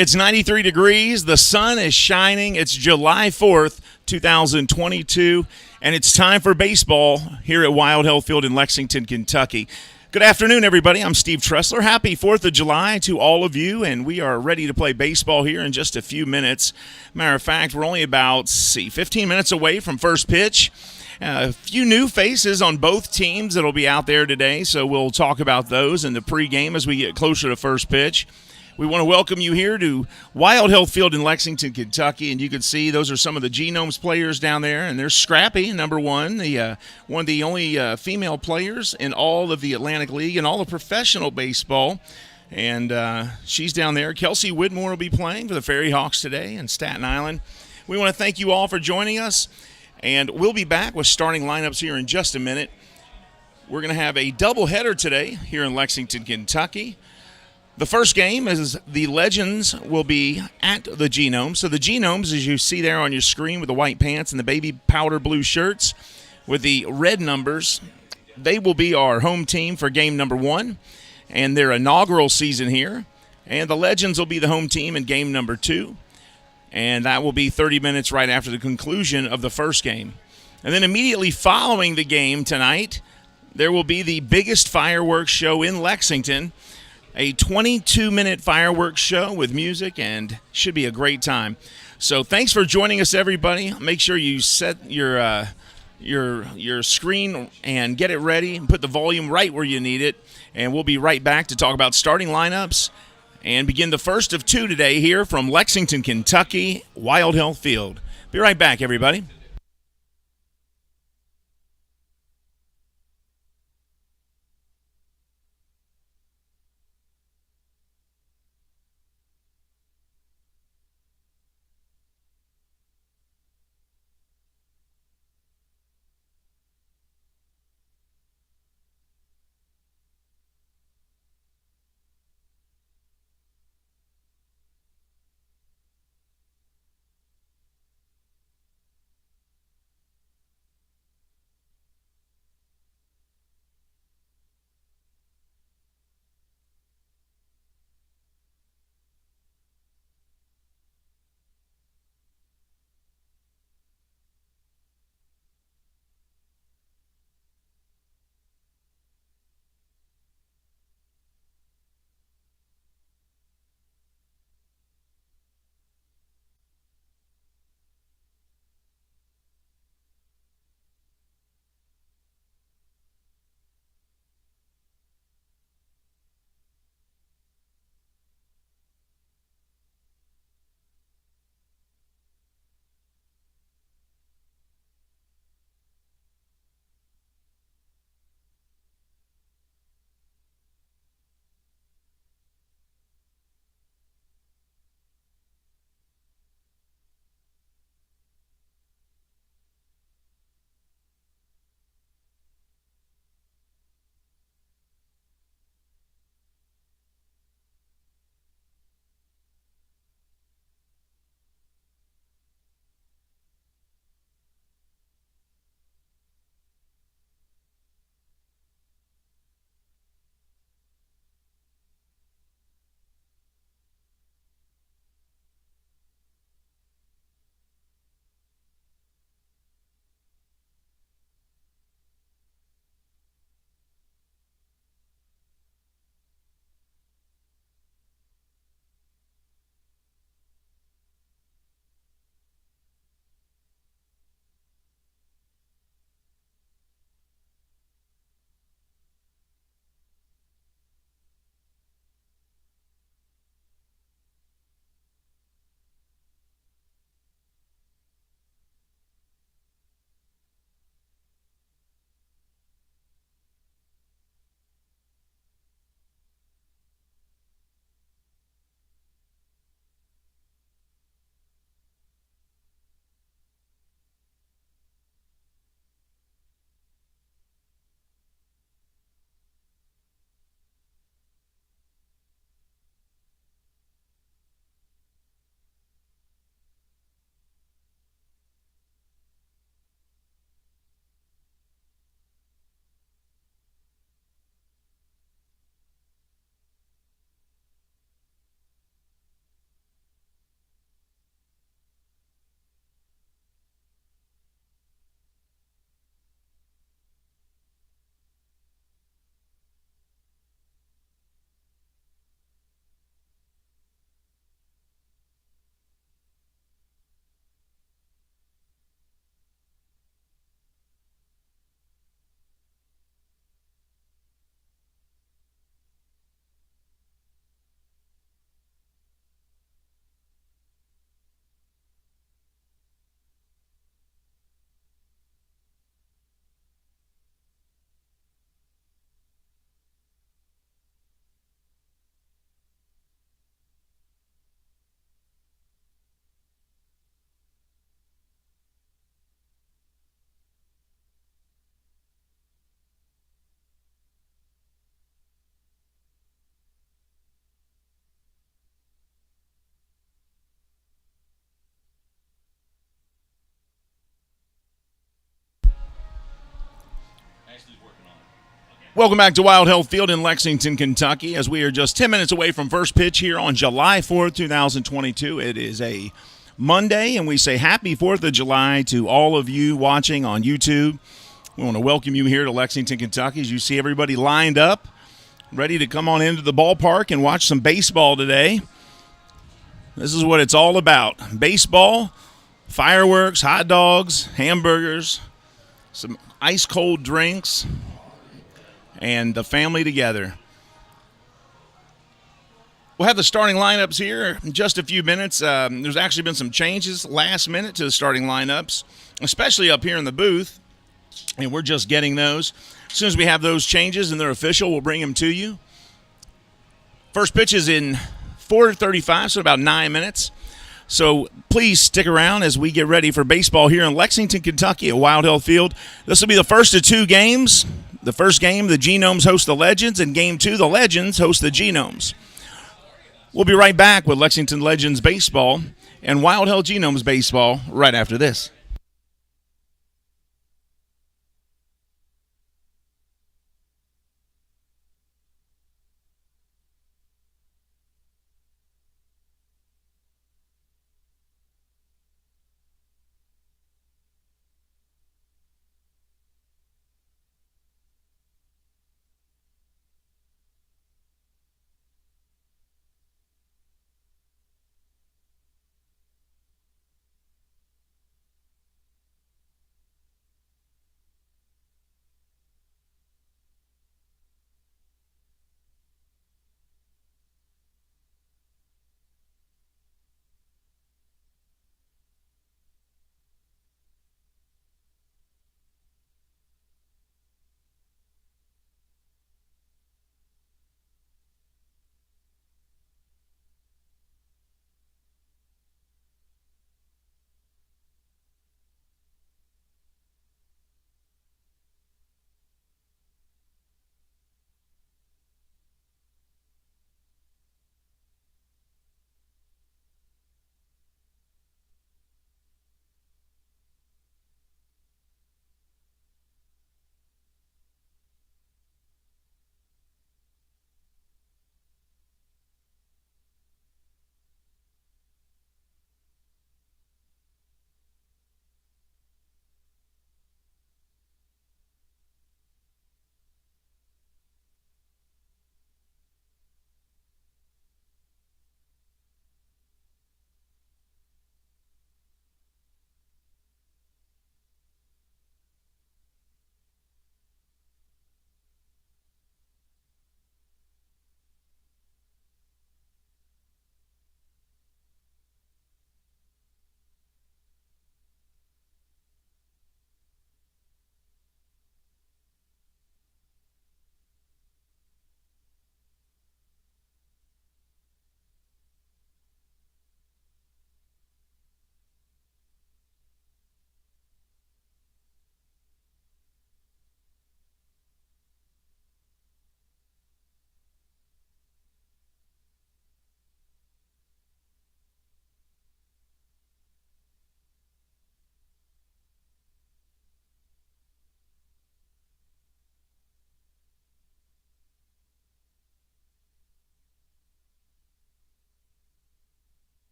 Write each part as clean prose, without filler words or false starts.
It's 93 degrees. The sun is shining. It's July 4th, 2022, and it's time for baseball here at Wild Health Field in Lexington, Kentucky. Good afternoon, everybody. I'm Steve Tressler. Happy 4th of July to all of you, and we are ready to play baseball here in just a few minutes. Matter of fact, we're only about, 15 minutes away from first pitch. A few new faces on both teams that'll be out there today, so we'll talk about those in the pregame as we get closer to first pitch. We want to welcome you here to Wild Health Field in Lexington, Kentucky, and you can see those are some of the Genomes players down there, and there's Scrappy, number one, one of the only female players in all of the Atlantic League and all of professional baseball, and she's down there. Kelsey Whitmore will be playing for the Fairy Hawks today in Staten Island. We want to thank you all for joining us, and we'll be back with starting lineups here in just a minute. We're going to have a doubleheader today here in Lexington, Kentucky. The first game is the Legends will be at the Genomes. So the Genomes, as you see there on your screen with the white pants and the baby powder blue shirts with the red numbers, they will be our home team for game number one and their inaugural season here. And the Legends will be the home team in game number two. And that will be 30 minutes right after the conclusion of the first game. And then immediately following the game tonight, there will be the biggest fireworks show in Lexington. A 22-minute fireworks show with music, and should be a great time. So thanks for joining us, everybody. Make sure you set your screen and get it ready and put the volume right where you need it. And we'll be right back to talk about starting lineups and begin the first of two today here from Lexington, Kentucky, Wild Health Field. Be right back, everybody. Welcome back to Wild Health Field in Lexington, Kentucky, as we are just 10 minutes away from first pitch here on July 4th, 2022. It is a Monday, and we say happy 4th of July to all of you watching on YouTube. We want to welcome you here to Lexington, Kentucky, as you see everybody lined up, ready to come on into the ballpark and watch some baseball today. This is what it's all about. Baseball, fireworks, hot dogs, hamburgers, some ice-cold drinks, and the family together. We'll have the starting lineups here in just a few minutes. There's actually been some changes last minute to the starting lineups, especially up here in the booth, and we're just getting those. As soon as we have those changes and they're official, we'll bring them to you. First pitch is in 4:35, so about 9 minutes. So please stick around as we get ready for baseball here in Lexington, Kentucky at Wild Health Field. This will be the first of two games. The first game, the Genomes host the Legends, and game two, the Legends host the Genomes. We'll be right back with Lexington Legends baseball and Wild Health Genomes baseball right after this.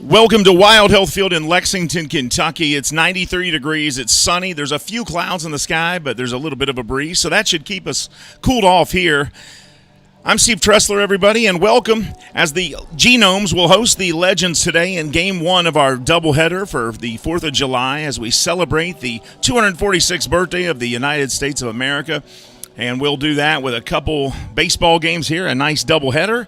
Welcome to Wild Health Field in Lexington, Kentucky. It's 93 degrees. It's sunny. There's a few clouds in the sky, but there's a little bit of a breeze, so that should keep us cooled off here. I'm Steve Tressler, everybody, and welcome as the Genomes will host the Legends today in Game 1 of our doubleheader for the 4th of July as we celebrate the 246th birthday of the United States of America. And we'll do that with a couple baseball games here, a nice doubleheader.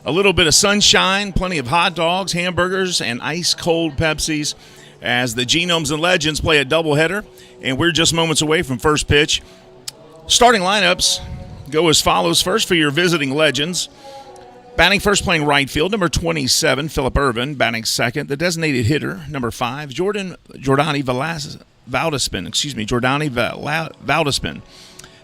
A little bit of sunshine, plenty of hot dogs, hamburgers, and ice-cold Pepsis as the Genomes and Legends play a doubleheader. And we're just moments away from first pitch. Starting lineups go as follows. First for your visiting Legends. Batting first, playing right field, number 27, Phillip Ervin. Batting second, the designated hitter, number 5, Jordani Valdispin.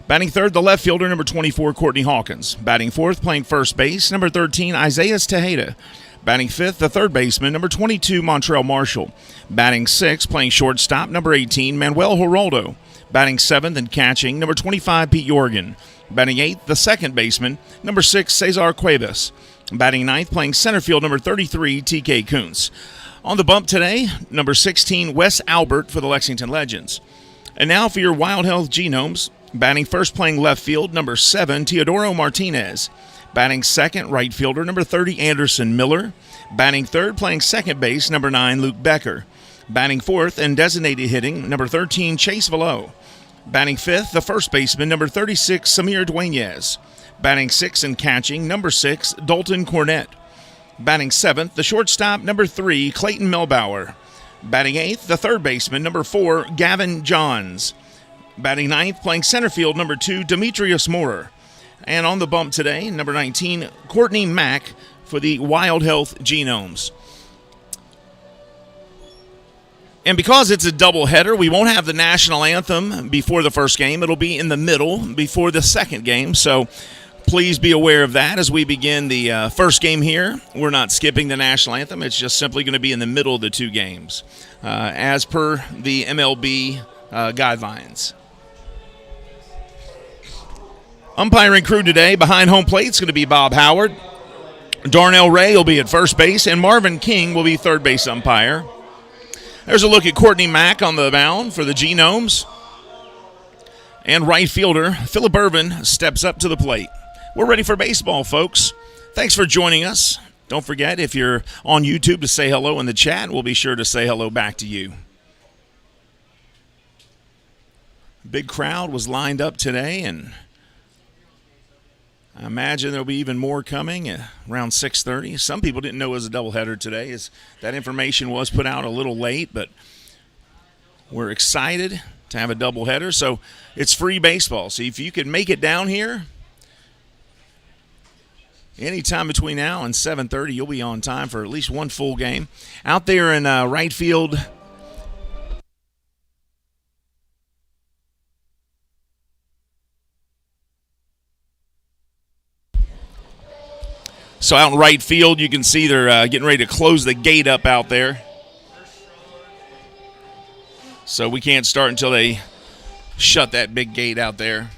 Batting third, the left fielder, number 24, Courtney Hawkins. Batting fourth, playing first base, number 13, Isaiah Tejeda. Batting fifth, the third baseman, number 22, Montrell Marshall. Batting sixth, playing shortstop, number 18, Manuel Geraldo. Batting seventh and catching, number 25, Pete Yorgan. Batting eighth, the second baseman, number 6, Cesar Cuevas. Batting ninth, playing center field, number 33, TK Kuntz. On the bump today, number 16, Wes Albert for the Lexington Legends. And now for your Wild Health Genomes. Batting first, playing left field, number 7, Teodoro Martinez. Batting second, right fielder, number 30, Anderson Miller. Batting third, playing second base, number 9, Luke Becker. Batting fourth and designated hitting, number 13, Chase Velo. Batting fifth, the first baseman, number 36, Samir Dueñez. Batting sixth and catching, number 6, Dalton Cornett. Batting seventh, the shortstop, number 3, Clayton Melbauer. Batting eighth, the third baseman, number 4, Gavin Johns. Batting ninth, playing center field, number 2, Demetrius Moorer. And on the bump today, number 19, Courtney Mack for the Wild Health Genomes. And because it's a doubleheader, we won't have the national anthem before the first game. It'll be in the middle before the second game. So please be aware of that as we begin the first game here. We're not skipping the national anthem. It's just simply going to be in the middle of the two games as per the MLB guidelines. Umpiring crew today, behind home plate, is going to be Bob Howard. Darnell Ray will be at first base, and Marvin King will be third base umpire. There's a look at Courtney Mack on the mound for the Genomes. And right fielder Phillip Ervin steps up to the plate. We're ready for baseball, folks. Thanks for joining us. Don't forget, if you're on YouTube, to say hello in the chat. We'll be sure to say hello back to you. Big crowd was lined up today, and I imagine there'll be even more coming around 6:30. Some people didn't know it was a doubleheader today, as that information was put out a little late, but we're excited to have a doubleheader. So it's free baseball. So if you can make it down here anytime between now and 7:30, you'll be on time for at least one full game. Out there in right field, so out in right field, you can see they're getting ready to close the gate up out there. So we can't start until they shut that big gate out there.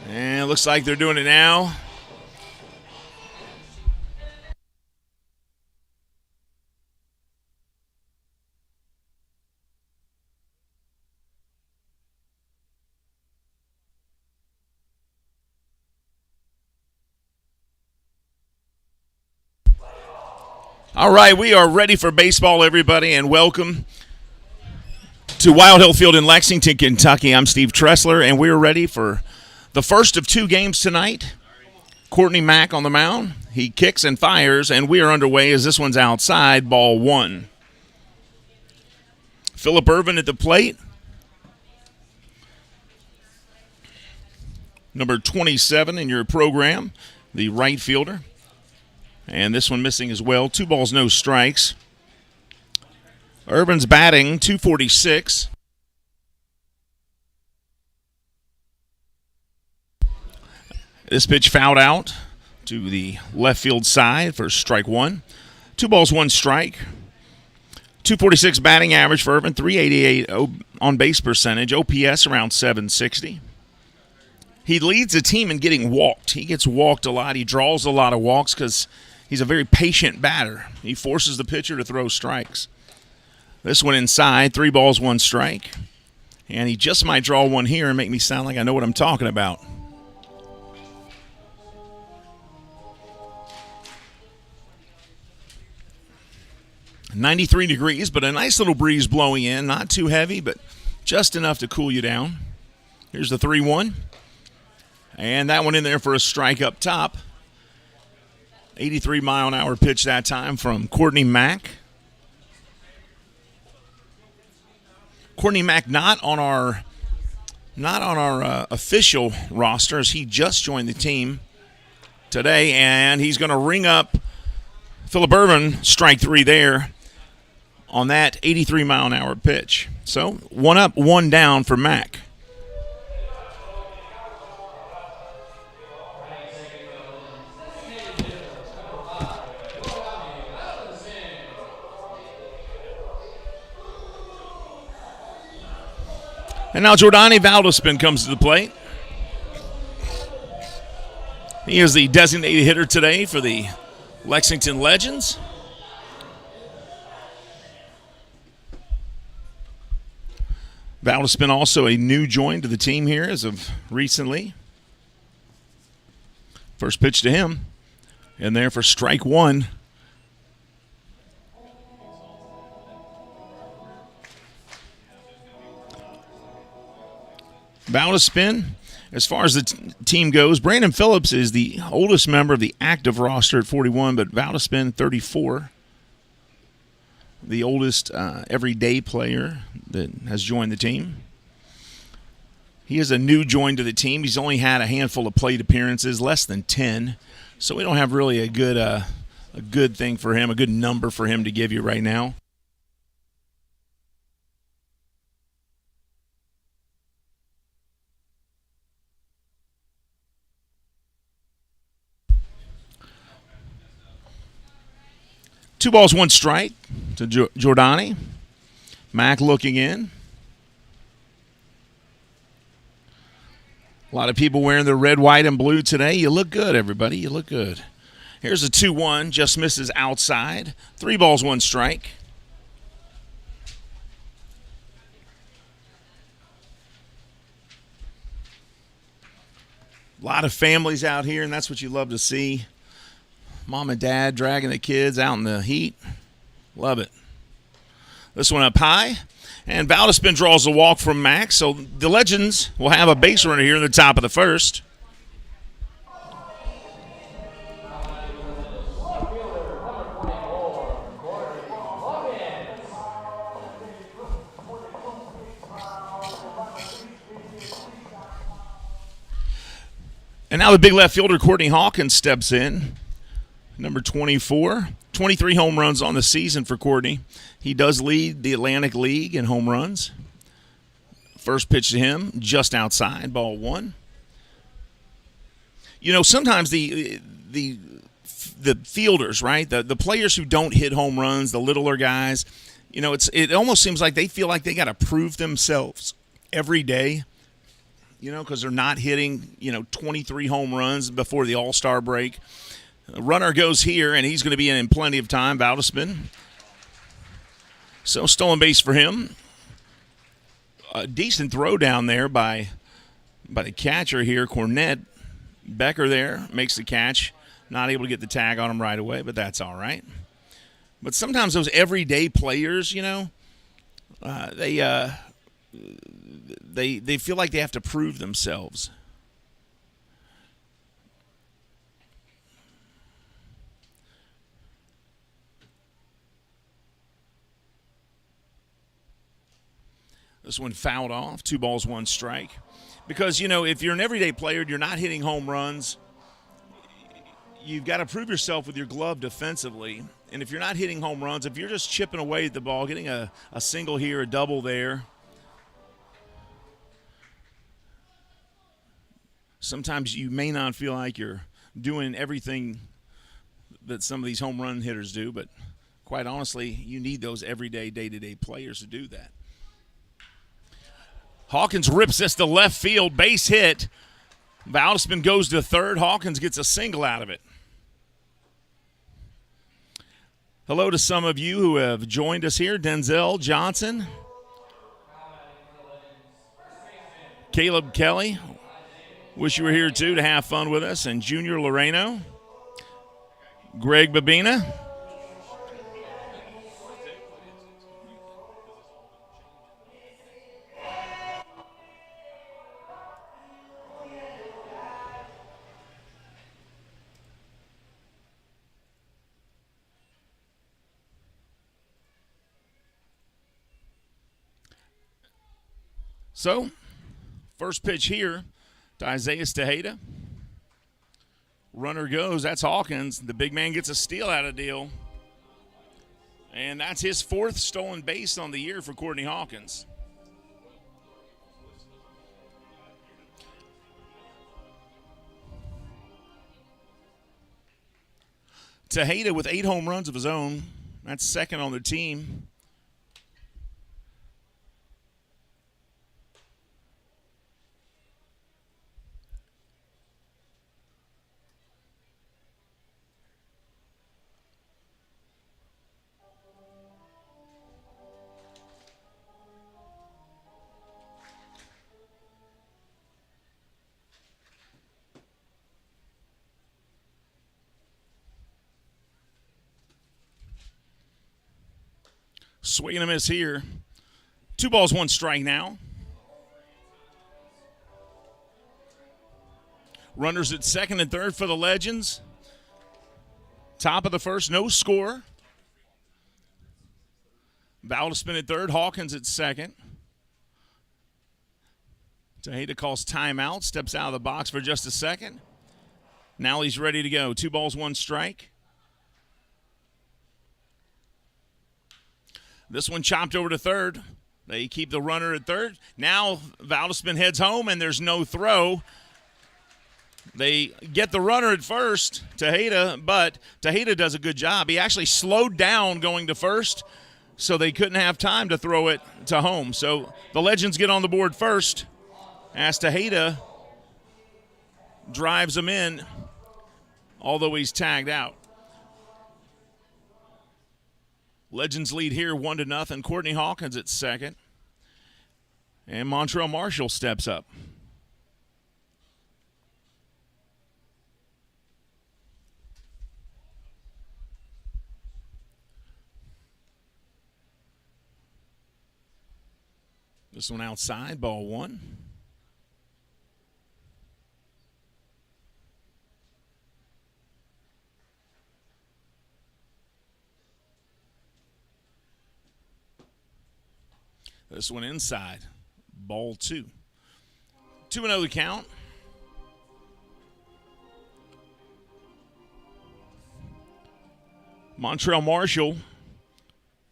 And it looks like they're doing it now. All right, we are ready for baseball, everybody, and welcome to Wild Health Field in Lexington, Kentucky. I'm Steve Tressler, and we're ready for the first of two games tonight. Courtney Mack on the mound. He kicks and fires, and we are underway as this one's outside, ball 1. Phillip Ervin at the plate. Number 27 in your program, the right fielder. And this one missing as well. 2 balls, no strikes. Ervin's batting .246. This pitch fouled out to the left field side for strike 1. 2 balls, 1 strike. 246 batting average for Irvin, 388 on base percentage, OPS around 760. He leads the team in getting walked. He gets walked a lot. He draws a lot of walks because he's a very patient batter. He forces the pitcher to throw strikes. This one inside, 3 balls, 1 strike. And he just might draw one here and make me sound like I know what I'm talking about. $93, but a nice little breeze blowing in. Not too heavy, but just enough to cool you down. Here's the 3-1. And that one in there for a strike up top. 83-mile-an-hour pitch that time from Courtney Mack. Courtney Mack not on our official roster, as he just joined the team today, and he's going to ring up Phillip Irvin, strike 3 there on that 83-mile-an-hour pitch. So 1 up, 1 down for Mack. And now Jordani Valdespin comes to the plate. He is the designated hitter today for the Lexington Legends. Valdespin also a new join to the team here as of recently. First pitch to him. And there for strike 1. Valdespin, as far as the team goes, Brandon Phillips is the oldest member of the active roster at 41, but Valdespin, 34. The oldest everyday player that has joined the team. He is a new join to the team. He's only had a handful of plate appearances, less than 10. So we don't have really a good thing for him, a good number for him to give you right now. Two balls, 1 strike to Jordani. Mack looking in. A lot of people wearing the red, white, and blue today. You look good, everybody. You look good. Here's a 2-1. Just misses outside. 3 balls, 1 strike. A lot of families out here, and that's what you love to see. Mom and dad dragging the kids out in the heat. Love it. This one up high. And Valdespin draws a walk from Max. So the Legends will have a base runner here in the top of the first. And now the big left fielder, Courtney Hawkins, steps in. Number 24. 23 home runs on the season for Courtney. He does lead the Atlantic League in home runs. First pitch to him, just outside, ball 1. You know, sometimes the fielders, right, the players who don't hit home runs, the littler guys, you know, it almost seems like they feel like they got to prove themselves every day, you know, because they're not hitting, 23 home runs before the All-Star break. A runner goes here, and he's going to be in plenty of time, Valdespin. So stolen base for him. A decent throw down there by the catcher here, Cornett. Becker there makes the catch. Not able to get the tag on him right away, but that's all right. But sometimes those everyday players, they feel like they have to prove themselves. This one fouled off. 2 balls, 1 strike. Because, if you're an everyday player and you're not hitting home runs, you've got to prove yourself with your glove defensively. And if you're not hitting home runs, if you're just chipping away at the ball, getting a single here, a double there, sometimes you may not feel like you're doing everything that some of these home run hitters do. But quite honestly, you need those everyday, day-to-day players to do that. Hawkins rips this to left field, base hit. Valdespin goes to third. Hawkins gets a single out of it. Hello to some of you who have joined us here. Denzel Johnson, Caleb Kelly, wish you were here too to have fun with us, and Junior Loreno, Greg Babina. So, first pitch here to Isaiah Tejeda. Runner goes. That's Hawkins. The big man gets a steal out of the deal. And that's his fourth stolen base on the year for Courtney Hawkins. Tejeda with 8 home runs of his own. That's second on the team. Swing and a miss here. 2 balls, 1 strike now. Runners at second and third for the Legends. Top of the first, no score. Valdespin at third, Hawkins at second. Tejeda calls timeout, steps out of the box for just a second. Now he's ready to go. 2 balls, 1 strike. This one chopped over to third. They keep the runner at third. Now Valdespin heads home, and there's no throw. They get the runner at first, Tejeda, but Tejeda does a good job. He actually slowed down going to first, so they couldn't have time to throw it to home. So the Legends get on the board first as Tejeda drives them in, although he's tagged out. Legends lead here 1-0. Courtney Hawkins at second. And Montrell Marshall steps up. This one outside, ball 1. This one inside, ball 2. 2-0 the count. Montrell Marshall,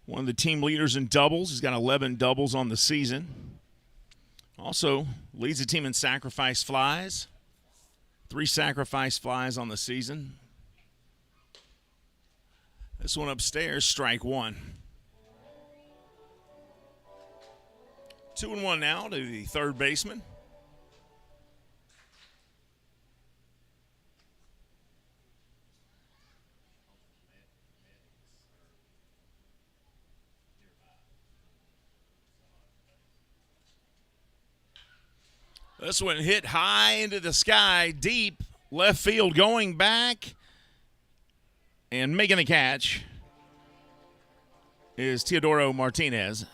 one of the team leaders in doubles. He's got 11 doubles on the season. Also leads the team in sacrifice flies. 3 sacrifice flies on the season. This one upstairs, strike 1. 2-1 now to the third baseman. This one hit high into the sky, deep left field, going back and making the catch is Teodoro Martinez.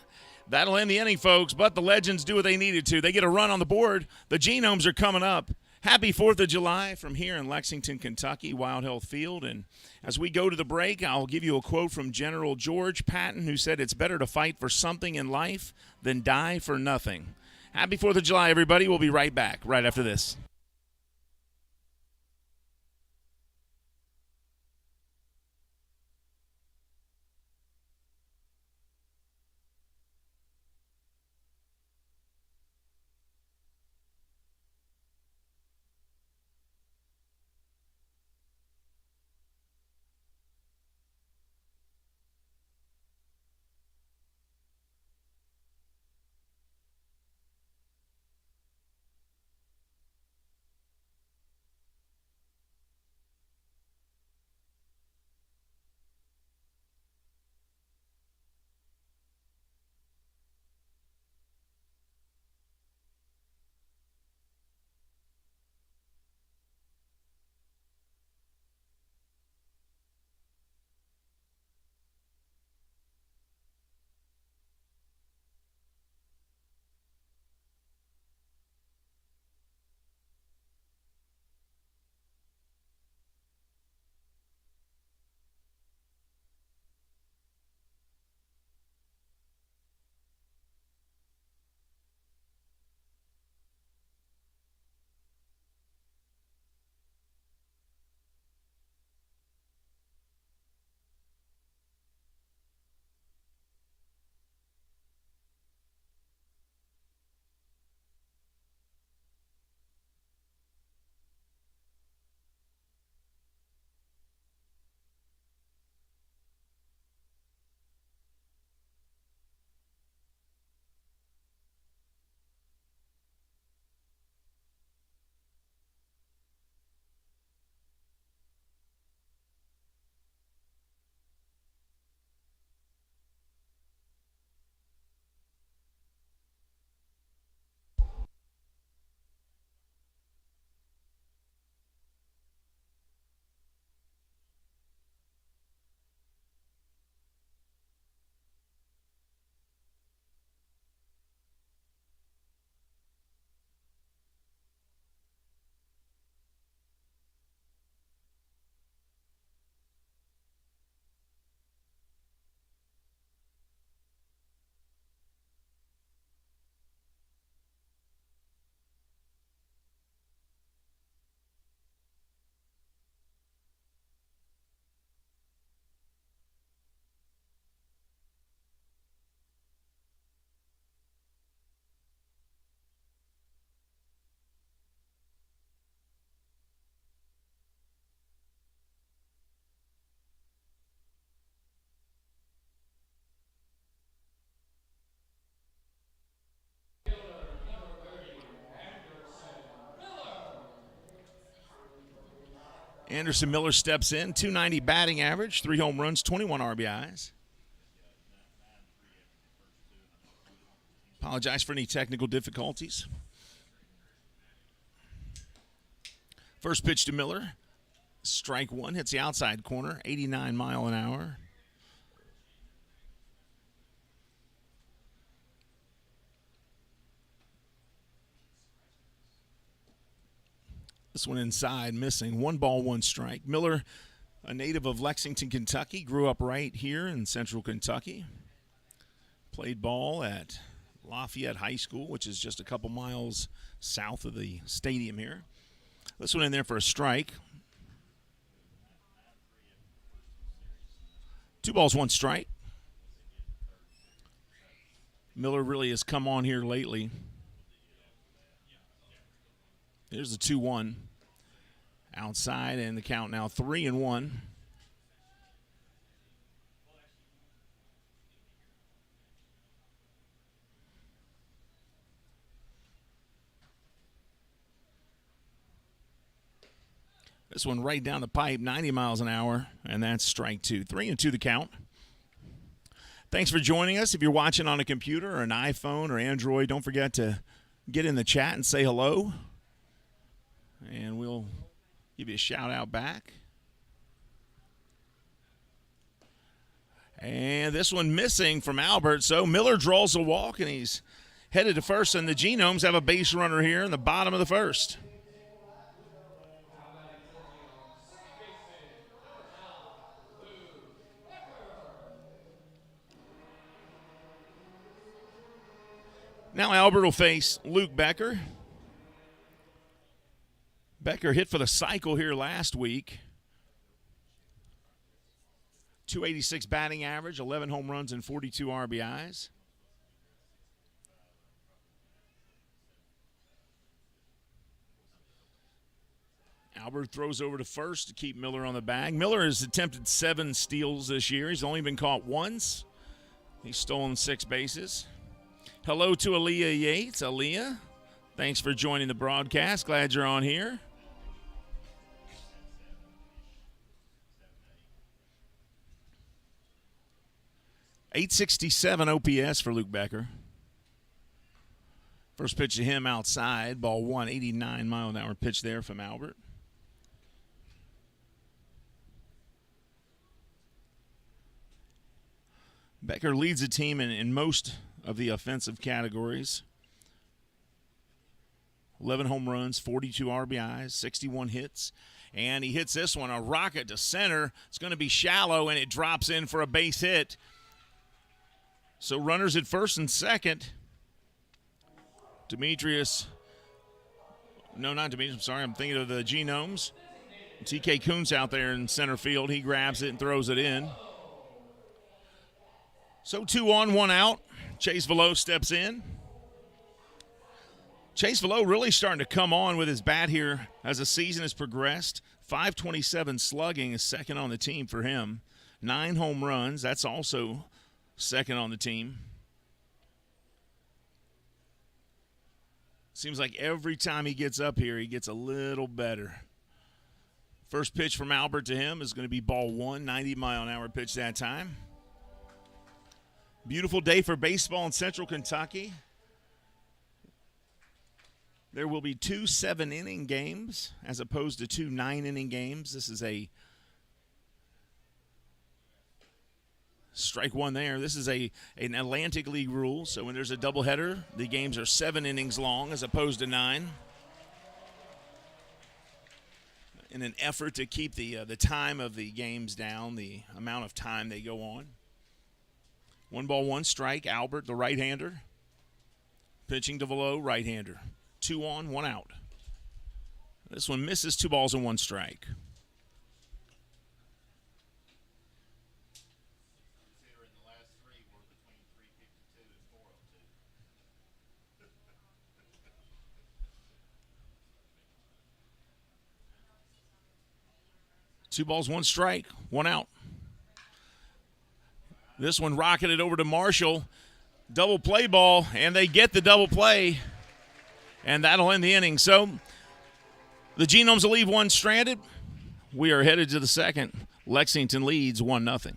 That'll end the inning, folks, but the Legends do what they needed to. They get a run on the board. The Genomes are coming up. Happy 4th of July from here in Lexington, Kentucky, Wild Health Field. And as we go to the break, I'll give you a quote from General George Patton, who said, "It's better to fight for something in life than die for nothing." Happy 4th of July, everybody. We'll be right back right after this. Anderson Miller steps in, 290 batting average, 3 home runs, 21 RBIs. Apologize for any technical difficulties. First pitch to Miller. Strike one, hits the outside corner, 89 mile an hour. This one inside, missing. 1 ball, 1 strike. Miller, a native of Lexington, Kentucky, grew up right here in central Kentucky. Played ball at Lafayette High School, which is just a couple miles south of the stadium here. This one in there for a strike. 2 balls, 1 strike. Miller really has come on here lately. There's the 2-1. Outside, and the count now 3-1. This one right down the pipe, 90 miles an hour, and that's strike 2. 3-2 the count. Thanks for joining us. If you're watching on a computer or an iPhone or Android, don't forget to get in the chat and say hello. And we'll give you a shout out back. And this one missing from Albert. So Miller draws a walk, and he's headed to first. And the Genomes have a base runner here in the bottom of the first. Now Albert will face Luke Becker. Becker hit for the cycle here last week. 286 batting average, 11 home runs, and 42 RBIs. Albert throws over to first to keep Miller on the bag. Miller has attempted 7 steals this year. He's only been caught once. He's stolen 6 bases. Hello to Aaliyah Yates. Aaliyah, thanks for joining the broadcast. Glad you're on here. .867 OPS for Luke Becker. First pitch to him outside. Ball 1, 89 mile an hour pitch there from Albert. Becker leads the team in most of the offensive categories. 11 home runs, 42 RBIs, 61 hits. And he hits this one, a rocket to center. It's going to be shallow, and it drops in for a base hit. So runners at first and second. I'm thinking of the Genomes. TK Kuhn's out there in center field. He grabs it and throws it in. So 2 on, 1 out. Chase Velow steps in. Chase Velow really starting to come on with his bat here as the season has progressed. .527 slugging is second on the team for him. 9 home runs. That's also second on the team. Seems like every time he gets up here, he gets a little better. First pitch from Albert to him is going to be ball 1, 90 mile an hour pitch that time. Beautiful day for baseball in central Kentucky. There will be 2 7-inning games as opposed to 2 9-inning games. This is a strike one there. This is an Atlantic League rule, so when there's a doubleheader, the games are 7 innings long as opposed to 9. In an effort to keep the time of the games down, the amount of time they go on. 1 ball, 1 strike. Albert, the right-hander. Pitching to Velow, right-hander. 2 on, 1 out. This one misses, 2 balls and 1 strike. Two balls, 1 strike, 1 out. This one rocketed over to Marshall. Double play ball, and they get the double play, and that'll end the inning. So the Genomes will leave 1 stranded, We are headed to the second. Lexington leads 1-0.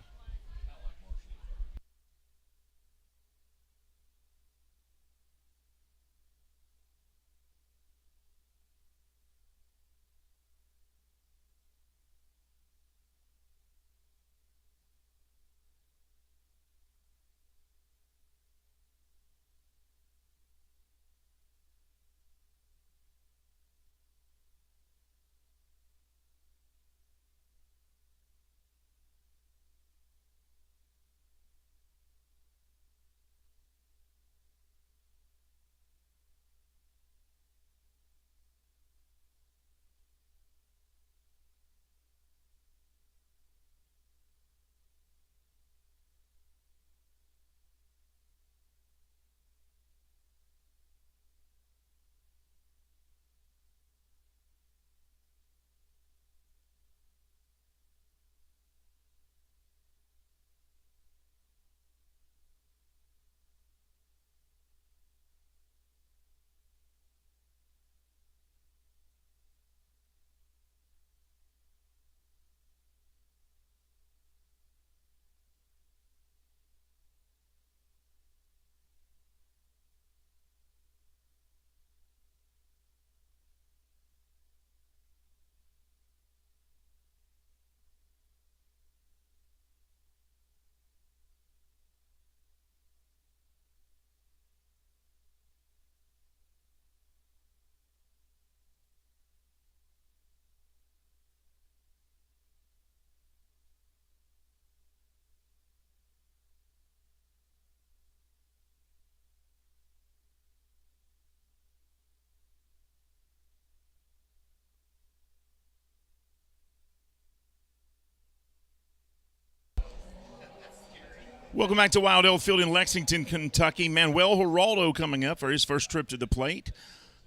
Welcome back to Wild Elk Field in Lexington, Kentucky. Manuel Geraldo coming up for his first trip to the plate.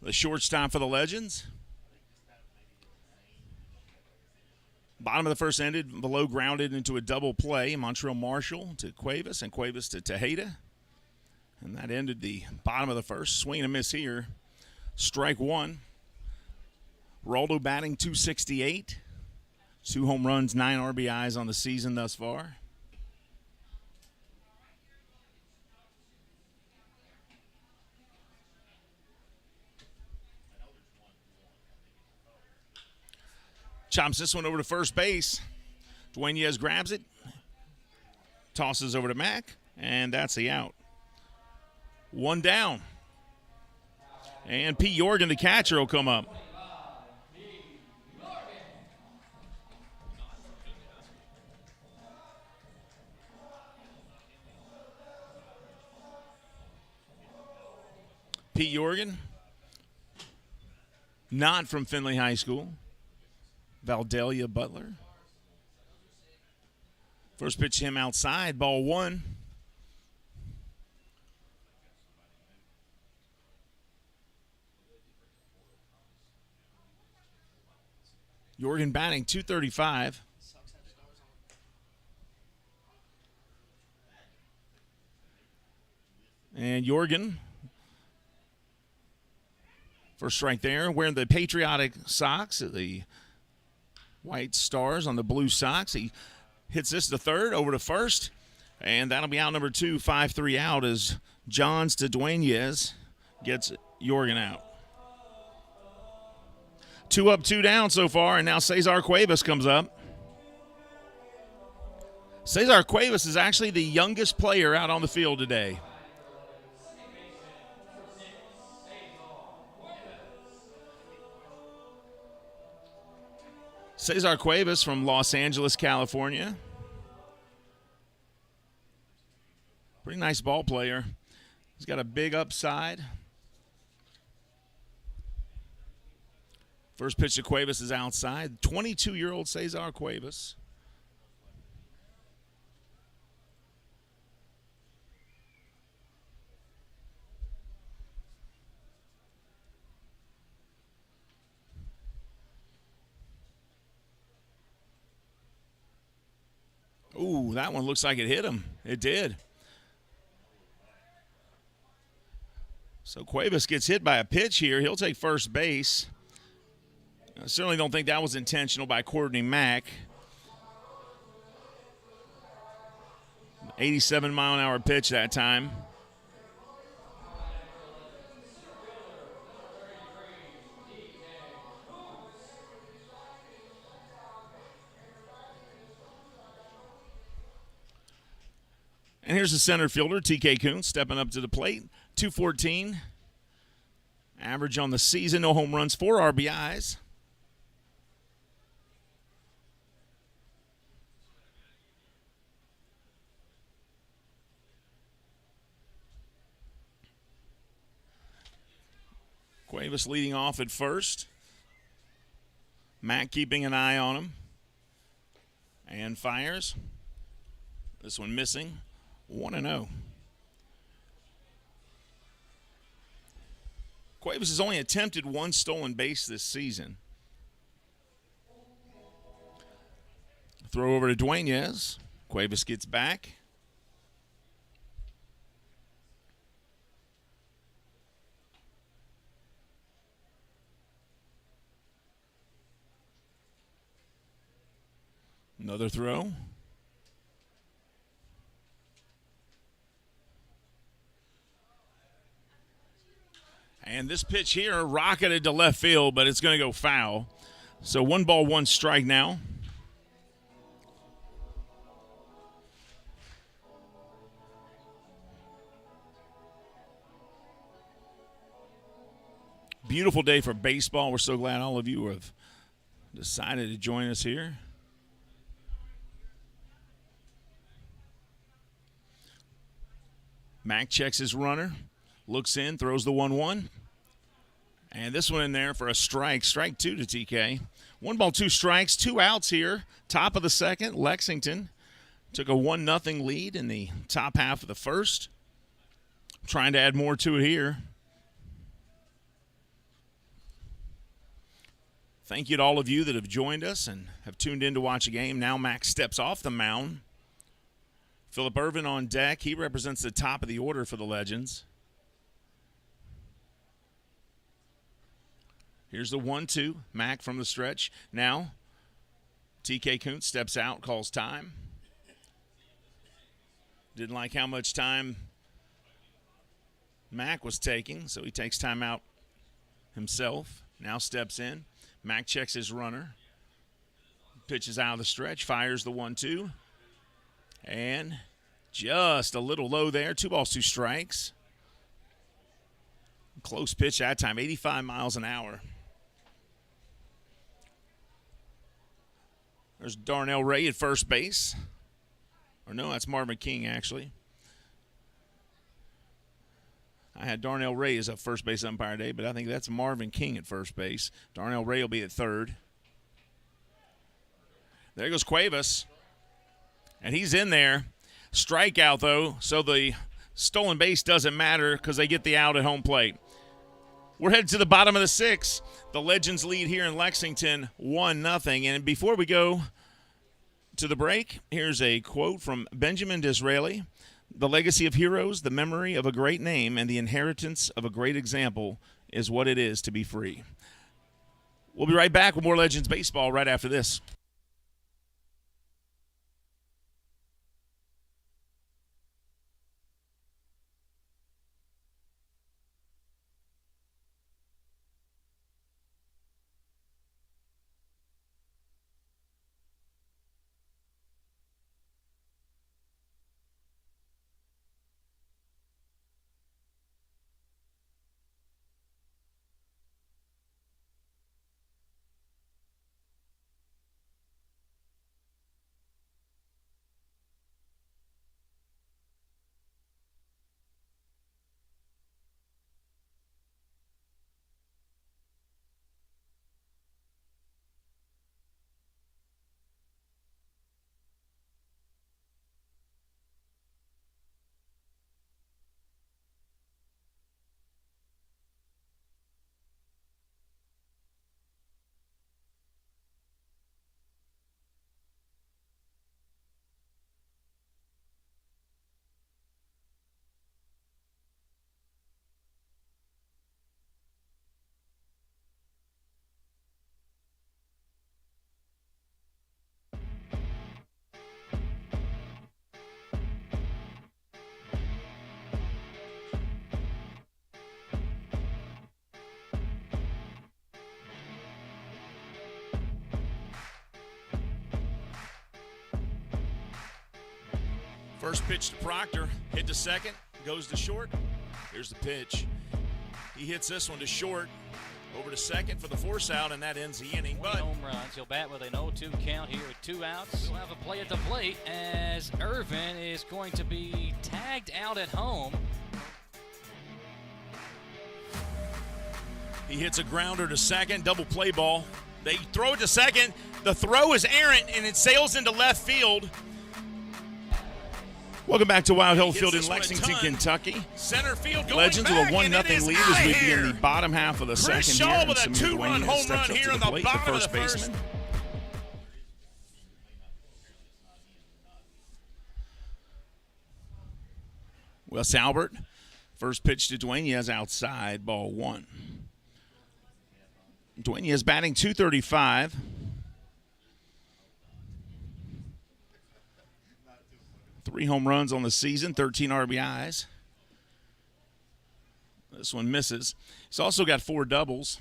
The shortstop for the Legends. Bottom of the first ended, below grounded into a double play. Montreal Marshall to Cuevas and Cuevas to Tejeda. And that ended the bottom of the first. Swing and a miss here. Strike one. Geraldo batting .268. 2 home runs, 9 RBIs on the season thus far. Chops this one over to first base. Dueñez grabs it, tosses over to Mack, and that's the out. 1 down. And Pete Jorgen, the catcher, will come up. Pete Jorgen, not from Findlay High School. Valdelia Butler. First pitch to him outside, ball 1. Jorgen batting .235. And Jorgen, first strike there, wearing the patriotic socks, the white stars on the blue socks. He hits this to third, over to first, and that'll be out number 2, 5-3 out as Johns to Dueñez gets Jorgen out. 2 up, 2 down so far, and now Cesar Cuevas comes up. Cesar Cuevas is actually the youngest player out on the field today. Cesar Cuevas from Los Angeles, California. Pretty nice ball player. He's got a big upside. First pitch to Cuevas is outside. 22-year-old Cesar Cuevas. Ooh, that one looks like it hit him. It did. So Cuevas gets hit by a pitch here. He'll take first base. I certainly don't think that was intentional by Courtney Mack. 87-mile-an-hour pitch that time. And here's the center fielder, TK Kuntz, stepping up to the plate. 214. Average on the season, no home runs, 4 RBIs. Cuevas leading off at first. Mack keeping an eye on him. And fires. This one missing. 1-0. Cuevas has only attempted 1 stolen base this season. Throw over to Dueñas. Cuevas gets back. Another throw. And this pitch here rocketed to left field, but it's going to go foul. So 1 ball, 1 strike now. Beautiful day for baseball. We're so glad all of you have decided to join us here. Mack checks his runner, looks in, throws the 1-1. And this one in there for a strike. Strike 2 to TK. 1 ball, 2 strikes, 2 outs here. Top of the second, Lexington took a 1-0 lead in the top half of the first. Trying to add more to it here. Thank you to all of you that have joined us and have tuned in to watch a game. Now Mack steps off the mound. Phillip Ervin on deck. He represents the top of the order for the Legends. Here's the 1-2. Mack from the stretch. Now, TK Kuntz steps out, calls time. Didn't like how much time Mack was taking, so he takes time out himself. Now steps in. Mack checks his runner. Pitches out of the stretch, fires the 1-2. And just a little low there. 2 balls, 2 strikes. Close pitch that time, 85 miles an hour. There's Darnell Ray at first base. Or no, that's Marvin King, actually. I had Darnell Ray as a first base umpire today, but I think that's Marvin King at first base. Darnell Ray will be at third. There goes Cuevas. And he's in there. Strikeout, though, so the stolen base doesn't matter because they get the out at home plate. We're headed to the bottom of the 6th. The Legends lead here in Lexington 1-0. And before we go to the break, here's a quote from Benjamin Disraeli. The legacy of heroes, the memory of a great name, and the inheritance of a great example is what it is to be free. We'll be right back with more Legends baseball right after this. First pitch to Proctor, hit to second, goes to short. Here's the pitch. He hits this one to short, over to second for the force out, and that ends the inning. But home runs. He'll bat with an 0-2 count here with 2 outs. We'll have a play at the plate as Irvin is going to be tagged out at home. He hits a grounder to second, double play ball. They throw it to second. The throw is errant, and it sails into left field. Welcome back to Wild Hill Field in Lexington, Kentucky. Center field going Legends back, with a 1-0 lead as we begin the bottom half of the Chris second Shaw here. with a 2-run home run here on the plate, bottom the of the first. Wes Albert, first pitch to Dueñas outside, ball 1. Dueñas batting .235. Three home runs on the season, 13 RBIs. This one misses. He's also got 4 doubles.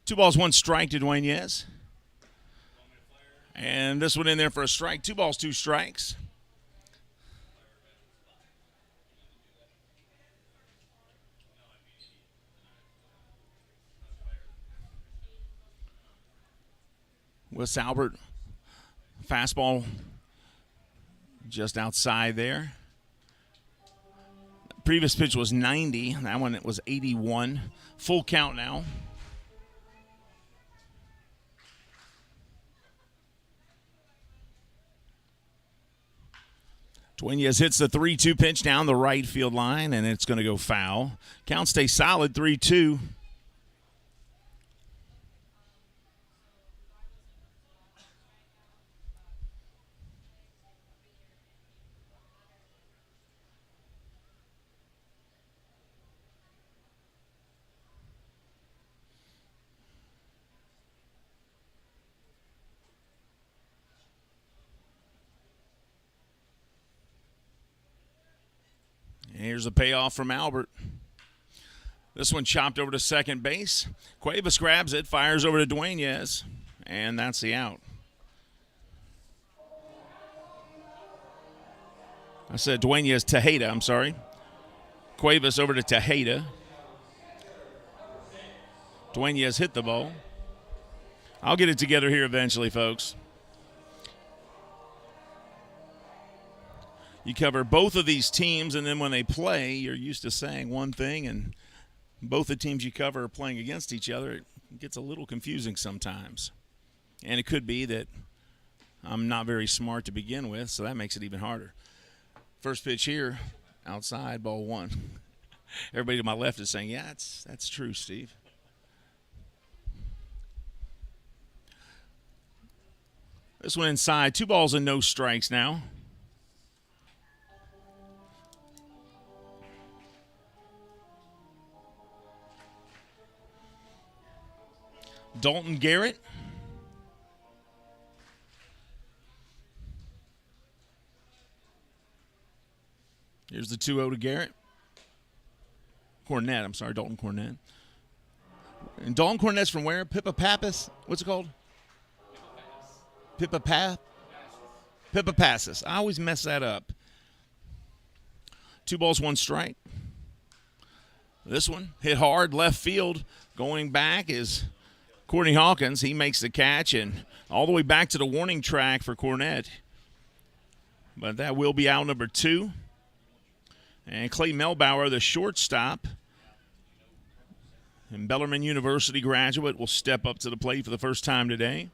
Two balls, 1 strike to Dueñas. And this one in there for a strike. 2 balls, 2 strikes. Wes Albert, fastball just outside there. Previous pitch was 90. That one it was 81. Full count now. Dueñas hits the 3-2 pitch down the right field line, and it's going to go foul. Count stays solid, 3-2. Here's a payoff from Albert. This one chopped over to second base. Cuevas grabs it, fires over to Dueñas, and that's the out. I said Dueñas, Tejeda, I'm sorry. Cuevas over to Tejeda. Dueñas hit the ball. I'll get it together here eventually, folks. You cover both of these teams, and then when they play, you're used to saying one thing, and both the teams you cover are playing against each other. It gets a little confusing sometimes. And it could be that I'm not very smart to begin with, so that makes it even harder. First pitch here, outside, ball 1. Everybody to my left is saying, yeah, that's true, Steve. This one inside, 2 balls and no strikes now. Dalton Garrett. Here's the 2-0 to Garrett. Cornette, I'm sorry, Dalton Cornette. And Dalton Cornette's from where? Pippa-Pappas? What's it called? Pippa-Passes. I always mess that up. 2 balls, 1 strike. This one hit hard, left field. Going back is Courtney Hawkins. He makes the catch and all the way back to the warning track for Cornette. But that will be out number 2. And Clay Melbauer, the shortstop, and Bellarmine University graduate, will step up to the plate for the first time today.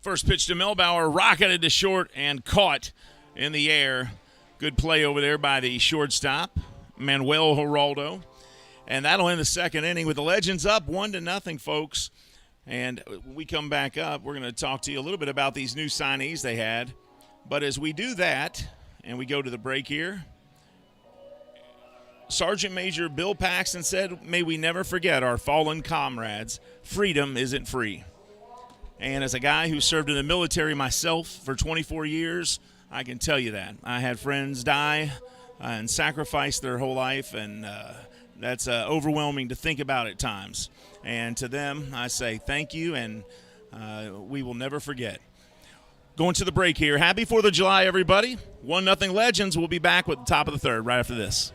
First pitch to Melbauer, rocketed to short and caught in the air. Good play over there by the shortstop, Manuel Geraldo. And that'll end the second inning with the Legends up 1-0, folks. And when we come back up, we're going to talk to you a little bit about these new signees they had. But as we do that, and we go to the break here, Sergeant Major Bill Paxton said, "May we never forget our fallen comrades. Freedom isn't free." And as a guy who served in the military myself for 24 years, I can tell you that. I had friends die and sacrifice their whole life, and that's overwhelming to think about at times. And to them, I say thank you, and we will never forget. Going to the break here. Happy 4th of July, everybody. 1-0 Legends. We'll be back with the top of the third right after this.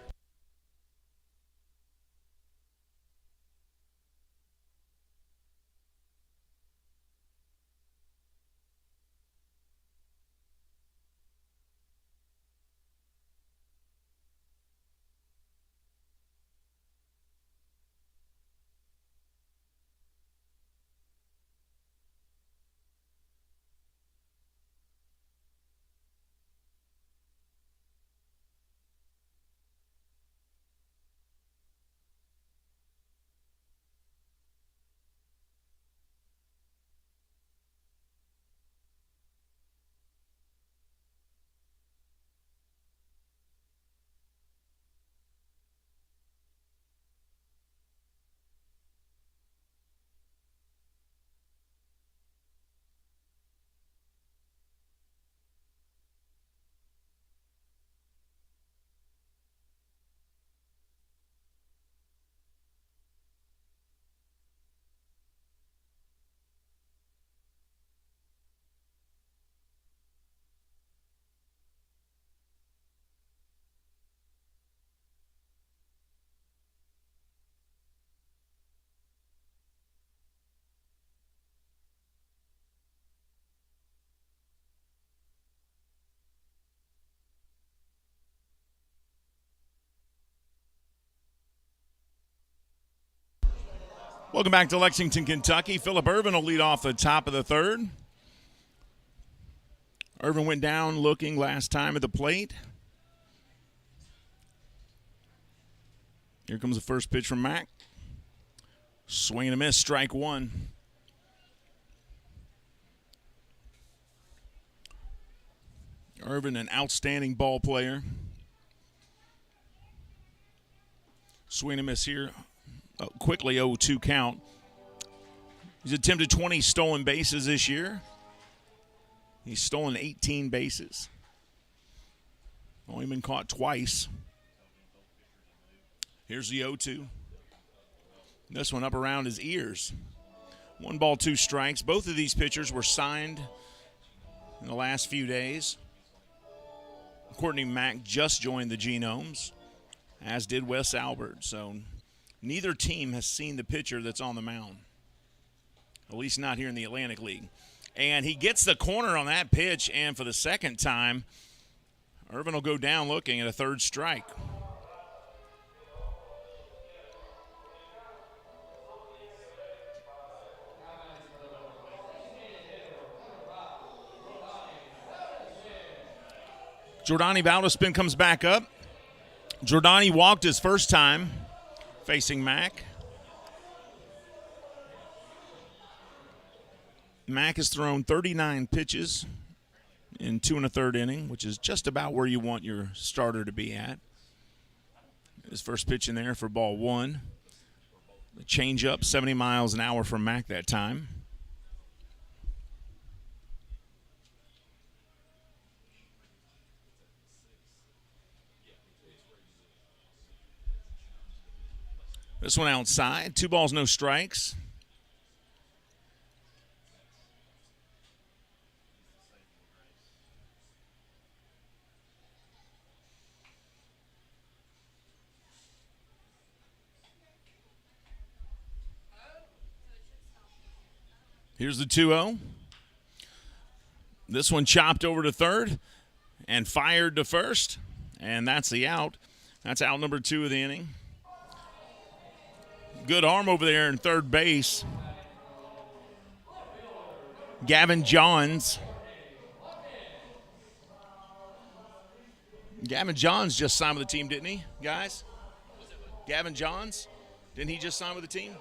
Welcome back to Lexington, Kentucky. Phillip Irvin will lead off the top of the third. Irvin went down looking last time at the plate. Here comes the first pitch from Mack. Swing and a miss, strike one. Irvin, an outstanding ball player. Swing and a miss here. Quickly 0-2 count. He's attempted 20 stolen bases this year. He's stolen 18 bases. Only been caught twice. Here's the 0-2. This one up around his ears. 1 ball, 2 strikes. Both of these pitchers were signed in the last few days. Courtney Mack just joined the Genomes, as did Wes Albert. So neither team has seen the pitcher that's on the mound, at least not here in the Atlantic League. And he gets the corner on that pitch, and for the second time, Irvin will go down looking at a third strike. Jordani Valdospin comes back up. Jordani walked his first time facing Mack. Mack has thrown 39 pitches in 2 1/3 inning, which is just about where you want your starter to be at. His first pitch in there for ball 1. The changeup, 70 miles an hour from Mack that time. This one outside. 2 balls, no strikes. Here's the 2-0. This one chopped over to third and fired to first. And that's the out. That's out number 2 of the inning. Good arm over there in third base. Gavin Johns. Gavin Johns just signed with the team, didn't he, guys? Gavin Johns? Didn't he just sign with the team?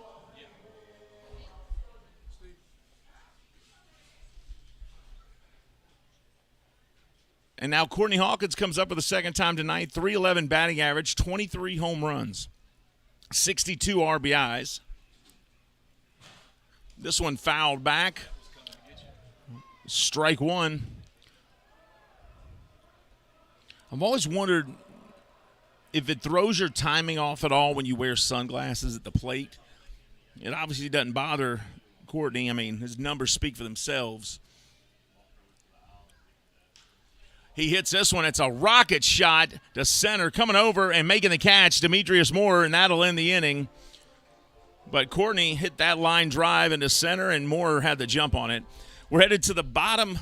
And now Courtney Hawkins comes up for the second time tonight. 311 batting average, 23 home runs, 62 RBIs. This one fouled back. Strike one. I've always wondered if it throws your timing off at all when you wear sunglasses at the plate. It obviously doesn't bother Courtney. I mean, his numbers speak for themselves. He hits this one. It's a rocket shot to center. Coming over and making the catch, Demetrius Moore, and that'll end the inning. But Courtney hit that line drive into center, and Moore had the jump on it. We're headed to the bottom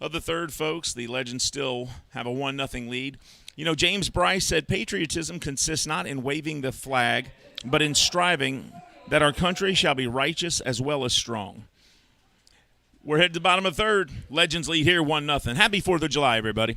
of the third, folks. The Legends still have a 1-0 lead. You know, James Bryce said patriotism consists not in waving the flag, but in striving that our country shall be righteous as well as strong. We're headed to the bottom of the third. Legends lead here 1-0. Happy 4th of July, everybody.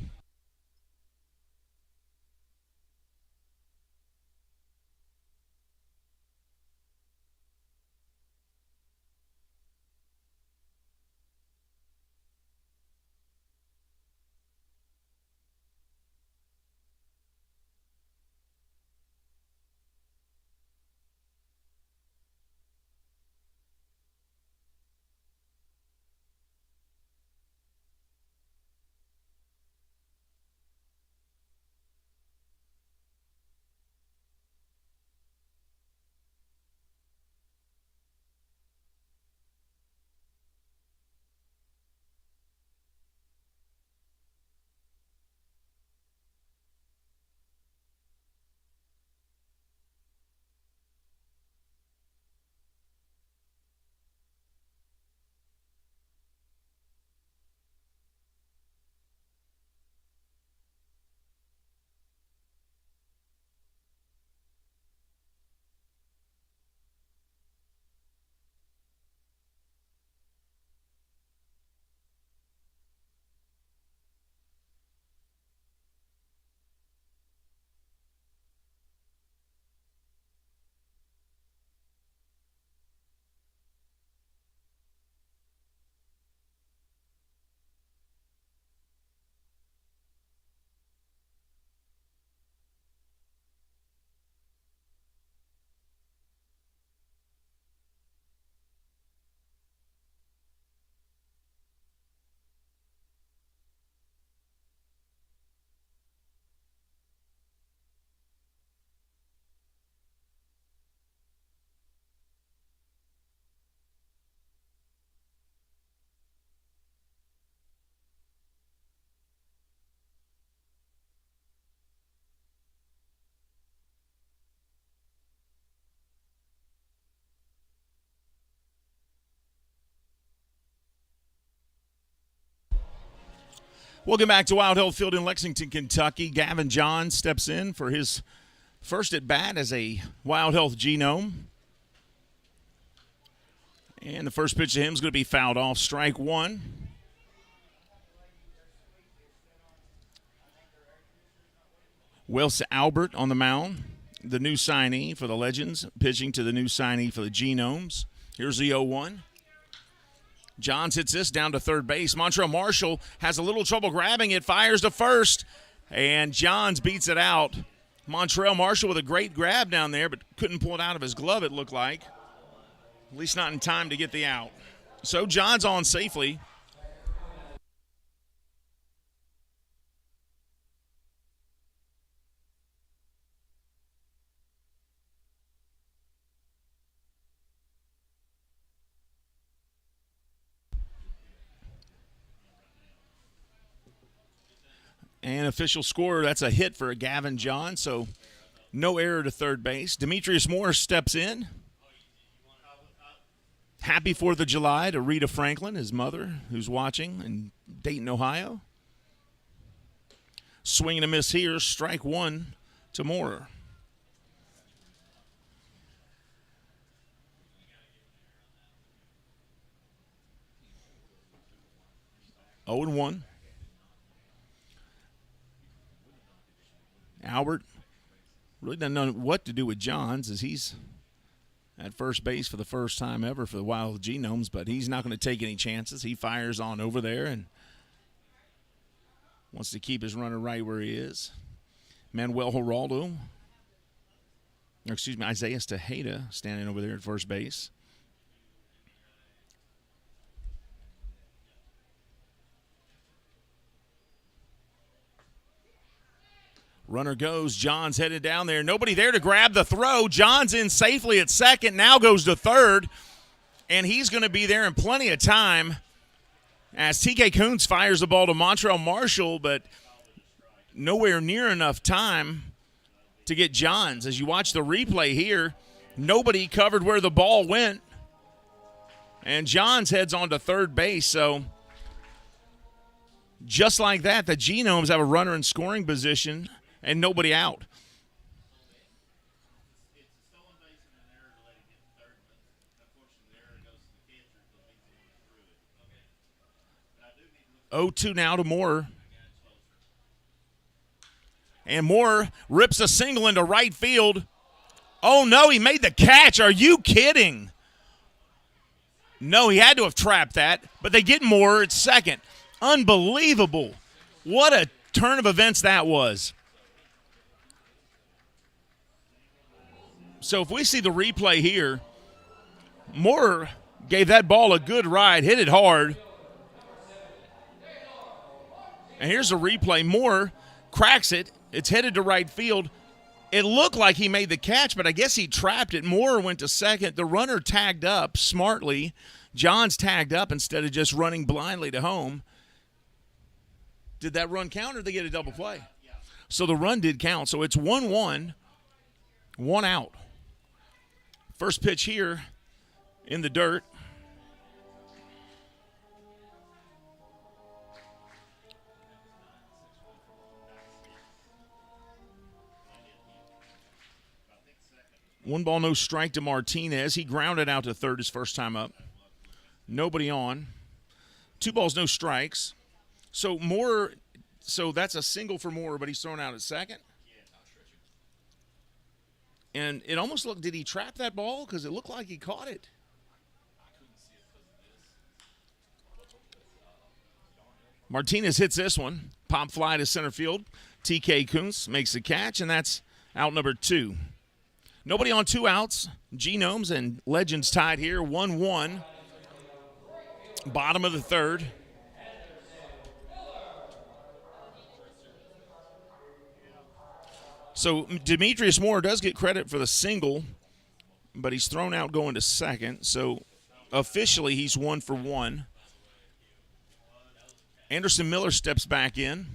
Welcome back to Wild Health Field in Lexington, Kentucky. Gavin John steps in for his first at bat as a Wild Health Genome. And the first pitch to him is going to be fouled off. Strike one. Wilson Albert on the mound, the new signee for the Legends, pitching to the new signee for the Genomes. Here's the 0-1. Johns hits this down to third base. Montrell Marshall has a little trouble grabbing it, fires to first, and Johns beats it out. Montrell Marshall with a great grab down there, but couldn't pull it out of his glove, it looked like. At least not in time to get the out. So Johns on safely. And official score, that's a hit for Gavin John, so no error to third base. Demetrius Moore steps in. Happy 4th of July to Rita Franklin, his mother, who's watching in Dayton, Ohio. Swing and a miss here, strike one to Moore. Oh and 1. Albert really doesn't know what to do with Johns as he's at first base for the first time ever for the Wild Genomes, but he's not going to take any chances. He fires on over there and wants to keep his runner right where he is. Manuel Geraldo, Isaiah Tejeda standing over there at first base. Runner goes. John's headed down there. Nobody there to grab the throw. John's in safely at second. Now goes to third. And he's going to be there in plenty of time as TK Kuntz fires the ball to Montrell Marshall, but nowhere near enough time to get Johns. As you watch the replay here, nobody covered where the ball went. And Johns heads on to third base. So just like that, the Genomes have a runner in scoring position and nobody out. Oh, 2 now to Moore. And Moore rips a single into right field. Oh, no, he made the catch. Are you kidding? No, he had to have trapped that, but they get Moore at second. Unbelievable. What a turn of events that was. So if we see the replay here, Moore gave that ball a good ride, hit it hard. And here's a replay. Moore cracks it. It's headed to right field. It looked like he made the catch, but I guess he trapped it. Moore went to second. The runner tagged up smartly. Johns tagged up instead of just running blindly to home. Did that run count or did they get a double play? So the run did count. So it's 1-1, 1 out. First pitch here in the dirt. One ball, no strike to Martinez. He grounded out to third his first time up. Nobody on. 2 balls, no strikes. So Moore, so that's a single for Moore, but he's thrown out at second. And it almost looked, did he trap that ball? Because it looked like he caught it. Martinez hits this one. Pop fly to center field. TK Kuntz makes the catch, and that's out number 2. Nobody on 2 outs. Genomes and Legends tied here, 1-1. Bottom of the third. So Demetrius Moore does get credit for the single, but he's thrown out going to second. So officially he's 1 for 1. Anderson Miller steps back in.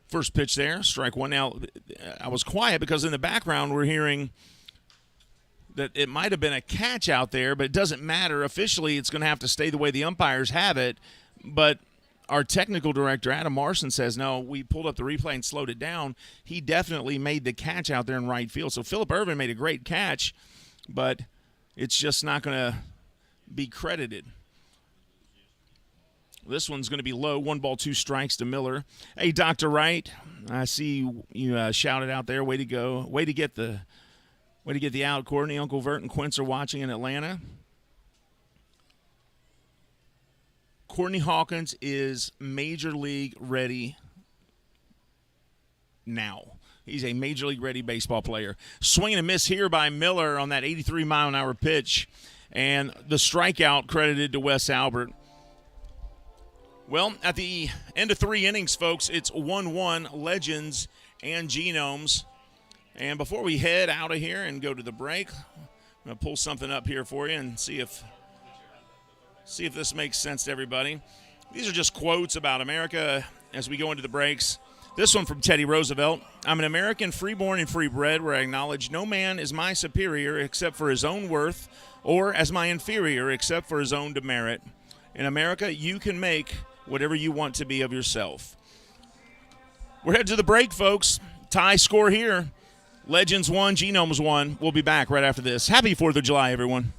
First pitch there, strike one. Now, I was quiet because in the background we're hearing that it might have been a catch out there, but it doesn't matter. Officially, it's going to have to stay the way the umpires have it. But our technical director, Adam Marson, says, no, we pulled up the replay and slowed it down. He definitely made the catch out there in right field. So Phillip Ervin made a great catch, but it's just not going to be credited. This one's going to be low. 1 ball, 2 strikes to Miller. Hey, Dr. Wright, I see you shouted out there. Way to go. Way to get the out. Courtney, Uncle Vert, and Quince are watching in Atlanta. Courtney Hawkins is Major League ready now. He's a Major League ready baseball player. Swing and a miss here by Miller on that 83-mile-an-hour pitch. And the strikeout credited to Wes Albert. Well, at the end of 3 innings, folks, it's 1-1, Legends and Genomes. And before we head out of here and go to the break, I'm going to pull something up here for you and see if this makes sense to everybody. These are just quotes about America as we go into the breaks. This one from Teddy Roosevelt. I'm an American, free-born and free-bred, where I acknowledge no man is my superior except for his own worth, or as my inferior except for his own demerit. In America, you can make whatever you want to be of yourself. We're headed to the break, folks. Tie score here. Legends 1, Genomes 1. We'll be back right after this. Happy 4th of July, everyone.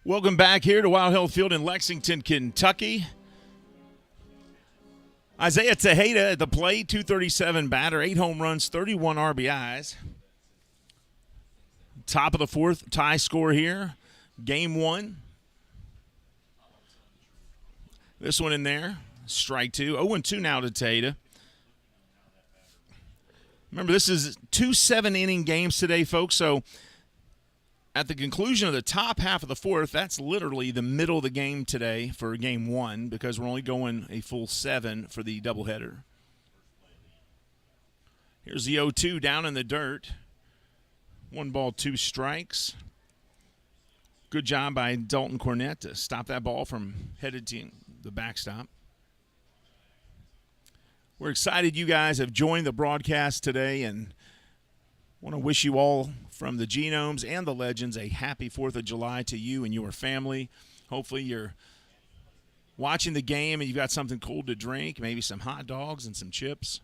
Welcome back here to Wild Health Field in Lexington, Kentucky. Isaiah Tejeda at the plate, 237 batter, 8 home runs, 31 RBIs. Top of the fourth, tie score here. Game 1. This one in there, strike 2. 0-2 now to Tejeda. Remember, this is 2 7-inning games today, folks, so at the conclusion of the top half of the fourth, that's literally the middle of the game today for game 1 because we're only going a full 7 for the doubleheader. Here's the 0-2 down in the dirt. 1 ball, 2 strikes. Good job by Dalton Cornett to stop that ball from headed to the backstop. We're excited you guys have joined the broadcast today and want to wish you all from the Genomes and the Legends a happy 4th of July to you and your family. Hopefully you're watching the game and you've got something cool to drink, maybe some hot dogs and some chips.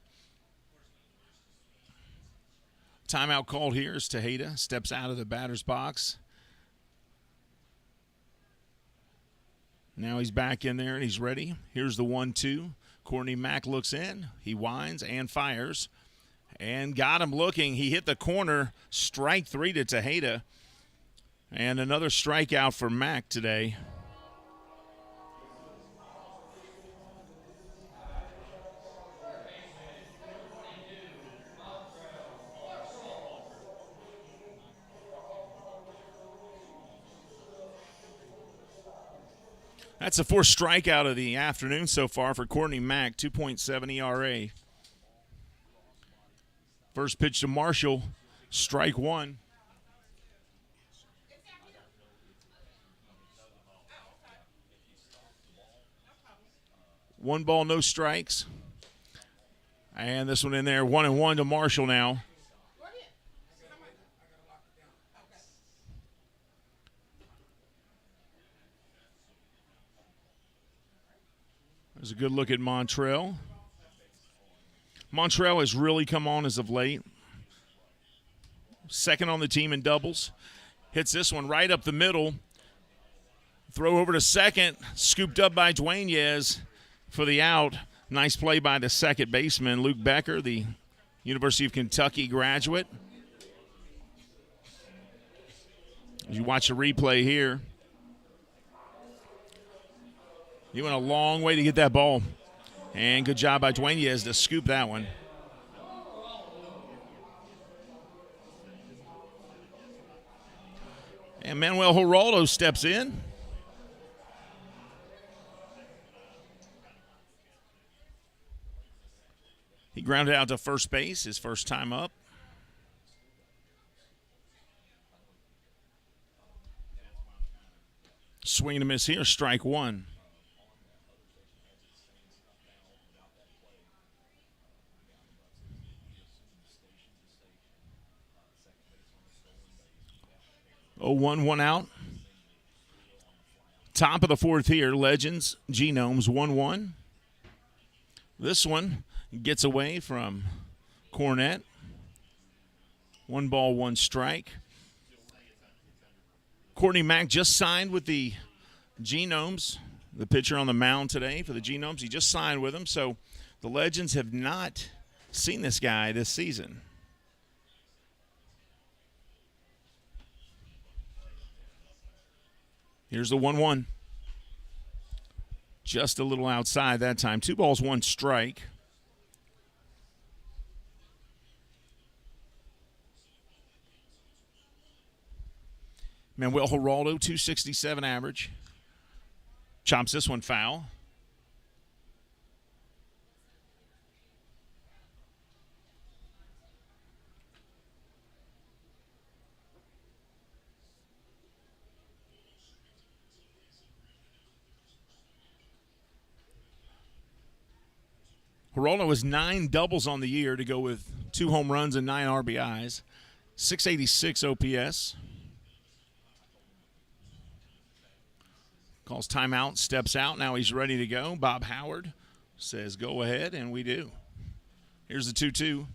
Timeout called here as Tejeda steps out of the batter's box. Now he's back in there and he's ready. Here's the 1-2. Courtney Mack looks in. He winds and fires. And got him looking. He hit the corner. Strike 3 to Tejeda. And another strikeout for Mack today. That's the 4th strikeout of the afternoon so far for Courtney Mack, 2.7 ERA. First pitch to Marshall, strike 1. One ball, no strikes. And this one in there, 1-1 to Marshall now. There's a good look at Montrell. Montrell has really come on as of late. Second on the team in doubles. Hits this one right up the middle. Throw over to second. Scooped up by Dueñez for the out. Nice play by the second baseman, Luke Becker, the University of Kentucky graduate. As you watch the replay here, he went a long way to get that ball. And good job by Dueñez to scoop that one. And Manuel Geraldo steps in. He grounded out to first base his first time up. Swing and a miss here, strike 1. Oh, 1 out. Top of the fourth here, Legends, Genomes, 1-1. This one gets away from Cornett. 1 ball, 1 strike. Courtney Mack just signed with the Genomes, the pitcher on the mound today for the Genomes. He just signed with them, so the Legends have not seen this guy this season. Here's the 1-1. Just a little outside that time. 2 balls, 1 strike. Manuel Geraldo, 267 average. Chops this one foul. Geraldo has 9 doubles on the year to go with 2 home runs and 9 RBIs. 686 OPS. Calls timeout, steps out. Now he's ready to go. Bob Howard says go ahead, and we do. Here's the 2-2.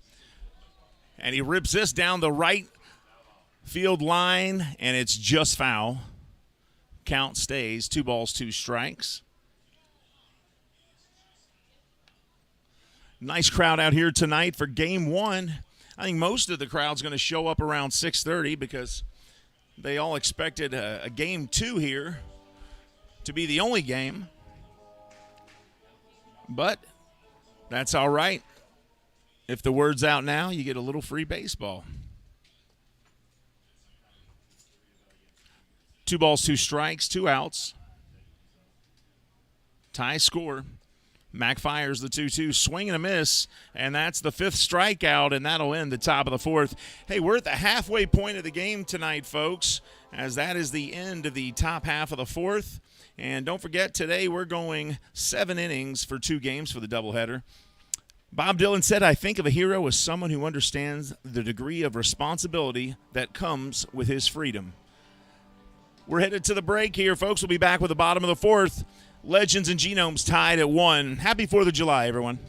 And he rips this down the right field line, and it's just foul. Count stays 2 balls, 2 strikes. Nice crowd out here tonight for game 1. I think most of the crowd's going to show up around 6:30 because they all expected a game 2 here to be the only game. But that's all right. If the word's out now, you get a little free baseball. 2 balls, 2 strikes, 2 outs. Tie score. Mac fires the 2-2, swing and a miss, and that's the 5th strikeout, and that'll end the top of the 4th. Hey, we're at the halfway point of the game tonight, folks, as that is the end of the top half of the 4th. And don't forget, today we're going 7 innings for 2 games for the doubleheader. Bob Dylan said, "I think of a hero as someone who understands the degree of responsibility that comes with his freedom." We're headed to the break here, folks. We'll be back with the bottom of the 4th. Legends and Genomes tied at 1. Happy 4th of July, everyone.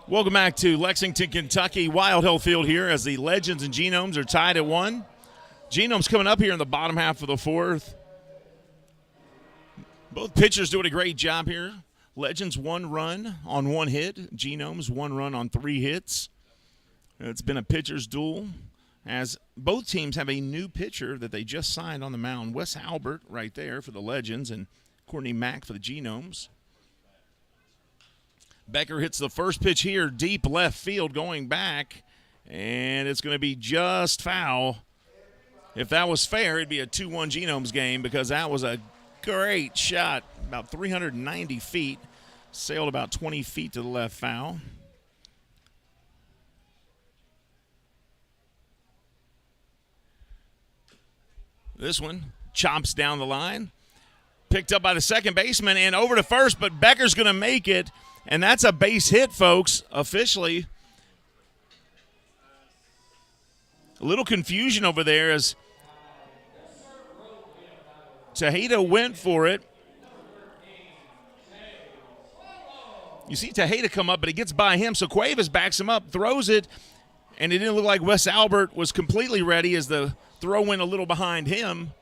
Welcome back to Lexington, Kentucky. Wild Hill Field here as the Legends and Genomes are tied at 1. Genomes coming up here in the bottom half of the 4th. Both pitchers doing a great job here. Legends 1 run on 1 hit. Genomes 1 run on 3 hits. It's been a pitcher's duel as both teams have a new pitcher that they just signed on the mound. Wes Albert right there for the Legends and Courtney Mack for the Genomes. Becker hits the first pitch here, deep left field going back, and it's going to be just foul. If that was fair, it'd be a 2-1 Genomes game because that was a great shot, about 390 feet, sailed about 20 feet to the left foul. This one chops down the line, picked up by the second baseman and over to first, but Becker's going to make it. And that's a base hit, folks, officially. A little confusion over there as Tejeda went for it. You see Tejeda come up, but he gets by him, so Cuevas backs him up, throws it, and it didn't look like Wes Albert was completely ready as the throw went a little behind him.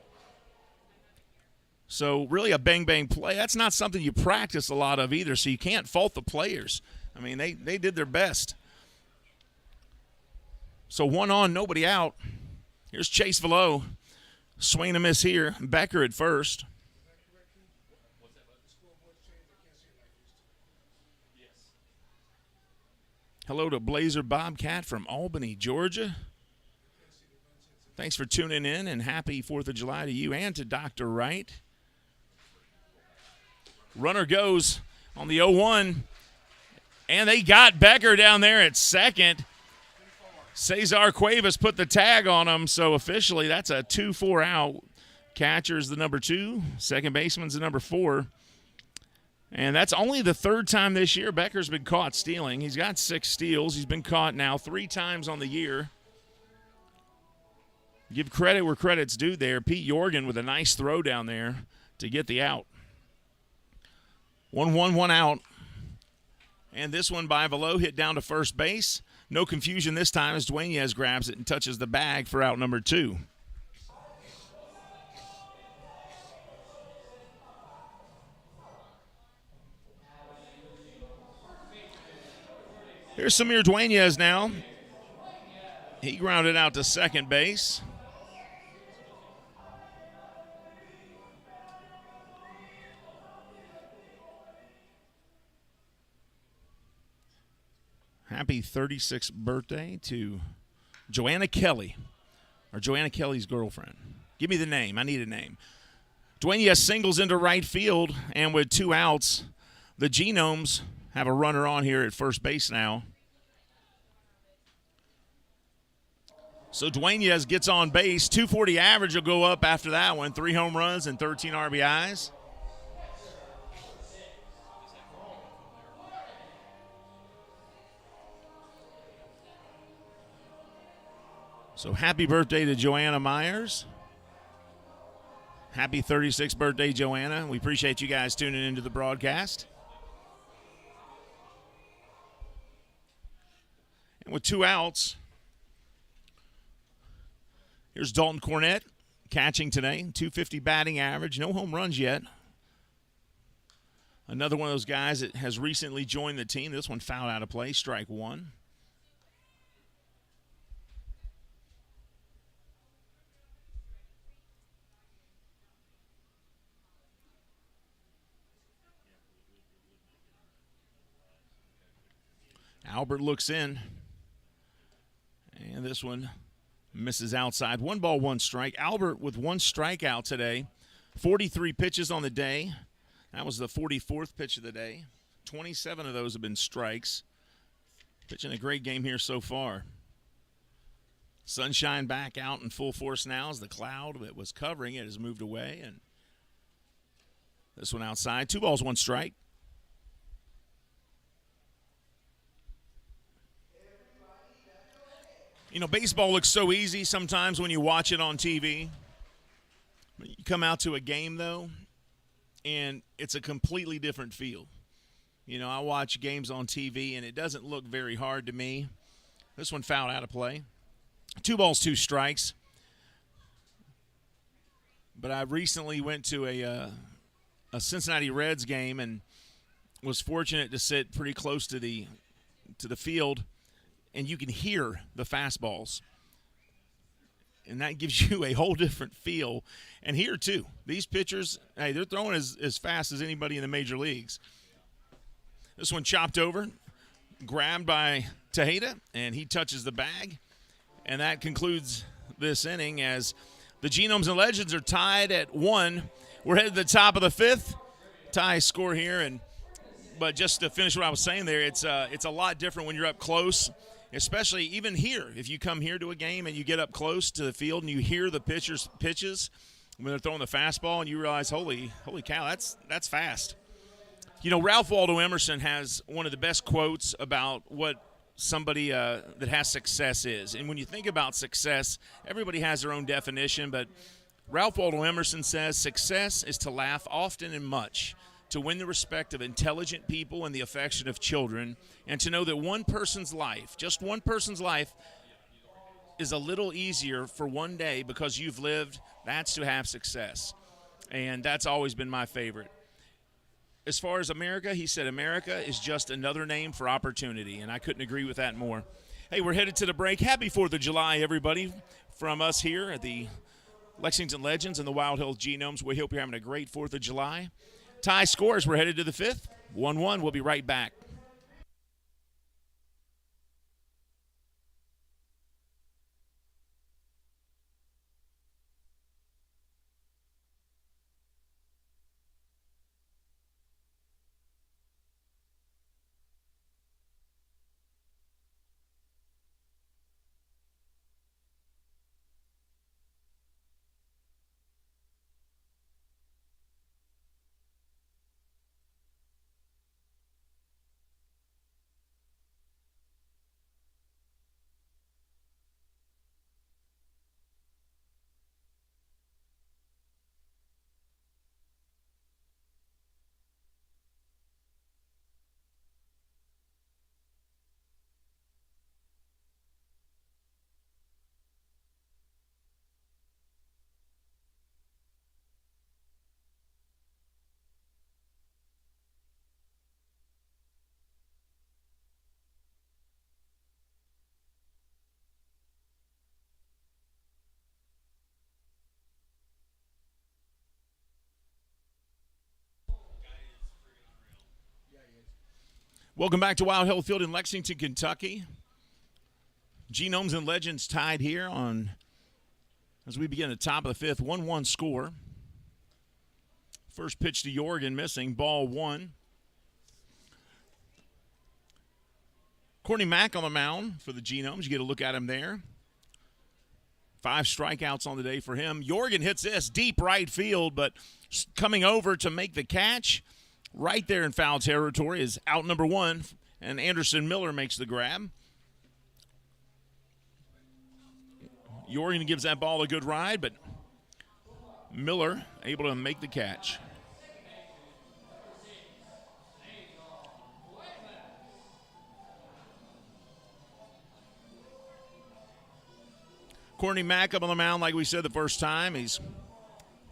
So really a bang-bang play. That's not something you practice a lot of either, so you can't fault the players. I mean, they did their best. So 1 on, nobody out. Here's Chase Velo. Swing and a miss here. Becker at first. Hello to Blazer Bobcat from Albany, Georgia. Thanks for tuning in, and happy 4th of July to you and to Dr. Wright. Runner goes on the 0-1, and they got Becker down there at second. Cesar Cuevas put the tag on him, so officially that's a 2-4 out. Catcher's the number 2, second baseman's the number 4. And that's only the third time this year Becker's been caught stealing. He's got 6 steals. He's been caught now 3 times on the year. Give credit where credit's due there. Pete Jorgen with a nice throw down there to get the out. 1-1, 1 out. And this one by Velo hit down to first base. No confusion this time as Dueñez grabs it and touches the bag for out number 2. Here's Samir Dueñez now. He grounded out to second base. Happy 36th birthday to Joanna Kelly, or Joanna Kelly's girlfriend. Give me the name. I need a name. Dueñez singles into right field, and with 2 outs, the Genomes have a runner on here at first base now. So Dueñez gets on base. 240 average will go up after that one. 3 home runs and 13 RBIs. So happy birthday to Joanna Myers. Happy 36th birthday, Joanna. We appreciate you guys tuning into the broadcast. And with 2 outs, here's Dalton Cornett catching today. 250 batting average. No home runs yet. Another one of those guys that has recently joined the team. This one fouled out of play. Strike 1. Albert looks in, and this one misses outside. 1 ball, 1 strike. Albert with 1 strikeout today. 43 pitches on the day. That was the 44th pitch of the day. 27 of those have been strikes. Pitching a great game here so far. Sunshine back out in full force now as the cloud that was covering it has moved away. And this one outside. 2 balls, 1 strike. You know, baseball looks so easy sometimes when you watch it on TV. You come out to a game, though, and it's a completely different feel. You know, I watch games on TV, and it doesn't look very hard to me. This one fouled out of play. 2 balls, 2 strikes. But I recently went to a Cincinnati Reds game and was fortunate to sit pretty close to the field, and you can hear the fastballs. And that gives you a whole different feel. And here, too, these pitchers, hey, they're throwing as fast as anybody in the major leagues. This one chopped over, grabbed by Tejeda, and he touches the bag. And that concludes this inning as the Genomes and Legends are tied at 1. We're headed to the top of the 5th. Tie score here. But just to finish what I was saying there, it's a lot different when you're up close. Especially even here, if you come here to a game and you get up close to the field and you hear the pitchers' pitches when they're throwing the fastball and you realize, holy cow, that's fast. You know, Ralph Waldo Emerson has one of the best quotes about what somebody that has success is. And when you think about success, everybody has their own definition, but Ralph Waldo Emerson says success is to laugh often and much, to win the respect of intelligent people and the affection of children, and to know that one person's life, just one person's life, is a little easier for one day because you've lived. That's to have success. And that's always been my favorite. As far as America, he said America is just another name for opportunity, and I couldn't agree with that more. Hey, we're headed to the break. Happy 4th of July, everybody, from us here at the Lexington Legends and the Wild Health Genomes. We hope you're having a great 4th of July. Tie scores. We're headed to the 5th. 1-1. We'll be right back. Welcome back to Wild Hill Field in Lexington, Kentucky. Genomes and Legends tied here on as we begin at the top of the fifth, 1-1 score. First pitch to Jorgen missing, ball one. Courtney Mack on the mound for the Genomes. You get a look at him there. 5 strikeouts on the day for him. Jorgen hits this deep right field, but coming over to make the catch right there in foul territory is out number 1, and Anderson Miller makes the grab. Jorgen gives that ball a good ride, but Miller able to make the catch. Courtney Mack up on the mound like we said the first time. He's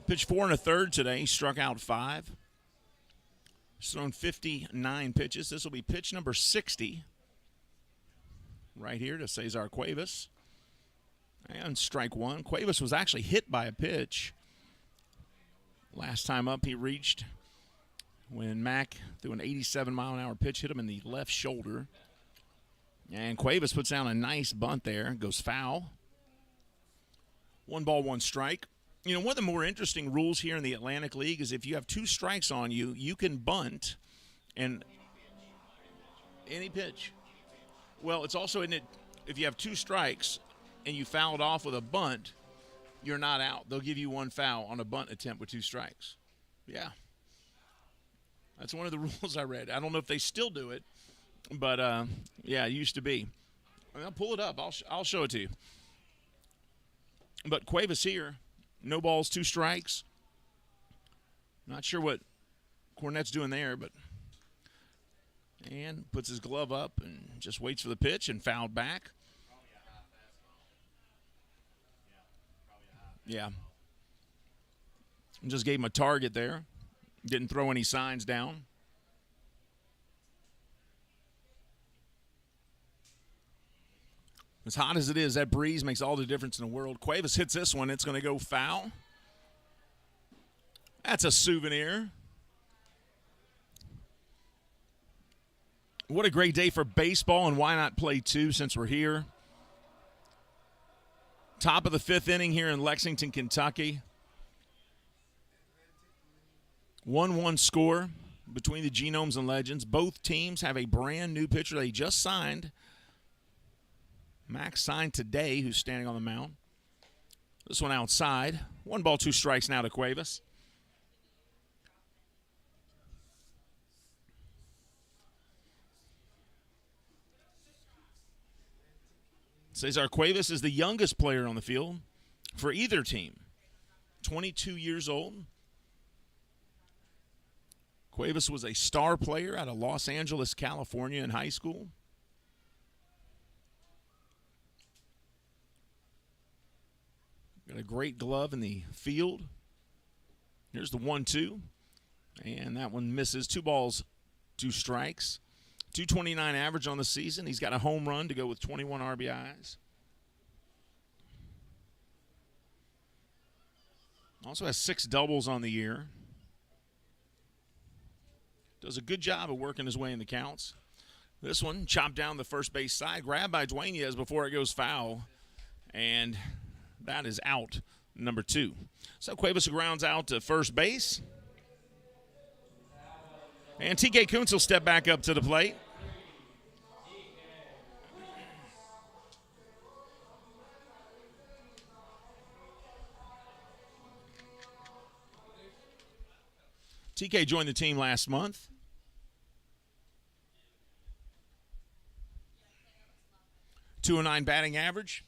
pitched 4 1/3 today. He struck out 5. He's thrown 59 pitches. This will be pitch number 60 right here to Cesar Cuevas. And strike 1. Cuevas was actually hit by a pitch. Last time up he reached when Mack threw an 87-mile-an-hour pitch, hit him in the left shoulder. And Cuevas puts down a nice bunt there. Goes foul. 1 ball, 1 strike. You know, one of the more interesting rules here in the Atlantic League is if you have 2 strikes on you, you can bunt and any pitch. Well, it's also, isn't it, if you have 2 strikes and you fouled off with a bunt, you're not out. They'll give you 1 foul on a bunt attempt with 2 strikes. Yeah. That's one of the rules I read. I don't know if they still do it, but, yeah, it used to be. I'll pull it up. I'll show it to you. But Cuevas here, no balls, 2 strikes. Not sure what Cornett's doing there, but and puts his glove up and just waits for the pitch and fouled back. Yeah. And just gave him a target there. Didn't throw any signs down. As hot as it is, that breeze makes all the difference in the world. Cuevas hits this one. It's going to go foul. That's a souvenir. What a great day for baseball, and why not play 2 since we're here? Top of the 5th inning here in Lexington, Kentucky. 1-1 score between the Genomes and Legends. Both teams have a brand new pitcher they just signed. Max signed today, who's standing on the mound. This one outside. 1 ball, 2 strikes now to Cuevas. Cesar Cuevas is the youngest player on the field for either team. 22 years old. Cuevas was a star player out of Los Angeles, California in high school. Got a great glove in the field. Here's the 1-2. And that one misses. 2 balls, 2 strikes. 229 average on the season. He's got a home run to go with 21 RBIs. Also has 6 doubles on the year. Does a good job of working his way in the counts. This one chopped down the first base side. Grabbed by Dueñez before it goes foul. And that is out, number 2. So Cuevas grounds out to first base. And TK Kuntz will step back up to the plate. TK joined the team last month. .209 batting average.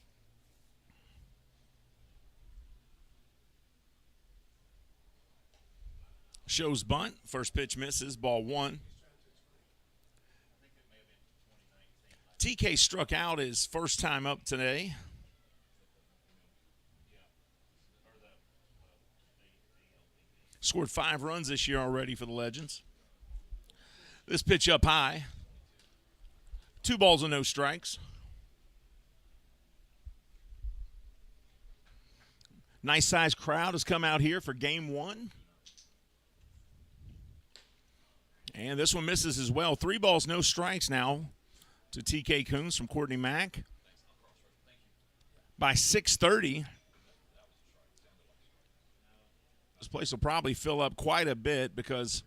Shows bunt. First pitch misses. Ball 1. TK struck out his first time up today. Scored 5 runs this year already for the Legends. This pitch up high. 2 balls and no strikes. Nice sized crowd has come out here for game 1. And this one misses as well. 3 balls, no strikes now to TK Kuntz from Courtney Mack. By 6:30, this place will probably fill up quite a bit because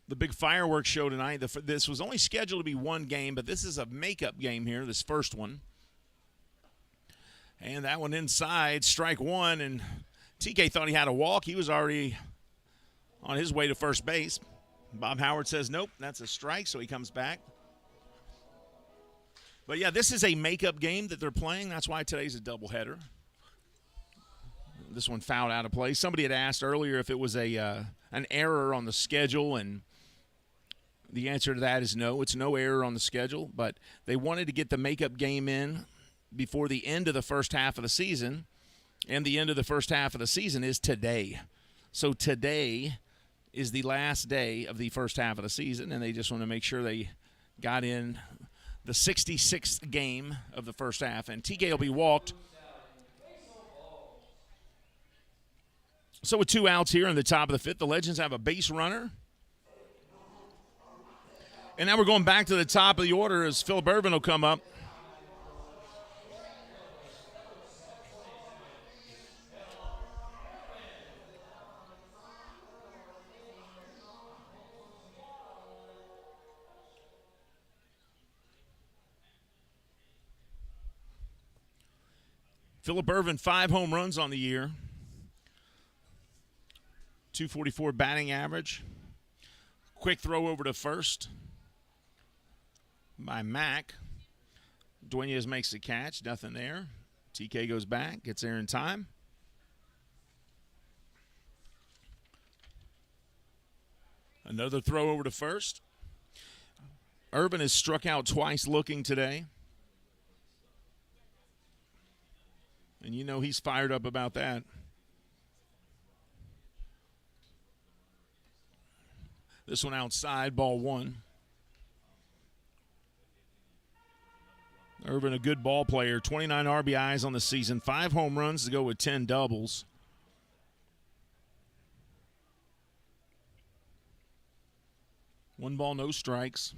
the big fireworks show tonight. This was only scheduled to be one game, but this is a makeup game here, this first one. And that one inside, strike one, and TK thought he had a walk. He was already on his way to first base. Bob Howard says, nope, that's a strike, so he comes back. But, yeah, this is a makeup game that they're playing. That's why today's a doubleheader. This one fouled out of play. Somebody had asked earlier if it was an error on the schedule, and the answer to that is no. It's no error on the schedule, but they wanted to get the makeup game in before the end of the first half of the season, and the end of the first half of the season is today. So today is the last day of the first half of the season, and they just want to make sure they got in the 66th game of the first half, and TK will be walked. So with 2 outs here in the top of the 5th, the Legends have a base runner. And now we're going back to the top of the order as Phillip Irvin will come up. Phillip Irvin, 5 home runs on the year. 244 batting average. Quick throw over to first by Mack. Duenas makes the catch. Nothing there. TK goes back. Gets there in time. Another throw over to first. Irvin has struck out twice looking today. And you know he's fired up about that. This one outside, ball 1. Irvin, a good ball player, 29 RBIs on the season, 5 home runs to go with 10 doubles. One ball, no strikes.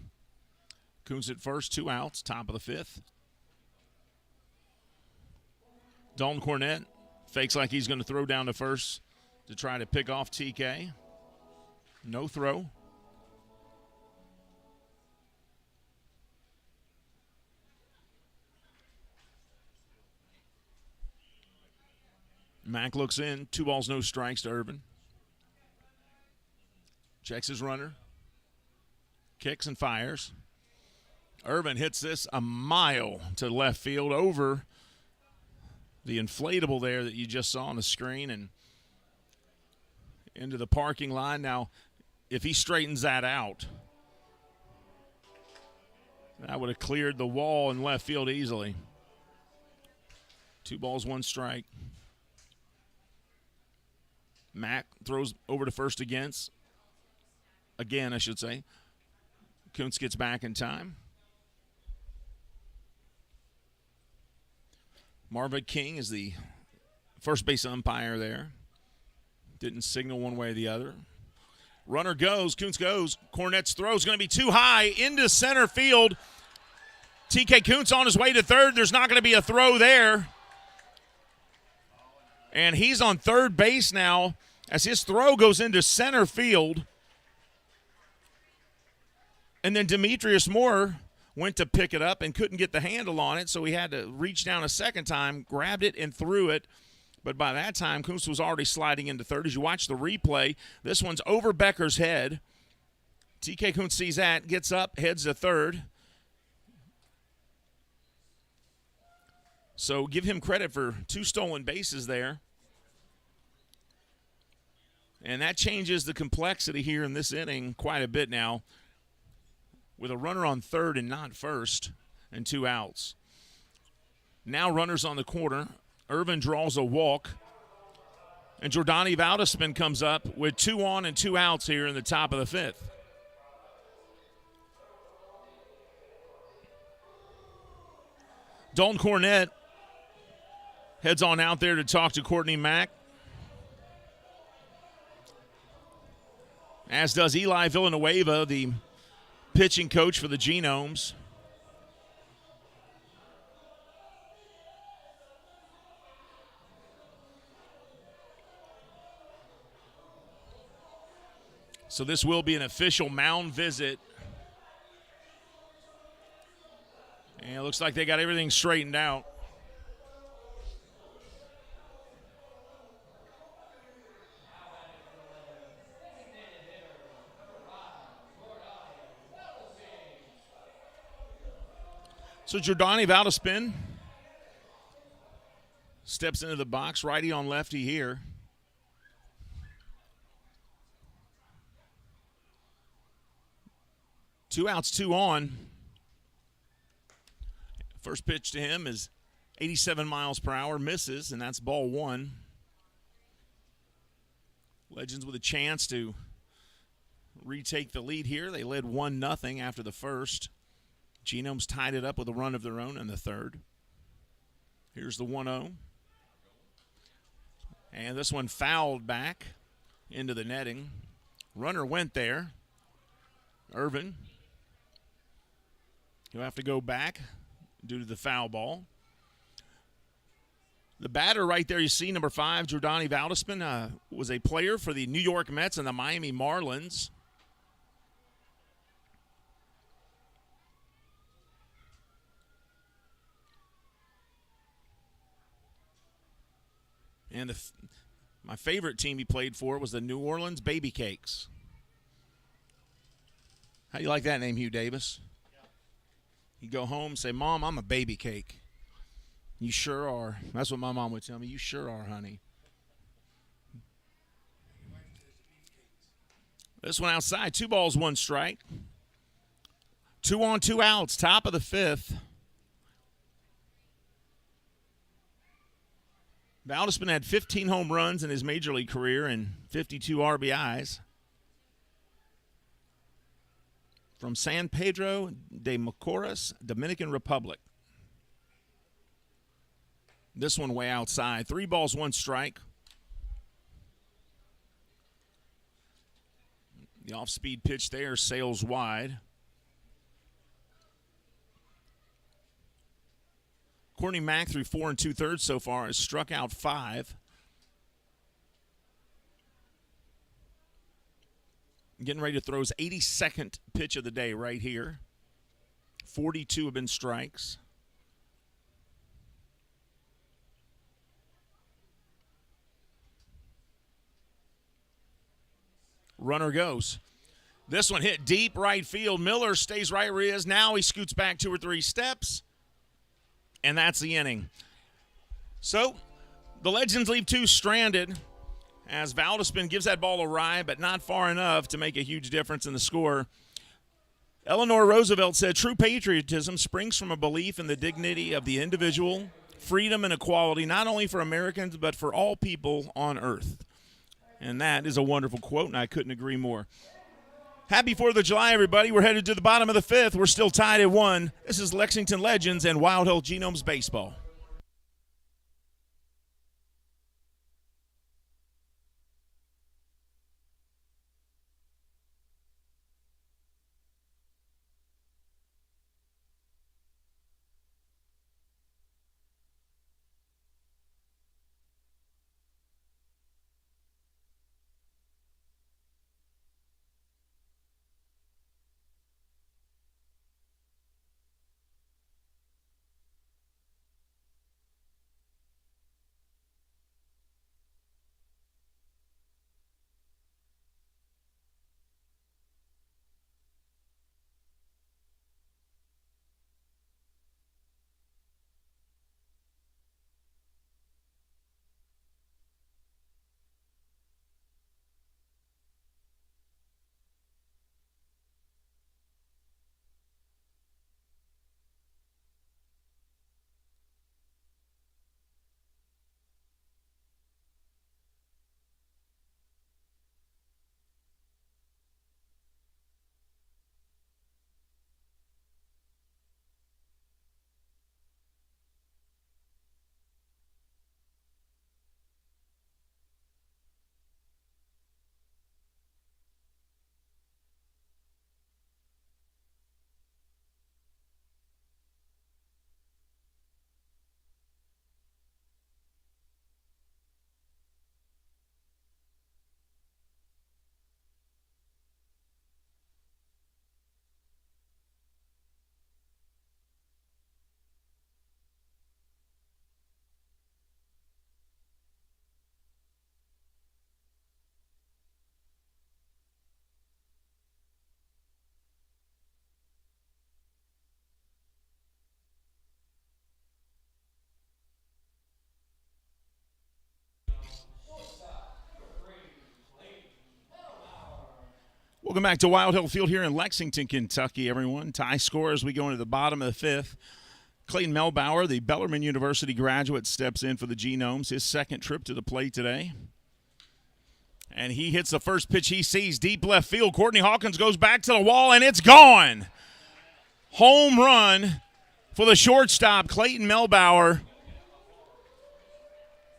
Kuntz at first, 2 outs, top of the 5th. Dalton Cornett fakes like he's going to throw down to first to try to pick off TK. No throw. Mack looks in. 2 balls, no strikes to Irvin. Checks his runner. Kicks and fires. Irvin hits this a mile to left field over the inflatable there that you just saw on the screen and into the parking lot. Now, if he straightens that out, that would have cleared the wall in left field easily. 2 balls, 1 strike. Mack throws over to first again, I should say. Kuntz gets back in time. Marvin King is the first base umpire there. Didn't signal one way or the other. Runner goes. Kuntz goes. Cornett's throw is going to be too high into center field. TK Kuntz on his way to third. There's not going to be a throw there. And he's on third base now as his throw goes into center field. And then Demetrius Moore went to pick it up and couldn't get the handle on it, so he had to reach down a second time, grabbed it, and threw it. But by that time, Kuntz was already sliding into third. As you watch the replay, this one's over Becker's head. TK Kuntz sees that, gets up, heads to third. So give him credit for 2 stolen bases there. And that changes the complexity here in this inning quite a bit now, with a runner on third and not first and 2 outs. Now runners on the corner. Irvin draws a walk. And Jordani Valdespin comes up with 2 on and 2 outs here in the top of the 5th. Dalton Cornett heads on out there to talk to Courtney Mack. as does Eli Villanueva, the pitching coach for the Genomes. So this will be an official mound visit. And it looks like they got everything straightened out. So Jordani Valdaspin steps into the box, righty on lefty here. Two outs, two on. First pitch to him is 87 miles per hour, misses, and that's ball one. Legends with a chance to retake the lead here. They led 1-0 after the first. Genomes tied it up with a run of their own in the third. Here's the 1-0. And this one fouled back into the netting. Runner went there. Irvin. He'll have to go back due to the foul ball. The batter right there you see, number 5, Jordani Valdaspin, was a player for the New York Mets and the Miami Marlins. And my favorite team he played for was the New Orleans Baby Cakes. How do you like that name, Hugh Davis? You go home and say, Mom, I'm a baby cake. You sure are. That's what my mom would tell me. You sure are, honey. This one outside. 2 balls, 1 strike. 2 on, 2 outs. Top of the 5th. Valdaspin had 15 home runs in his major league career and 52 RBIs. From San Pedro de Macorís, Dominican Republic. This one way outside. 3 balls, 1 strike. The off-speed pitch there sails wide. Courtney Mack through 4 2/3 so far has struck out 5. Getting ready to throw his 82nd pitch of the day right here. 42 have been strikes. Runner goes. This one hit deep right field. Miller stays right where he is. Now he scoots back 2 or 3 steps. And that's the inning. So the Legends leave 2 stranded as Valdaspin gives that ball a ride, but not far enough to make a huge difference in the score. Eleanor Roosevelt said, true patriotism springs from a belief in the dignity of the individual, freedom and equality, not only for Americans, but for all people on earth. And that is a wonderful quote, and I couldn't agree more. Happy 4th of July, everybody. We're headed to the bottom of the 5th. We're still tied at 1. This is Lexington Legends and Wild Health Genomes Baseball. Welcome back to Wild Hill Field here in Lexington, Kentucky, everyone. Tie score as we go into the bottom of the fifth. Clayton Melbauer, the Bellarmine University graduate, steps in for the Genomes, his second trip to the plate today. And he hits the first pitch he sees, deep left field. Courtney Hawkins goes back to the wall, and it's gone. Home run for the shortstop, Clayton Melbauer.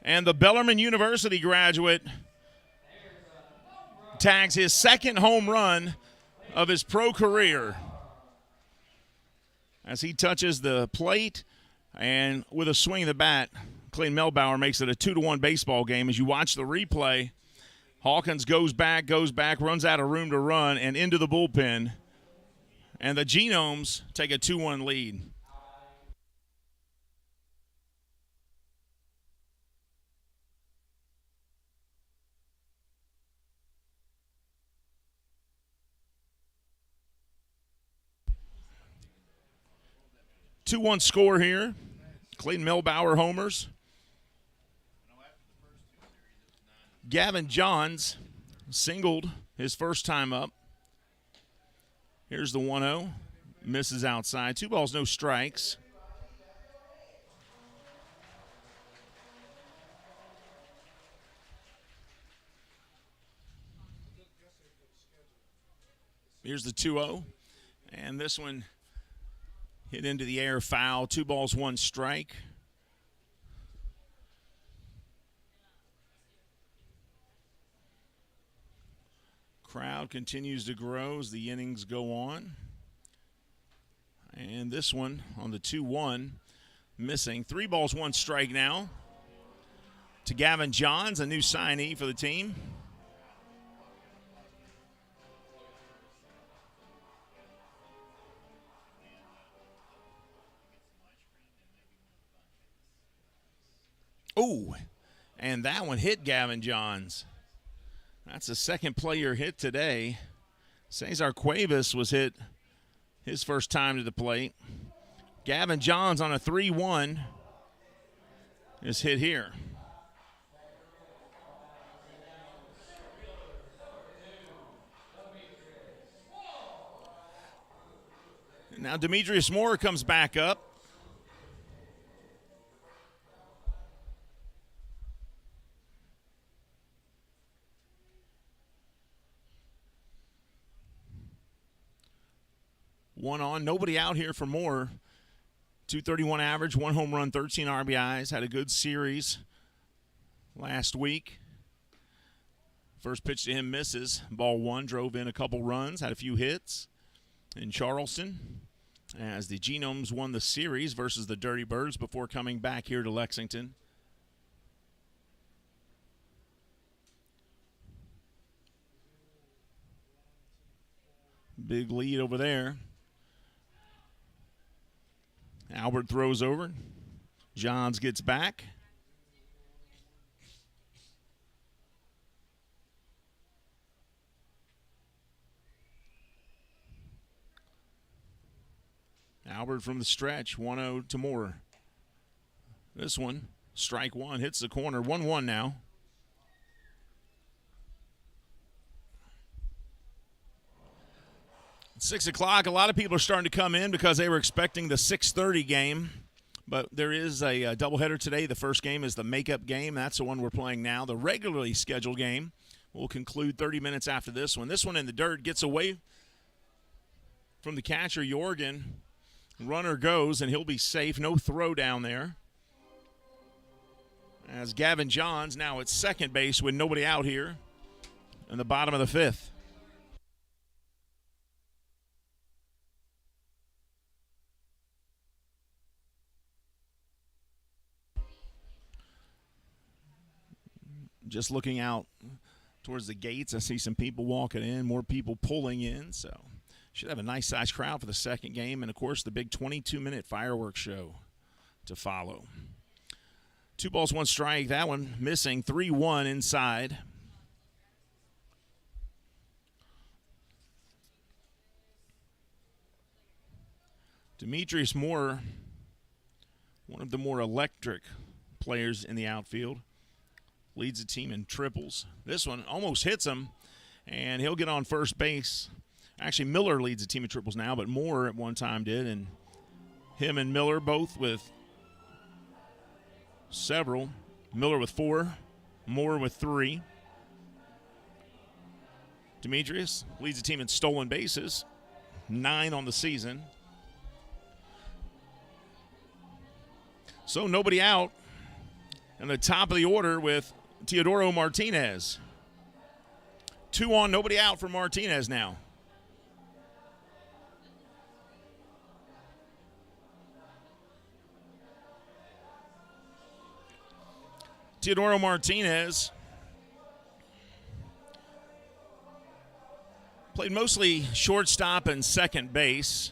And the Bellarmine University graduate tags his second home run of his pro career as he touches the plate, and with a swing of the bat, Clayton Melbauer makes it a 2-1 baseball game. As you watch the replay, Hawkins goes back, runs out of room to run, and into the bullpen, and the Genomes take a 2-1 lead. Two-one score here. Clayton Melbauer homers. Gavin Johns singled his first time up. Here's the 1-0. Misses outside. 2 balls, no strikes. Here's the 2-0. And this one hit into the air, foul. 2 balls, 1 strike. Crowd continues to grow as the innings go on. And this one on the 2-1, missing. 3 balls, 1 strike now to Gavin Johns, a new signee for the team. Oh, and that one hit Gavin Johns. That's the second player hit today. Cesar Cuevas was hit his first time to the plate. Gavin Johns on a 3-1 is hit here. Now Demetrius Moore comes back up. One on, nobody out here for Moore. 231 average, 1 home run, 13 RBIs. Had a good series last week. First pitch to him misses. Ball 1, drove in a couple runs, had a few hits in Charleston as the Genomes won the series versus the Dirty Birds before coming back here to Lexington. Big lead over there. Albert throws over. Johns gets back. Albert from the stretch, 1-0 to Moore. This one, strike 1, hits the corner, 1-1 now. At 6 o'clock, a lot of people are starting to come in because they were expecting the 6:30 game. But there is a doubleheader today. The first game is the makeup game. That's the one we're playing now. The regularly scheduled game will conclude 30 minutes after this one. This one in the dirt gets away from the catcher, Jorgen. Runner goes, and he'll be safe. No throw down there. As Gavin Johns now at second base with nobody out here in the bottom of the 5th. Just looking out towards the gates, I see some people walking in, more people pulling in. So should have a nice-sized crowd for the second game. And, of course, the big 22-minute fireworks show to follow. 2 balls, 1 strike. That one missing. 3-1 inside. Demetrius Moore, one of the more electric players in the outfield. Leads the team in triples. This one almost hits him, And he'll get on first base. Actually, Miller leads the team of triples now, but Moore at one time did. And him and Miller both with several. Miller with 4, Moore with 3. Demetrius leads the team in stolen bases, 9 on the season. So nobody out. And the top of the order with Teodoro Martinez. 2 on, nobody out for Martinez now. Teodoro Martinez played mostly shortstop and second base.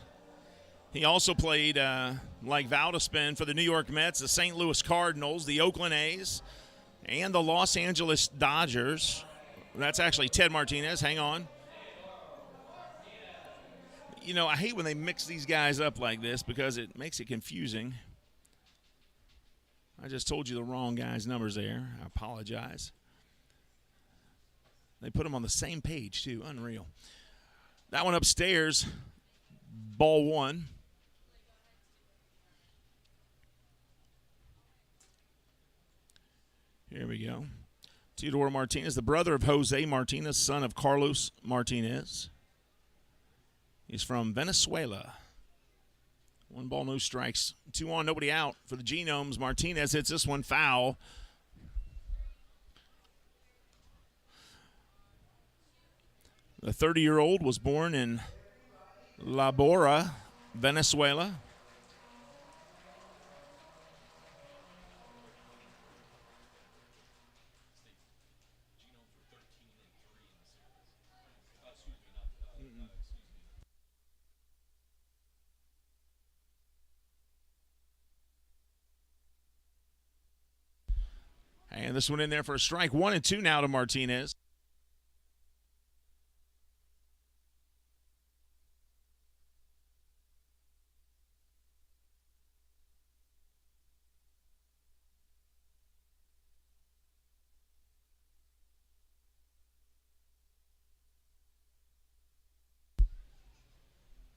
He also played like Valdespin for the New York Mets, the St. Louis Cardinals, the Oakland A's, and the Los Angeles Dodgers. That's actually Ted Martinez. Hang on. You know, I hate when they mix these guys up like this because it makes it confusing. I just told you the wrong guy's numbers there. I apologize. They put them on the same page, too. Unreal. That one upstairs, ball 1. Here we go. Teodoro Martinez, the brother of Jose Martinez, son of Carlos Martinez. He's from Venezuela. 1 ball, no strikes. 2 on, nobody out for the Genomes. Martinez hits this one foul. The 30-year-old was born in La Bora, Venezuela. And this one in there for a strike. 1 and 2 now to Martinez.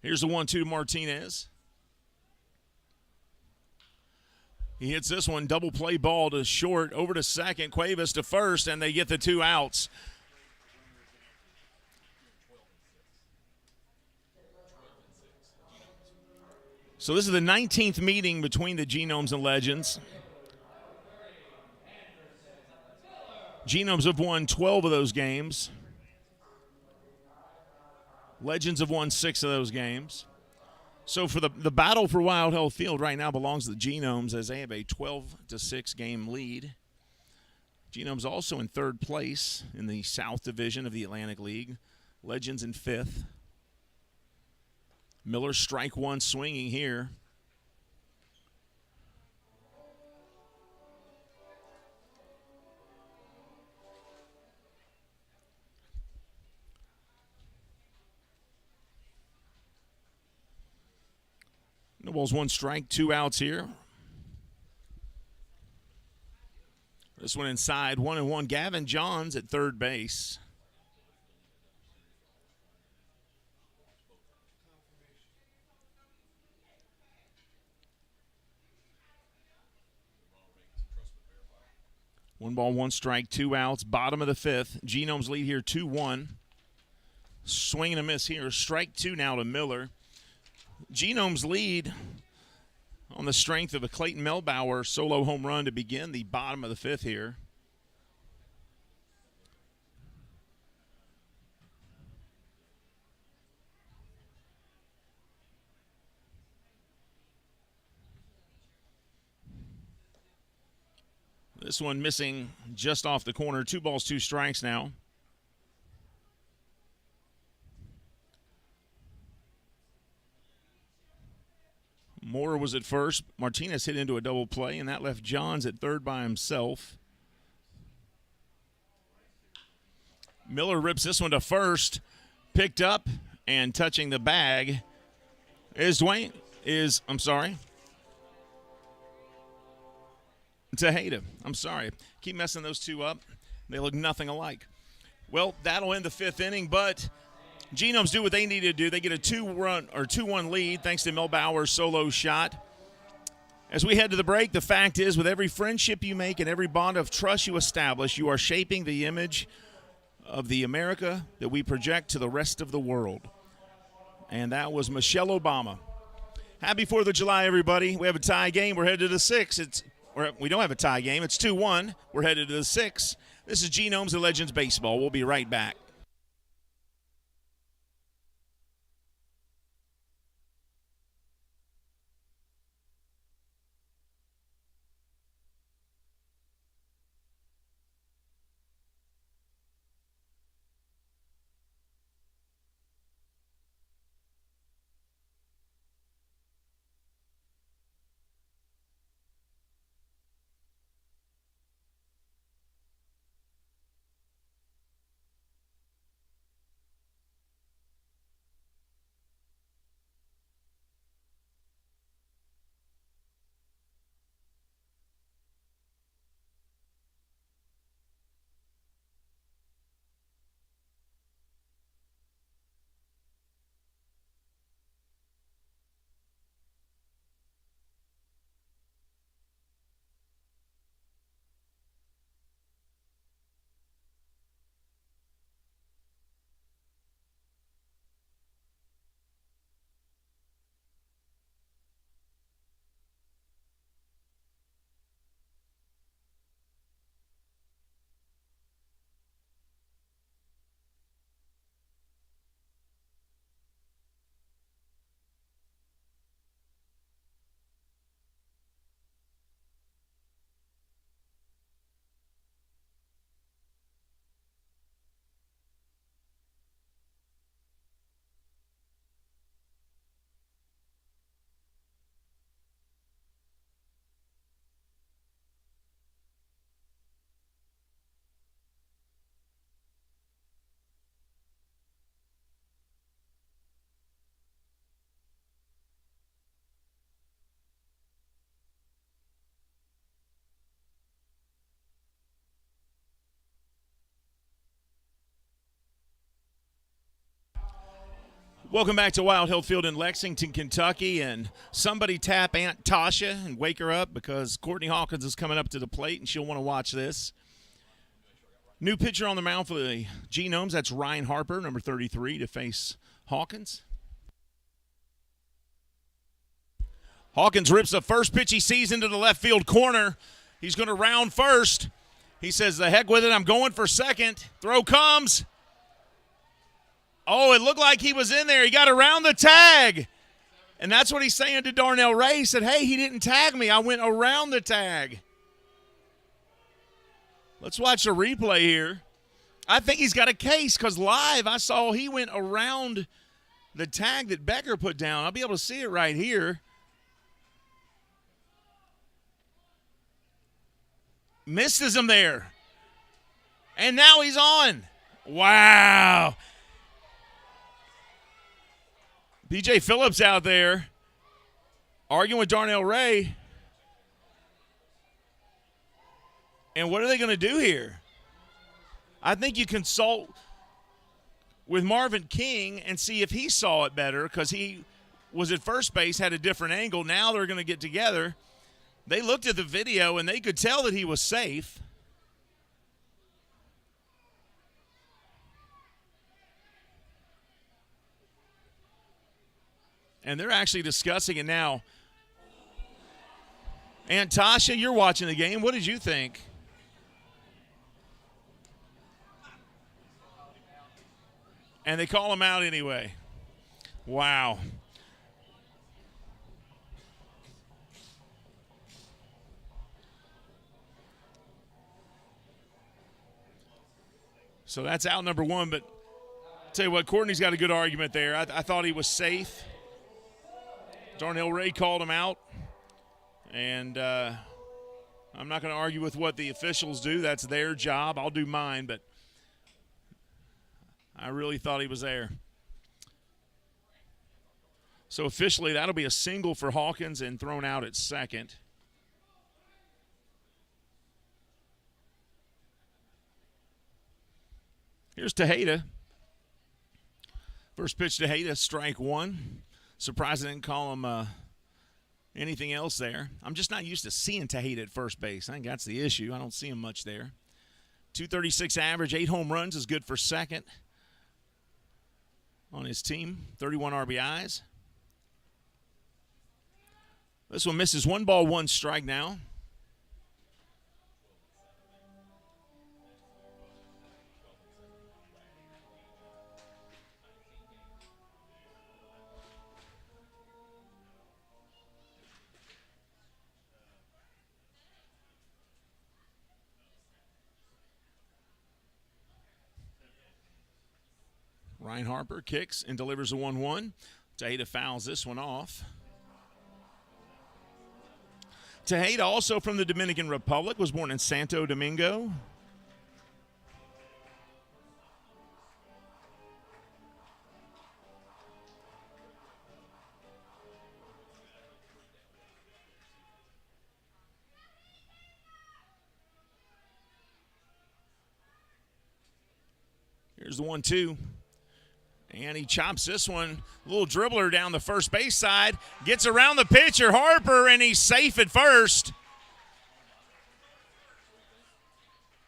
Here's the 1-2 to Martinez. He hits this one, double play ball to short, over to second, Cuevas to first, and they get the 2 outs. So this is the 19th meeting between the Genomes and Legends. Genomes have won 12 of those games. Legends have won 6 of those games. So for the battle for Wild Health Field right now belongs to the Genomes as they have a 12-6 game lead. Genomes also in 3rd place in the South Division of the Atlantic League. Legends in 5th. Miller strike 1 swinging here. No balls, 1 strike, 2 outs here. This one inside, 1-1. Gavin Johns at 3rd base. One ball, 1 strike, 2 outs. Bottom of the 5th. Genomes lead here 2-1. Swing and a miss here. Strike 2 now to Miller. Genomes lead on the strength of a Clayton Melbauer solo home run to begin the bottom of the 5th here. This one missing just off the corner. 2 balls, 2 strikes now. Moore was at first. Martinez hit into a double play, and that left Johns at 3rd by himself. Miller rips this one to first. Picked up and touching the bag Tejeda. I'm sorry. Keep messing those 2 up. They look nothing alike. Well, that'll end the fifth inning, but Genomes do what they need to do. They get a 2-1 lead thanks to Mel Bauer's solo shot. As we head to the break, the fact is, with every friendship you make and every bond of trust you establish, you are shaping the image of the America that we project to the rest of the world. And that was Michelle Obama. Happy 4th of July, everybody. We have a tie game. We're headed to the 6th. We don't have a tie game. It's 2-1. We're headed to the 6th. This is Genomes and Legends Baseball. We'll be right back. Welcome back to Wild Health Field in Lexington, Kentucky. And somebody tap Aunt Tasha and wake her up because Courtney Hawkins is coming up to the plate and she'll want to watch this. New pitcher on the mound for the Genomes. That's Ryan Harper, number 33, to face Hawkins. Hawkins rips the first pitch he sees into the left field corner. He's going to round first. He says, the heck with it, I'm going for second. Throw comes. Oh, it looked like he was in there. He got around the tag. And that's what he's saying to Darnell Ray. He said, hey, he didn't tag me. I went around the tag. Let's watch the replay here. I think he's got a case because live I saw he went around the tag that Becker put down. I'll be able to see it right here. Misses him there. And now he's on. Wow. B.J. Phillips out there arguing with Darnell Ray. And what are they going to do here? I think you consult with Marvin King and see if he saw it better because he was at first base, had a different angle. Now they're going to get together. They looked at the video and they could tell that he was safe. And they're actually discussing it now. Aunt Tasha, you're watching the game. What did you think? And they call him out anyway. Wow. So that's out number one. But I'll tell you what, Courtney's got a good argument there. I thought he was safe. Darnell Ray called him out. And I'm not going to argue with what the officials do. That's their job. I'll do mine, but I really thought he was there. So officially, that'll be a single for Hawkins and thrown out at second. Here's Tejeda. First pitch to Tejeda, strike one. Surprised I didn't call him anything else there. I'm just not used to seeing Tejeda at first base. I think that's the issue. I don't see him much there. 236 average, 8 home runs is good for second on his team. 31 RBIs. This one misses. 1 ball, 1 strike now. Ryan Harper kicks and delivers a 1-1. Tejeda fouls this one off. Tejeda, also from the Dominican Republic, was born in Santo Domingo. Here's the 1-2. And he chops this one. A little dribbler down the first base side. Gets around the pitcher, Harper, and he's safe at first.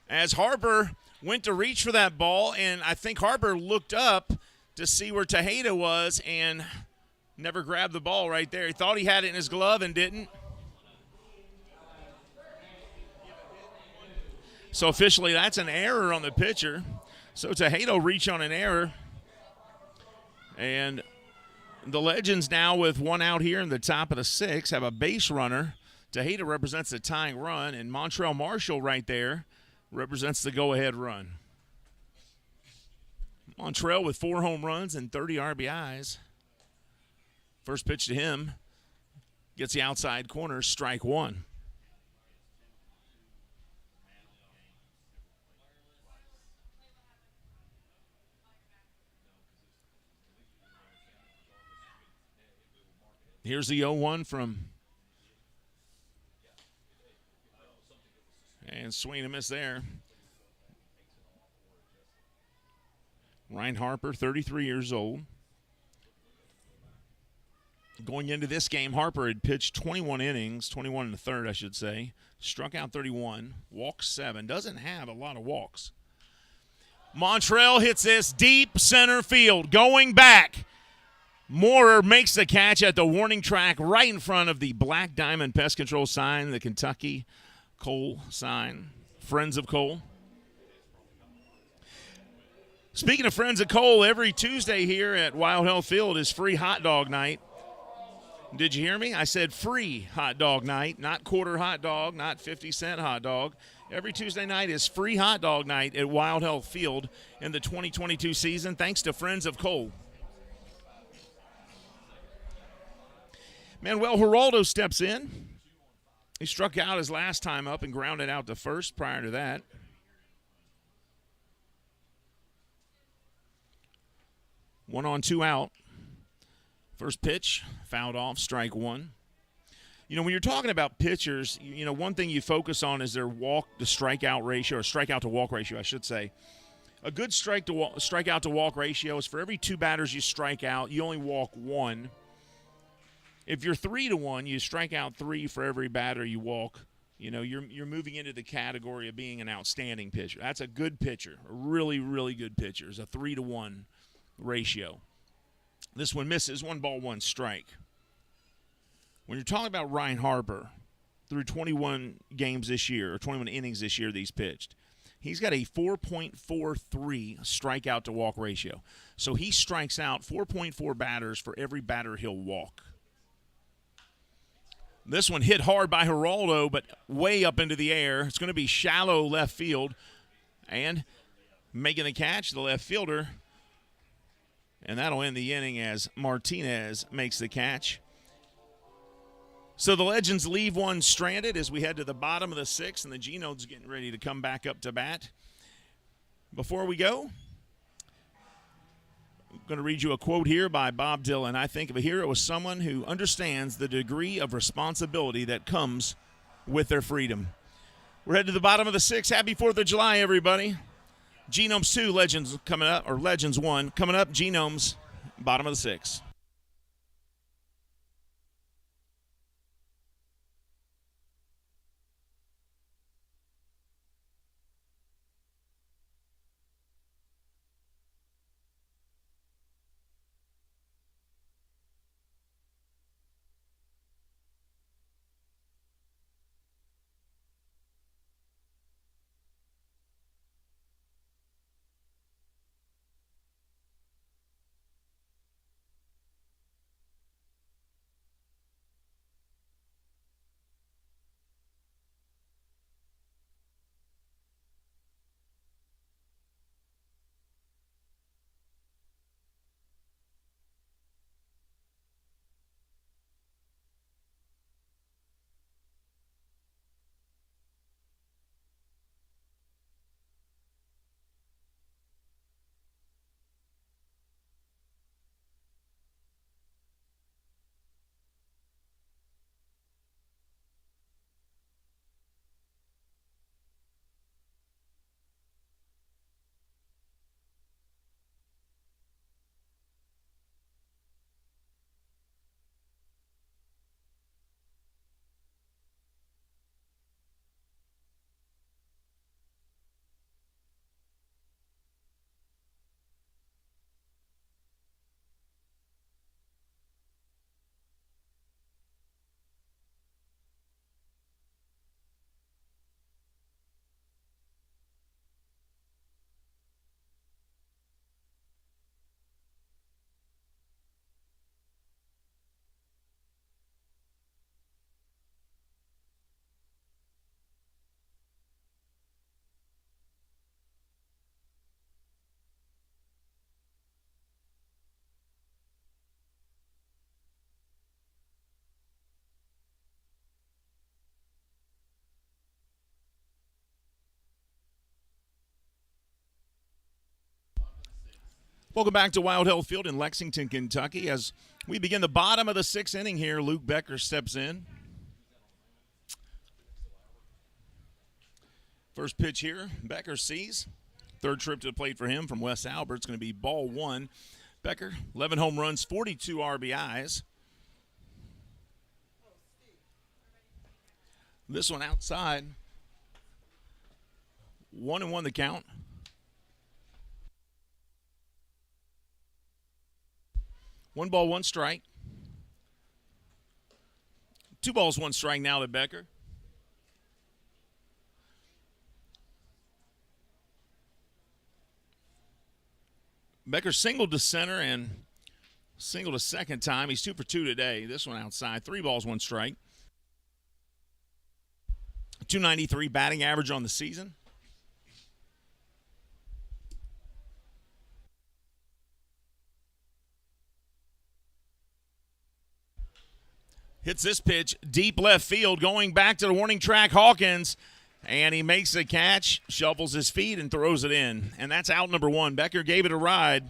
As Harper went to reach for that ball, and I think Harper looked up to see where Tejeda was and never grabbed the ball right there. He thought he had it in his glove and didn't. So officially, that's an error on the pitcher. So Tejeda will reach on an error. And the Legends now with 1 out here in the top of the 6th have a base runner. Tejeda represents the tying run, and Montrell Marshall right there represents the go-ahead run. Montrell with 4 home runs and 30 RBIs. First pitch to him gets the outside corner, strike one. Here's the 0-1 from, and swing and a miss there. Ryan Harper, 33 years old. Going into this game, Harper had pitched 21 innings, 21 and a third, I should say. Struck out 31, walked 7. Doesn't have a lot of walks. Montrell hits this deep center field, going back. Moorer makes the catch at the warning track right in front of the Black Diamond Pest Control sign, the Kentucky Coal sign, Friends of Coal. Speaking of Friends of Coal, every Tuesday here at Wild Health Field is free hot dog night. Did you hear me? I said free hot dog night, not quarter hot dog, not 50-cent hot dog. Every Tuesday night is free hot dog night at Wild Health Field in the 2022 season, thanks to Friends of Coal. Manuel Geraldo steps in. He struck out his last time up and grounded out to first prior to that. One on, 2 out. First pitch, fouled off, strike one. You know, when you're talking about pitchers, you know, one thing you focus on is their walk to strikeout ratio, or strikeout to walk ratio, I should say. A good strikeout to walk ratio is for every 2 batters you strike out, you only walk 1. If you're 3-1, you strike out 3 for every batter you walk. You know, you're moving into the category of being an outstanding pitcher. That's a good pitcher, a really, really good pitcher. It's a 3-1 ratio. This one misses, 1 ball, 1 strike. When you're talking about Ryan Harper, through 21 games this year, or 21 innings this year that he's pitched, he's got a 4.43 strikeout to walk ratio. So he strikes out 4.4 batters for every batter he'll walk. This one hit hard by Geraldo, but way up into the air. It's going to be shallow left field. And making the catch, the left fielder. And that'll end the inning as Martinez makes the catch. So the Legends leave one stranded as we head to the bottom of the 6th, and the Genomes getting ready to come back up to bat. Before we go, I'm going to read you a quote here by Bob Dylan. I think of a hero as someone who understands the degree of responsibility that comes with their freedom. We're headed to the bottom of the 6th. Happy 4th of July, everybody. Genomes 2, Legends coming up, or Legends 1 coming up. Genomes, bottom of the 6th. Welcome back to Wild Health Field in Lexington, Kentucky. As we begin the bottom of the 6th inning here, Luke Becker steps in. First pitch here, Becker sees. Third trip to the plate for him from Wes Albert. It's going to be ball 1. Becker, 11 home runs, 42 RBIs. This one outside. 1-1 the count. 1 ball, 1 strike. 2 balls, 1 strike now to Becker. Becker singled to center and singled a second time. He's 2 for 2 today. This one outside. 3 balls, 1 strike. 293 batting average on the season. Hits this pitch deep left field, going back to the warning track, Hawkins. And he makes a catch, shuffles his feet, and throws it in. And that's out number 1. Becker gave it a ride.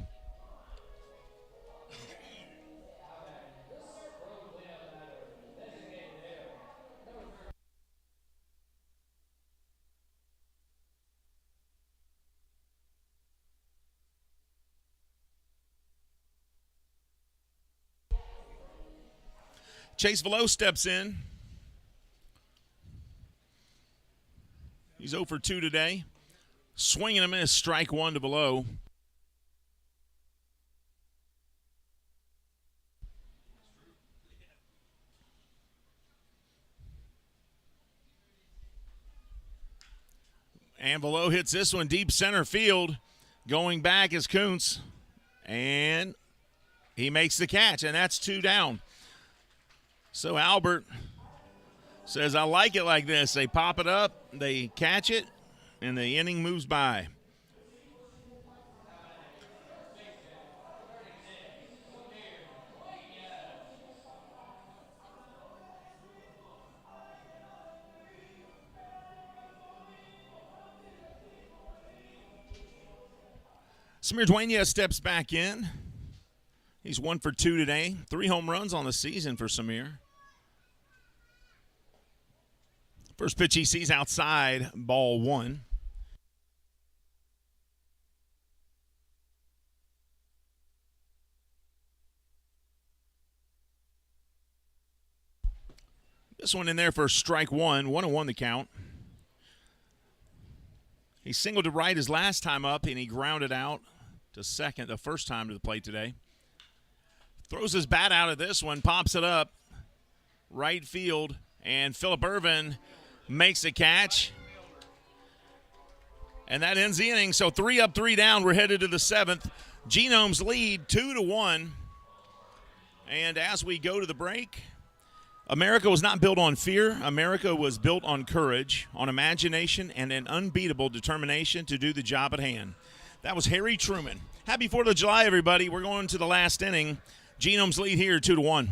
Chase Velo steps in. He's 0 for 2 today. Swing and a miss, strike 1 to Velo. And Velo hits this one deep center field. Going back is Kuntz. And he makes the catch, and that's 2 down. So Albert says, I like it like this. They pop it up, they catch it, and the inning moves by. Samir Dueña steps back in. He's 1 for 2 today. 3 home runs on the season for Samir. First pitch he sees outside, ball 1. This one in there for strike one. 1-1 the count. He singled to right his last time up, and he grounded out to second the first time to the plate today. Throws his bat out of this one, pops it up. Right field, and Phillip Ervin makes a catch. And that ends the inning. So 3 up, 3 down. We're headed to the 7th. Genomes lead 2-1. And as we go to the break, America was not built on fear. America was built on courage, on imagination, and an unbeatable determination to do the job at hand. That was Harry Truman. Happy 4th of July, everybody. We're going to the last inning. Genomes lead here 2-1.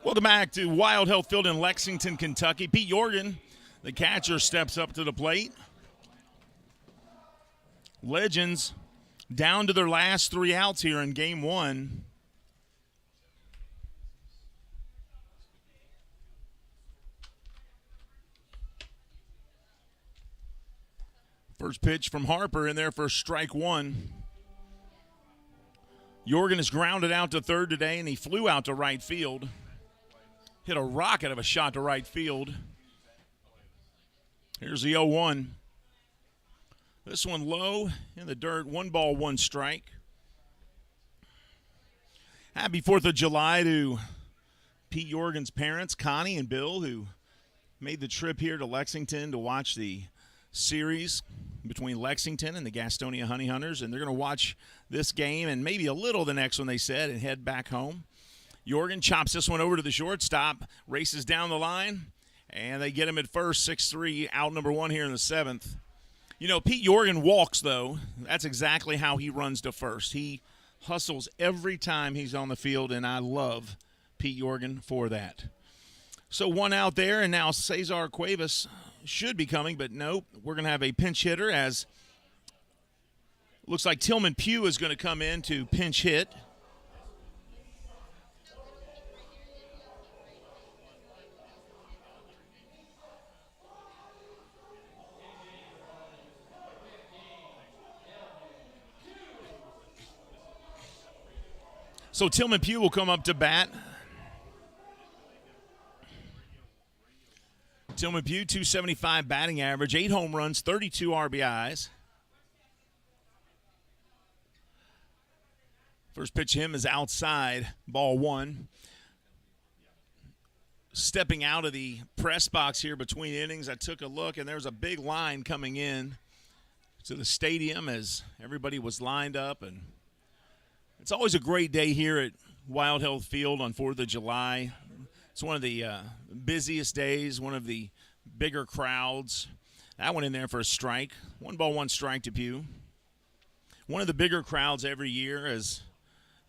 Welcome back to Wild Health Field in Lexington, Kentucky. Pete Jorgen, the catcher, steps up to the plate. Legends down to their last 3 outs here in Game 1. First pitch from Harper in there for strike one. Jorgen is grounded out to third today, and he flew out to right field. Hit a rocket of a shot to right field. Here's the 0-1. This one low in the dirt. 1 ball, 1 strike. Happy 4th of July to Pete Jorgen's parents, Connie and Bill, who made the trip here to Lexington to watch the series between Lexington and the Gastonia Honey Hunters. And they're going to watch this game and maybe a little the next one, they said, and head back home. Jorgen chops this one over to the shortstop, races down the line, and they get him at first, 6-3, out number 1 here in the 7th. You know, Pete Jorgen walks, though. That's exactly how he runs to first. He hustles every time he's on the field, and I love Pete Jorgen for that. So 1 out there, and now Cesar Cuevas should be coming, but nope. We're going to have a pinch hitter as looks like Tillman Pugh is going to come in to pinch hit. So Tillman Pugh will come up to bat. Tillman Pugh, 275 batting average, 8 home runs, 32 RBIs. First pitch to him is outside, ball 1. Stepping out of the press box here between innings, I took a look, and there's a big line coming in to the stadium as everybody was lined up. And it's always a great day here at Wild Health Field on 4th of July. It's one of the busiest days, one of the bigger crowds. That went in there for a strike. 1-1 to Pugh. One of the bigger crowds every year, as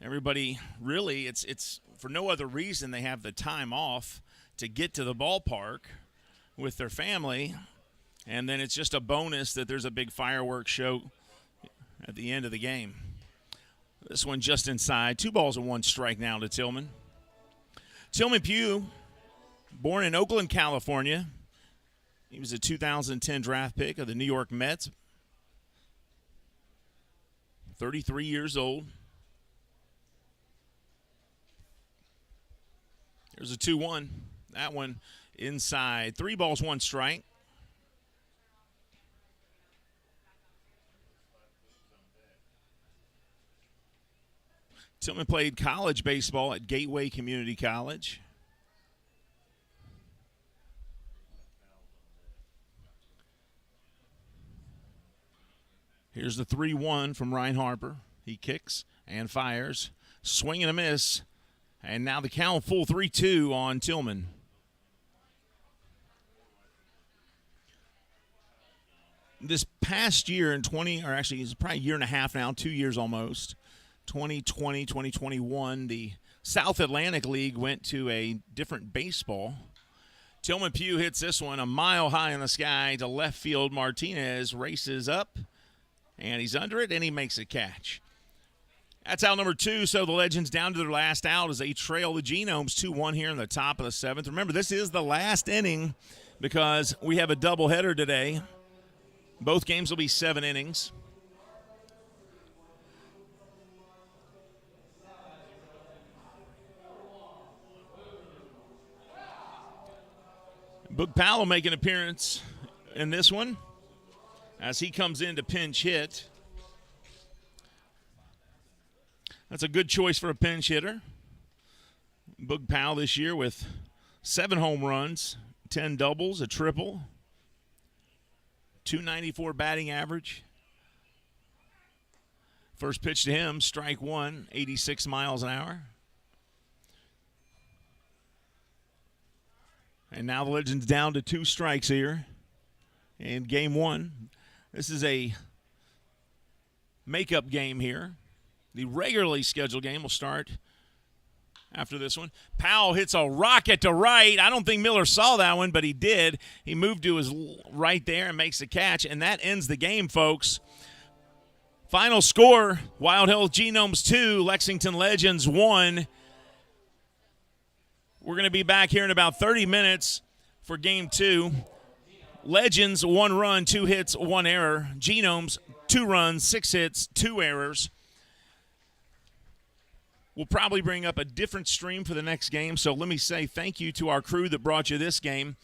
everybody really, it's for no other reason they have the time off to get to the ballpark with their family, and then it's just a bonus that there's a big fireworks show at the end of the game. This one just inside. 2-1 now to Tillman. Tillman Pugh, born in Oakland, California. He was a 2010 draft pick of the New York Mets. 33 years old. Here's a 2-1. That one inside. 3-1. Tillman played college baseball at Gateway Community College. Here's the 3-1 from Ryan Harper. He kicks and fires. Swing and a miss. And now the count full 3-2 on Tillman. This past year it's probably a year and a half now, 2 years almost, 2020, 2021, the South Atlantic League went to a different baseball. Tillman Pugh hits this one a mile high in the sky to left field. Martinez races up, and he's under it, and he makes a catch. That's out number 2, so the Legends down to their last out as they trail the Genomes 2-1 here in the top of the 7th. Remember, this is the last inning because we have a doubleheader today. Both games will be 7 innings. Boog Powell will make an appearance in this one as he comes in to pinch hit. That's a good choice for a pinch hitter. Boog Powell this year with 7 home runs, 10 doubles, a triple, 294 batting average. First pitch to him, strike 1, 86 miles an hour. And now the Legends down to 2 strikes here in game 1. This is a makeup game here. The regularly scheduled game will start after this one. Powell hits a rocket to right. I don't think Miller saw that one, but he did. He moved to his right there and makes the catch, and that ends the game, folks. Final score, Wild Health Genomes 2, Lexington Legends 1. We're going to be back here in about 30 minutes for game 2. Legends, 1 run, 2 hits, 1 error. Genomes, 2 runs, 6 hits, 2 errors. We'll probably bring up a different stream for the next game, so let me say thank you to our crew that brought you this game.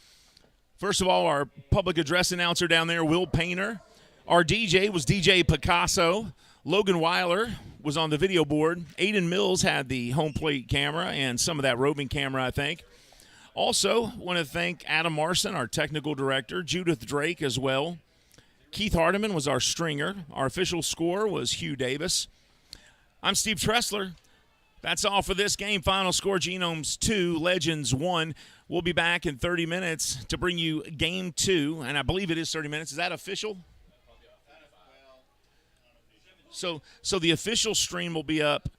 First of all, our public address announcer down there, Will Painter. Our DJ was DJ Picasso. Logan Weiler was on the video board. Aiden Mills had the home plate camera and some of that roving camera, I think. Also, want to thank Adam Marson, our technical director, Judith Drake as well. Keith Hardiman was our stringer. Our official scorer was Hugh Davis. I'm Steve Tressler. That's all for this game. Final score, Genomes 2, Legends 1. We'll be back in 30 minutes to bring you game 2, and I believe it is 30 minutes. Is that official? So the official stream will be up.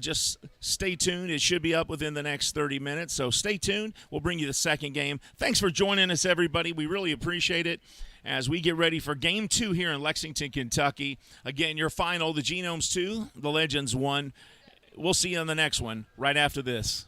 Just stay tuned. It should be up within the next 30 minutes. So stay tuned. We'll bring you the second game. Thanks for joining us, everybody. We really appreciate it as we get ready for game 2 here in Lexington, Kentucky. Again, your final, the Genomes 2, the Legends 1. We'll see you on the next one right after this.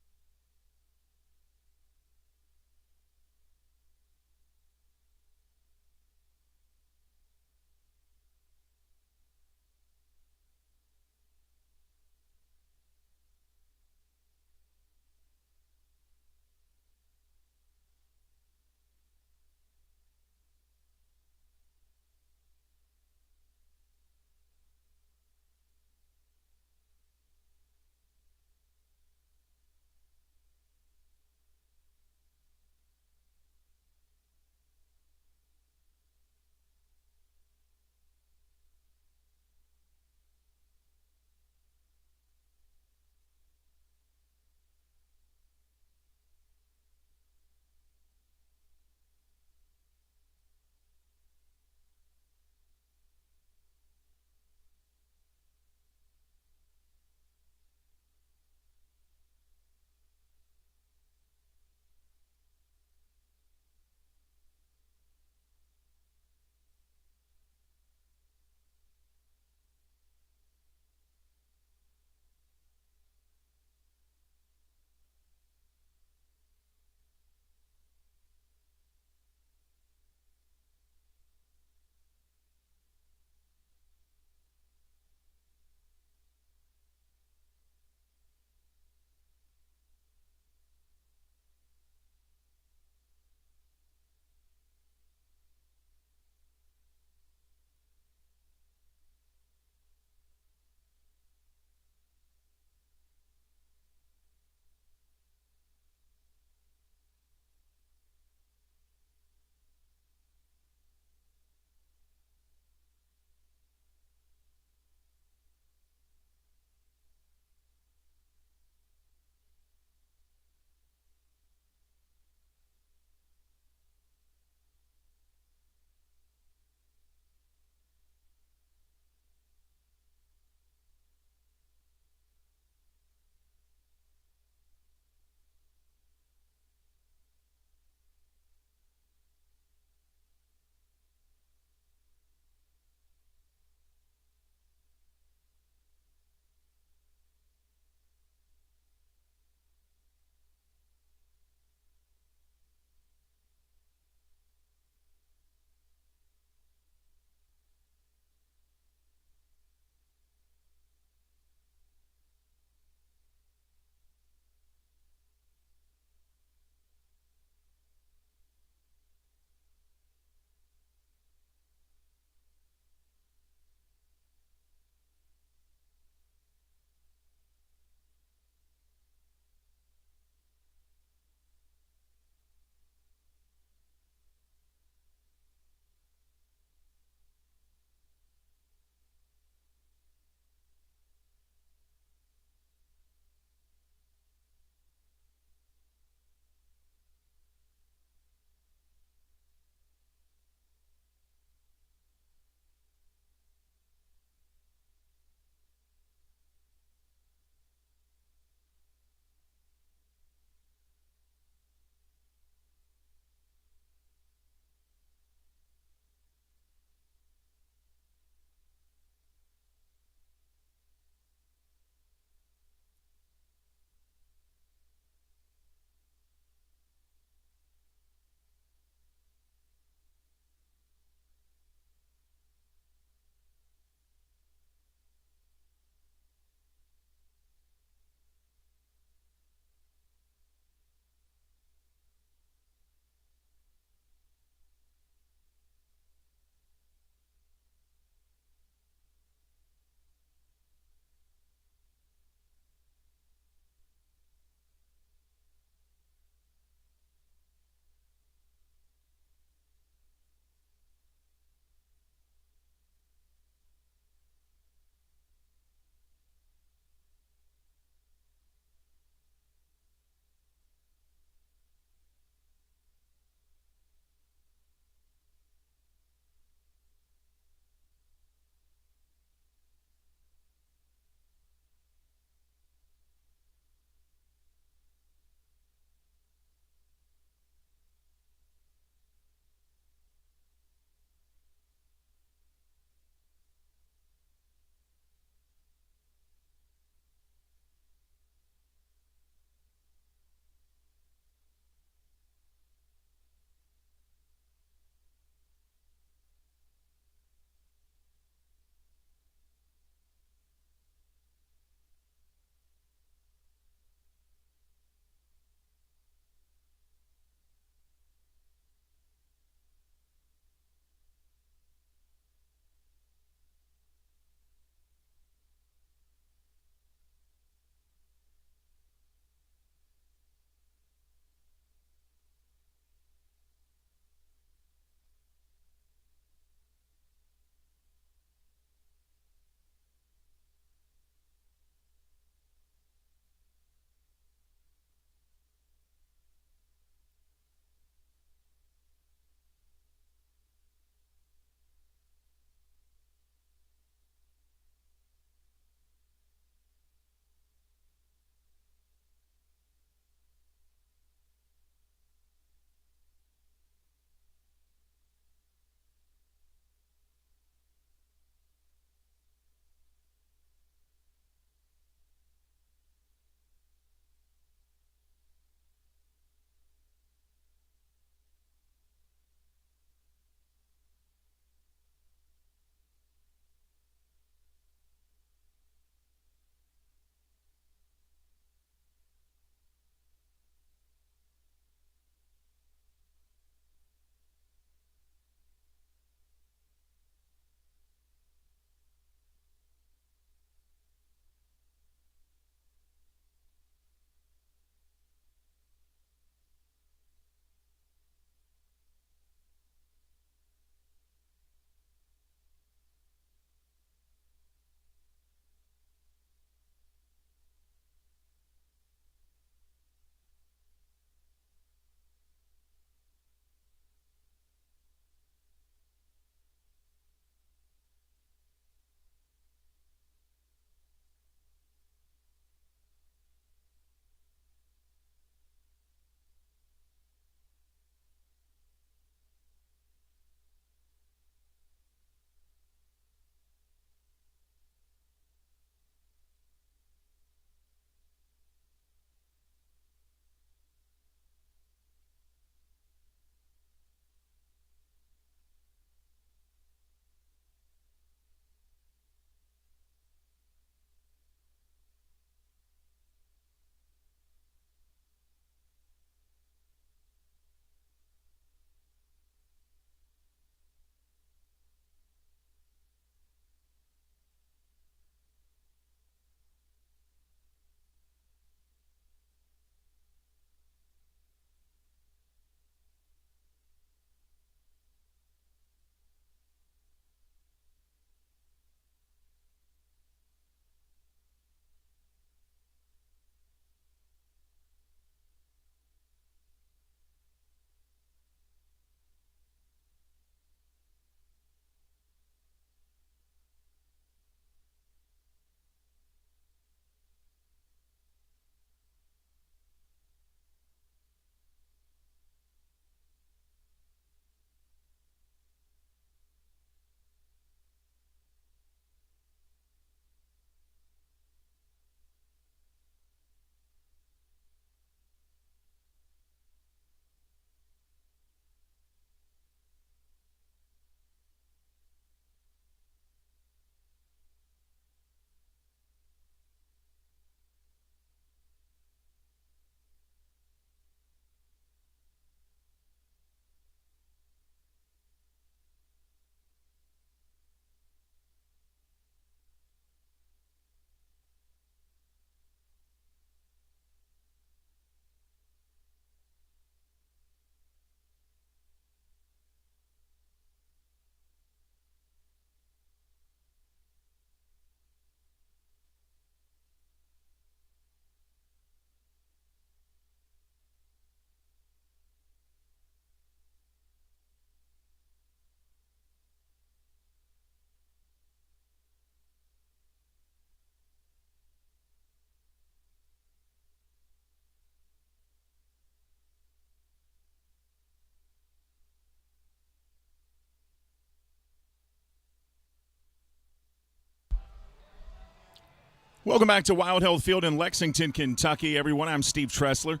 Welcome back to Wild Health Field in Lexington, Kentucky, everyone. I'm Steve Tressler.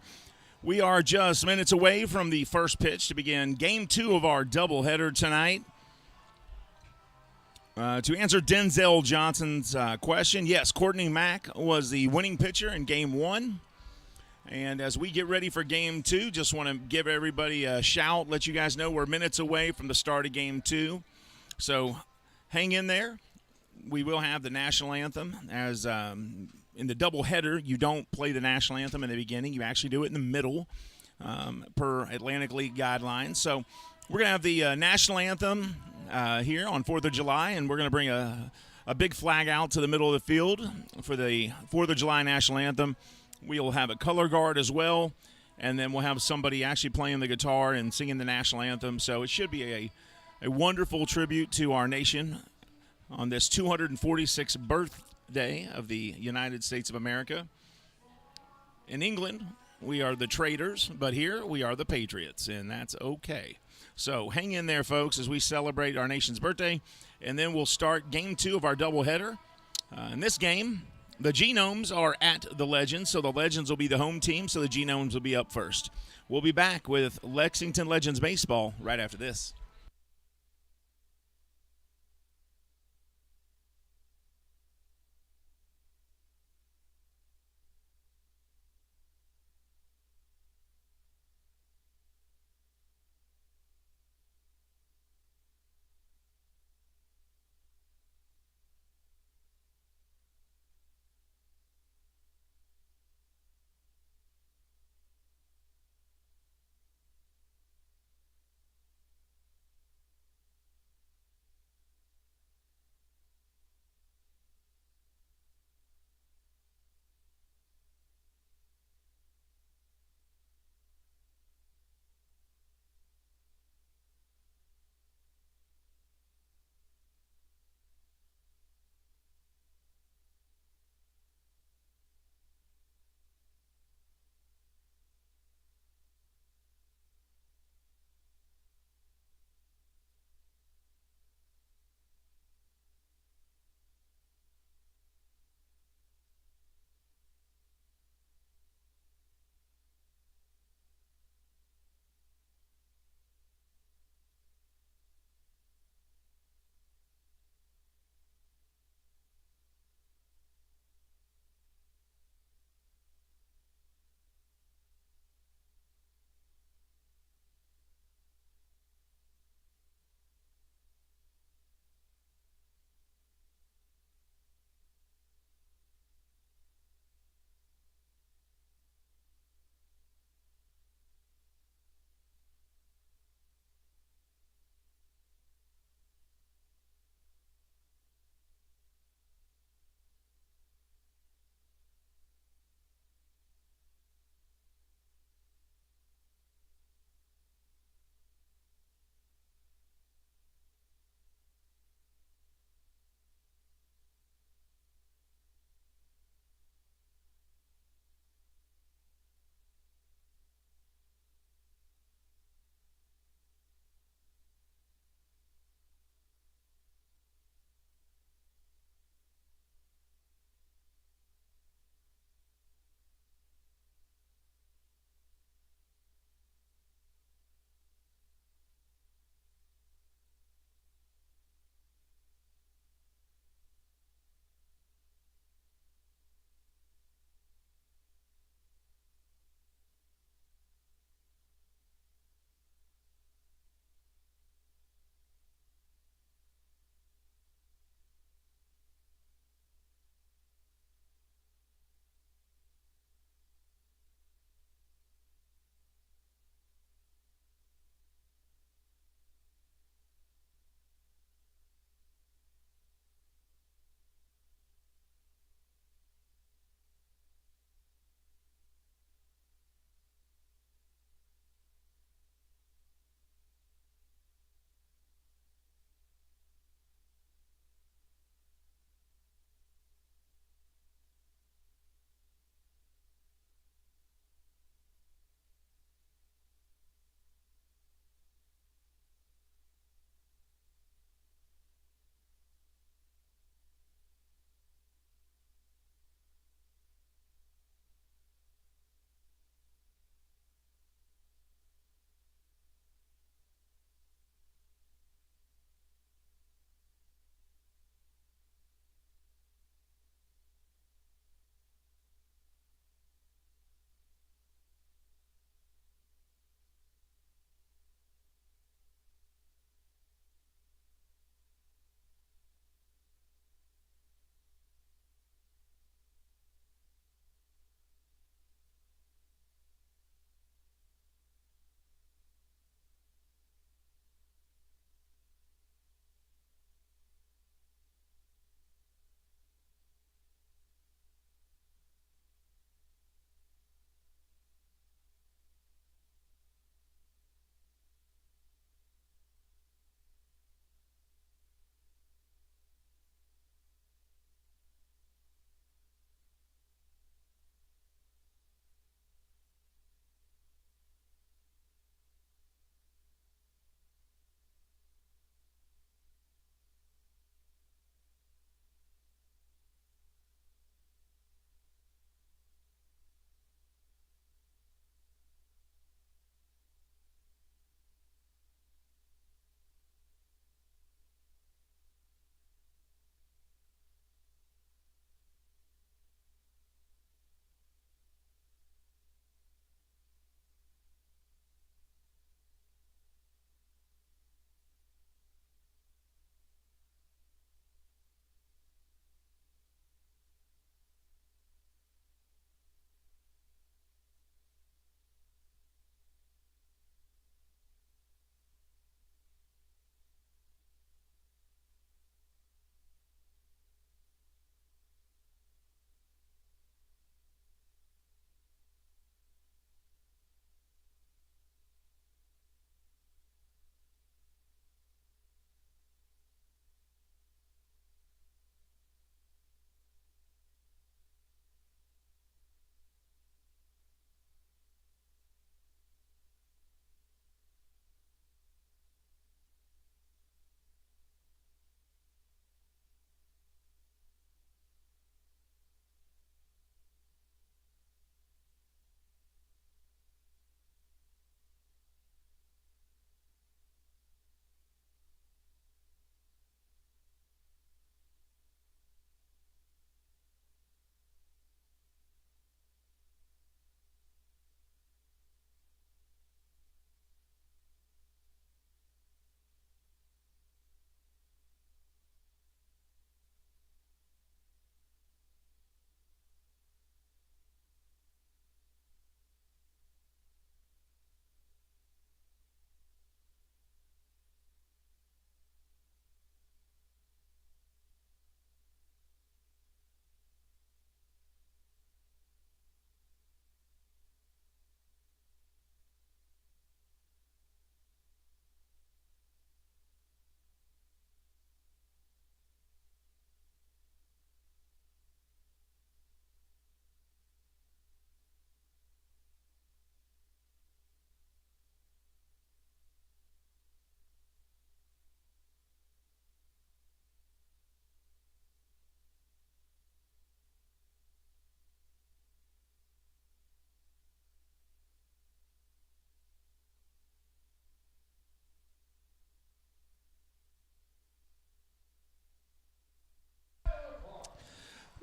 We are just minutes away from the first pitch to begin Game 2 of our doubleheader tonight. To answer Denzel Johnson's question, yes, Courtney Mack was the winning pitcher in Game 1. And as we get ready for Game 2, just want to give everybody a shout, let you guys know we're minutes away from the start of Game 2. So hang in there. We will have the national anthem. As in the doubleheader, you don't play the national anthem in the beginning. You actually do it in the middle per Atlantic League guidelines. So we're going to have the national anthem here on 4th of July, and we're going to bring a big flag out to the middle of the field for the 4th of July national anthem. We'll have a color guard as well, and then we'll have somebody actually playing the guitar and singing the national anthem. So it should be a wonderful tribute to our nation on this 246th birthday of the United States of America. In England, we are the traitors, but here we are the patriots, and that's okay. So hang in there, folks, as we celebrate our nation's birthday, and then we'll start Game 2 of our doubleheader. In this game, the Genomes are at the Legends, so the Legends will be the home team, so the Genomes will be up first. We'll be back with Lexington Legends baseball right after this.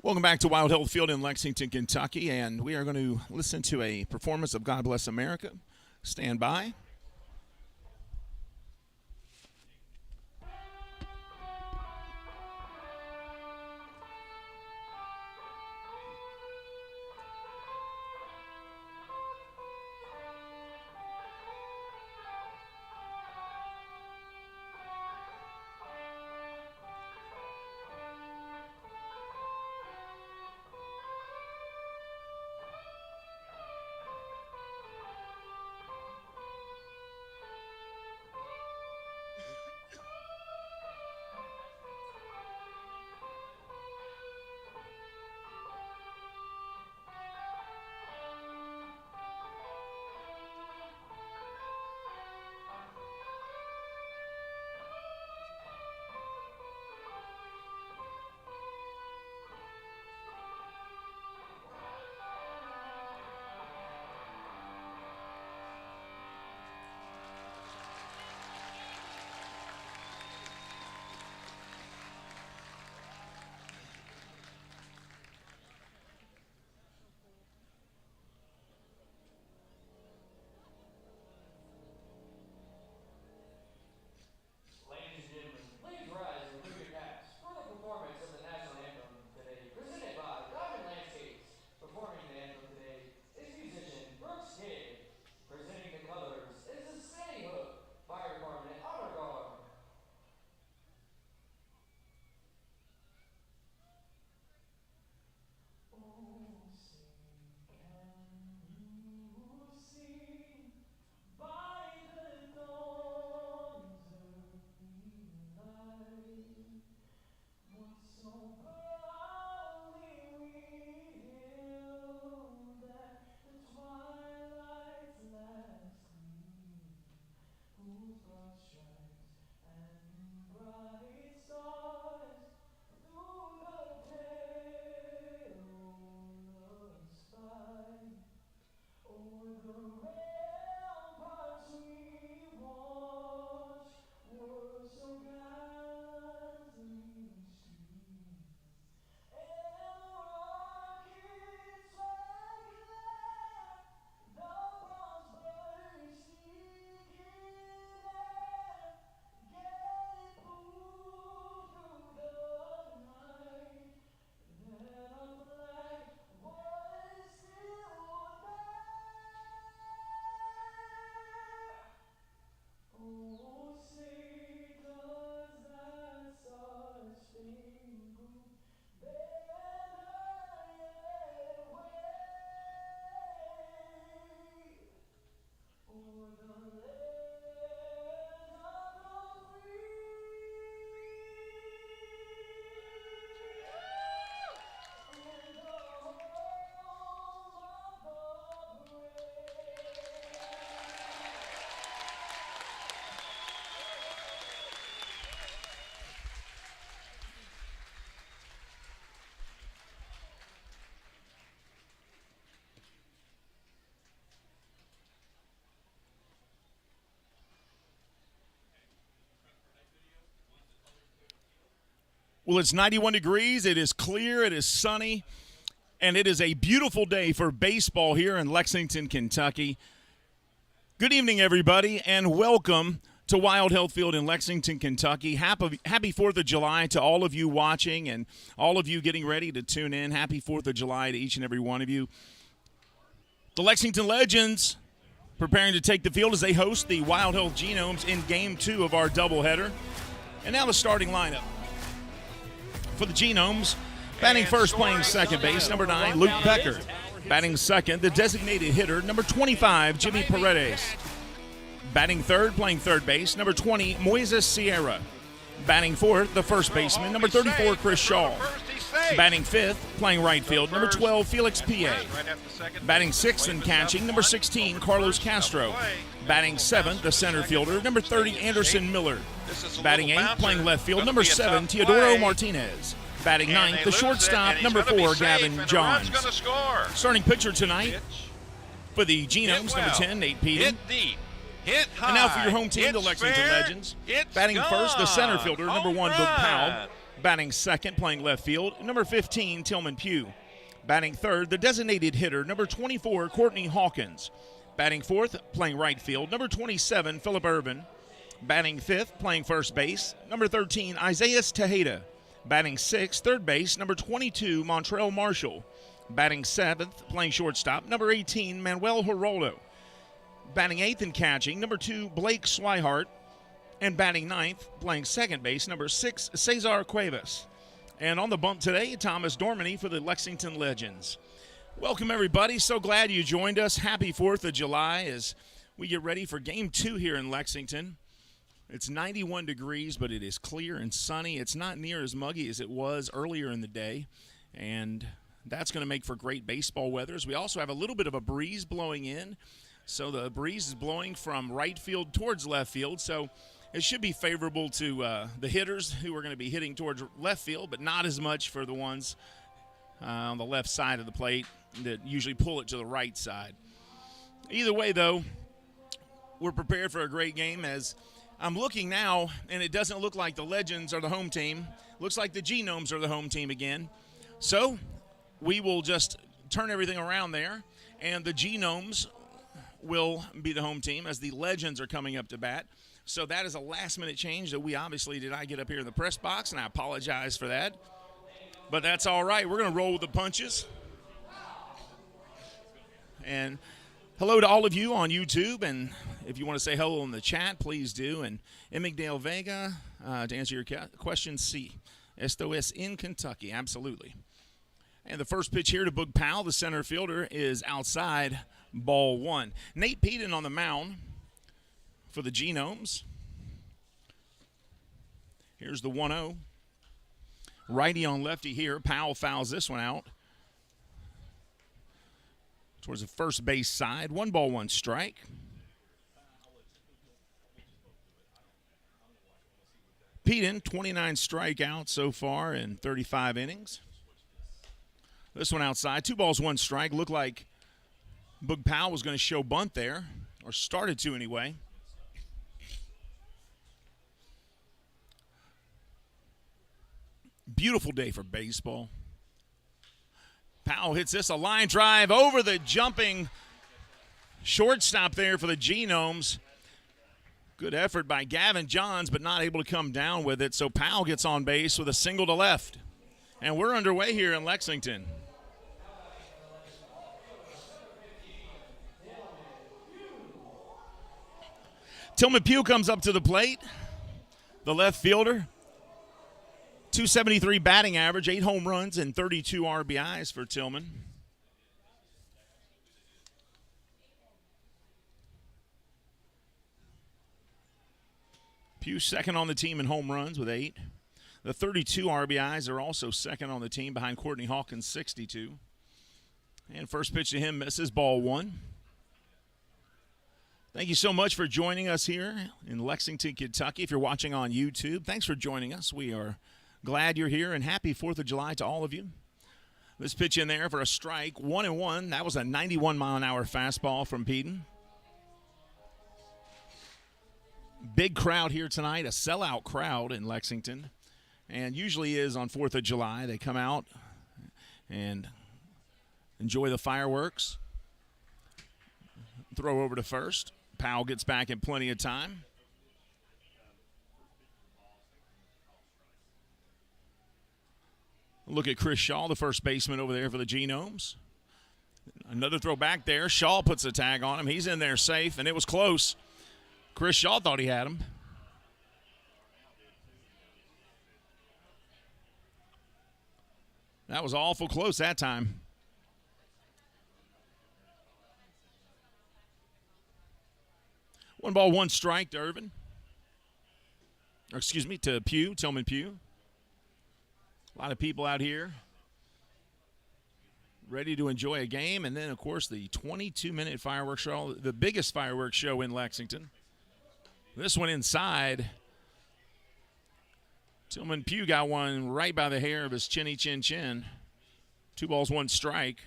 Welcome back to Wild Health Field in Lexington, Kentucky, and we are going to listen to a performance of God Bless America. Stand by. Well, it's 91 degrees. It is clear. It is sunny. And it is a beautiful day for baseball here in Lexington, Kentucky. Good evening, everybody, and welcome to Wild Health Field in Lexington, Kentucky. Happy 4th of July to all of you watching and all of you getting ready to tune in. Happy 4th of July to each and every one of you. The Lexington Legends preparing to take the field as they host the Wild Health Genomes in Game 2 of our doubleheader. And now the starting lineup. For the Genomes, batting first, playing second base, number 9, Luke Becker. Batting second, the designated hitter, number 25, Jimmy Paredes. Batting third, playing third base, number 20, Moises Sierra. Batting fourth, the first baseman, number 34, Chris Shaw. Batting fifth, playing right field, number 12, Felix P.A. Batting sixth and catching, number 16, Carlos Castro. Batting seventh, the center fielder, number 30, Anderson Miller. Batting eighth, playing left field, number 7, Teodoro Martinez. Batting ninth, the shortstop, number 4, Gavin Johns. Starting pitcher tonight for the Genomes, number 10, Nate Peeten. Hit high. And now for your home team, the Lexington fair. Legends. It's Batting gone. first, the center fielder, number 1, Boog Powell. Batting second, playing left field, number 15, Tillman Pugh. Batting third, the designated hitter, number 24, Courtney Hawkins. Batting fourth, playing right field, number 27, Phillip Irvin. Batting fifth, playing first base, number 13, Isaiah Tejeda. Batting sixth, third base, number 22, Montrell Marshall. Batting seventh, playing shortstop, number 18, Manuel Geraldo. Batting eighth and catching, number 2, Blake Swihart. And batting ninth, playing second base, number 6, Cesar Cuevas. And on the bump today, Thomas Dormany for the Lexington Legends. Welcome, everybody. So glad you joined us. Happy 4th of July as we get ready for Game 2 here in Lexington. It's 91 degrees, but it is clear and sunny. It's not near as muggy as it was earlier in the day, and that's going to make for great baseball weather. We also have a little bit of a breeze blowing in, so the breeze is blowing from right field towards left field, so it should be favorable to the hitters who are going to be hitting towards left field, but not as much for the ones on the left side of the plate that usually pull it to the right side. Either way, though, we're prepared for a great game as I'm looking now, and it doesn't look like the Legends are the home team. Looks like the Genomes are the home team again. So we will just turn everything around there, and the Genomes will be the home team as the Legends are coming up to bat. So that is a last-minute change that we obviously did not get up here in the press box, and I apologize for that. But that's all right. We're going to roll with the punches. And hello to all of you on YouTube, and if you want to say hello in the chat, please do. And Emigdale Vega, to answer your question, sí. Esto es in Kentucky, absolutely. And the first pitch here to Boog Powell, the center fielder, is outside, ball 1. Nate Peden on the mound for the Genomes. Here's the 1-0. Righty on lefty here. Powell fouls this one out towards the first base side. 1 ball, 1 strike. Peden, 29 strikeouts so far in 35 innings. This one outside. 2 balls, 1 strike. Looked like Boog Powell was going to show bunt there, or started to anyway. Beautiful day for baseball. Powell hits this, a line drive over the jumping shortstop there for the Genomes. Good effort by Gavin Johns, but not able to come down with it. So Powell gets on base with a single to left. And we're underway here in Lexington. Tillman Pugh comes up to the plate, the left fielder. 273 batting average, 8 home runs, and 32 RBIs for Tillman. Pugh second on the team in home runs with 8. The 32 RBIs are also second on the team behind Courtney Hawkins' 62. And first pitch to him misses, ball 1. Thank you so much for joining us here in Lexington, Kentucky. If you're watching on YouTube, thanks for joining us. We are glad you're here, and happy 4th of July to all of you. This pitch in there for a strike, 1-1. That was a 91-mile-an-hour fastball from Peden. Big crowd here tonight, a sellout crowd in Lexington, and usually is on 4th of July. They come out and enjoy the fireworks. Throw over to first. Powell gets back in plenty of time. Look at Chris Shaw, the first baseman over there for the Genomes. Another throw back there. Shaw puts a tag on him. He's in there safe, and it was close. Chris Shaw thought he had him. That was awful close that time. One ball, 1 strike to Irvin. Or excuse me, to Pugh, Tillman Pugh. A lot of people out here ready to enjoy a game. And then, of course, the 22-minute fireworks show, the biggest fireworks show in Lexington. This one inside. Tillman Pugh got one right by the hair of his chinny chin chin. 2 balls, 1 strike.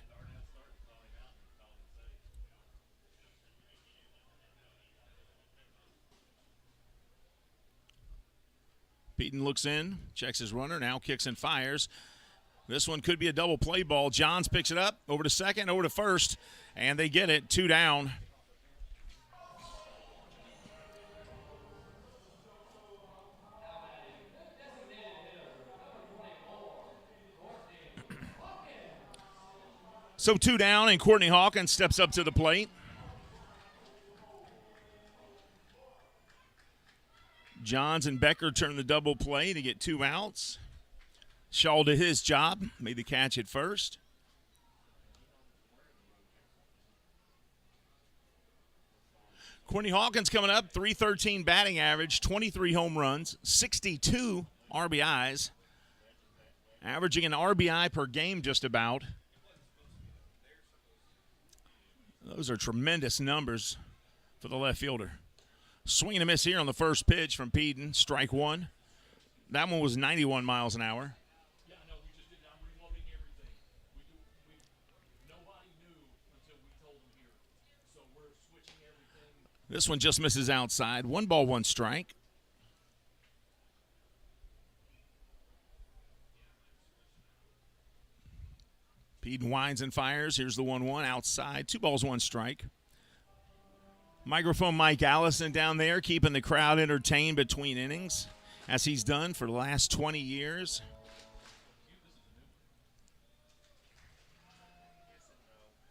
Peden looks in, checks his runner, now kicks and fires. This one could be a double play ball. Johns picks it up, over to second, over to first, and they get it, 2 down. So 2 down, and Courtney Hawkins steps up to the plate. Johns and Becker turn the double play to get 2 outs. Shaw did his job, made the catch at first. Courtney Hawkins coming up, .313 batting average, 23 home runs, 62 RBIs, averaging an RBI per game just about. Those are tremendous numbers for the left fielder. Swing and a miss here on the first pitch from Peden, strike 1. That one was 91 miles an hour. Yeah, I know. We just did. I'm reloading everything. Nobody knew until we told them here. So we're switching everything. This one just misses outside. 1 ball, 1 strike. Peden winds and fires. Here's the 1-1 outside. 2 balls, 1 strike. Microphone Mike Allison down there, keeping the crowd entertained between innings, as he's done for the last 20 years.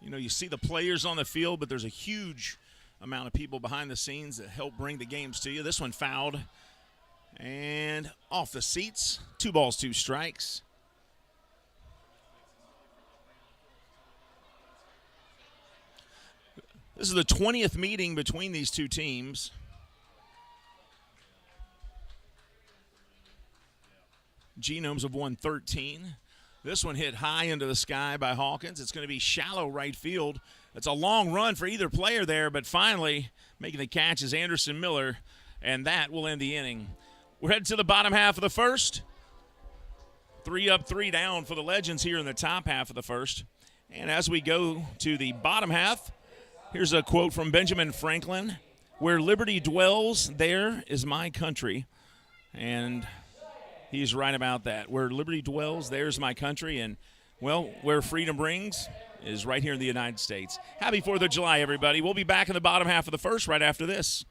You know, you see the players on the field, but there's a huge amount of people behind the scenes that help bring the games to you. This one fouled and off the seats. 2 balls, 2 strikes. This is the 20th meeting between these two teams. Genomes have won 13. This one hit high into the sky by Hawkins. It's going to be shallow right field. It's a long run for either player there, but finally making the catch is Anderson Miller, and that will end the inning. We're headed to the bottom half of the first. 3 up, 3 down for the Legends here in the top half of the first. And as we go to the bottom half, here's a quote from Benjamin Franklin. "Where liberty dwells, there is my country." And he's right about that. Where liberty dwells, there's my country. And, well, where freedom rings is right here in the United States. Happy 4th of July, everybody. We'll be back in the bottom half of the first right after this.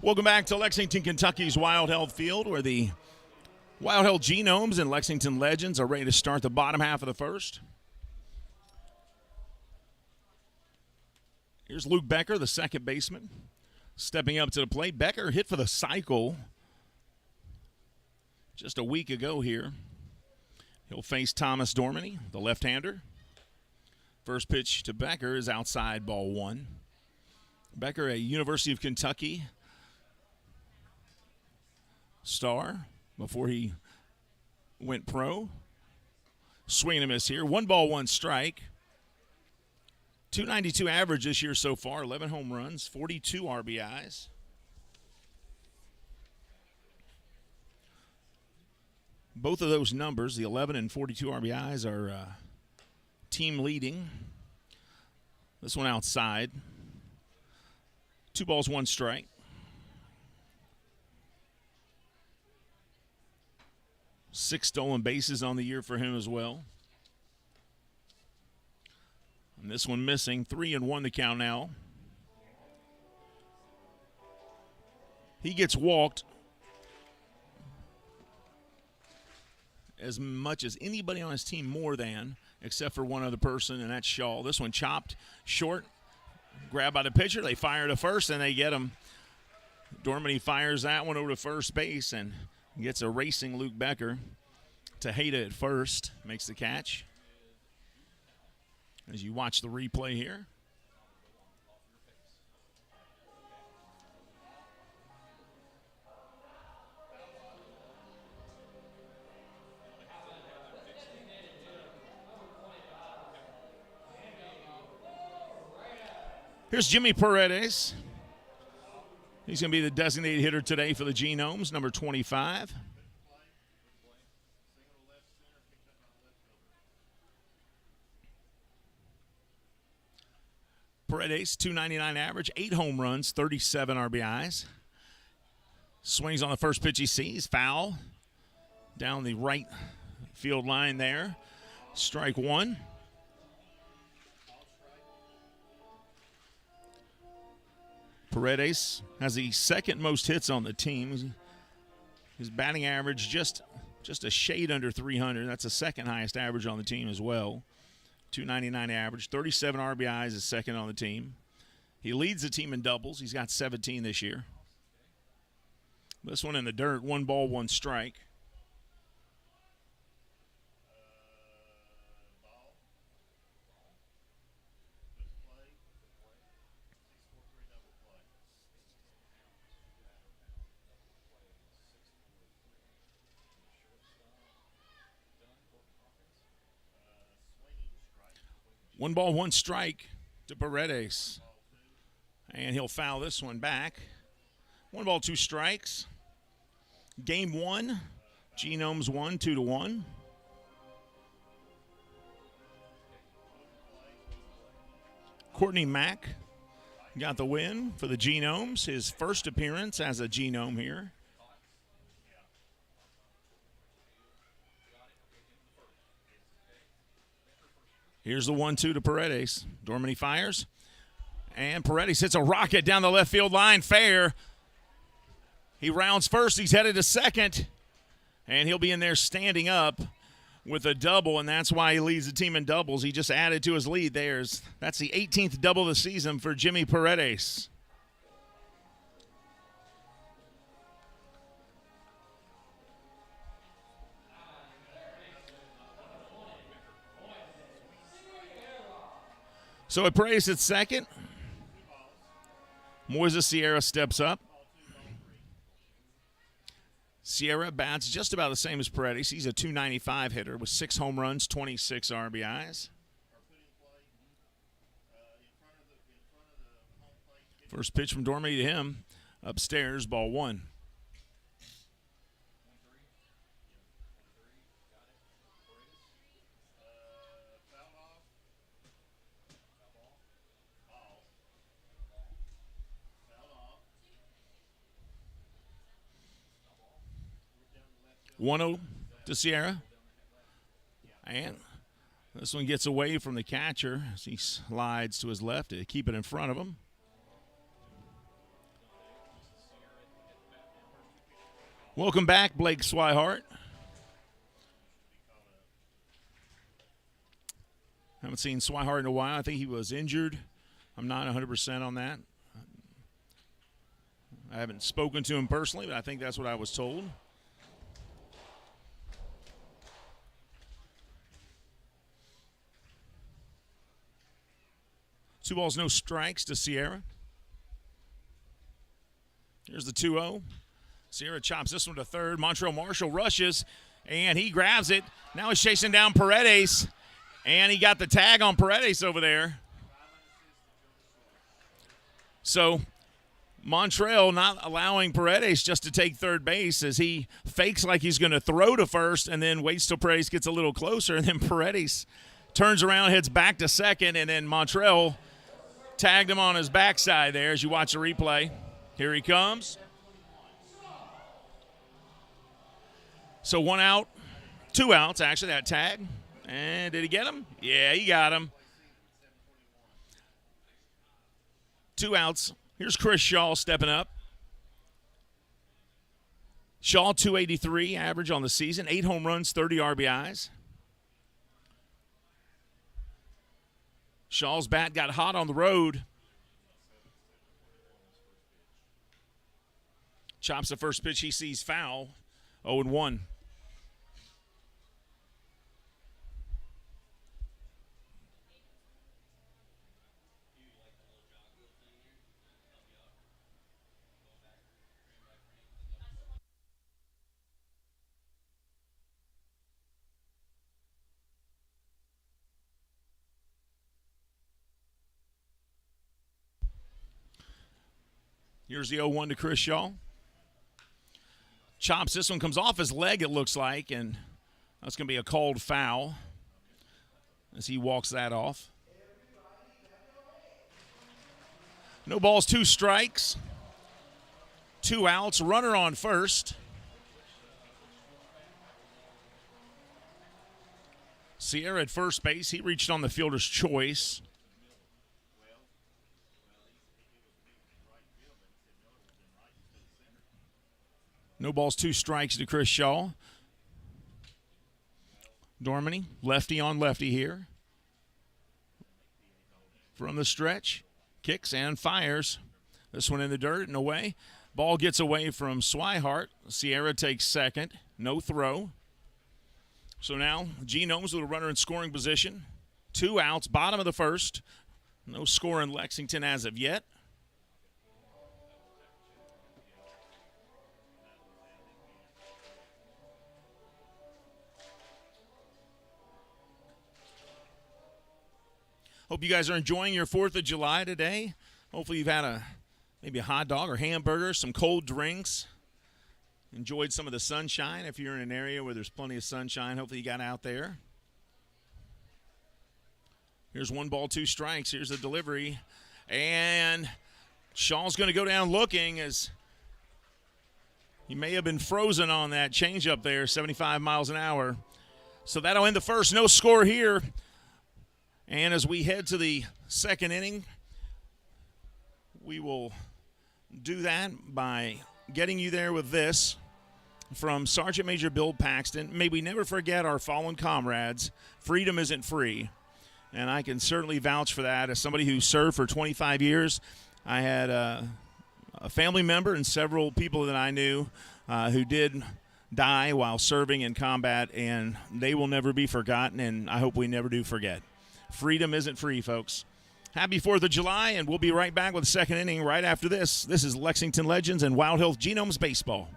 Welcome back to Lexington, Kentucky's Wild Health Field, where the Wild Health Genomes and Lexington Legends are ready to start the bottom half of the first. Here's Luke Becker, the second baseman, stepping up to the plate. Becker hit for the cycle just a week ago here. He'll face Thomas Dormany, the left-hander. First pitch to Becker is outside, ball 1. Becker, a University of Kentucky star before he went pro. Swing and a miss here. 1 ball, 1 strike. 292 average this year so far. 11 home runs, 42 RBIs. Both of those numbers, the 11 and 42 RBIs, are team leading. This one outside. 2 balls, 1 strike. Six stolen bases on the year for him as well. And this one missing. 3-1 the count now. He gets walked as much as anybody on his team, more than, except for one other person, and that's Shaw. This one chopped short, grabbed by the pitcher. They fire to first, and they get him. Dormady fires that one over to first base and gets a racing Luke Becker. Tejeda at first makes the catch. As you watch the replay here. Here's Jimmy Paredes. He's going to be the designated hitter today for the Genomes, number 25. Paredes, 299 average, 8 home runs, 37 RBIs. Swings on the first pitch he sees, foul. Down the right field line there. Strike 1. Paredes has the second most hits on the team. His batting average just a shade under 300. That's the second highest average on the team as well. 299 average, 37 RBIs is second on the team. He leads the team in doubles. He's got 17 this year. This one in the dirt, 1 ball, 1 strike. One ball, 1 strike to Paredes. And he'll foul this one back. 1 ball, 2 strikes. Game 1. Genomes won 2-1. Courtney Mack got the win for the Genomes. His first appearance as a Genome here. Here's the 1-2 to Paredes. Dormady fires. And Paredes hits a rocket down the left field line. Fair. He rounds first. He's headed to second. And he'll be in there standing up with a double, and that's why he leads the team in doubles. He just added to his lead. That's the 18th double of the season for Jimmy Paredes. So at Paredes at second. Moises Sierra steps up. Sierra bats just about the same as Paredes. He's a 295 hitter with 6 home runs, 26 RBIs. First pitch from Dormady to him. Upstairs, ball 1. One-0 to Sierra. And this one gets away from the catcher as he slides to his left to keep it in front of him. Welcome back, Blake Swihart. Haven't seen Swihart in a while. I think he was injured. I'm not 100% on that. I haven't spoken to him personally, but I think that's what I was told. Two balls, no strikes to Sierra. Here's the 2-0. Sierra chops this one to third. Montreal Marshall rushes, and he grabs it. Now he's chasing down Paredes, and he got the tag on Paredes over there. So Montreal not allowing Paredes just to take third base as he fakes like he's going to throw to first and then waits till Paredes gets a little closer, and then Paredes turns around, heads back to second, and then Montreal tagged him on his backside there as you watch the replay. Here he comes. So 1 out, 2 outs, actually, that tag. And did he get him? Yeah, he got him. 2 outs. Here's Chris Shaw stepping up. Shaw, 283 average on the season, 8 home runs, 30 RBIs. Shaw's bat got hot on the road. Chops the first pitch he sees foul, 0-1. Here's the 0-1 to Chris Shaw. Chops this one, comes off his leg, it looks like, and that's going to be a called foul as he walks that off. No balls, 2 strikes, 2 outs, runner on first. Sierra at first base, he reached on the fielder's choice. No balls, 2 strikes to Chris Shaw. Dormany, lefty on lefty here. From the stretch, kicks and fires. This one in the dirt and away. Ball gets away from Swihart. Sierra takes second. No throw. So now Genomes with a runner in scoring position. 2 outs, bottom of the first. No score in Lexington as of yet. Hope you guys are enjoying your 4th of July today. Hopefully you've had maybe a hot dog or hamburger, some cold drinks. Enjoyed some of the sunshine. If you're in an area where there's plenty of sunshine, hopefully you got out there. Here's 1 ball, 2 strikes. Here's the delivery. And Shaw's going to go down looking as he may have been frozen on that changeup there, 75 miles an hour. So that'll end the first. No score here. And as we head to the second inning, we will do that by getting you there with this from Sergeant Major Bill Paxton. May we never forget our fallen comrades. Freedom isn't free. And I can certainly vouch for that. As somebody who served for 25 years, I had a family member and several people that I knew who did die while serving in combat, and they will never be forgotten, and I hope we never do forget. Freedom isn't free, folks. Happy 4th of July, and we'll be right back with the second inning right after this. This is Lexington Legends and Wild Health Genomes Baseball.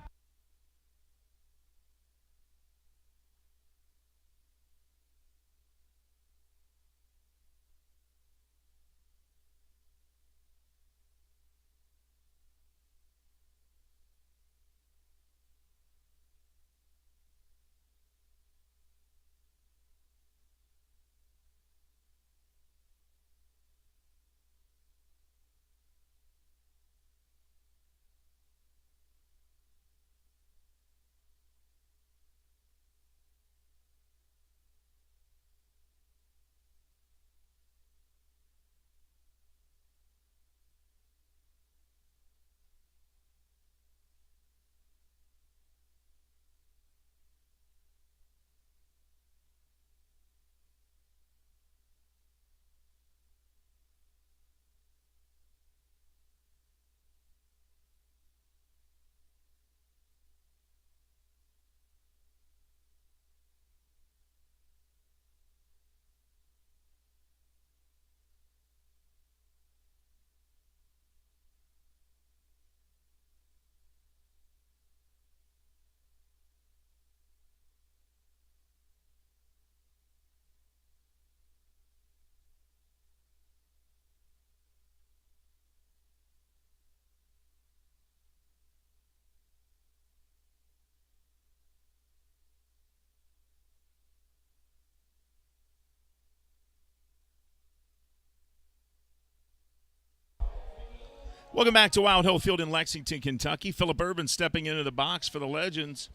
Welcome back to Wild Hill Field in Lexington, Kentucky. Phillip Urban stepping into the box for the Legends.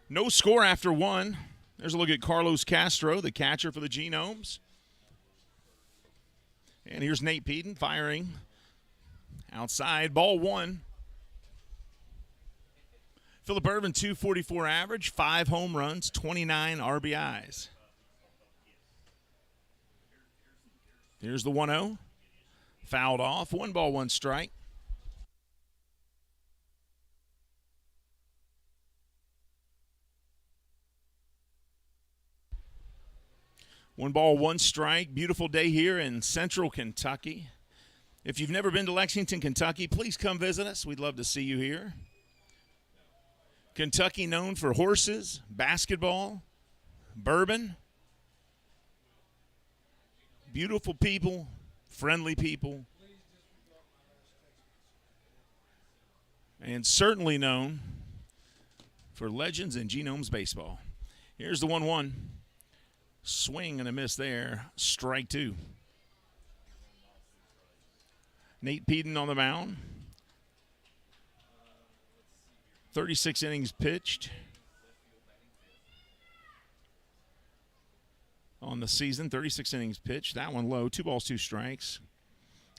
No score after one. There's a look at Carlos Castro, the catcher for the Genomes. And here's Nate Peden firing outside. Ball one. Phillip Urban, 244 average, 5 home runs, 29 RBIs. Here's the 1-0. Fouled off. 1 ball, 1 strike. One ball, 1 strike. Beautiful day here in central Kentucky. If you've never been to Lexington, Kentucky, please come visit us. We'd love to see you here. Kentucky known for horses, basketball, bourbon. Beautiful people, friendly people. And certainly known for Legends and Genomes baseball. Here's the 1-1. Swing and a miss there. Strike 2. Nate Peden on the mound. 36 innings pitched on the season. 36 innings pitched. That one low. 2 balls, 2 strikes.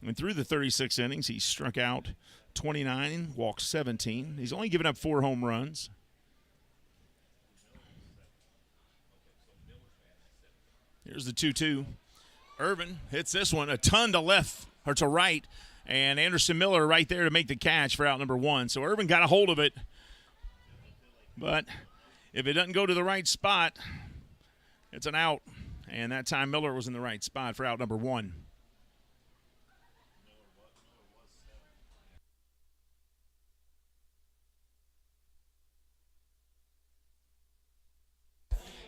And through the 36 innings, he struck out 29, walked 17. He's only given up 4 home runs. Here's the 2-2. Urban hits this one a ton to left or to right, and Anderson Miller right there to make the catch for out number 1. So Urban got a hold of it, but if it doesn't go to the right spot, it's an out. And that time Miller was in the right spot for out number 1.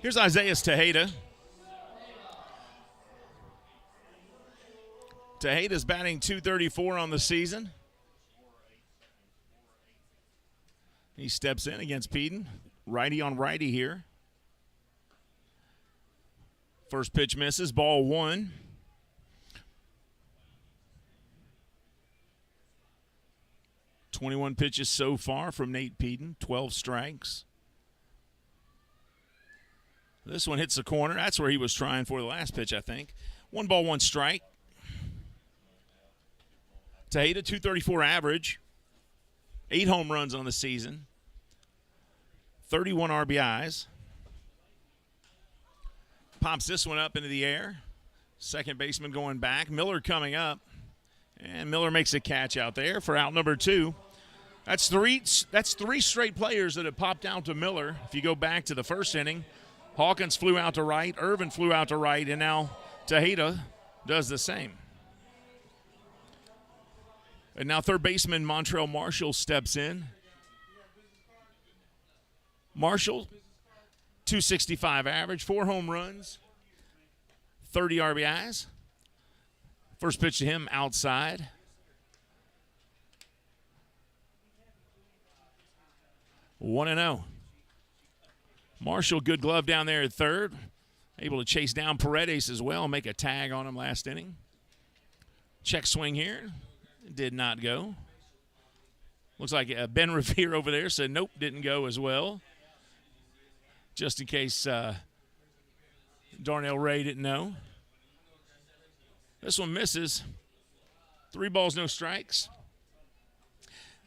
Here's Isaiah Tejeda. Tejeda's batting .234 on the season. He steps in against Peden. Righty on righty here. First pitch misses. Ball 1. .21 pitches so far from Nate Peden. 12 strikes. This one hits the corner. That's where he was trying for the last pitch, I think. 1 ball, 1 strike. Tejeda, .234 average. 8 home runs on the season. 31 RBIs. Pops this one up into the air. Second baseman going back. Miller coming up. And Miller makes a catch out there for out number 2. That's three straight players that have popped out to Miller. If you go back to the first inning, Hawkins flew out to right, Irvin flew out to right, and now Tejeda does the same. And now third baseman Montrell Marshall steps in. Marshall, .265 average, 4 home runs, 30 RBIs. First pitch to him outside. One and 0. Marshall, good glove down there at third. Able to chase down Paredes as well, make a tag on him last inning. Check swing here. Did not go. Looks like Ben Revere over there said nope, didn't go as well. Just in case Darnell Ray didn't know. This one misses. 3 balls, no strikes.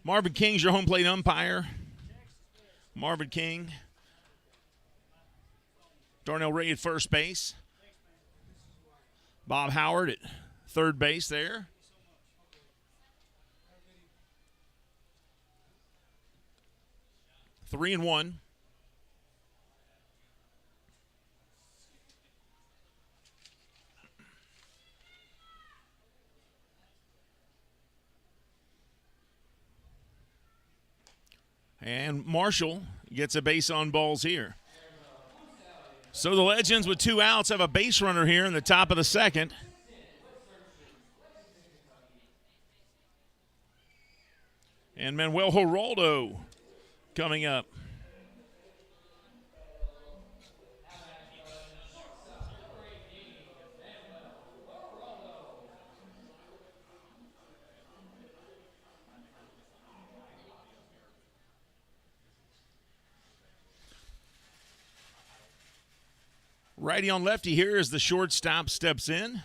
Marvin King's your home plate umpire. Marvin King. Darnell Ray at first base. Bob Howard at third base there. Three and 1. And Marshall gets a base on balls here. So the Legends with 2 outs have a base runner here in the top of the second. And Manuel Geraldo coming up. Righty on lefty here as the shortstop steps in.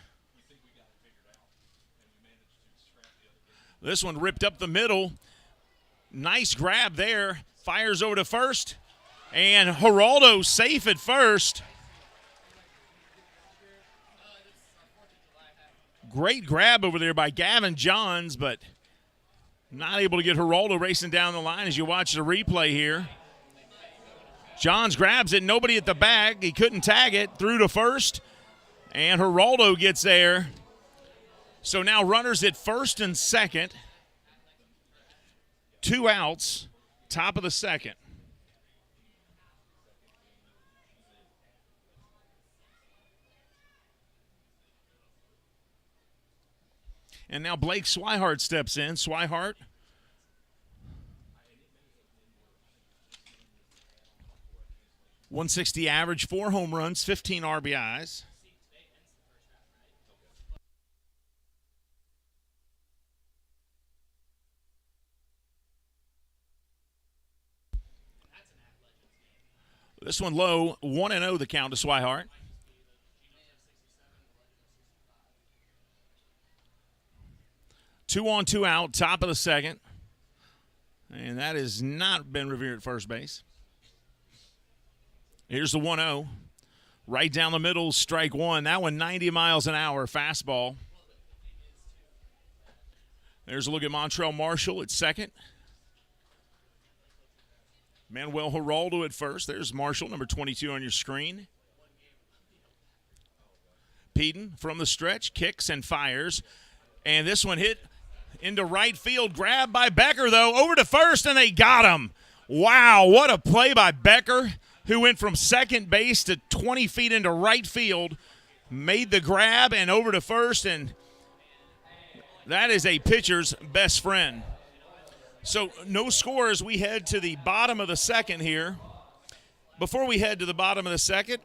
This one ripped up the middle. Nice grab there. Fires over to first. And Geraldo safe at first. Great grab over there by Gavin Johns, but not able to get Geraldo racing down the line as you watch the replay here. Johns grabs it, nobody at the bag. He couldn't tag it, through to first, and Geraldo gets there. So now runners at first and second. 2 outs, top of the second. And now Blake Swihart steps in. Swihart. .160 average, 4 home runs, 15 RBIs. This one low, 1-0 the count to Swihart. Two on, 2 out, top of the second. And that has not been Revere at first base. Here's the 1-0. Right down the middle, strike one. That one 90 miles an hour, fastball. There's a look at Montrell Marshall at second. Manuel Geraldo at first. There's Marshall, number 22 on your screen. Peden from the stretch, kicks and fires. And this one hit into right field. Grabbed by Becker, though. Over to first, and they got him. Wow, what a play by Becker, who went from second base to 20 feet into right field. Made the grab and over to first, and that is a pitcher's best friend. So no score as we head to the bottom of the second here. Before we head to the bottom of the second,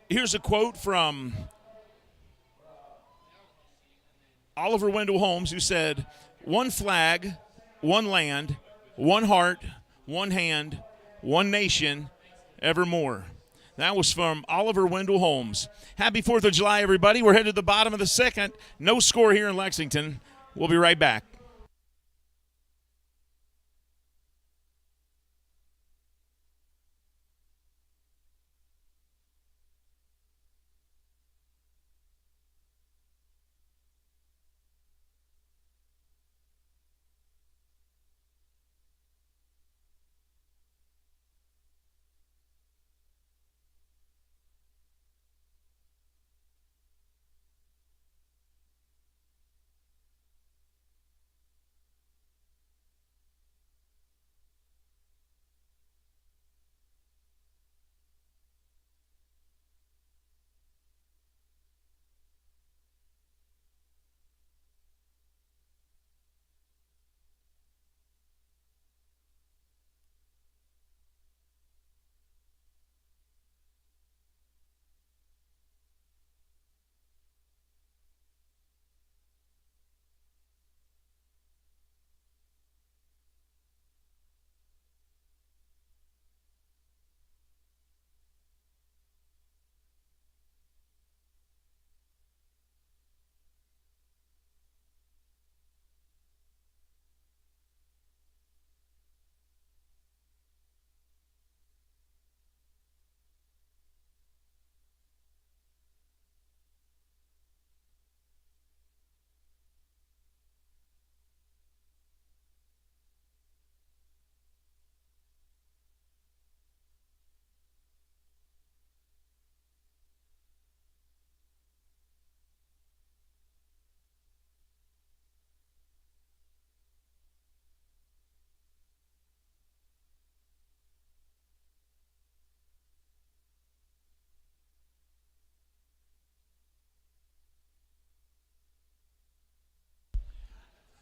here's a quote from Oliver Wendell Holmes, who said, "One flag, one land, one heart, one hand, one nation, evermore." That was from Oliver Wendell Holmes. Happy 4th of July, everybody. We're headed to the bottom of the second. No score here in Lexington. We'll be right back.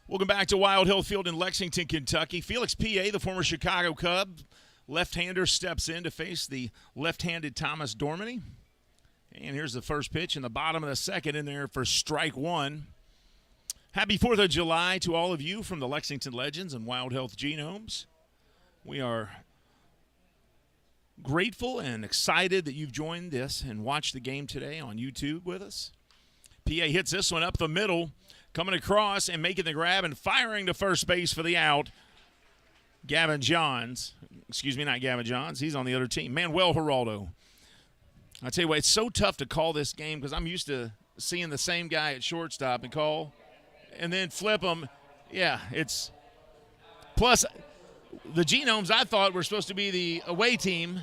Welcome back to Wild Hill Field in Lexington, Kentucky. Felix P.A., the former Chicago Cub, left-hander, steps in to face the left-handed Thomas Dormany. And here's the first pitch in the bottom of the second in there for strike one. Happy 4th of July to all of you from the Lexington Legends and Wild Health Genomes. We are grateful and excited that you've joined us and watched the game today on YouTube with us. PA hits this one up the middle, coming across and making the grab and firing to first base for the out. Gavin Johns. Excuse me, not Gavin Johns. He's on the other team. Manuel Geraldo. I tell you what, it's so tough to call this game because I'm used to seeing the same guy at shortstop and call and then flip them. Yeah, it's – plus the Genomes I thought were supposed to be the away team,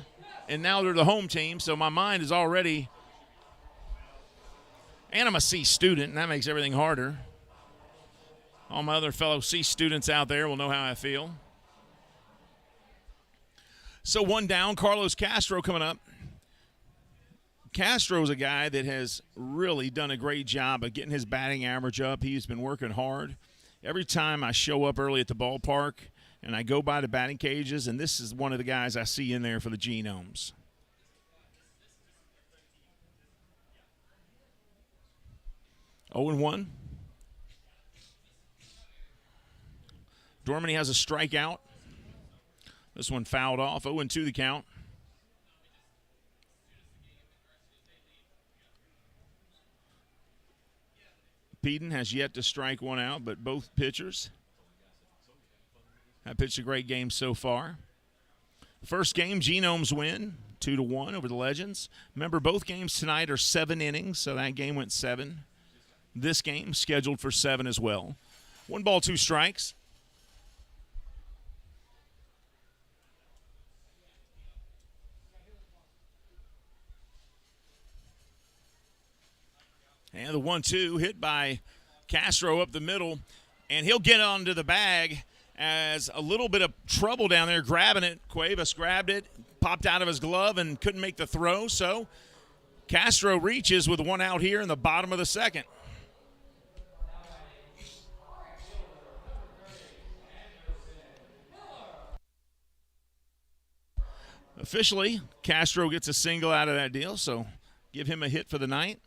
and now they're the home team, so my mind is already – and I'm a C student, and that makes everything harder. All my other fellow C students out there will know how I feel. So one down, Carlos Castro coming up. Castro's a guy that has really done a great job of getting his batting average up. He's been working hard. Every time I show up early at the ballpark and I go by the batting cages, and this is one of the guys I see in there for the Genomes. Oh and 1. Dormany has a strikeout. This one fouled off. 0-2 the count. Peden has yet to strike one out, but both pitchers have pitched a great game so far. First game, Genomes win 2-1 over the Legends. Remember, both games tonight are 7 innings, so that game went 7. This game scheduled for 7 as well. 1 ball, 2 strikes. And the 1-2 hit by Castro up the middle, and he'll get onto the bag as a little bit of trouble down there grabbing it. Cuevas grabbed it, popped out of his glove, and couldn't make the throw. So Castro reaches with 1 out here in the bottom of the second. Officially, Castro gets a single out of that deal, so give him a hit for the night.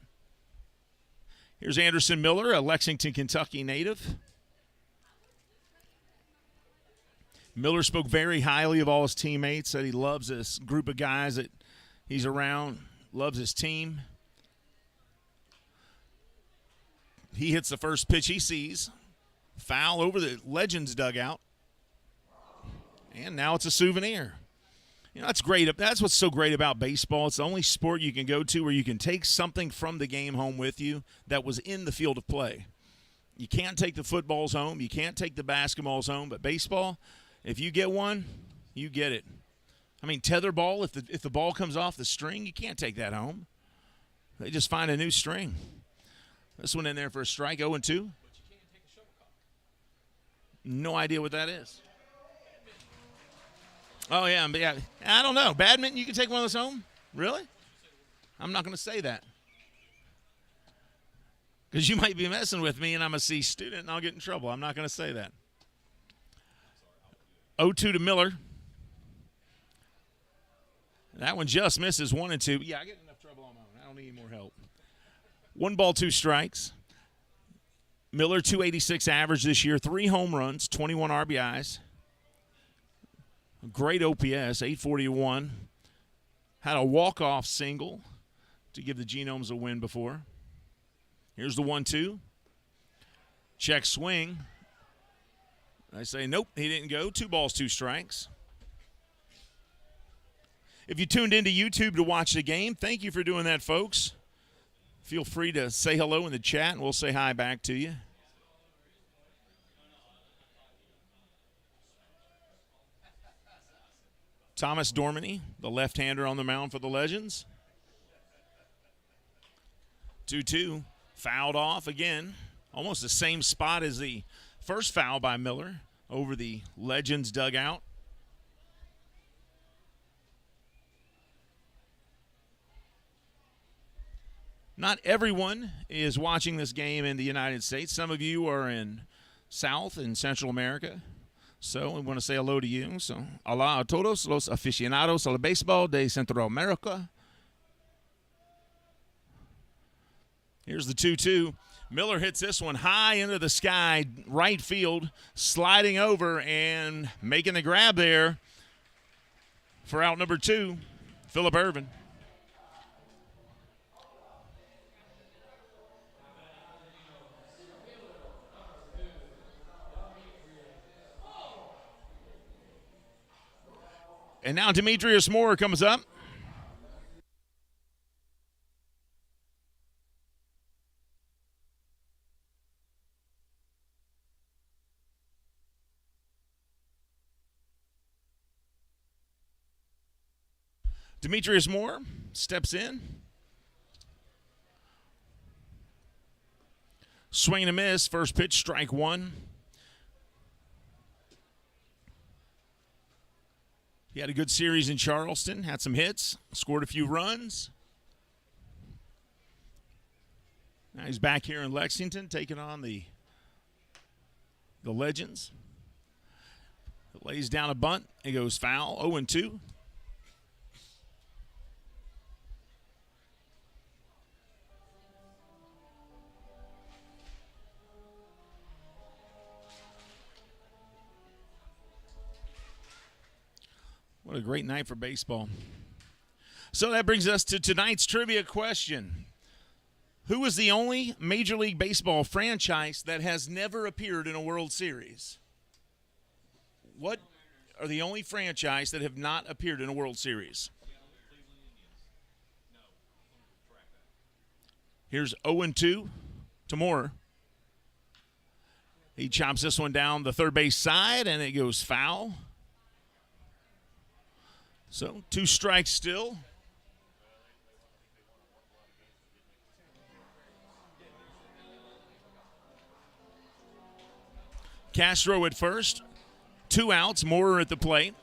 Here's Anderson Miller, a Lexington, Kentucky native. Miller spoke very highly of all his teammates, said he loves this group of guys that he's around, loves his team. He hits the first pitch he sees. Foul over the Legends dugout. And now it's a souvenir. You know, that's great. That's what's so great about baseball. It's the only sport you can go to where you can take something from the game home with you that was in the field of play. You can't take the footballs home. You can't take the basketballs home. But baseball, if you get one, you get it. I mean, tetherball, if the ball comes off the string, you can't take that home. They just find a new string. This one in there for a strike, 0-2. No idea what that is. Oh, yeah. I don't know. Badminton, you can take one of those home? Really? I'm not going to say that. Because you might be messing with me and I'm a C student and I'll get in trouble. I'm not going to say that. 0-2 to Miller. That one just misses 1-2. Yeah, I get enough trouble on my own. I don't need any more help. 1 ball, 2 strikes. Miller, 286 average this year, 3 home runs, 21 RBIs. Great OPS, 841. Had a walk-off single to give the Genomes a win before. Here's the 1-2. Check swing. I say, nope, he didn't go. 2 balls, 2 strikes. If you tuned into YouTube to watch the game, thank you for doing that, folks. Feel free to say hello in the chat, and we'll say hi back to you. Thomas Dormany, the left-hander on the mound for the Legends. 2-2, fouled off again. Almost the same spot as the first foul by Miller over the Legends dugout. Not everyone is watching this game in the United States. Some of you are in South and Central America. So I want to say hello to you. So, hola a todos los aficionados al béisbol de Centroamérica. Here's the 2-2. Miller hits this one high into the sky, right field, sliding over and making the grab there for out number 2. Phillip Ervin. And now Demetrius Moore comes up. Demetrius Moore steps in. Swing and a miss. First pitch, strike one. He had a good series in Charleston, had some hits, scored a few runs. Now he's back here in Lexington taking on the Legends. Lays down a bunt. It goes foul, 0-2. What a great night for baseball. So that brings us to tonight's trivia question. Who is the only Major League Baseball franchise that has never appeared in a World Series? What are the only franchise that have not appeared in a World Series? Here's 0-2 to Moore. He chops this one down the third base side, and it goes foul. So 2 strikes still. Castro at first. 2 outs. Moore at the plate.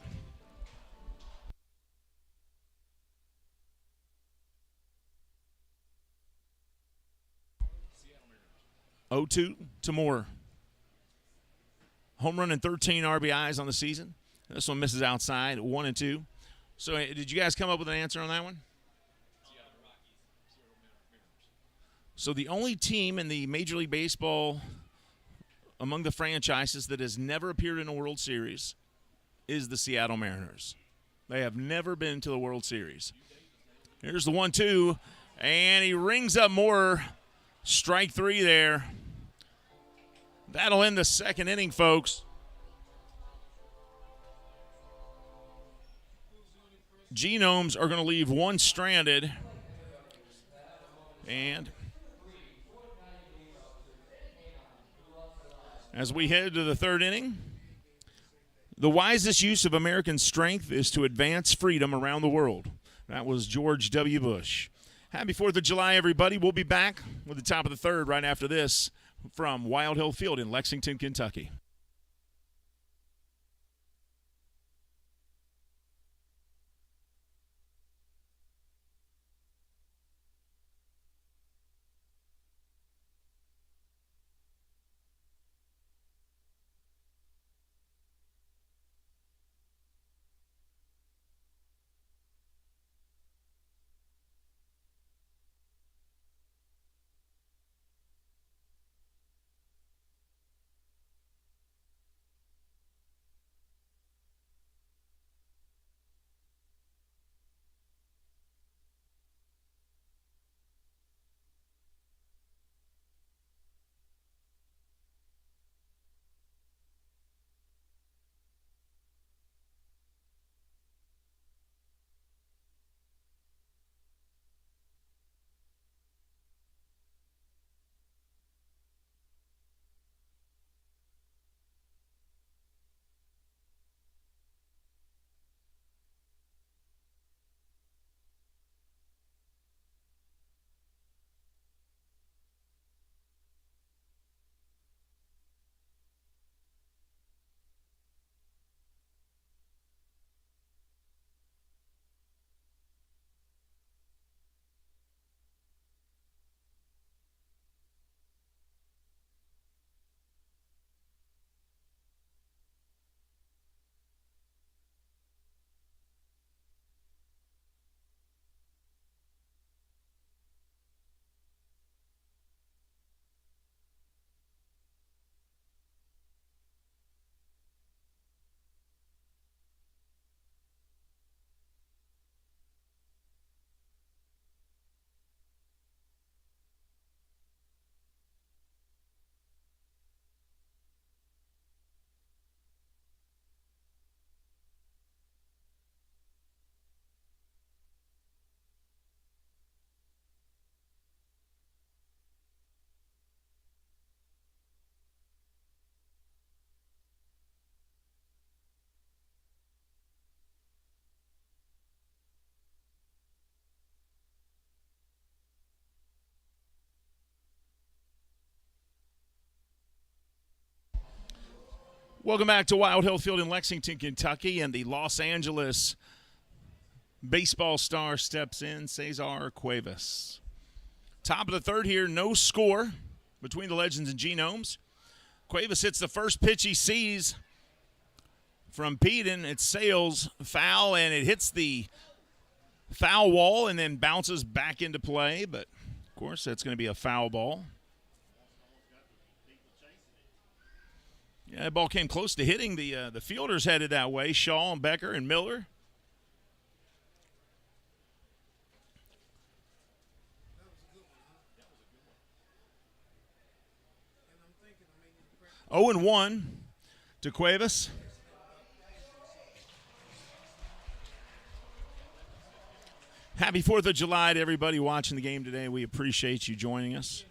0-2 to Moore. Home run and 13 RBIs on the season. This one misses outside, 1-2. So did you guys come up with an answer on that one? So the only team in the Major League Baseball among the franchises that has never appeared in a World Series is the Seattle Mariners. They have never been to the World Series. Here's the 1-2, and he rings up Moore. Strike 3 there. That'll end the second inning, folks. Genomes are going to leave 1 stranded. And as we head to the third inning, the wisest use of American strength is to advance freedom around the world. That was George W. Bush. Happy 4th of July, everybody. We'll be back with the top of the third right after this from Wild Hill Field in Lexington, Kentucky. Welcome back to Wild Hill Field in Lexington, Kentucky, and the Los Angeles baseball star steps in, Cesar Cuevas. Top of the third here, no score between the Legends and Genomes. Cuevas hits the first pitch he sees from Peden. It sails foul, and it hits the foul wall and then bounces back into play, but of course that's going to be a foul ball. Yeah, that ball came close to hitting the fielders headed that way, Shaw and Becker and Miller. That was a good one. 0-1 to Cuevas. Happy 4th of July to everybody watching the game today. We appreciate you joining us.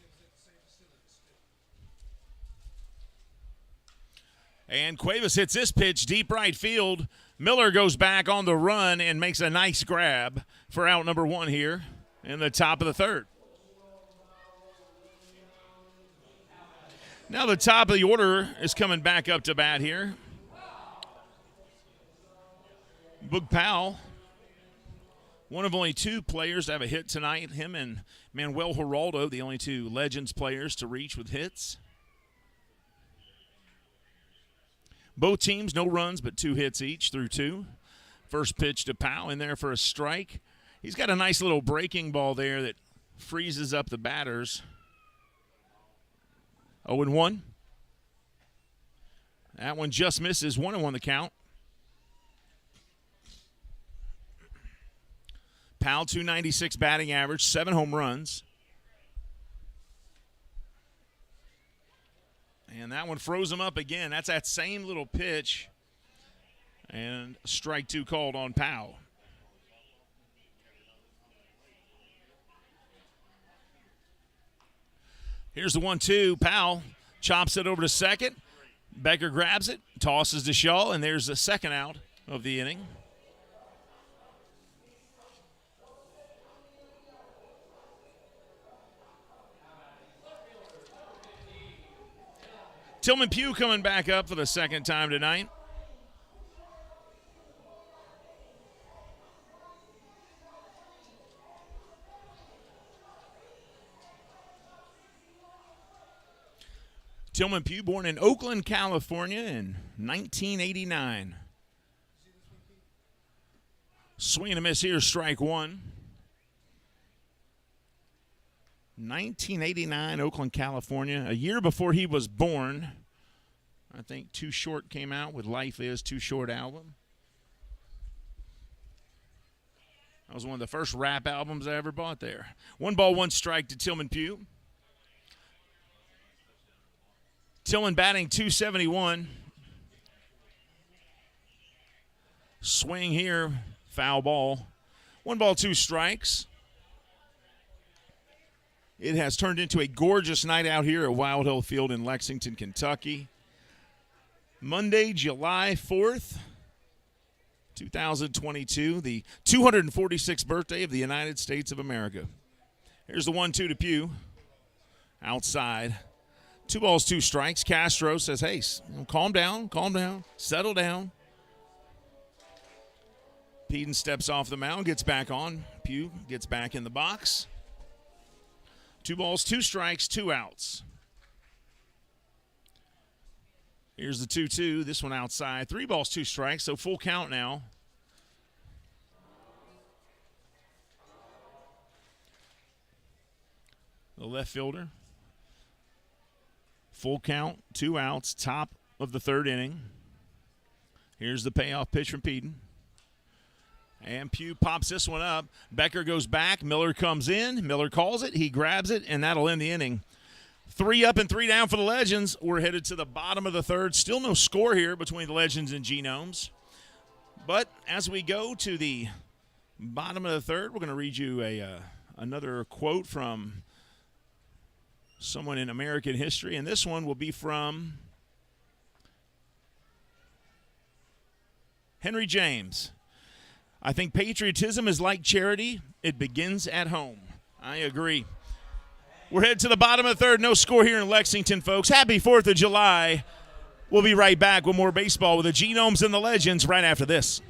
And Cuevas hits this pitch deep right field. Miller goes back on the run and makes a nice grab for out number 1 here in the top of the third. Now the top of the order is coming back up to bat here. Boog Powell, one of only 2 players to have a hit tonight. Him and Manuel Geraldo, the only 2 Legends players to reach with hits. Both teams, no runs, but 2 hits each through 2. First pitch to Powell in there for a strike. He's got a nice little breaking ball there that freezes up the batters. 0-1. That one just misses. 1-1 the count. Powell, .296 batting average, 7 home runs. And that one froze him up again. That's that same little pitch. And strike 2 called on Powell. Here's the 1-2. Powell chops it over to second. Becker grabs it, tosses to Shaw, and there's the second out of the inning. Tillman Pugh coming back up for the second time tonight. Tillman Pugh, born in Oakland, California in 1989. Swing and a miss here, strike 1. 1989, Oakland, California. A year before he was born. I think Too Short came out with Life Is Too Short album. That was one of the first rap albums I ever bought there. 1 ball, 1 strike to Tillman Pugh. Tillman batting .271. Swing here, foul ball. 1 ball, 2 strikes. It has turned into a gorgeous night out here at Wild Hill Field in Lexington, Kentucky. Monday, July 4th, 2022, the 246th birthday of the United States of America. Here's the 1-2 to Pugh. Outside. 2 balls, 2 strikes. Castro says, hey, calm down, settle down. Peden steps off the mound, gets back on. Pugh gets back in the box. 2 balls, 2 strikes, 2 outs. Here's the 2-2. This one outside. 3 balls, 2 strikes, so full count now. The left fielder. Full count, 2 outs, top of the third inning. Here's the payoff pitch from Peden. And Pugh pops this one up. Becker goes back. Miller comes in. Miller calls it. He grabs it, and that'll end the inning. 3 up and 3 down for the Legends. We're headed to the bottom of the third. Still no score here between the Legends and Genomes. But as we go to the bottom of the third, we're going to read you another quote from someone in American history. And this one will be from Henry James. I think patriotism is like charity. It begins at home. I agree. We're headed to the bottom of the third. No score here in Lexington, folks. Happy 4th of July. We'll be right back with more baseball with the Genomes and the Legends right after this.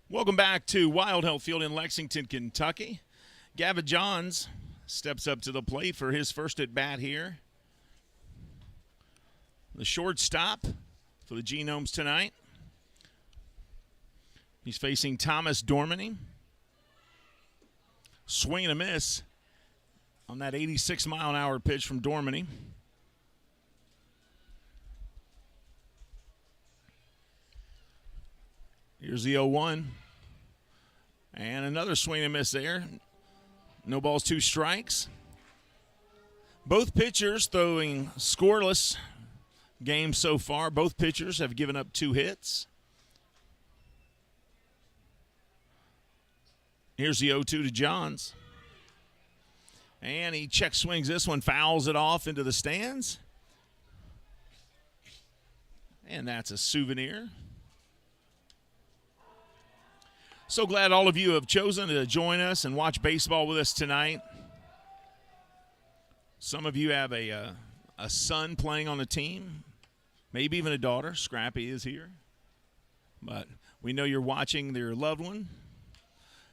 Welcome back to Wild Health Field in Lexington, Kentucky. Gavin Johns steps up to the plate for his first at bat here. The shortstop for the Genomes tonight. He's facing Thomas Dormany. Swing and a miss on that 86-mile-an-hour pitch from Dormany. Here's the 0-1. And another swing and miss there. No balls, 2 strikes. Both pitchers throwing scoreless games so far. Both pitchers have given up 2 hits. Here's the 0-2 to Johns. And he check swings this one, fouls it off into the stands. And that's a souvenir. So glad all of you have chosen to join us and watch baseball with us tonight. Some of you have a son playing on the team, maybe even a daughter. Scrappy is here. But we know you're watching their loved one.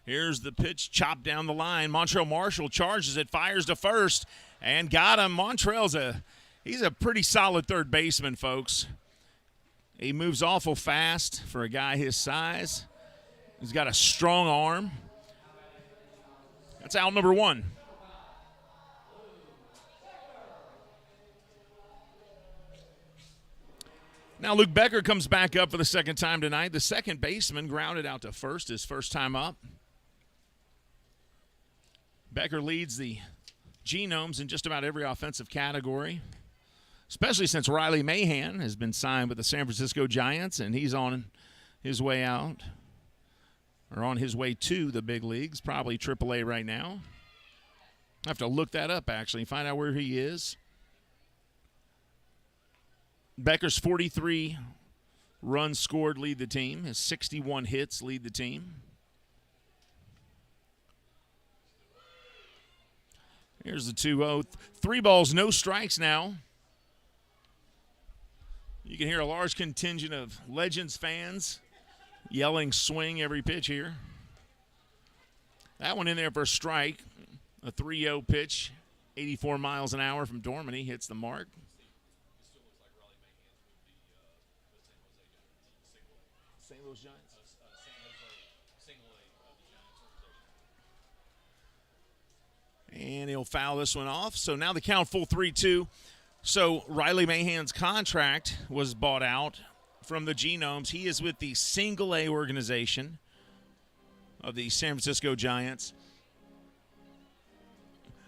Here's the pitch, chopped down the line. Montrell Marshall charges it, fires to first, and got him. Montrell's he's a pretty solid third baseman, folks. He moves awful fast for a guy his size. He's got a strong arm. That's out number 1. Now Luke Becker comes back up for the second time tonight. The second baseman grounded out to first his first time up. Becker leads the Genomes in just about every offensive category, especially since Riley Mahan has been signed with the San Francisco Giants, and he's on his way out. Or on his way to the big leagues, probably AAA right now. I have to look that up, actually, find out where he is. Becker's 43 runs scored lead the team. His 61 hits lead the team. Here's the 2-0. 3 balls, no strikes now. You can hear a large contingent of Legends fans yelling swing every pitch here. That one in there for a strike. A 3-0 pitch, 84 miles an hour from Dormany, hits the mark. St. Louis Giants. And he'll foul this one off. So now the count full 3-2. So Riley Mahan's contract was bought out from the Genomes. He is with the single-A organization of the San Francisco Giants.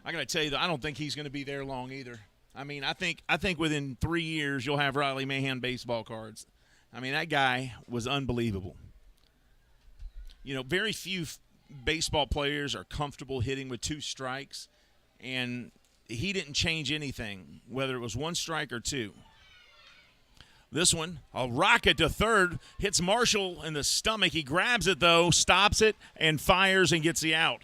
I got to tell you, I don't think he's going to be there long either. I mean, I think within 3 years you'll have Riley Mahan baseball cards. I mean, that guy was unbelievable. You know, very few baseball players are comfortable hitting with 2 strikes, and he didn't change anything, whether it was 1 strike or 2. This one, a rocket to third, hits Marshall in the stomach. He grabs it, though, stops it, and fires and gets the out.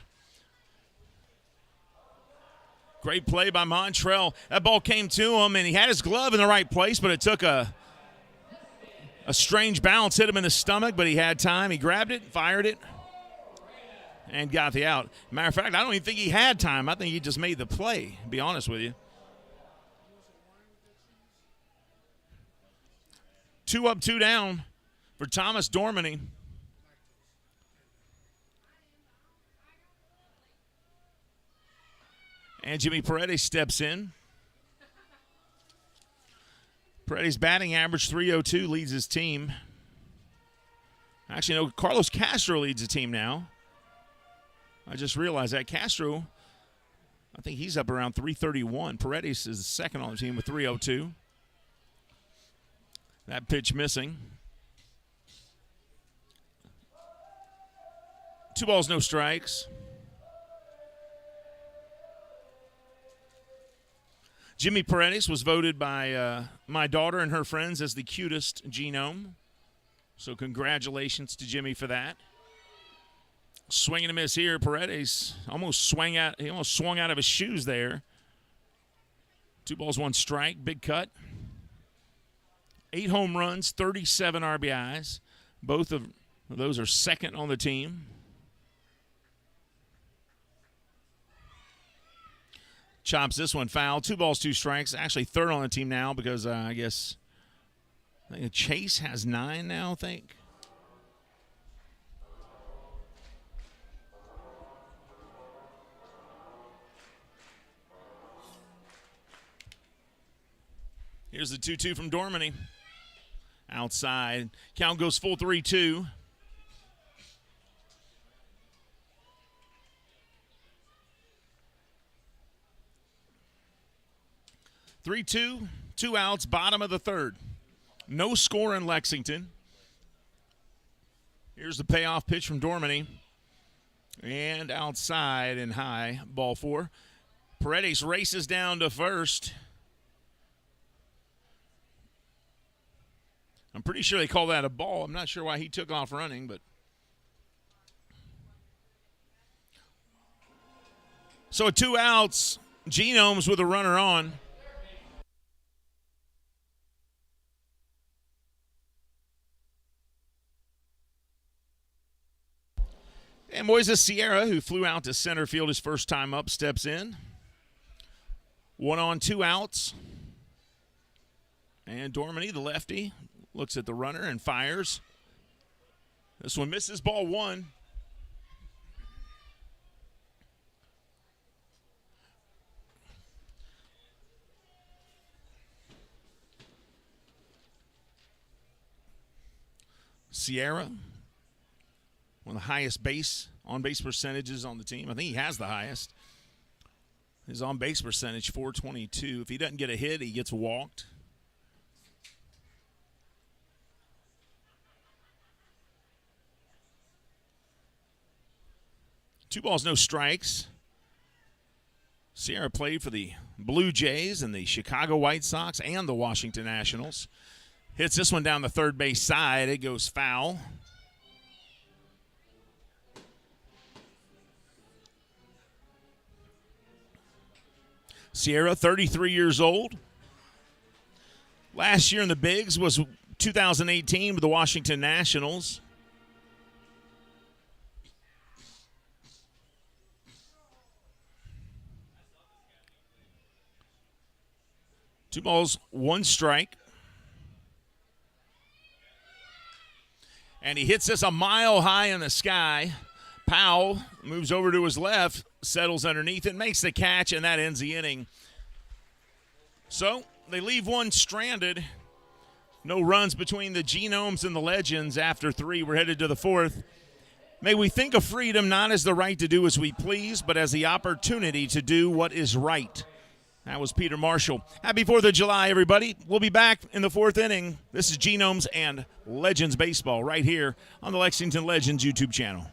Great play by Montrell. That ball came to him, and he had his glove in the right place, but it took a strange bounce, hit him in the stomach, but he had time. He grabbed it, fired it, and got the out. Matter of fact, I don't even think he had time. I think he just made the play, to be honest with you. 2 up, 2 down for Thomas Dormany. And Jimmy Paredes steps in. Paredes' batting average, .302, leads his team. Actually, no, Carlos Castro leads the team now. I just realized that. Castro, I think he's up around .331. Paredes is the second on the team with .302. That pitch missing. 2 balls, no strikes. Jimmy Paredes was voted by my daughter and her friends as the cutest genome. So congratulations to Jimmy for that. Swing and a miss here. Paredes almost swung out of his shoes there. 2 balls, 1 strike. Big cut. 8 home runs, 37 RBIs. Both of those are second on the team. Chops this one foul. 2 balls, 2 strikes. Actually third on the team now because I think Chase has 9 now, I think. Here's the 2-2 from Dormany. Outside. Count goes full 3-2. Two outs, bottom of the third. No score in Lexington. Here's the payoff pitch from Dormany. And outside and high, ball 4. Paredes races down to first. I'm pretty sure they call that a ball. I'm not sure why he took off running, but. So 2 outs, Genomes with a runner on. And Moises Sierra, who flew out to center field his first time up, steps in. 1 on, 2 outs. And Dormany, the lefty, looks at the runner and fires. This one misses, ball 1. Sierra, one of the highest on-base percentages on the team. I think he has the highest. His on-base percentage, .422. If he doesn't get a hit, he gets walked. Two balls, no strikes. Sierra played for the Blue Jays and the Chicago White Sox and the Washington Nationals. Hits this one down the third base side. It goes foul. Sierra, 33 years old. Last year in the Bigs was 2018 with the Washington Nationals. Two balls, 1 strike. And he hits this a mile high in the sky. Powell moves over to his left, settles underneath it, makes the catch, and that ends the inning. So they leave one stranded. No runs between the Genomes and the Legends after 3. We're headed to the 4th. May we think of freedom not as the right to do as we please, but as the opportunity to do what is right. That was Peter Marshall. Happy 4th of July, everybody. We'll be back in the 4th inning. This is Genomes and Legends Baseball right here on the Lexington Legends YouTube channel.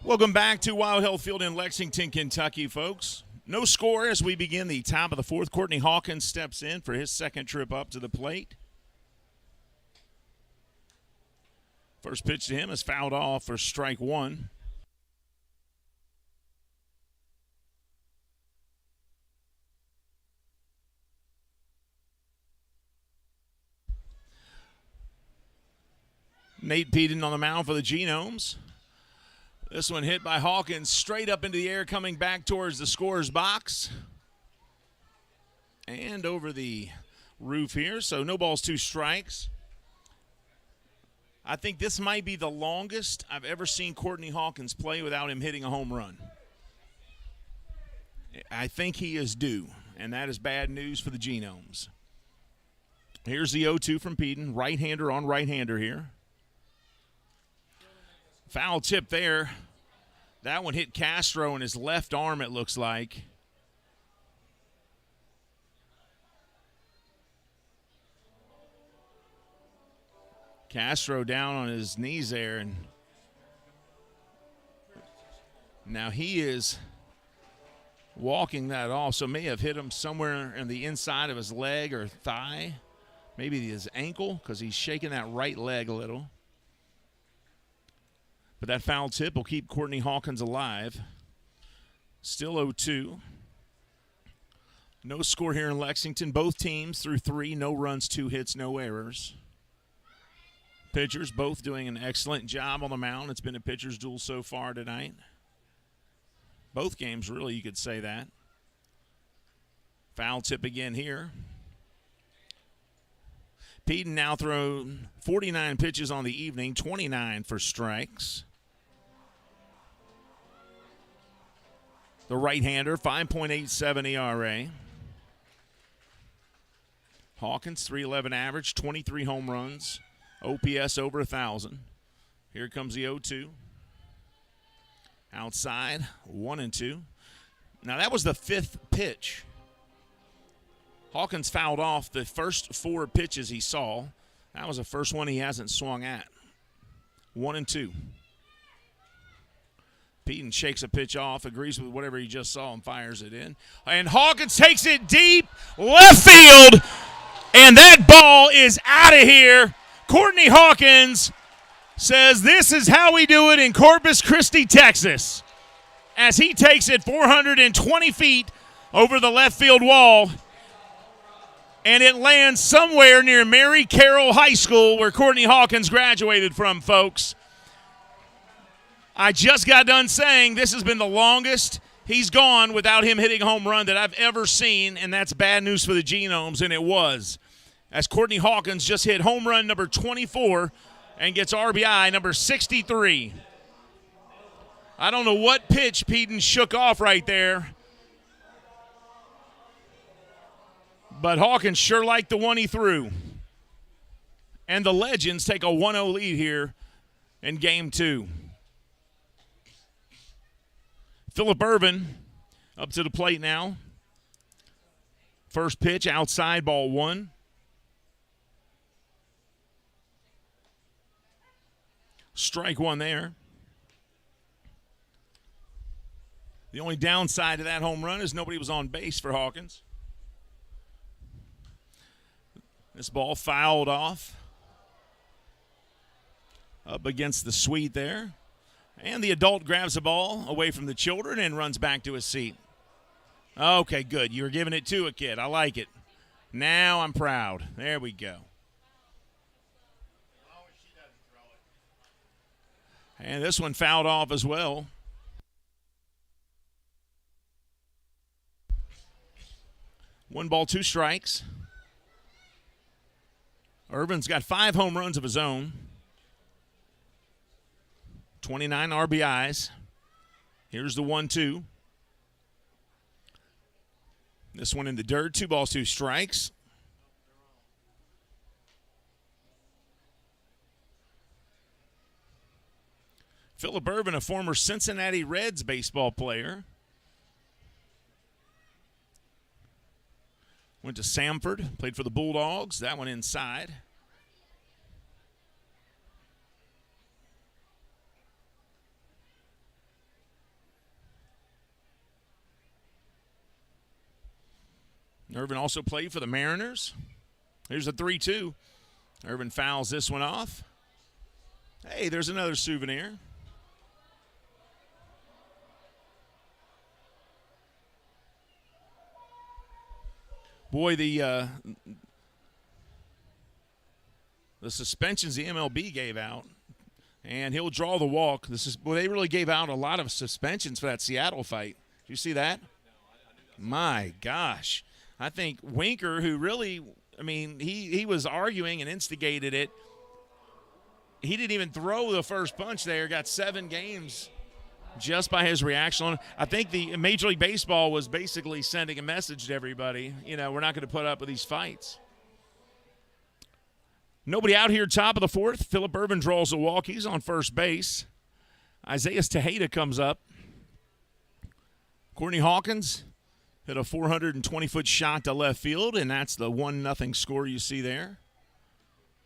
Welcome back to Wild Health Field in Lexington, Kentucky, folks. No score as we begin the top of the fourth. Courtney Hawkins steps in for his second trip up to the plate. First pitch to him is fouled off for strike one. Nate Peden on the mound for the Genomes. This one hit by Hawkins straight up into the air, coming back towards the scorer's box. And over the roof here, so no balls, two strikes. I think this might be the longest I've ever seen Courtney Hawkins play without him hitting a home run. I think he is due, and that is bad news for the Genomes. Here's the 0-2 from Peden, right-hander on right-hander here. Foul tip there. That one hit Castro in his left arm, it looks like. Castro down on his knees there, and now he is walking that off, so may have hit him somewhere in the inside of his leg or thigh, maybe his ankle, because he's shaking that right leg a little. But that foul tip will keep Courtney Hawkins alive. Still 0-2. No score here in Lexington. Both teams through three, no runs, 2 hits, no errors. Pitchers both doing an excellent job on the mound. It's been a pitcher's duel so far tonight. Both games, really, you could say that. Foul tip again here. Peden now thrown 49 pitches on the evening, 29 for strikes. The right-hander, 5.87 ERA. Hawkins, 3.11 average, 23 home runs, OPS over 1,000. Here comes the 0-2. Outside, 1-2. Now that was the 5th pitch. Hawkins fouled off the first 4 pitches he saw. That was the first one he hasn't swung at. 1-2. Peden shakes a pitch off, agrees with whatever he just saw, and fires it in. And Hawkins takes it deep left field, and that ball is out of here. Courtney Hawkins says this is how we do it in Corpus Christi, Texas, as he takes it 420 feet over the left field wall, and it lands somewhere near Mary Carroll High School, where Courtney Hawkins graduated from, folks. I just got done saying this has been the longest he's gone without him hitting a home run that I've ever seen, and that's bad news for the Genomes, and it was. As Courtney Hawkins just hit home run number 24 and gets RBI number 63. I don't know what pitch Peden shook off right there, but Hawkins sure liked the one he threw. And the Legends take a 1-0 lead here in Game 2. Phillip Irvin up to the plate now. First pitch outside, ball 1. Strike 1 there. The only downside to that home run is nobody was on base for Hawkins. This ball fouled off up against the suite there. And the adult grabs the ball away from the children and runs back to his seat. Okay, good. You were giving it to a kid. I like it. Now I'm proud. There we go. And this one fouled off as well. One ball, 2 strikes. Irvin's got 5 home runs of his own. 29 RBIs. Here's the 1-2. This one in the dirt. 2 balls, 2 strikes. Phillip Irvin, a former Cincinnati Reds baseball player. Went to Samford, played for the Bulldogs. That one inside. Irvin also played for the Mariners. Here's a 3-2. Irvin fouls this one off. Hey, there's another souvenir. Boy, the suspensions the MLB gave out, and he'll draw the walk. They really gave out a lot of suspensions for that Seattle fight. Did you see that? My gosh. I think Winker, who really, he was arguing and instigated it. He didn't even throw the first punch there, got 7 games just by his reaction. I think the Major League Baseball was basically sending a message to everybody, we're not going to put up with these fights. Nobody out here, top of the 4th. Phillip Ervin draws a walk. He's on first base. Isaiah Tejeda comes up. Courtney Hawkins hit a 420-foot shot to left field, and that's the 1-0 score you see there.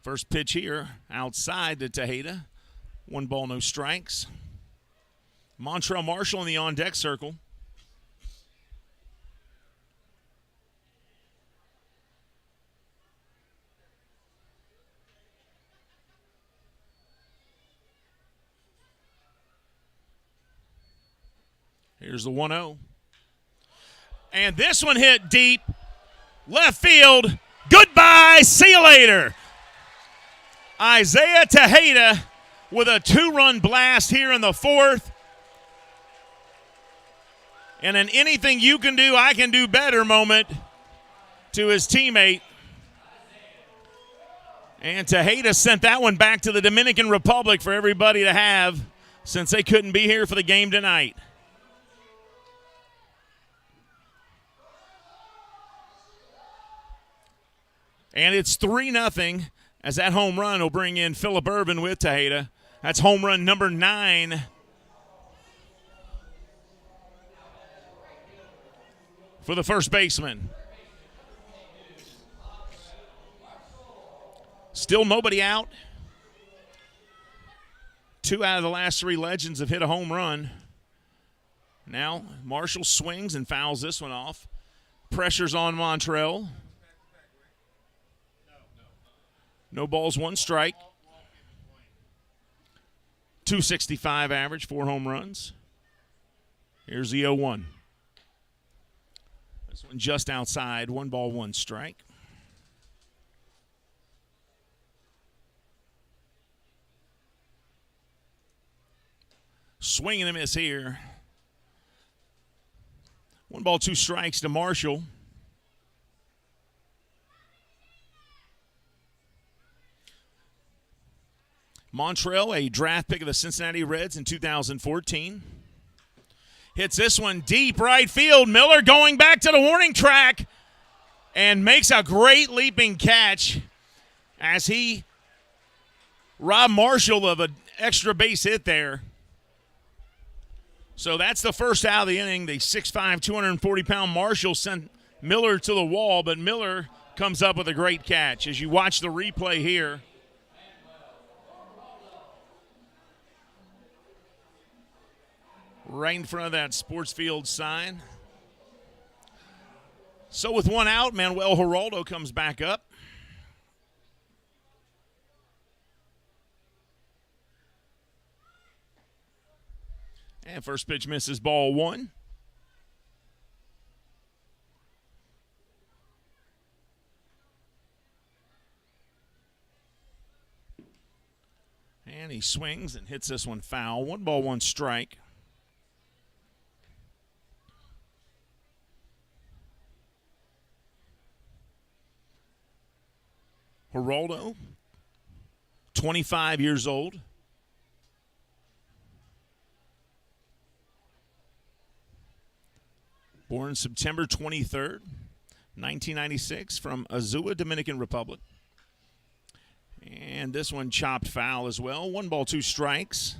First pitch here, outside to Tejeda. 1 ball, no strikes. Montrell Marshall in the on-deck circle. Here's the 1-0. And this one hit deep. Left field. Goodbye. See you later. Isaiah Tejeda with a 2-run blast here in the 4th. And an anything you can do, I can do better moment to his teammate. And Tejeda sent that one back to the Dominican Republic for everybody to have since they couldn't be here for the game tonight. And it's 3-0 as that home run will bring in Phillip Ervin with Tejeda. That's home run number 9 for the first baseman. Still nobody out. 2 out of the last 3 legends have hit a home run. Now Marshall swings and fouls this one off. Pressure's on Montrell. No balls, 1 strike. 265 average, 4 home runs. Here's the 0-1. This one just outside, 1 ball, 1 strike. Swing and a miss here. 1 ball, 2 strikes to Marshall. Montrell, a draft pick of the Cincinnati Reds in 2014. Hits this one deep right field. Miller going back to the warning track and makes a great leaping catch as he robbed Marshall of an extra base hit there. So that's the first out of the inning. The 6'5", 240-pound Marshall sent Miller to the wall, but Miller comes up with a great catch. As you watch the replay here, right in front of that sports field sign. So with 1 out, Manuel Geraldo comes back up. And first pitch misses, ball 1. And he swings and hits this one foul. 1 ball, 1 strike. Geraldo, 25 years old. Born September 23rd, 1996, from Azua, Dominican Republic. And this one chopped foul as well. 1 ball, 2 strikes.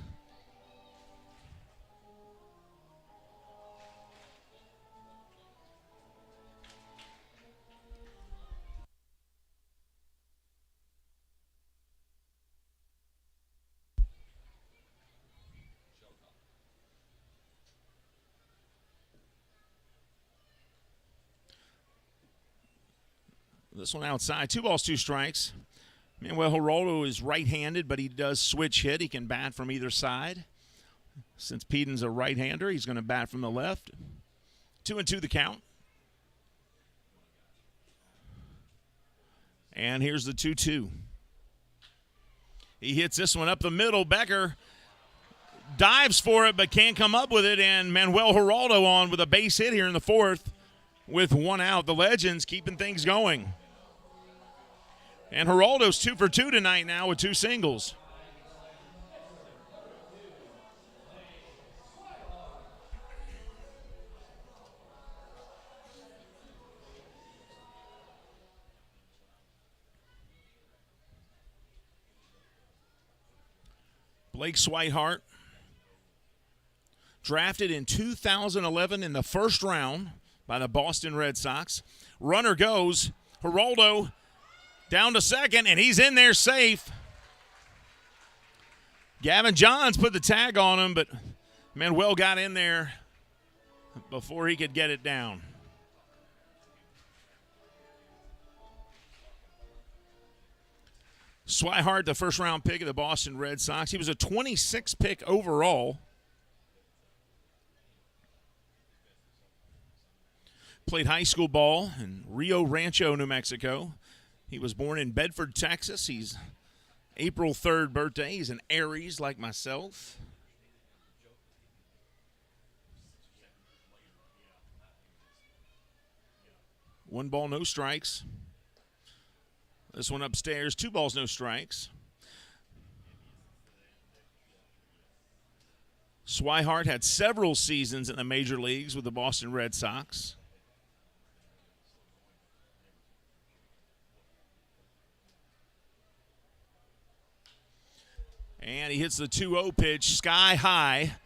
This one outside. 2 balls, 2 strikes. Manuel Geraldo is right-handed, but he does switch hit. He can bat from either side. Since Peden's a right-hander, he's going to bat from the left. 2-2 the count. And here's the 2-2. He hits this one up the middle. Becker dives for it but can't come up with it, and Manuel Geraldo on with a base hit here in the 4th with 1 out. The Legends keeping things going. And Geraldo's 2 for 2 tonight now with 2 singles. Blake Swihart, drafted in 2011 in the first round by the Boston Red Sox. Runner goes. Geraldo down to second, and he's in there safe. Gavin Johns put the tag on him, but Manuel got in there before he could get it down. Swihart, the first-round pick of the Boston Red Sox. He was a 26th pick overall. Played high school ball in Rio Rancho, New Mexico. He was born in Bedford, Texas. He's April 3rd birthday. He's an Aries like myself. One ball, no strikes. This one upstairs, 2 balls, no strikes. Swihart had several seasons in the major leagues with the Boston Red Sox. And he hits the 2-0 pitch sky high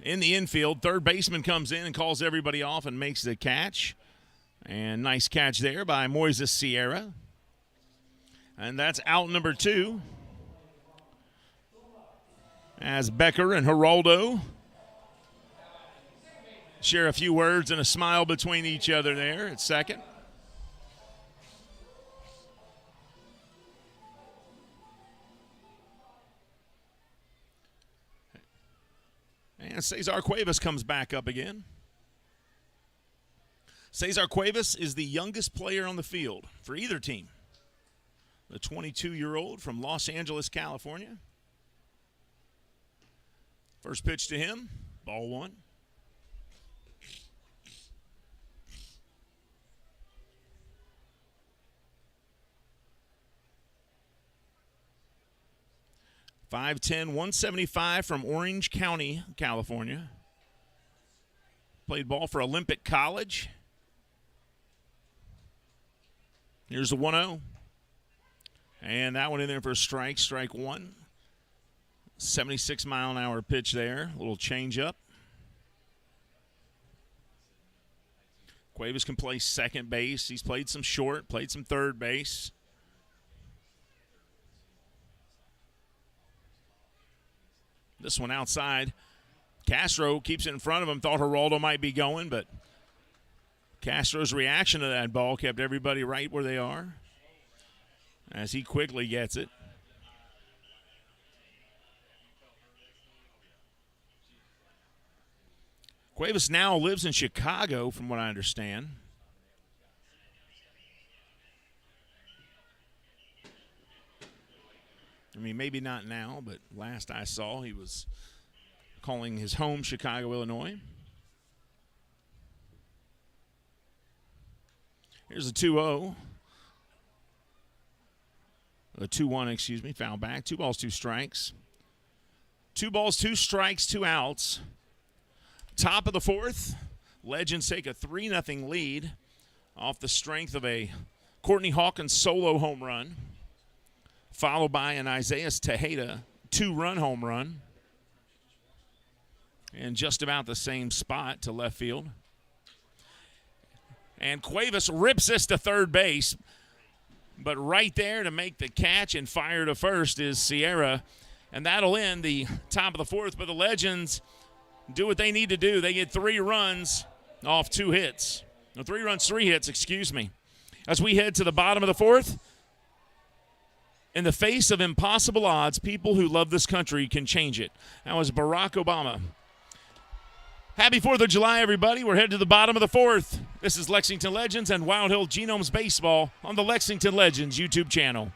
in the infield. Third baseman comes in and calls everybody off and makes the catch. And nice catch there by Moises Sierra. And that's out number 2. As Becker and Geraldo share a few words and a smile between each other there at second. And Cesar Cuevas comes back up again. Cesar Cuevas is the youngest player on the field for either team. The 22-year-old from Los Angeles, California. First pitch to him, ball 1. .5'10", 175 from Orange County, California. Played ball for Olympic College. Here's the 1-0. And that one in there for a strike, strike 1. 76-mile-an-hour pitch there, a little change-up. Cuevas can play second base. He's played some short, played some third base. This one outside. Castro keeps it in front of him. Thought Geraldo might be going, but Castro's reaction to that ball kept everybody right where they are as he quickly gets it. Cuevas now lives in Chicago, from what I understand. I mean, maybe not now, but last I saw, he was calling his home Chicago, Illinois. Here's a 2-0. A 2-1, excuse me, foul back. 2 balls, 2 strikes. 2 balls, 2 strikes, 2 outs. Top of the 4th, Legends take a 3-0 lead off the strength of a Courtney Hawkins solo home run, followed by an Isaiah Tejeda 2-run home run, and just about the same spot to left field. And Cuevas rips this to third base, but right there to make the catch and fire to first is Sierra, and that'll end the top of the 4th. But the Legends do what they need to do. They get 3 runs off 2 hits. No, 3 runs, 3 hits, excuse me. As we head to the bottom of the fourth, in the face of impossible odds, people who love this country can change it. That was Barack Obama. Happy 4th of July, everybody. We're headed to the bottom of the fourth. This is Lexington Legends and Wild Hill Genomes Baseball on the Lexington Legends YouTube channel.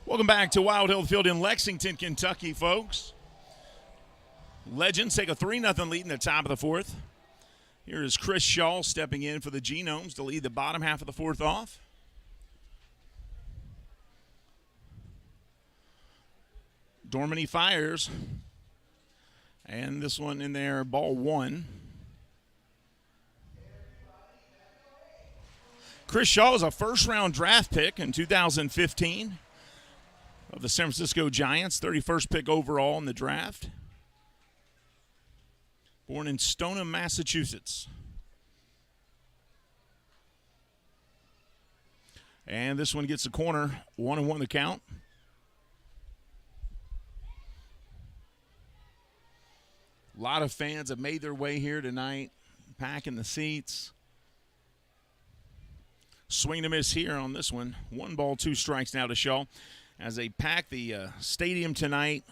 Welcome back to Wild Hill Field in Lexington, Kentucky, folks. Legends take a 3-0 lead in the top of the fourth. Here is Chris Shaw stepping in for the Genomes to lead the bottom half of the fourth off. Dormany fires. And this one in there, ball one. Chris Shaw is a first-round draft pick in 2015 of the San Francisco Giants, 31st pick overall in the draft. Born in Stoneham, Massachusetts. And this one gets the corner, 1-1 the count. A lot of fans have made their way here tonight, packing the seats. Swing and a miss here on this one. 1 ball, 2 strikes now to Shaw as they pack the stadium tonight.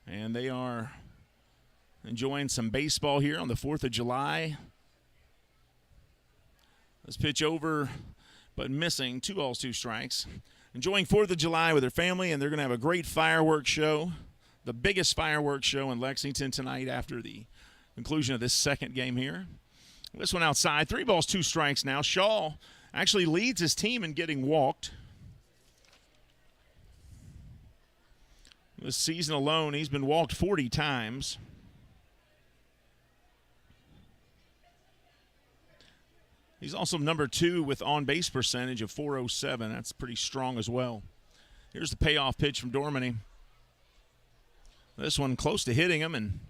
And they are enjoying some baseball here on the 4th of July. This pitch over, but missing. 2 balls, 2 strikes. Enjoying 4th of July with their family, and they're going to have a great fireworks show. The biggest fireworks show in Lexington tonight after the conclusion of this second game here. This one outside. 3 balls, 2 strikes now. Shaw actually leads his team in getting walked. This season alone, he's been walked 40 times. He's also number 2 with on-base percentage of .407. That's pretty strong as well. Here's the payoff pitch from Dormany. This one close to hitting him, and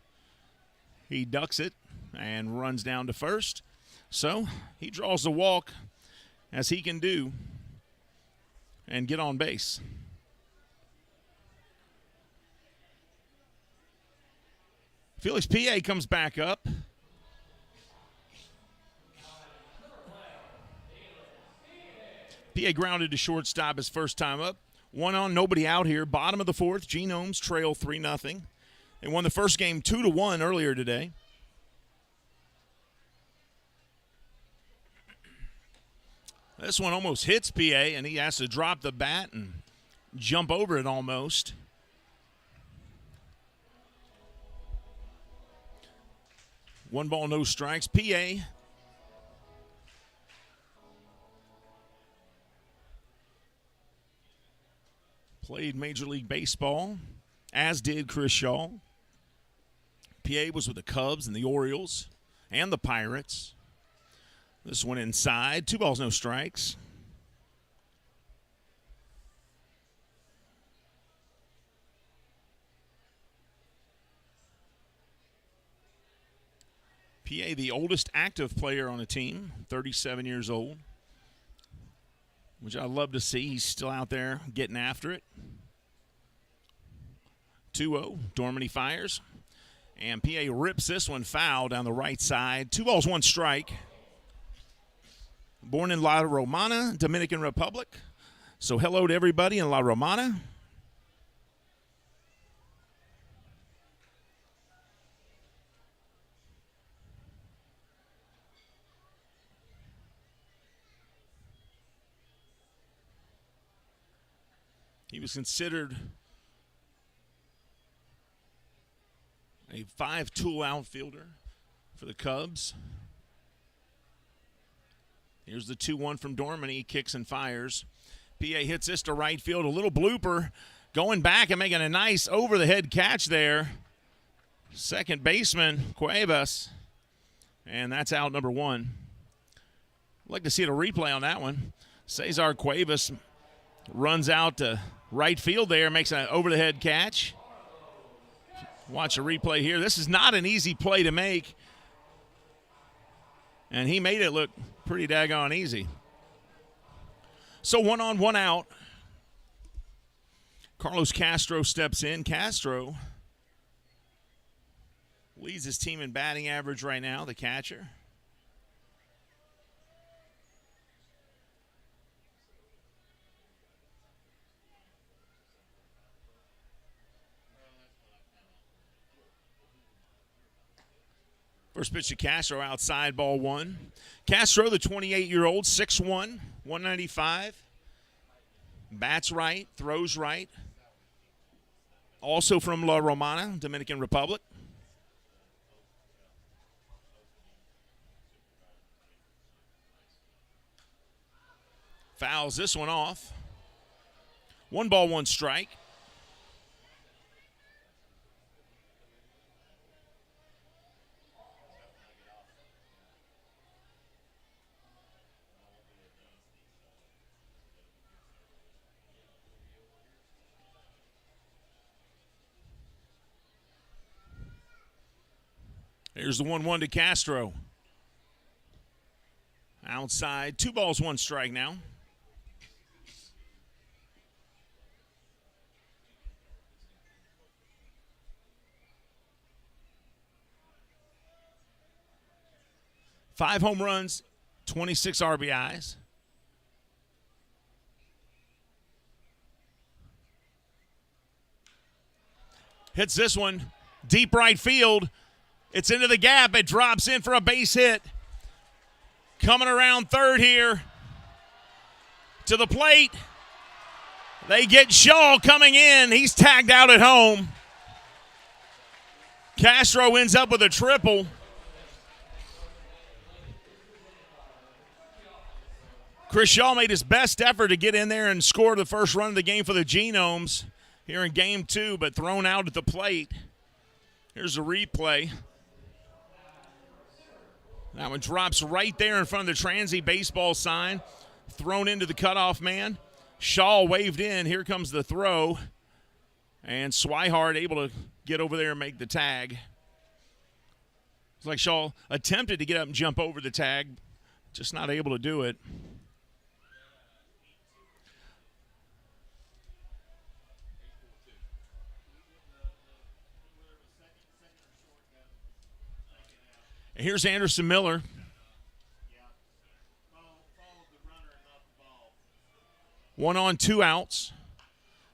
he ducks it and runs down to first. So he draws the walk, as he can do, and get on base. Felix P.A. comes back up. P.A. grounded to shortstop his first time up. 1 on, nobody out here. Bottom of the fourth, Genomes trail 3-0. They won the first game 2-1 earlier today. This one almost hits P.A., and he has to drop the bat and jump over it almost. One ball, no strikes. P.A. played Major League Baseball, as did Chris Shaw. P.A. was with the Cubs and the Orioles. and the Pirates. This one inside. 2 balls, no strikes. PA, the oldest active player on the team, 37 years old, which I love to see. He's still out there getting after it. 2-0, Dormany fires. And PA rips this one foul down the right side. 2 balls, 1 strike. Born in La Romana, Dominican Republic. So hello to everybody in La Romana. He was considered a 5-tool outfielder for the Cubs. Here's the 2-1 from Dormany. He kicks and fires. PA hits this to right field. A little blooper going back and making a nice over-the-head catch there. Second baseman, Cuevas. And that's out number 1. I'd like to see a replay on that one. Cesar Cuevas runs out to right field there, makes an over-the-head catch. Watch a replay here. This is not an easy play to make. And he made it look pretty daggone easy. So 1 on, 1 out. Carlos Castro steps in. Castro leads his team in batting average right now, the catcher. First pitch to Castro, outside, ball 1. Castro, the 28-year-old, 6'1", 195. Bats right, throws right. Also from La Romana, Dominican Republic. Fouls this one off. 1 ball, 1 strike. Here's the 1-1 to Castro. Outside, 2 balls, 1 strike now. Five home runs, 26 RBIs. Hits this one, deep right field. It's into the gap. It drops in for a base hit. Coming around third here to the plate. They get Shaw coming in. He's tagged out at home. Castro ends up with a triple. Chris Shaw made his best effort to get in there and score the first run of the game for the Genomes here in game 2, but thrown out at the plate. Here's a replay. That one drops right there in front of the Transy baseball sign. Thrown into the cutoff man. Shaw waved in. Here comes the throw. And Swihart able to get over there and make the tag. It's like Shaw attempted to get up and jump over the tag. Just not able to do it. Here's Anderson Miller. 1 on, 2 outs.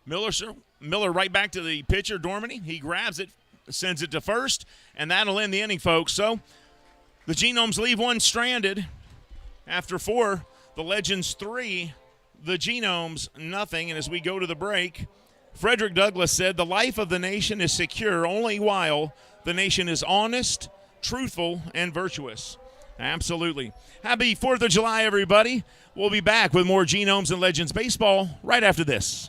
Miller right back to the pitcher, Dormany. He grabs it, sends it to first, and that'll end the inning, folks. So the Genomes leave 1 stranded. After 4, the Legends 3, the Genomes nothing. And as we go to the break, Frederick Douglass said, "The life of the nation is secure only while the nation is honest, truthful, and virtuous." Absolutely. Happy 4th of July, everybody. We'll be back with more Genomes and Legends baseball right after this.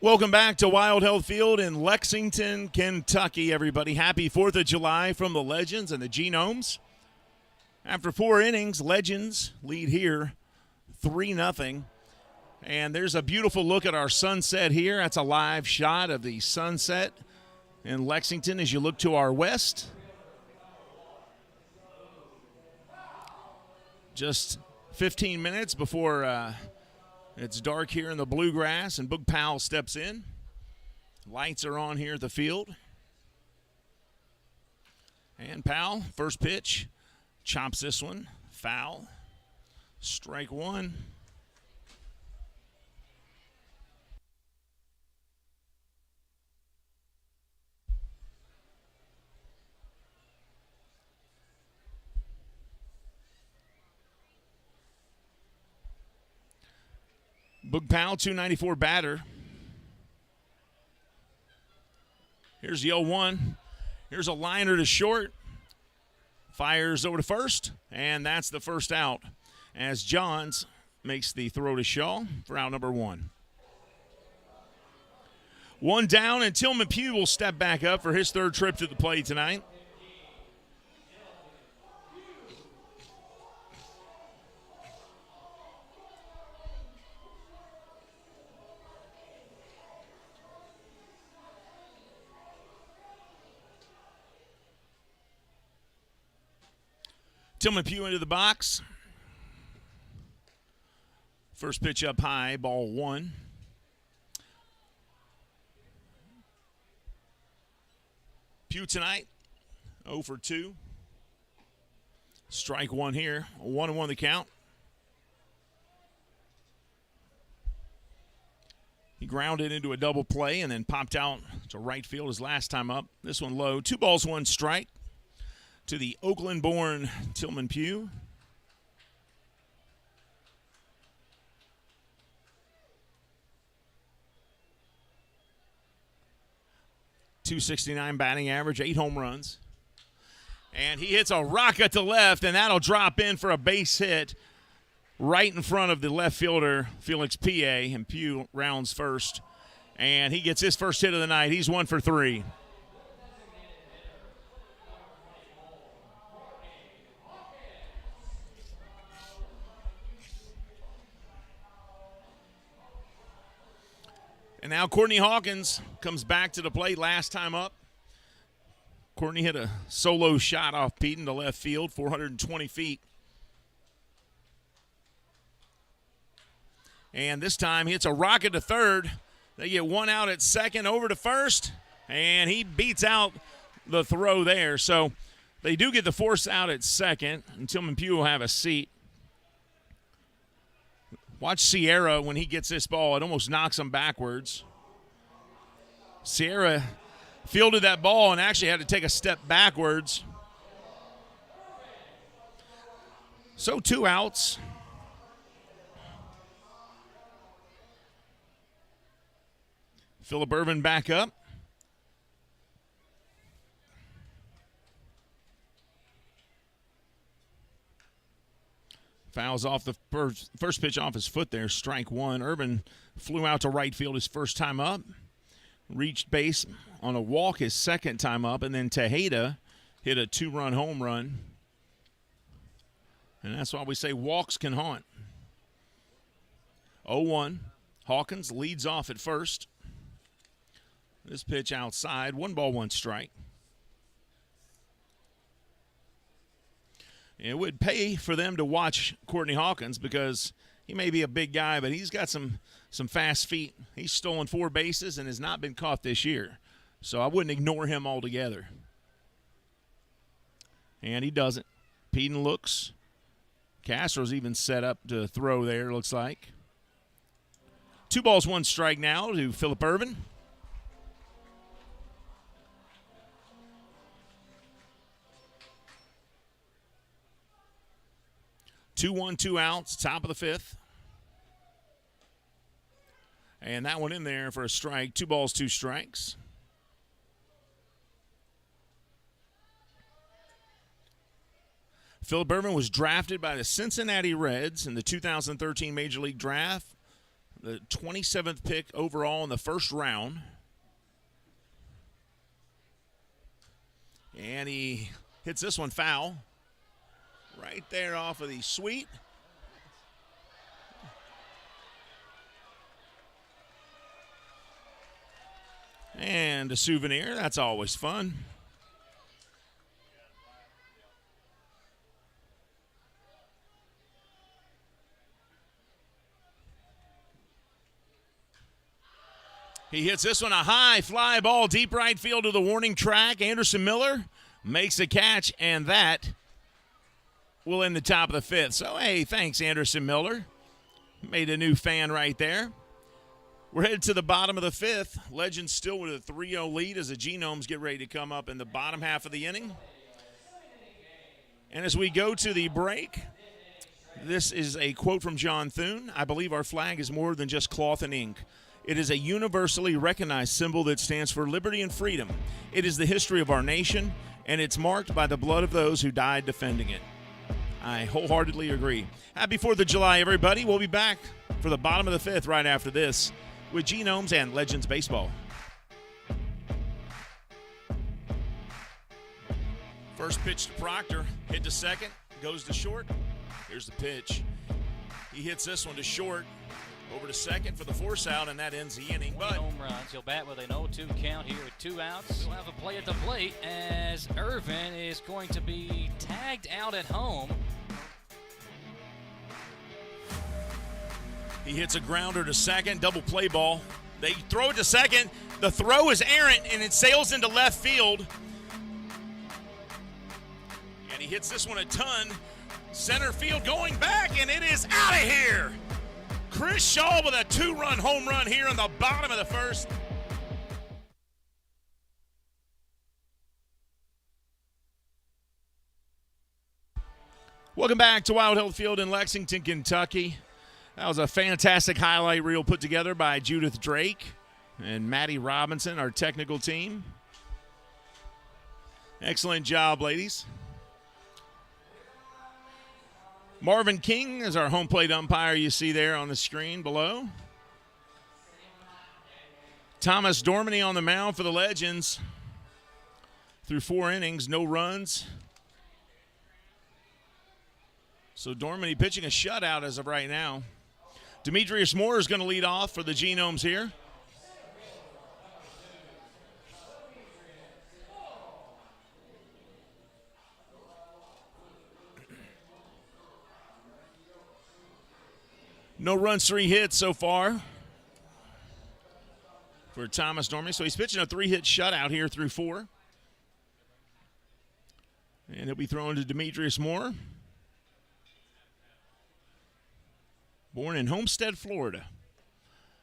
Welcome back to Wild Health Field in Lexington, Kentucky, everybody. Happy 4th of July from the Legends and the Genomes. After 4 innings, Legends lead here 3-0. And there's a beautiful look at our sunset here. That's a live shot of the sunset in Lexington as you look to our west. Just 15 minutes before it's dark here in the bluegrass, and Boog Powell steps in. Lights are on here at the field. And Powell, first pitch, chops this one. Foul. Strike one. Boog Powell, 294 batter. Here's the 0-1. Here's a liner to short. Fires over to first, and that's the first out as Johns makes the throw to Shaw for out number 1. 1 down, and Tillman Pugh will step back up for his 3rd trip to the plate tonight. Tillman Pugh into the box. First pitch up high, ball 1. Pugh tonight, 0 for 2. Strike 1 here, 1-1 the count. He grounded into a double play and then popped out to right field his last time up. This one low, 2 balls, 1 strike. To the Oakland-born Tillman Pugh. .269 batting average, 8 home runs. And he hits a rocket to left, and that'll drop in for a base hit right in front of the left fielder, Felix P.A., and Pugh rounds first. And he gets his first hit of the night. He's 1 for 3. And now Courtney Hawkins comes back to the plate last time up. Courtney hit a solo shot off Peden to left field, 420 feet. And this time he hits a rocket to third. They get 1 out at second, over to first, and he beats out the throw there. So they do get the force out at second, and Tillman Pugh will have a seat. Watch Sierra when he gets this ball. It almost knocks him backwards. Sierra fielded that ball and actually had to take a step backwards. So 2 outs. Phillip Ervin back up. Fouls off the first pitch off his foot there, strike 1. Ervin flew out to right field his first time up. Reached base on a walk his second time up, and then Tejeda hit a 2-run home run. And that's why we say walks can haunt. 0-1. Hawkins leads off at first. This pitch outside, 1 ball, 1 strike. It would pay for them to watch Courtney Hawkins because he may be a big guy, but he's got some fast feet. He's stolen 4 bases and has not been caught this year. So I wouldn't ignore him altogether. And he doesn't. Peden looks. Castro's even set up to throw there, looks like. 2 balls, 1 strike now to Phillip Ervin. Two, 1, 2 outs, top of the 5th. And that one in there for a strike. 2 balls, 2 strikes. Phillip Ervin was drafted by the Cincinnati Reds in the 2013 Major League Draft. the 27th pick overall in the first round. And he hits this one foul. Right there off of the sweet. And a souvenir, that's always fun. He hits this one, a high fly ball, deep right field to the warning track. Anderson Miller makes a catch, and that will end the top of the fifth. So, hey, thanks, Anderson Miller. Made a new fan right there. We're headed to the bottom of the fifth. Legends still with a 3-0 lead as the Genomes get ready to come up in the bottom half of the inning. And as we go to the break, this is a quote from John Thune. I believe our flag is more than just cloth and ink. It is a universally recognized symbol that stands for liberty and freedom. It is the history of our nation, and it's marked by the blood of those who died defending it. I wholeheartedly agree. Happy 4th of July, everybody. We'll be back for the bottom of the fifth right after this with Genomes and Legends Baseball. First pitch to Proctor, hit to second, goes to short. Here's the pitch. He hits this one to short, over to second for the force out, and that ends the inning. But home runs. He'll bat with an 0-2 count here with 2 outs. We'll have a play at the plate as Irvin is going to be tagged out at home. he hits a grounder to second, double play ball. They throw it to second. The throw is errant, and it sails into left field. And he hits this one a ton. Center field going back, and it is out of here. Chris Shaw with a 2-run home run here in the bottom of the first. Welcome back to Wild Health Field in Lexington, Kentucky. That was a fantastic highlight reel put together by Judith Drake and Maddie Robinson, our technical team. Excellent job, ladies. Marvin King is our home plate umpire you see there on the screen below. Thomas Dormany on the mound for the Legends. Through 4 innings, no runs. So Dormany pitching a shutout as of right now. Demetrius Moore is going to lead off for the Genomes here. No runs, 3 hits so far for Thomas Dormany. So he's pitching a 3-hit shutout here through 4. And he'll be throwing to Demetrius Moore. Born in Homestead, Florida.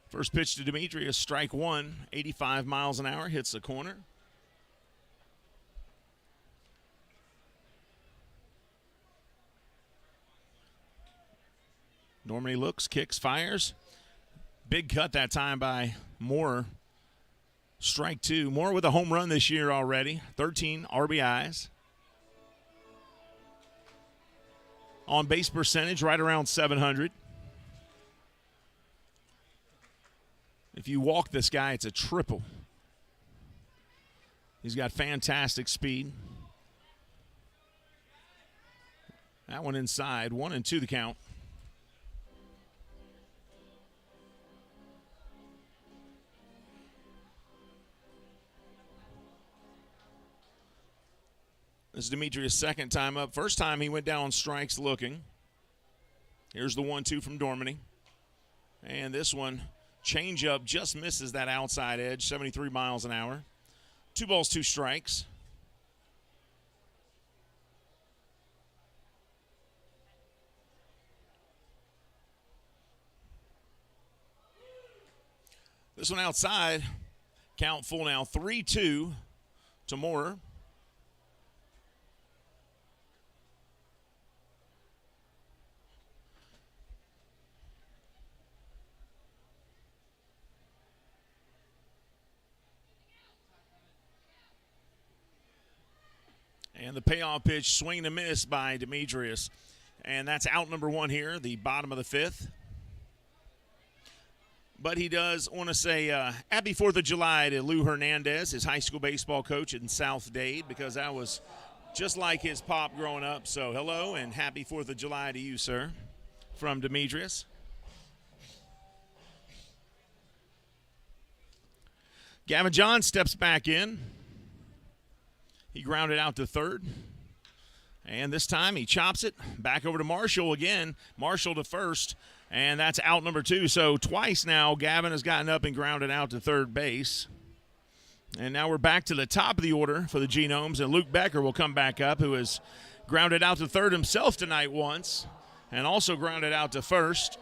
First pitch to Demetrius, strike 1, 85 miles an hour, hits the corner. Dormany looks, kicks, fires. Big cut that time by Moore. Strike 2. Moore with a home run this year already. 13 RBIs. On base percentage, right around 700. If you walk this guy, it's a triple. He's got fantastic speed. That one inside. 1-2 the count. This is Demetrius' second time up. First time he went down on strikes looking. Here's the 1-2 from Dormany. And this one, changeup, just misses that outside edge, 73 miles an hour. 2 balls, 2 strikes. This one outside, count full now, 3-2 to Moore. And the payoff pitch, swing and a miss by Demetrius. And that's out number 1 here, the bottom of the 5th. But he does want to say happy 4th of July to Lou Hernandez, his high school baseball coach in South Dade, because that was just like his pop growing up. So hello and happy 4th of July to you, sir, from Demetrius. Gavin John steps back in. He grounded out to third. And this time he chops it back over to Marshall again. Marshall to first, and that's out number 2. So twice now Gavin has gotten up and grounded out to third base. And now we're back to the top of the order for the Genomes, and Luke Becker will come back up, who has grounded out to third himself tonight once, and also grounded out to first.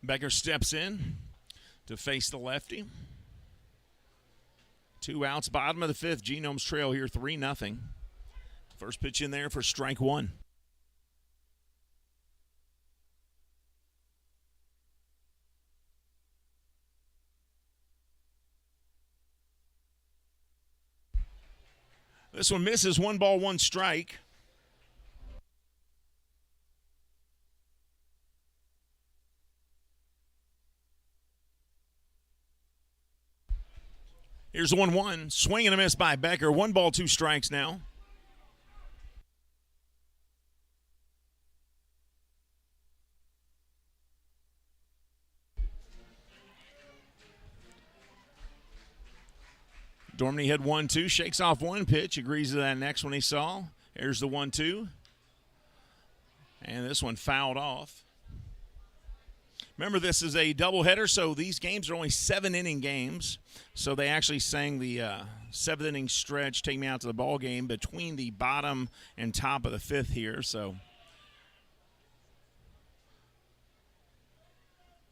Becker steps in to face the lefty. 2 outs, bottom of the 5th. Genomes trail here 3-0. First pitch in there for strike 1. This one misses. 1 ball, 1 strike. Here's the 1-1. Swing and a miss by Becker. 1 ball, 2 strikes now. Dormney had 1-2, shakes off 1 pitch, agrees to that next one he saw. Here's the 1-2. And this one fouled off. Remember, this is a doubleheader, so these games are only 7-inning games. So they actually sang the 7th-inning stretch, Take Me Out to the Ball Game, between the bottom and top of the 5th here. So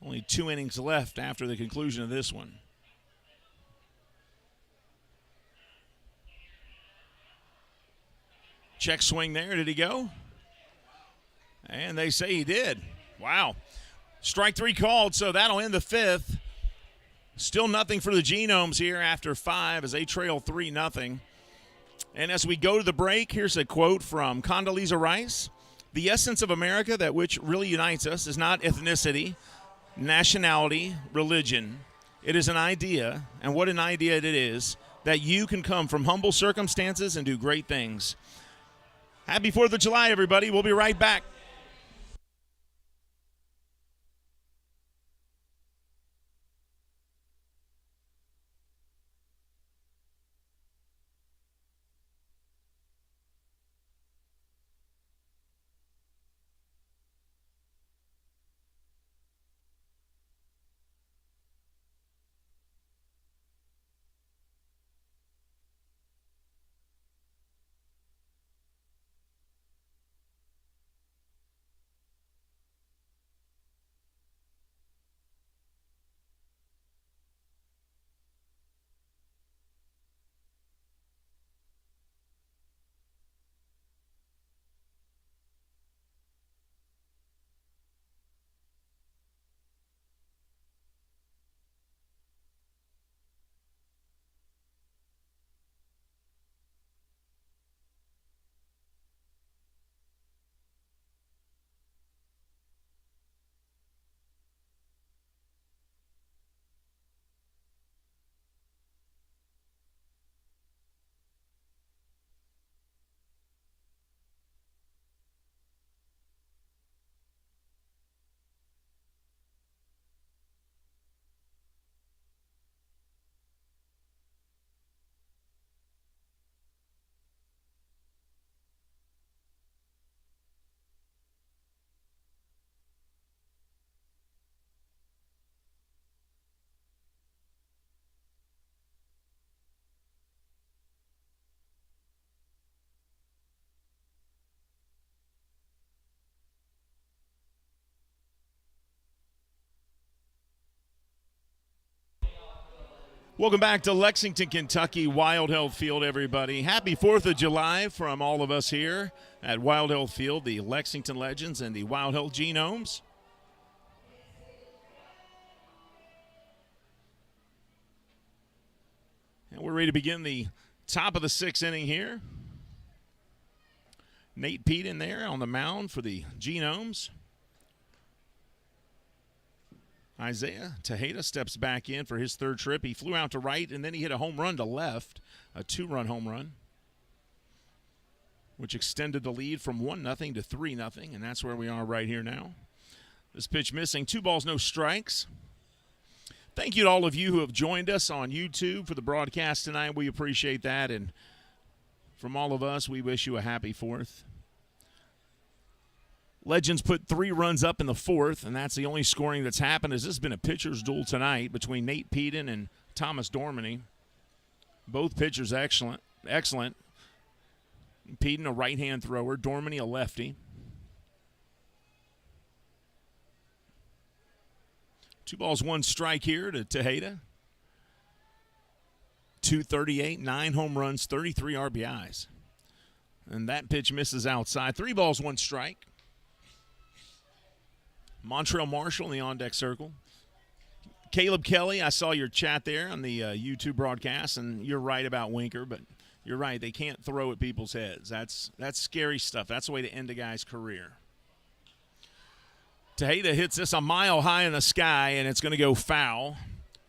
only 2 innings left after the conclusion of this one. Check swing there. Did he go? And they say he did. Wow. Strike 3 called, so that'll end the 5th. Still nothing for the Genomes here after 5 as they trail 3-0. And as we go to the break, here's a quote from Condoleezza Rice. The essence of America, that which really unites us, is not ethnicity, nationality, religion. It is an idea, and what an idea it is, that you can come from humble circumstances and do great things. Happy 4th of July, everybody. We'll be right back. Welcome back to Lexington, Kentucky, Wild Health Field, everybody. Happy 4th of July from all of us here at Wild Health Field, the Lexington Legends and the Wild Health Genomes. And we're ready to begin the top of the sixth inning here. Nate Peden there on the mound for the Genomes. Isaiah Tejeda steps back in for his third trip. He flew out to right, and then he hit a home run to left, a two-run home run, which extended the lead from 1-0 to 3-0, and that's where we are right here now. This pitch missing, 2 balls, no strikes. Thank you to all of you who have joined us on YouTube for the broadcast tonight. We appreciate that, and from all of us, we wish you a happy 4th. Legends put 3 runs up in the 4th, and that's the only scoring that's happened. As this has been a pitcher's duel tonight between Nate Peden and Thomas Dorminey. Both pitchers excellent. Peden, a right-hand thrower. Dorminey, a lefty. 2 balls, 1 strike here to Tejeda. 238, 9 home runs, 33 RBIs. And that pitch misses outside. 3 balls, 1 strike. Montrell Marshall in the on-deck circle. Caleb Kelly, I saw your chat there on the YouTube broadcast, and you're right about Winker, but you're right. They can't throw at people's heads. That's scary stuff. That's the way to end a guy's career. Tejeda hits this a mile high in the sky, and it's going to go foul.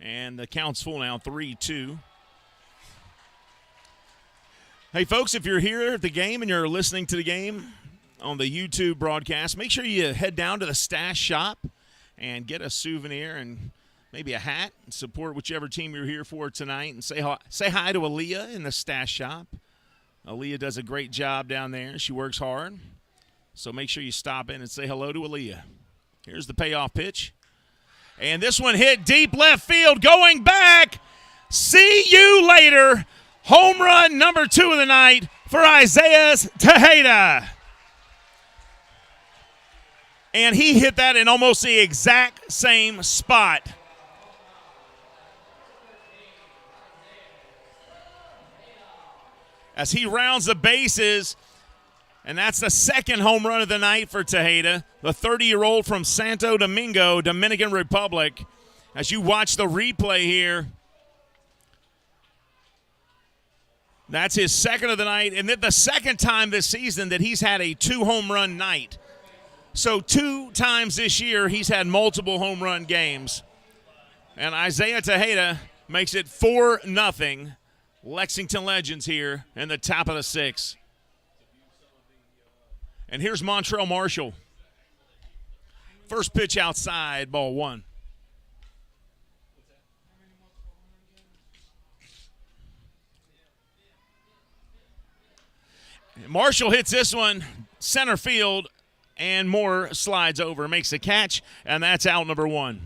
And the count's full now, 3-2. Hey, folks, if you're here at the game and you're listening to the game on the YouTube broadcast, make sure you head down to the Stash Shop and get a souvenir and maybe a hat and support whichever team you're here for tonight. And say hi to Aaliyah in the Stash Shop. Aaliyah does a great job down there. She works hard. So make sure you stop in and say hello to Aaliyah. Here's the payoff pitch. And this one hit deep left field, going back. See you later. Home run number 2 of the night for Isaiah Tejeda. And he hit that in almost the exact same spot. As he rounds the bases, and that's the second home run of the night for Tejeda, the 30-year-old from Santo Domingo, Dominican Republic. As you watch the replay here, that's his second of the night, and then the second time this season that he's had a 2-home-run night. So 2 times this year he's had multiple home run games. And Isaiah Tejeda makes it 4-0. Lexington Legends here in the top of the 6th. And here's Montrell Marshall. First pitch outside, ball 1. Marshall hits this one center field, and Moore slides over, makes a catch, and that's out number 1.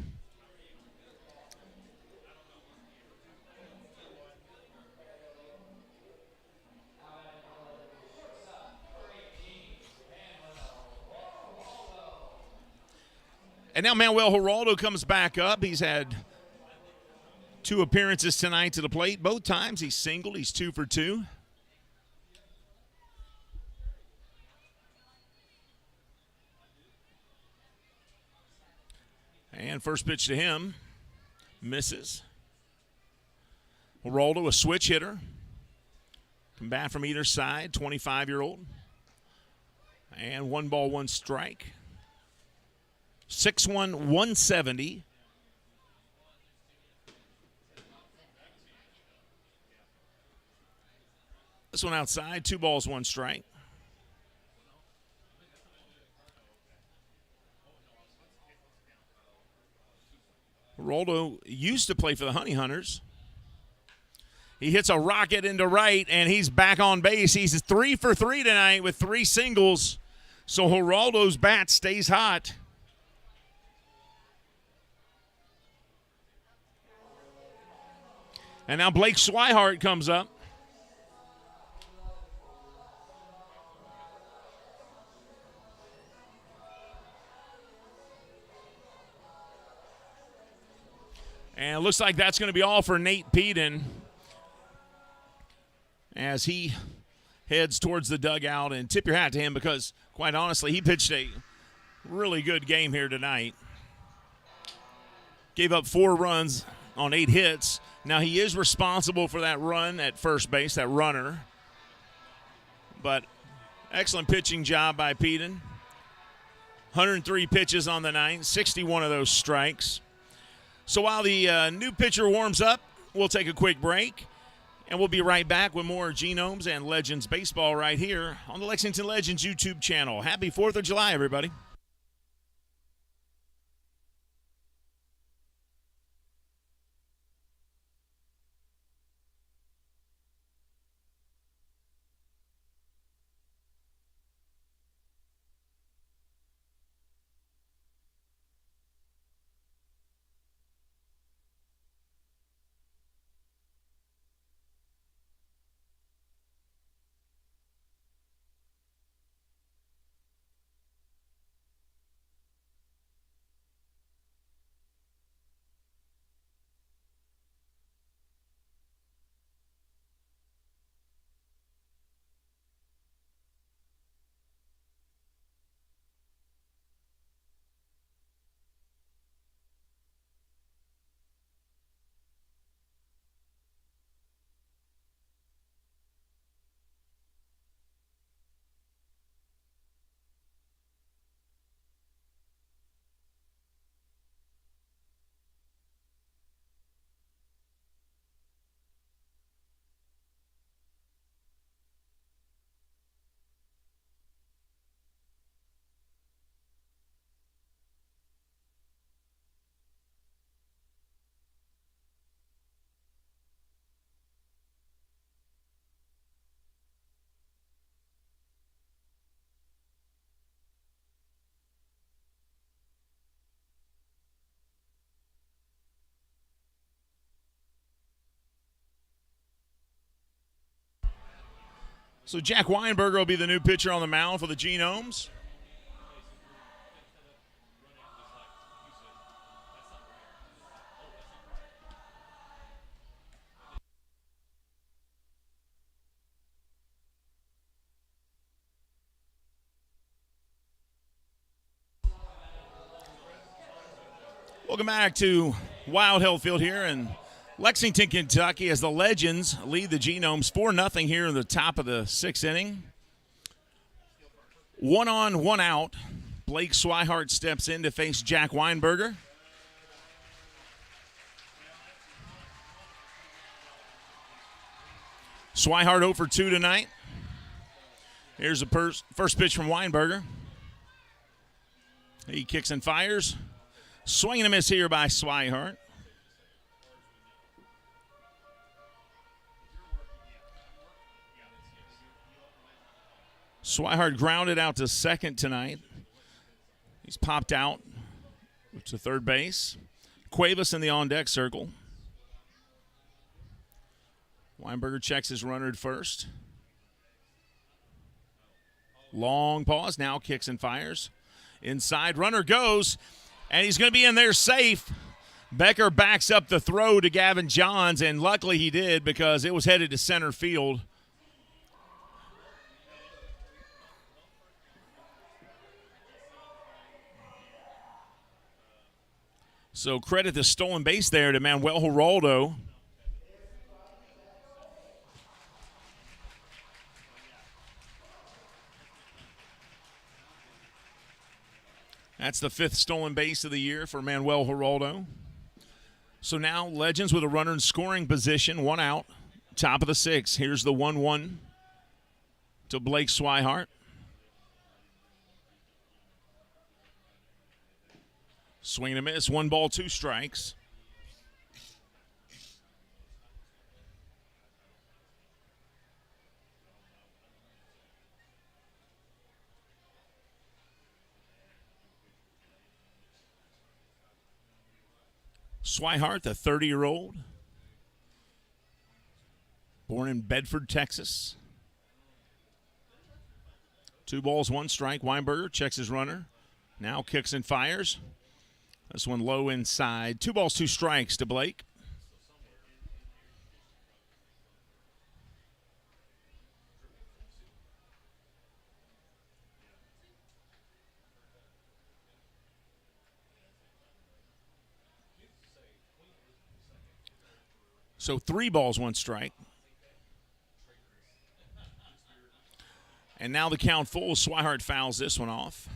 And now Manuel Geraldo comes back up. He's had 2 appearances tonight to the plate. Both times he's singled. He's 2 for 2. And first pitch to him misses. Geraldo, a switch hitter. Can bat from either side, 25-year-old. And 1 ball, 1 strike. 6'1", 170. This one outside, 2 balls, 1 strike. Geraldo used to play for the Honey Hunters. He hits a rocket into right, and he's back on base. He's 3 for 3 tonight with 3 singles. So Geraldo's bat stays hot. And now Blake Swihart comes up. And it looks like that's going to be all for Nate Peden as he heads towards the dugout. And tip your hat to him because, quite honestly, he pitched a really good game here tonight. Gave up 4 runs on 8 hits, Now, he is responsible for that run at first base, that runner. But excellent pitching job by Peden. 103 pitches on the night, 61 of those strikes. So while the new pitcher warms up, we'll take a quick break. And we'll be right back with more Genomes and Legends baseball right here on the Lexington Legends YouTube channel. Happy 4th of July, everybody. So Jack Weinberger will be the new pitcher on the mound for the Genomes. Welcome back to Wild Health Field here in Lexington, Kentucky, as the Legends lead the Genomes 4-0 here in the top of the 6th inning. 1 on, 1 out. Blake Swihart steps in to face Jack Weinberger. Swihart 0 for 2 tonight. Here's the first pitch from Weinberger. He kicks and fires. Swing and a miss here by Swihart. Swihart grounded out to second tonight. He's popped out to third base. Cuevas in the on-deck circle. Weinberger checks his runner at first. Long pause, now kicks and fires. Inside, runner goes, and he's going to be in there safe. Becker backs up the throw to Gavin Johns, and luckily he did because it was headed to center field. So credit the stolen base there to Manuel Geraldo. That's the 5th stolen base of the year for Manuel Geraldo. So now Legends with a runner in scoring position, 1 out, top of the 6th. Here's the 1-1 to Blake Swihart. Swing and a miss, 1 ball, 2 strikes. Swihart, the 30-year-old, born in Bedford, Texas. 2 balls, 1 strike. Weinberger checks his runner. Now kicks and fires. This one low inside. 2 balls, 2 strikes to Blake. So 3 balls, 1 strike. And now the count full. Swihart fouls this one off.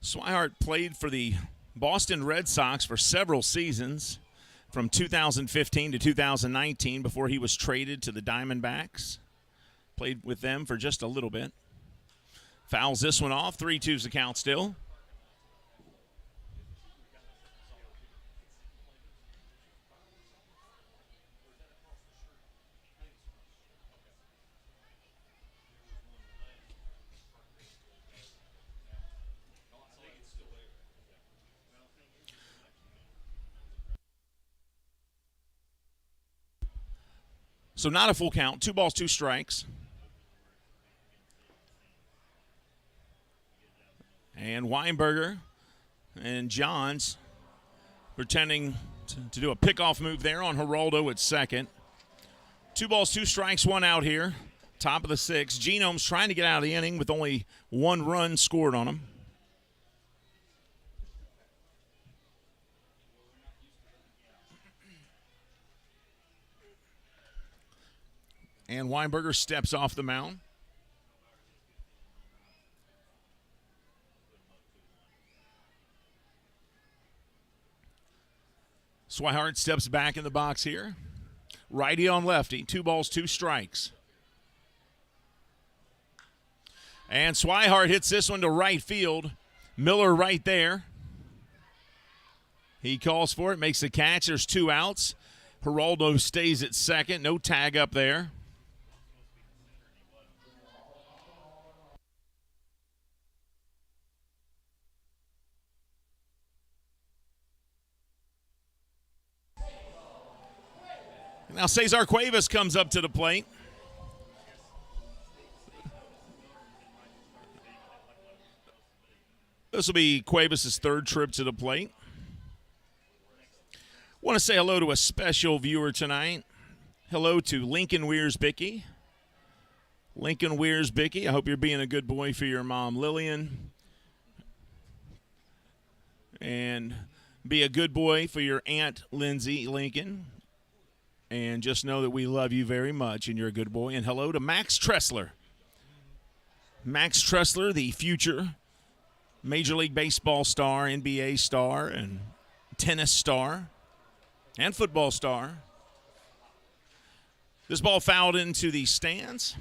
Swihart played for the Boston Red Sox for several seasons, from 2015 to 2019, before he was traded to the Diamondbacks. Played with them for just a little bit. Fouls this one off. 3-2's the count still. So not a full count. 2 balls, 2 strikes. And Weinberger and Johns pretending to do a pickoff move there on Geraldo at second. 2 balls, 2 strikes, 1 out here. Top of the 6th. Genomes trying to get out of the inning with only 1 run scored on him. And Weinberger steps off the mound. Swihart steps back in the box here. Righty on lefty. 2 balls, 2 strikes. And Swihart hits this one to right field. Miller right there. He calls for it, makes the catch. There's 2 outs. Geraldo stays at second. No tag up there. Now Cesar Cuevas comes up to the plate. This will be Cuevas' 3rd trip to the plate. Want to say hello to a special viewer tonight. Hello to Lincoln Weers-Bicky. Lincoln Weers-Bicky, I hope you're being a good boy for your mom, Lillian. And be a good boy for your Aunt Lindsay Lincoln. And just know that we love you very much and you're a good boy. And hello to Max Tressler. Max Tressler, the future Major League Baseball star, NBA star, and tennis star, and football star. This ball fouled into the stands.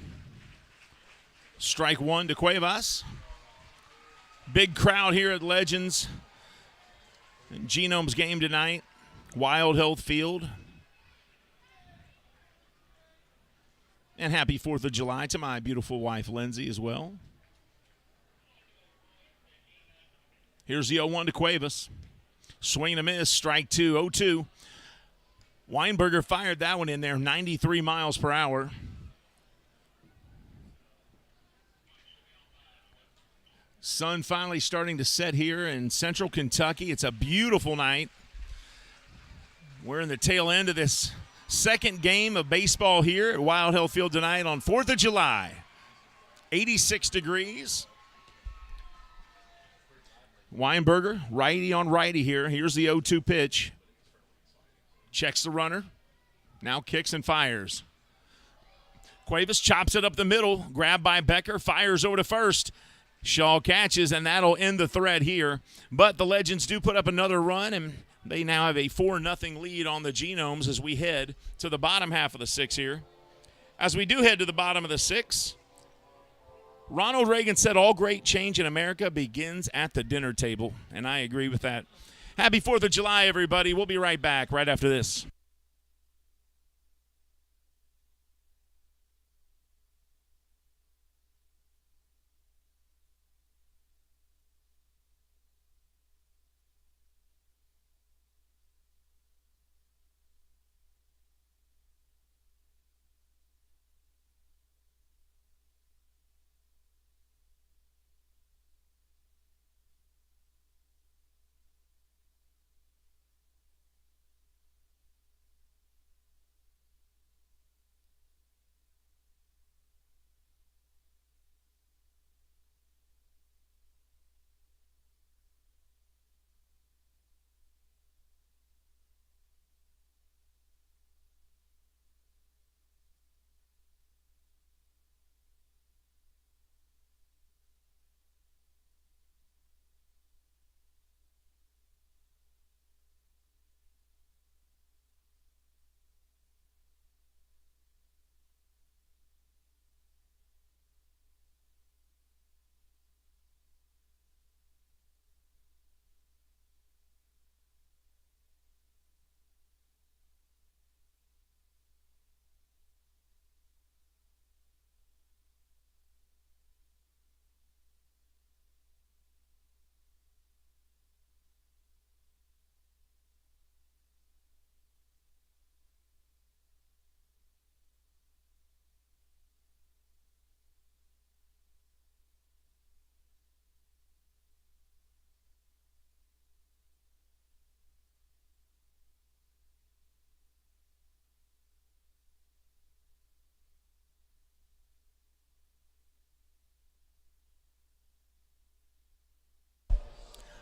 Strike 1 to Cuevas. Big crowd here at Legends and Genomes game tonight. Wild Health Field. And happy 4th of July to my beautiful wife, Lindsay, as well. Here's the 0-1 to Cuevas. Swing and a miss, strike 2, 0-2. Weinberger fired that one in there, 93 miles per hour. Sun finally starting to set here in central Kentucky. It's a beautiful night. We're in the tail end of this second game of baseball here at Wild Health Field tonight on 4th of July. 86 degrees. Weinberger, righty on righty here. Here's the 0-2 pitch. Checks the runner. Now kicks and fires. Cuevas chops it up the middle. Grabbed by Becker. Fires over to first. Shaw catches, and that'll end the threat here. But the Legends do put up another run, and they now have a 4-0 lead on the Genomes as we head to the bottom half of the 6th here. As we do head to the bottom of the 6th, Ronald Reagan said all great change in America begins at the dinner table, and I agree with that. Happy 4th of July, everybody. We'll be right back right after this.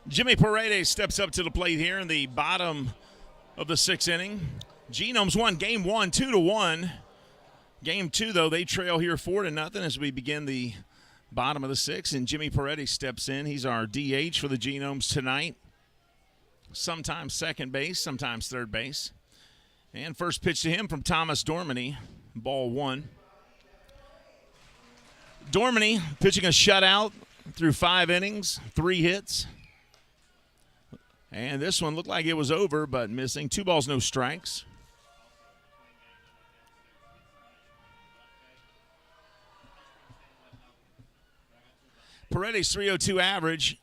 Jimmy Paredes steps up to the plate here in the bottom of the sixth inning. Genomes won game one, 2-1. Game two, though, they trail here 4-0 as we begin the bottom of the sixth. And Jimmy Paredes steps in. He's our DH for the Genomes tonight. Sometimes second base, sometimes third base. And first pitch to him from Thomas Dormany, ball one. Dormany pitching a shutout through 5 innings, 3 hits. And this one looked like it was over, but missing. 2 balls, no strikes. Paredes 302 average,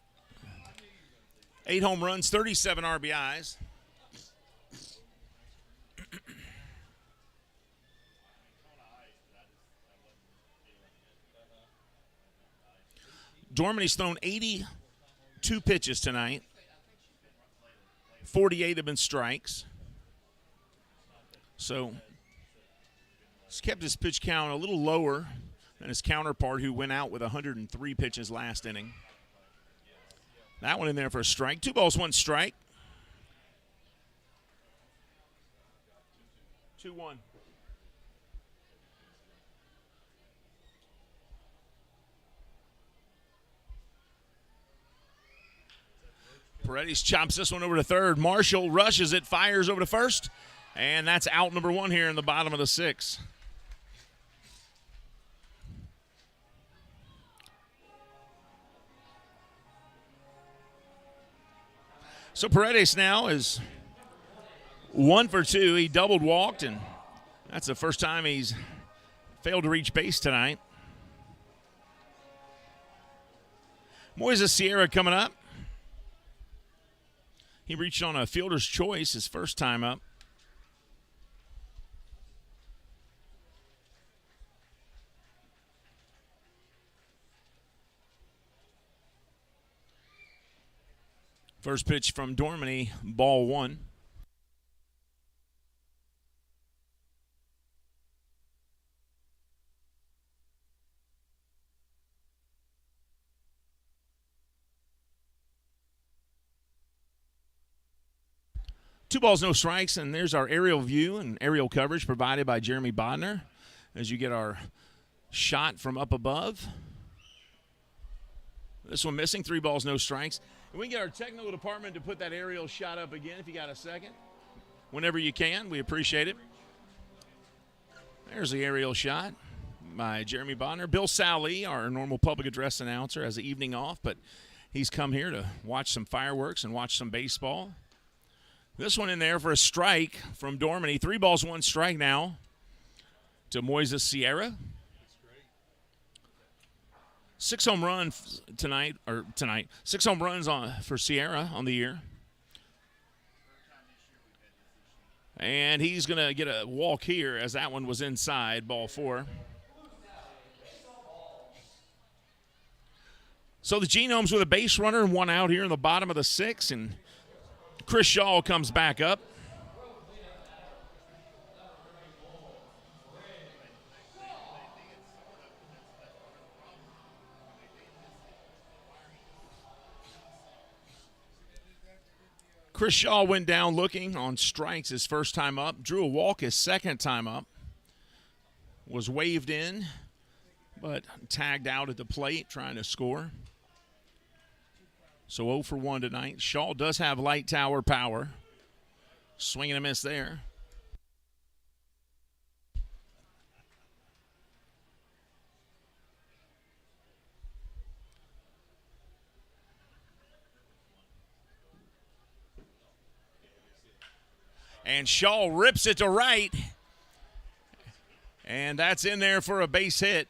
8 home runs, 37 RBIs. Dormany's thrown 82 pitches tonight. 48 have been strikes. So he's kept his pitch count a little lower than his counterpart, who went out with 103 pitches last inning. That one in there for a strike. 2 balls, 1 strike. 2-1. Paredes chops this one over to third. Marshall rushes it, fires over to first, and that's out number 1 here in the bottom of the sixth. So Paredes now is 1 for 2. He doubled walked, and that's the first time he's failed to reach base tonight. Moises Sierra coming up. He reached on a fielder's choice his first time up. First pitch from Dormany, ball 1. Two balls, no strikes, and there's our aerial view and aerial coverage provided by Jeremy Bodner as you get our shot from up above. This one missing, 3 balls, no strikes. And we can get our technical department to put that aerial shot up again if you got a second. Whenever you can, we appreciate it. There's the aerial shot by Jeremy Bodner. Bill Sally, our normal public address announcer, has the evening off, but he's come here to watch some fireworks and watch some baseball. This one in there for a strike from Dormany. 3 balls, 1 strike now to Moises Sierra. 6 home runs tonight. 6 home runs for Sierra on the year. And he's going to get a walk here as that one was inside, ball 4. So the Genomes with a base runner and 1 out here in the bottom of the 6th, and Chris Shaw comes back up. Chris Shaw went down looking on strikes his first time up. Drew a walk his second time up. Was waved in, but tagged out at the plate trying to score. So 0 for 1 tonight. Shaw does have light tower power. Swing and a miss there. And Shaw rips it to right. And that's in there for a base hit.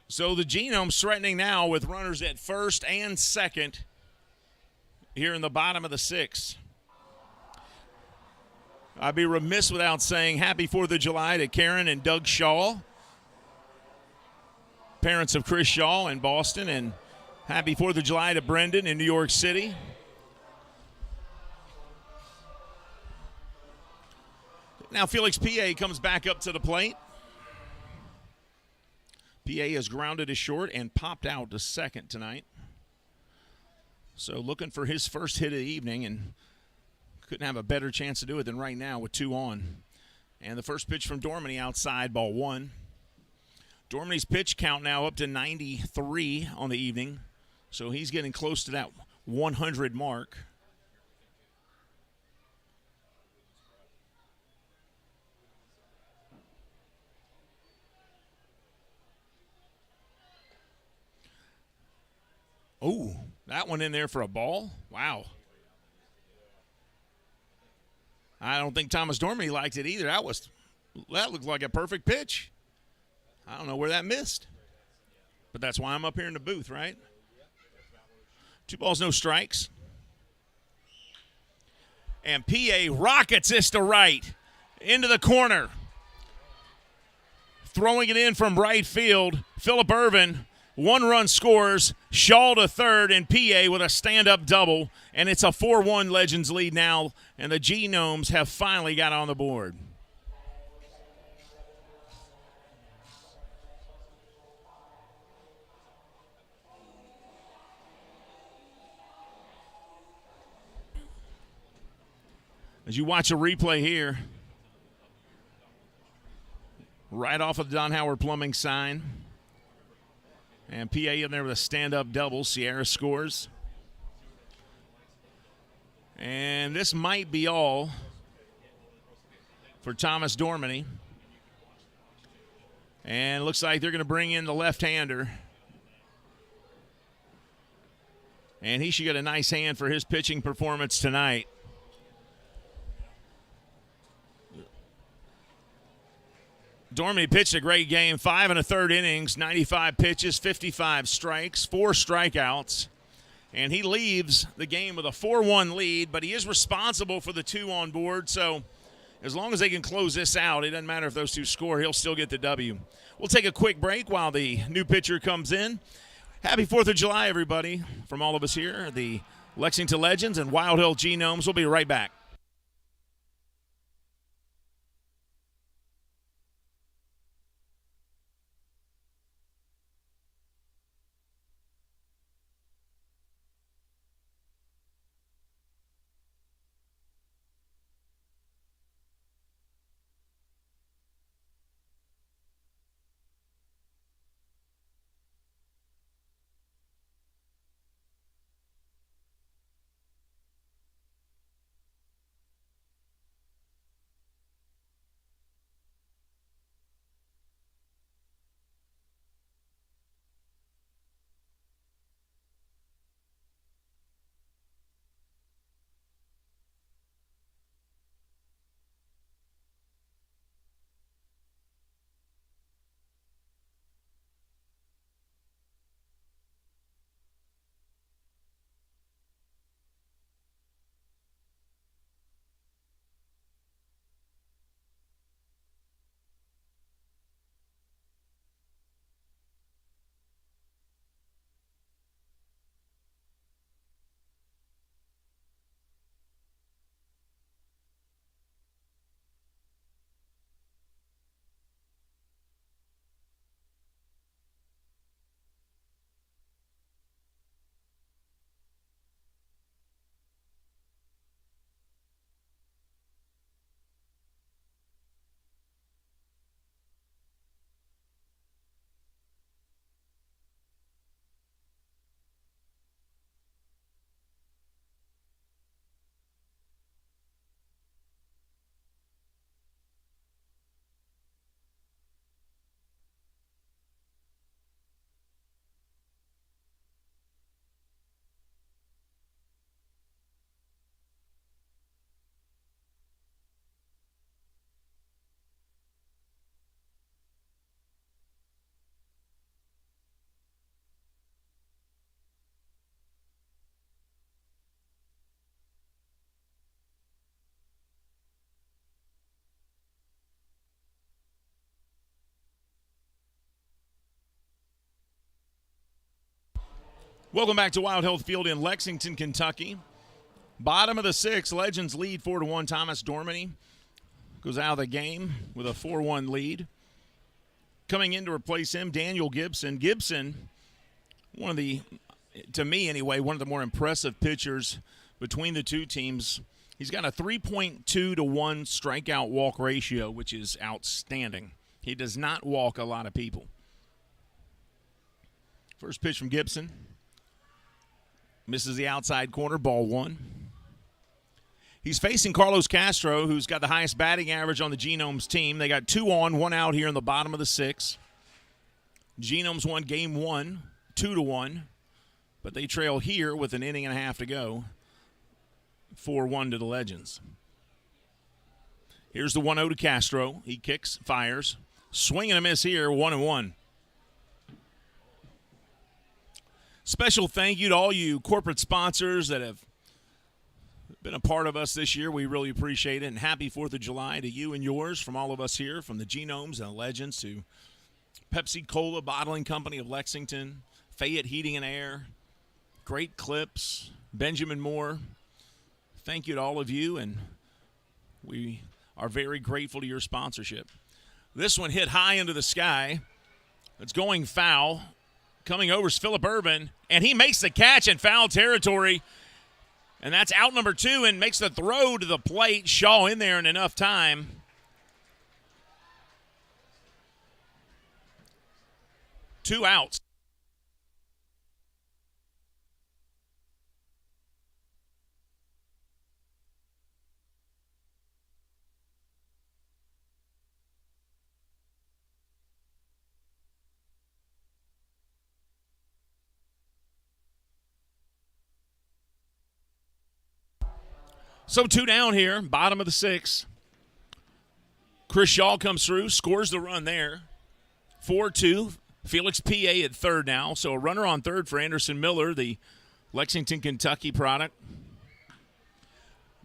So the Genomes threatening now with runners at first and second here in the bottom of the 6th. I'd be remiss without saying happy 4th of July to Karen and Doug Shaw, parents of Chris Shaw in Boston, and happy 4th of July to Brendan in New York City. Now Felix P.A. comes back up to the plate. P.A. has grounded to short and popped out to second tonight. So looking for his first hit of the evening, and couldn't have a better chance to do it than right now with 2 on. And the first pitch from Dormany outside, ball 1. Dormany's pitch count now up to 93 on the evening, so he's getting close to that 100 mark. Oh, that one in there for a ball? Wow. I don't think Thomas Dormany liked it either. That looked like a perfect pitch. I don't know where that missed. But that's why I'm up here in the booth, right? 2 balls, no strikes. And PA rockets this to right. Into the corner. Throwing it in from right field. Phillip Irvin. 1 run scores, Shaw to third, and PA with a stand-up double. And it's a 4-1 Legends lead now, and the Genomes have finally got on the board. As you watch a replay here, right off of the Don Howard Plumbing sign. And PA in there with a stand-up double. Sierra scores. And this might be all for Thomas Dormany. And it looks like they're going to bring in the left-hander. And he should get a nice hand for his pitching performance tonight. Dormany pitched a great game, 5 1/3 innings, 95 pitches, 55 strikes, 4 strikeouts. And he leaves the game with a 4-1 lead, but he is responsible for the 2 on board. So as long as they can close this out, it doesn't matter if those 2 score, he'll still get the W. We'll take a quick break while the new pitcher comes in. Happy 4th of July, everybody, from all of us here, the Lexington Legends and Wild Hill Genomes. We'll be right back. Welcome back to Wild Health Field in Lexington, Kentucky. Bottom of the 6th, Legends lead 4-1. Thomas Dormany goes out of the game with a 4-1 lead. Coming in to replace him, Daniel Gibson. Gibson, one of the to me anyway, one of the more impressive pitchers between the two teams. He's got a 3.2 to 1 strikeout walk ratio, which is outstanding. He does not walk a lot of people. First pitch from Gibson. Misses the outside corner, ball one. He's facing Carlos Castro, who's got the highest batting average on the Genomes team. They got 2 on, 1 out here in the bottom of the 6th. Genomes won game 1, 2-1, but they trail here with an inning and a half to go. 4-1 to the Legends. Here's the 1-0 to Castro. He kicks, fires. Swing and a miss here, 1-1. Special thank you to all you corporate sponsors that have been a part of us this year. We really appreciate it. And happy 4th of July to you and yours from all of us here, from the Genomes and the Legends to Pepsi Cola Bottling Company of Lexington, Fayette Heating and Air, Great Clips, Benjamin Moore. Thank you to all of you, and we are very grateful to your sponsorship. This one hit high into the sky. It's going foul. Coming over is Phillip Irvin, and he makes the catch in foul territory. And that's out number 2 and makes the throw to the plate. Shaw in there in enough time. Two outs. So 2 down here, bottom of the 6th. Chris Shaw comes through, scores the run there. 4-2. Felix P.A. at third now. So a runner on third for Anderson Miller, the Lexington, Kentucky product.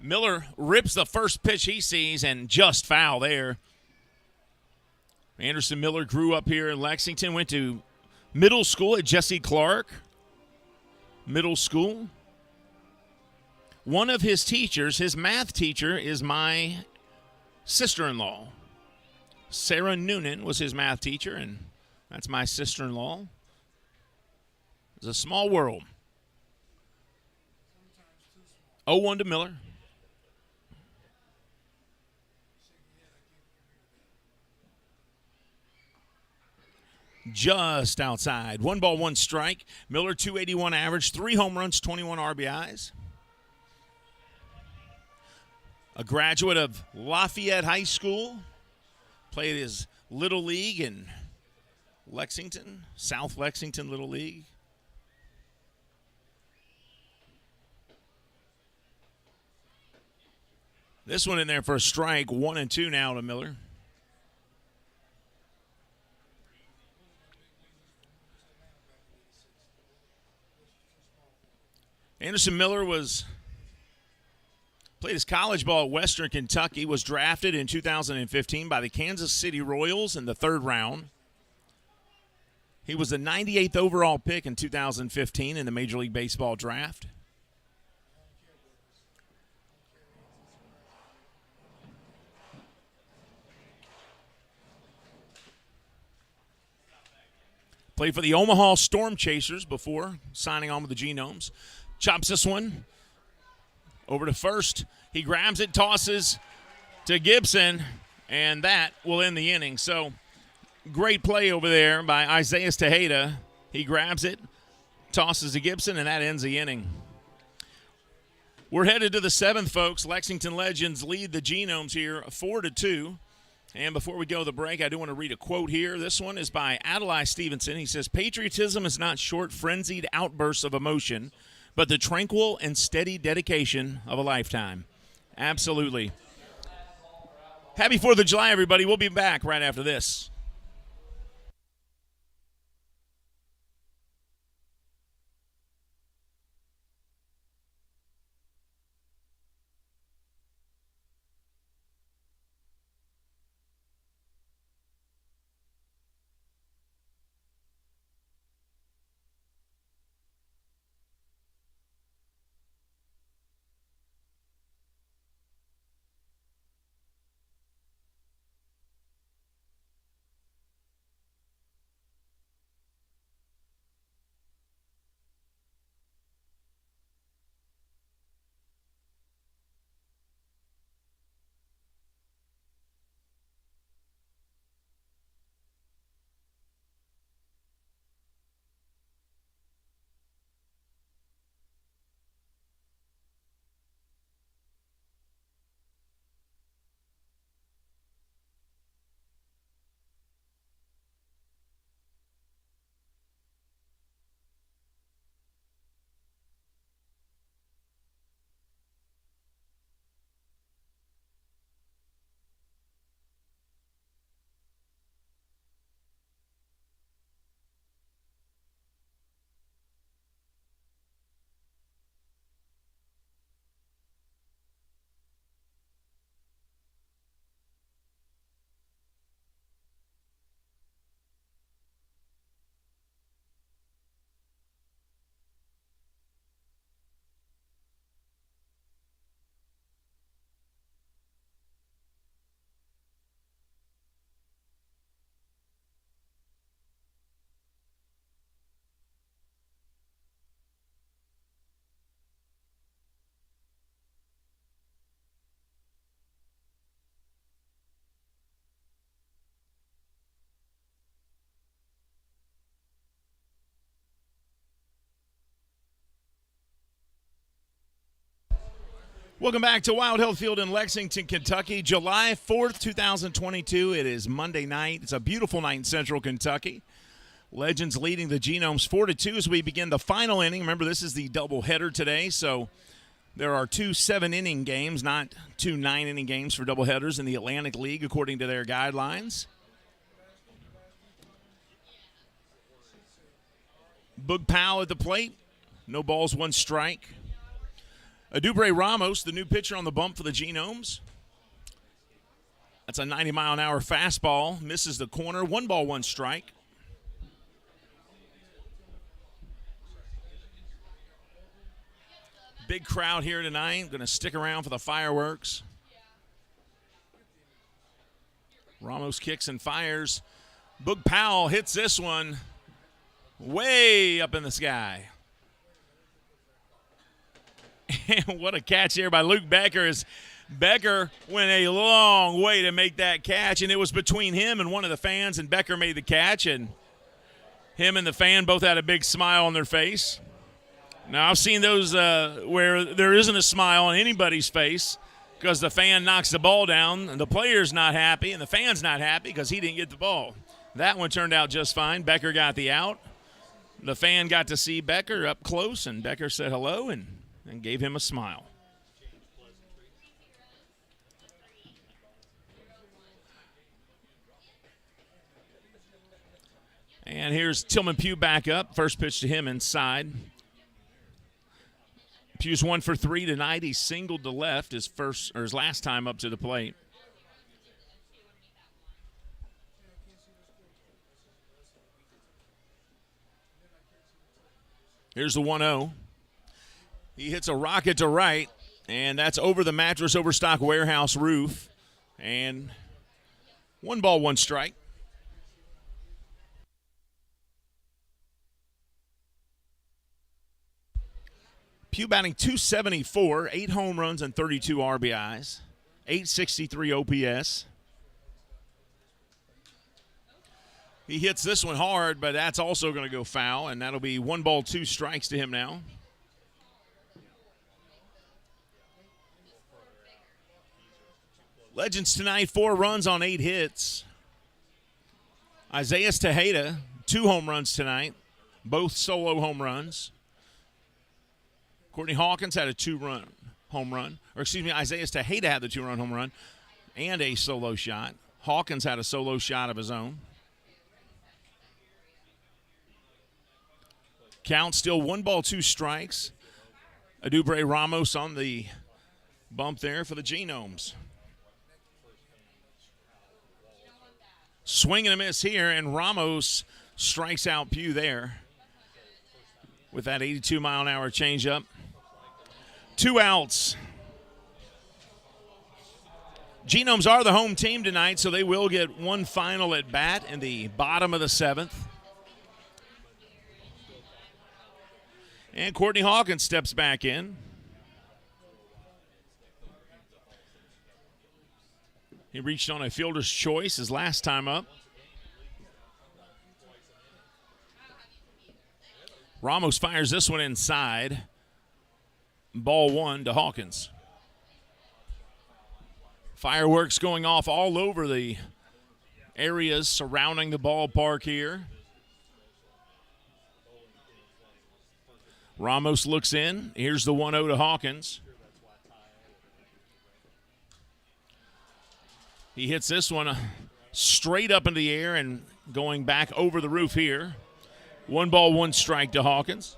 Miller rips the first pitch he sees and just foul there. Anderson Miller grew up here in Lexington, went to middle school at Jesse Clark Middle School. One of his teachers, his math teacher, is my sister-in-law. Sarah Noonan was his math teacher, and that's my sister-in-law. It's a small world. 0-1 to Miller. Just outside. 1 ball, 1 strike. Miller, 281 average, 3 home runs, 21 RBIs. A graduate of Lafayette High School. Played his Little League in Lexington, South Lexington Little League. This one in there for a strike. 1-2 now to Miller. Anderson Miller played his college ball at Western Kentucky, was drafted in 2015 by the Kansas City Royals in the 3rd round. He was the 98th overall pick in 2015 in the Major League Baseball draft. Played for the Omaha Storm Chasers before signing on with the Genomes. Chops this one over to first. He grabs it, tosses to Gibson, and that will end the inning. So great play over there by Isaiah Tejeda. He grabs it, tosses to Gibson, and that ends the inning. We're headed to the 7th, folks. Lexington Legends lead the Genomes here 4-2. And before we go to the break, I do want to read a quote here. This one is by Adlai Stevenson. He says, "Patriotism is not short, frenzied outbursts of emotion, but the tranquil and steady dedication of a lifetime." Absolutely. Happy 4th of July, everybody. We'll be back right after this. Welcome back to Wild Health Field in Lexington, Kentucky. July 4th, 2022. It is Monday night. It's a beautiful night in Central Kentucky. Legends leading the Genomes 4-2 as we begin the final inning. Remember, this is the doubleheader today, so there are 2 7-inning games, not 2 9-inning games for doubleheaders in the Atlantic League, according to their guidelines. Boog Powell at the plate. No balls, 1 strike. Adubre Ramos, the new pitcher on the bump for the Genomes. That's a 90-mile-an-hour fastball. Misses the corner. 1 ball, 1 strike. Big crowd here tonight. Going to stick around for the fireworks. Ramos kicks and fires. Boog Powell hits this one way up in the sky. And what a catch there by Luke Becker. Becker went a long way to make that catch, and it was between him and one of the fans, and Becker made the catch, and him and the fan both had a big smile on their face. Now, I've seen those where there isn't a smile on anybody's face because the fan knocks the ball down, and the player's not happy, and the fan's not happy because he didn't get the ball. That one turned out just fine. Becker got the out. The fan got to see Becker up close, and Becker said hello and gave him a smile. And here's Tillman Pugh back up. First pitch to him inside. Pugh's 1 for 3 tonight. He singled to left his last time up to the plate. Here's the 1-0. He hits a rocket to right, and that's over the Mattress Overstock warehouse roof. And 1 ball, 1 strike. Pugh batting .274, 8 home runs and 32 RBIs, .863 OPS. He hits this one hard, but that's also going to go foul, and that'll be 1 ball, 2 strikes to him now. Legends tonight, 4 runs on 8 hits. Isaiah Tejeda, 2 home runs tonight, both solo home runs. Courtney Hawkins had a 2-run home run. Isaiah Tejeda had the 2-run home run and a solo shot. Hawkins had a solo shot of his own. Count still 1 ball, 2 strikes. Adubre Ramos on the bump there for the Genomes. Swing and a miss here, and Ramos strikes out Pugh there with that 82-mile-an-hour changeup. 2 outs. Genomes are the home team tonight, so they will get 1 final at bat in the bottom of the 7th. And Courtney Hawkins steps back in. He reached on a fielder's choice his last time up. Ramos fires this one inside. Ball 1 to Hawkins. Fireworks going off all over the areas surrounding the ballpark here. Ramos looks in. Here's the 1-0 to Hawkins. He hits this one straight up into the air and going back over the roof here. 1 ball, 1 strike to Hawkins.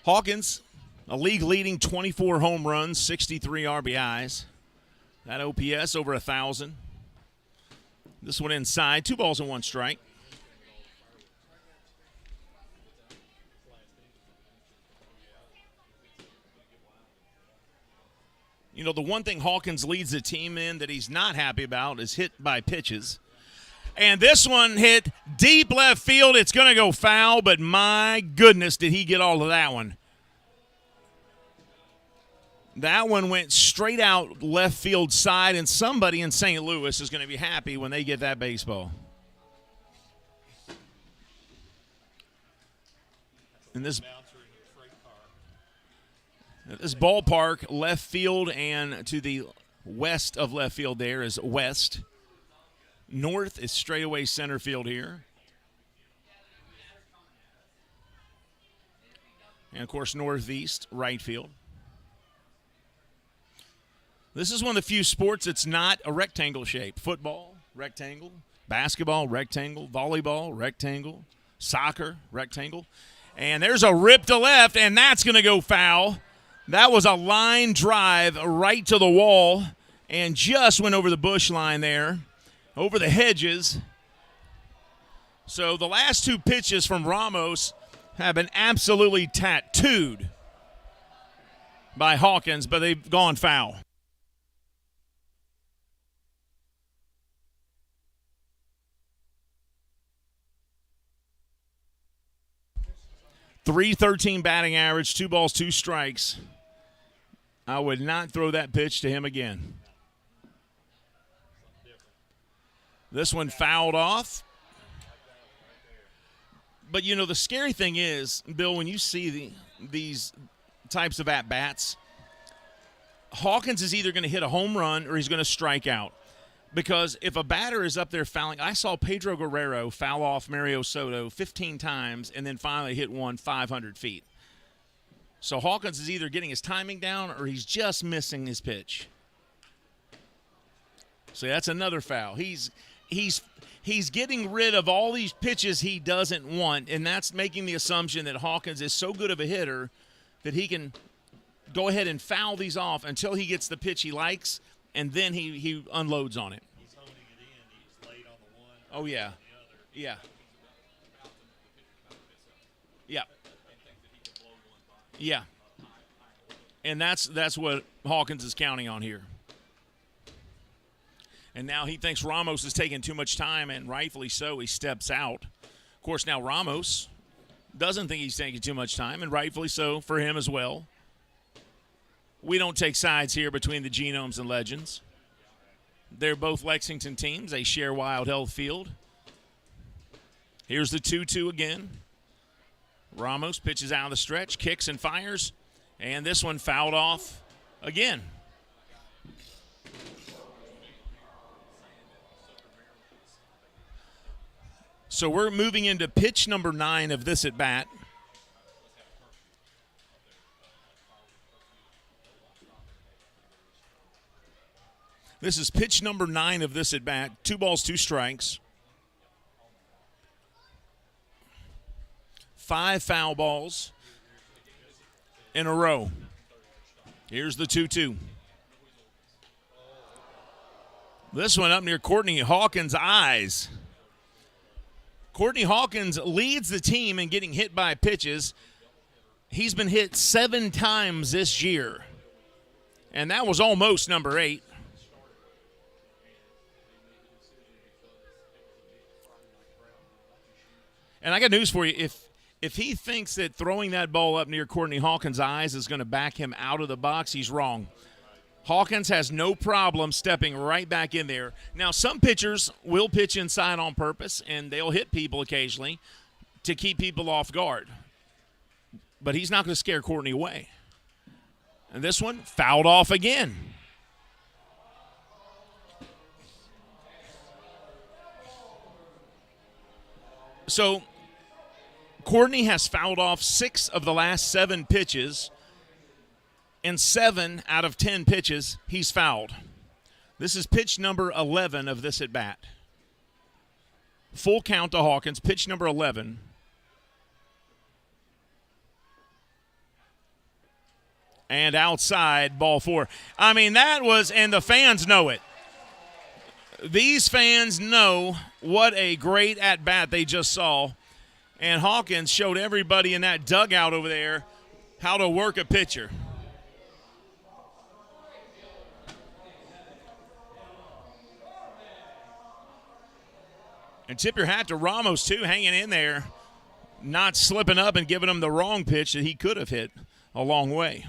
Hawkins, a league-leading 24 home runs, 63 RBIs. That OPS over 1,000. This one inside, 2 balls and 1 strike. You know, the one thing Hawkins leads the team in that he's not happy about is hit by pitches. And this one hit deep left field. It's going to go foul, but my goodness, did he get all of that one. That one went straight out left field side, and somebody in St. Louis is going to be happy when they get that baseball. in this ballpark, left field, and to the west of left field there is west. North is straightaway center field here. And, of course, northeast, right field. This is one of the few sports that's not a rectangle shape. Football, rectangle. Basketball, rectangle. Volleyball, rectangle. Soccer, rectangle. And there's a rip to left, and that's going to go foul. That was a line drive right to the wall and just went over the bush line there, over the hedges. So the last two pitches from Ramos have been absolutely tattooed by Hawkins, but they've gone foul. .313 batting average, 2 balls, 2 strikes. I would not throw that pitch to him again. This one fouled off. But, you know, the scary thing is, Bill, when you see these types of at-bats, Hawkins is either going to hit a home run or he's going to strike out. Because if a batter is up there fouling, I saw Pedro Guerrero foul off Mario Soto 15 times and then finally hit one 500 feet. So Hawkins is either getting his timing down or he's just missing his pitch. So that's another foul. He's getting rid of all these pitches he doesn't want, and that's making the assumption that Hawkins is so good of a hitter that he can go ahead and foul these off until he gets the pitch he likes, and then he unloads on it. He's honing it in. He's late on the one. Oh, yeah. Yeah. Yeah. Yeah. And that's what Hawkins is counting on here. And now he thinks Ramos is taking too much time, and rightfully so, he steps out. Of course, now Ramos doesn't think he's taking too much time, and rightfully so for him as well. We don't take sides here between the Genomes and Legends. They're both Lexington teams. They share Wild Health Field. Here's the 2-2 again. Ramos pitches out of the stretch, kicks and fires, and this one fouled off again. So we're moving into pitch number 9 of this at-bat. This is pitch number 9 of this at-bat. 2 balls, 2 strikes. 5 foul balls in a row. Here's the 2-2. This one up near Courtney Hawkins' eyes. Courtney Hawkins leads the team in getting hit by pitches. He's been hit 7 times this year, and that was almost number 8. And I got news for you. If he thinks that throwing that ball up near Courtney Hawkins' eyes is going to back him out of the box, he's wrong. Hawkins has no problem stepping right back in there. Now, some pitchers will pitch inside on purpose, and they'll hit people occasionally to keep people off guard. But he's not going to scare Courtney away. And this one fouled off again. So Courtney has fouled off 6 of the last 7 pitches. And 7 out of 10 pitches, he's fouled. This is pitch number 11 of this at-bat. Full count to Hawkins, pitch number 11. And outside, ball 4. I mean, that was, and the fans know it. These fans know what a great at-bat they just saw. And Hawkins showed everybody in that dugout over there how to work a pitcher. And tip your hat to Ramos, too, hanging in there, not slipping up and giving him the wrong pitch that he could have hit a long way.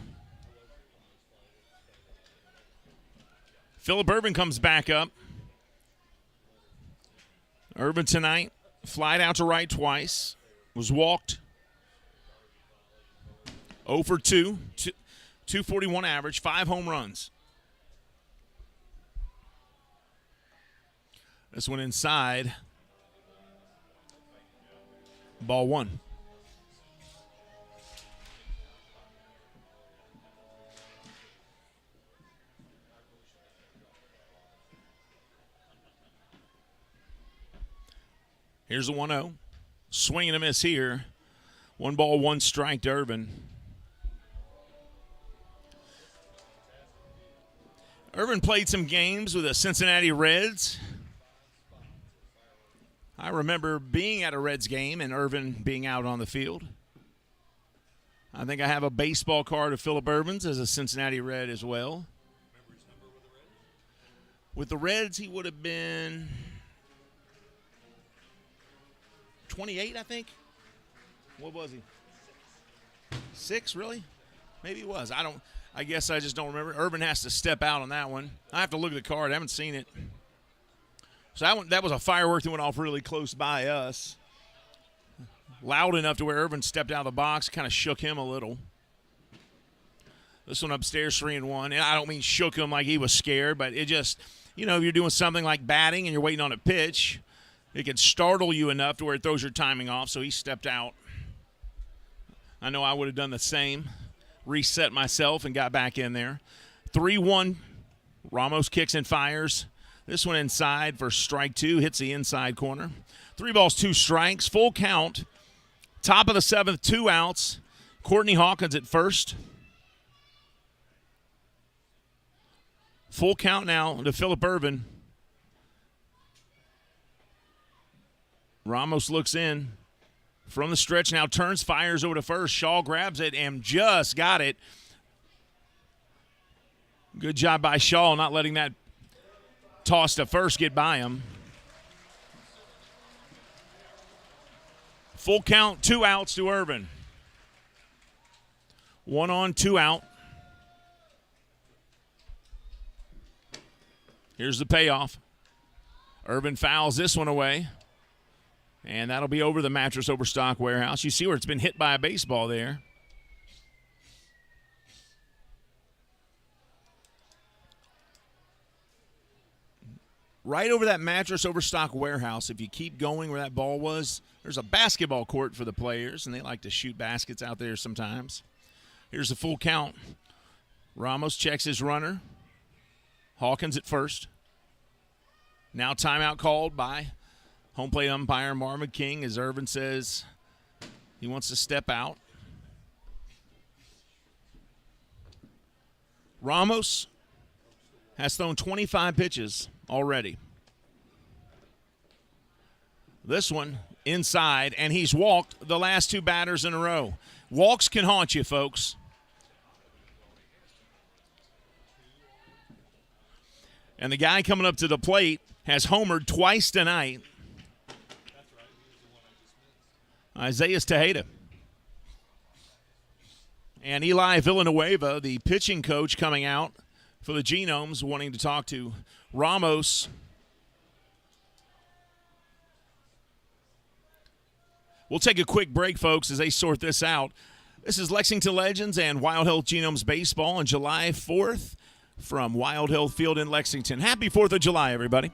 Phillip Urban comes back up. Urban tonight, flied out to right twice, was walked. 0 for 2, 241 average, 5 home runs. This one inside. Ball 1. Here's a 1-0. Swing and a miss here. 1 ball, 1 strike to Irvin. Irvin played some games with the Cincinnati Reds. I remember being at a Reds game and Irvin being out on the field. I think I have a baseball card of Phillip Irvin's as a Cincinnati Red as well. Remember his number with the Reds? With the Reds, he would have been 28, I think. What was he? 6, really? Maybe he was. I guess I just don't remember. Irvin has to step out on that one. I have to look at the card. I haven't seen it. So that was a firework that went off really close by us. Loud enough to where Irvin stepped out of the box, kind of shook him a little. This one upstairs, 3-1. And I don't mean shook him like he was scared, but it just, if you're doing something like batting and you're waiting on a pitch, it can startle you enough to where it throws your timing off, so he stepped out. I know I would have done the same, reset myself and got back in there. 3-1, Ramos kicks and fires. This one inside for strike 2, hits the inside corner. 3 balls, 2 strikes, full count. Top of the 7th, 2 outs. Courtney Hawkins at first. Full count now to Phillip Irvin. Ramos looks in from the stretch now, turns, fires over to first. Shaw grabs it and just got it. Good job by Shaw not letting that toss to first get by him. Full count, 2 outs to Irvin. 1 on, 2 out. Here's the payoff. Irvin fouls this one away. And that'll be over the Mattress Overstock Warehouse. You see where it's been hit by a baseball there. Right over that Mattress Overstock Warehouse, if you keep going where that ball was, there's a basketball court for the players, and they like to shoot baskets out there sometimes. Here's the full count. Ramos checks his runner. Hawkins at first. Now timeout called by home plate umpire Marvin King, as Irvin says he wants to step out. Ramos has thrown 25 pitches already. This one inside, and he's walked the last 2 batters in a row. Walks can haunt you, folks. And the guy coming up to the plate has homered twice tonight. Isaiah Tejeda. And Eli Villanueva, the pitching coach, coming out for the Genomes, wanting to talk to Ramos. We'll take a quick break, folks, as they sort this out. This is Lexington Legends and Wild Health Genomes Baseball on July 4th from Wild Health Field in Lexington. Happy 4th of July, everybody.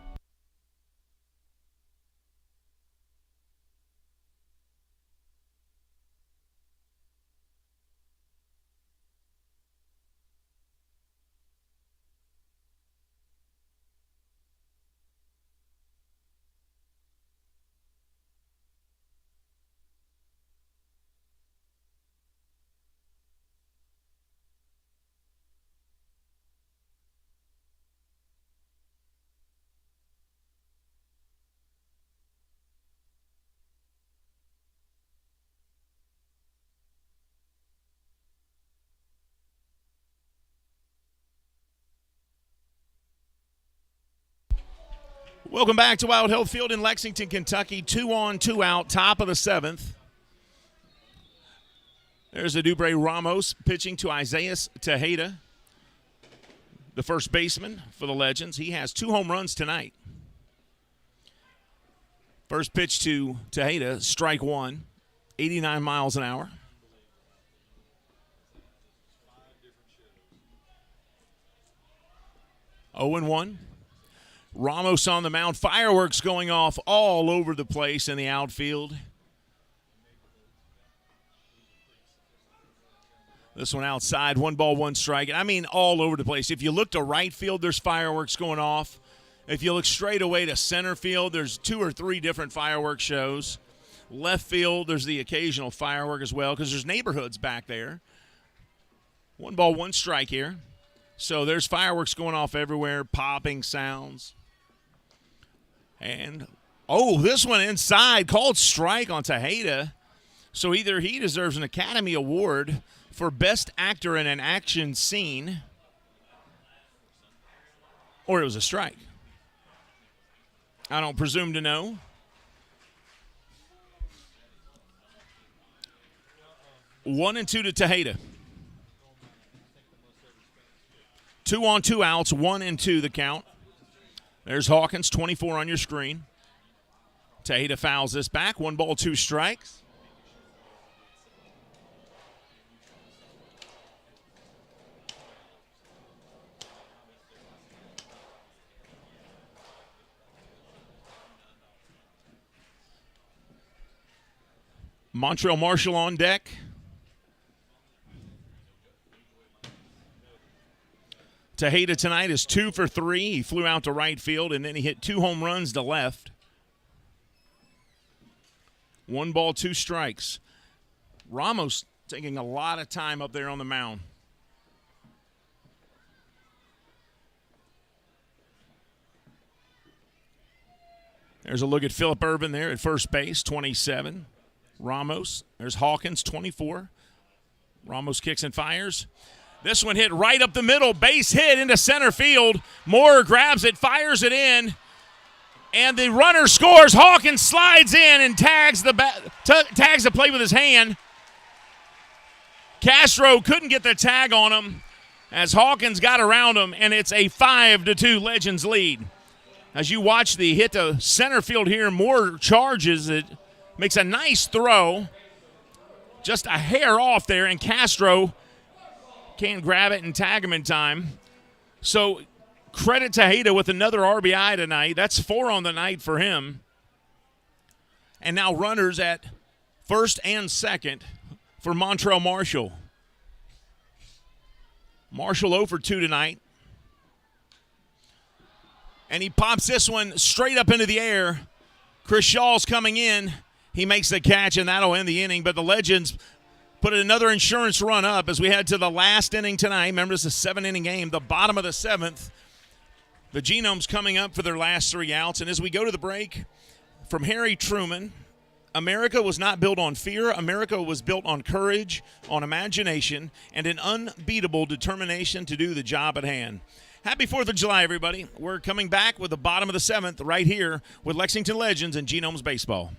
Welcome back to Wild Health Field in Lexington, Kentucky. 2 on, 2 out, top of the 7th. There's Adubre Ramos pitching to Isaiah Tejeda, the first baseman for the Legends. He has 2 home runs tonight. First pitch to Tejeda, strike 1, 89 miles an hour. 0-1. Ramos on the mound. Fireworks going off all over the place in the outfield. This one outside, 1 ball, 1 strike. And I mean all over the place. If you look to right field, there's fireworks going off. If you look straight away to center field, there's 2 or 3 different fireworks shows. Left field, there's the occasional firework as well because there's neighborhoods back there. 1 ball, 1 strike here. So there's fireworks going off everywhere, popping sounds. And, this one inside, called strike on Tejeda. So either he deserves an Academy Award for Best Actor in an Action Scene, or it was a strike. I don't presume to know. One and 2 to Tejeda. 2 on 2 outs, 1 and 2 the count. There's Hawkins, 24 on your screen. Tejeda fouls this back. 1 ball, 2 strikes. Montreal Marshall on deck. Tejeda tonight is 2 for 3. He flew out to right field, and then he hit 2 home runs to left. 1 ball, 2 strikes. Ramos taking a lot of time up there on the mound. There's a look at Phillip Ervin there at first base, 27. Ramos. There's Hawkins, 24. Ramos kicks and fires. This one hit right up the middle, base hit into center field. Moore grabs it, fires it in, and the runner scores. Hawkins slides in and tags the play with his hand. Castro couldn't get the tag on him as Hawkins got around him, and it's a 5-2 Legends lead. As you watch the hit to center field here, Moore charges it, makes a nice throw, just a hair off there, and Castro can't grab it and tag him in time. So credit to Tejeda with another RBI tonight. That's 4 on the night for him. And now runners at first and second for Montreal Marshall. Marshall 0 for 2 tonight. And he pops this one straight up into the air. Chris Shaw's coming in. He makes the catch, and that'll end the inning. But the Legends put another insurance run up as we head to the last inning tonight. Remember, it's a 7-inning game, the bottom of the 7th. The Genomes coming up for their last 3 outs. And as we go to the break, from Harry Truman, America was not built on fear. America was built on courage, on imagination, and an unbeatable determination to do the job at hand. Happy 4th of July, everybody. We're coming back with the bottom of the 7th right here with Lexington Legends and Genomes Baseball.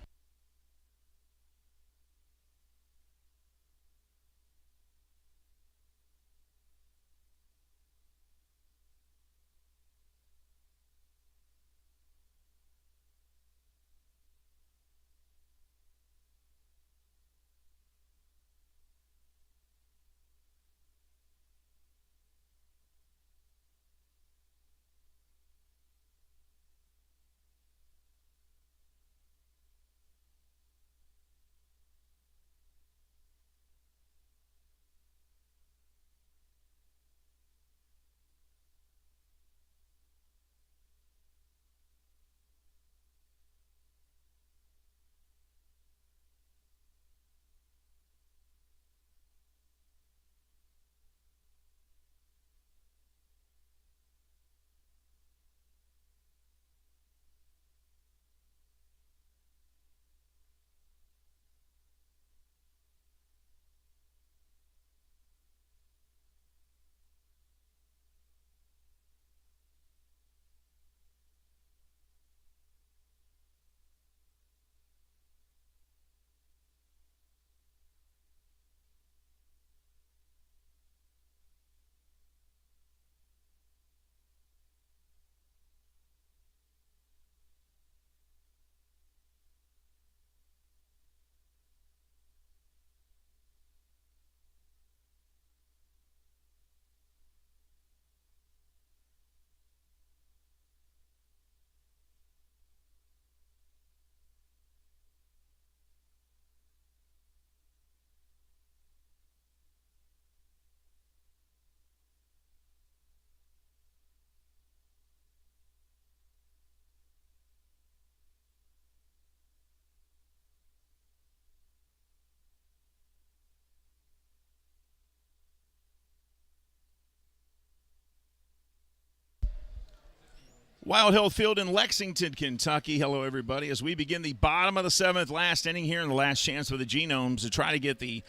Wild Health Field in Lexington, Kentucky. Hello, everybody. As we begin the bottom of the seventh, last inning here, and the last chance for the Genomes to try to get the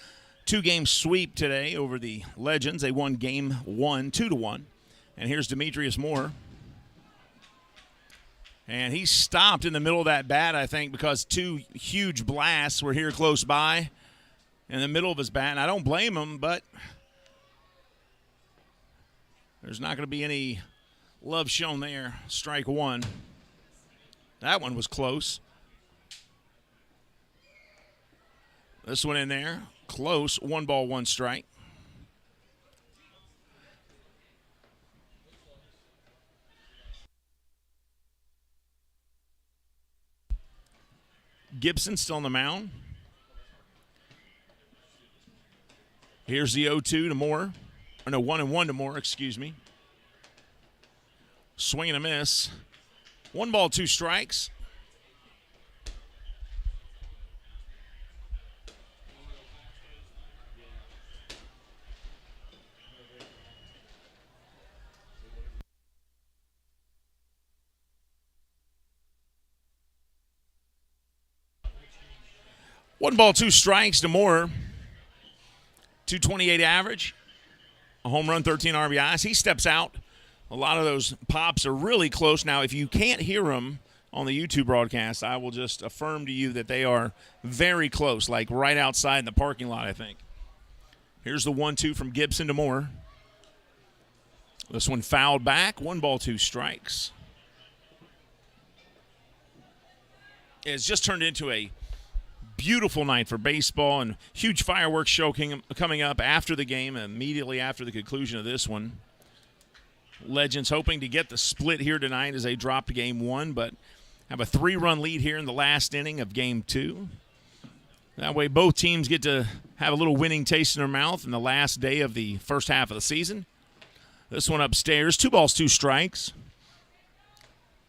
two-game sweep today over the Legends. They won game one, 2-1. And here's Demetrius Moore. And he stopped in the middle of that bat, I think, because two huge blasts were here close by in the middle of his bat. And I don't blame him, but there's not going to be any love shown there. Strike one. That one was close. This one in there. Close. 1 ball, 1 strike. Gibson still on the mound. Here's the 0-2 to Moore. Or no, 1-1 to Moore, excuse me. Swing and a miss. 1 ball, 2 strikes. One ball, 2 strikes to Moore. 228 average. A home run, 13 RBIs. He steps out. A lot of those pops are really close. Now, if you can't hear them on the YouTube broadcast, I will just affirm to you that they are very close, like right outside in the parking lot, I think. Here's the 1-2 from Gibson to Moore. This one fouled back. 1 ball, 2 strikes. It's just turned into a beautiful night for baseball, and huge fireworks show coming up after the game, immediately after the conclusion of this one. Legends hoping to get the split here tonight as they dropped game 1, but have a 3-run lead here in the last inning of game 2. That way both teams get to have a little winning taste in their mouth in the last day of the first half of the season. This one upstairs, 2 balls, 2 strikes.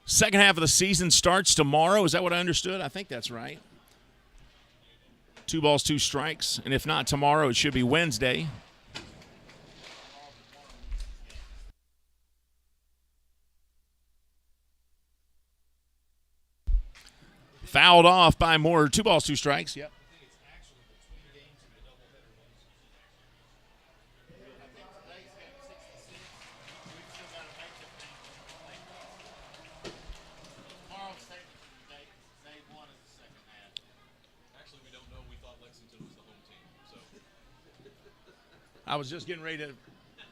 Second half of the season starts tomorrow. Is that what I understood? I think that's right. 2 balls, 2 strikes. And if not tomorrow, it should be Wednesday. Fouled off by Moore. 2 balls, 2 strikes. Yep. Actually, we don't know. We thought Lexington was the home team. So I was just getting ready to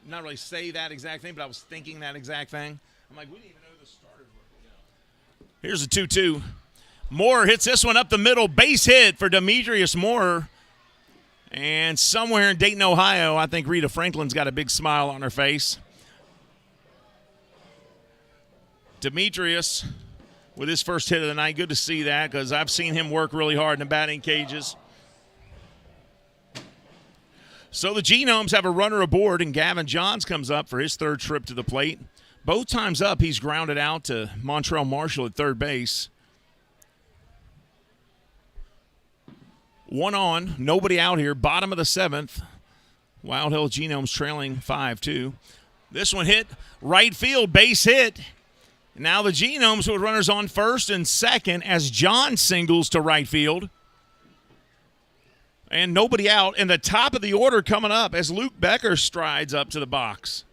not really say that exact thing, but I was thinking that exact thing. I'm like, we didn't even know the starters were. Here's a 2-2. Moore hits this one up the middle. Base hit for Demetrius Moore. And somewhere in Dayton, Ohio, I think Rita Franklin's got a big smile on her face. Demetrius with his first hit of the night. Good to see that because I've seen him work really hard in the batting cages. So the Genomes have a runner aboard, and Gavin Johns comes up for his 3rd trip to the plate. Both times up, he's grounded out to Montrell Marshall at third base. 1 on, nobody out here, bottom of the 7th. Wild Hill Genomes trailing 5-2. This one hit right field, base hit. Now the Genomes with runners on first and second as John singles to right field. And nobody out. And the top of the order coming up as Luke Becker strides up to the box.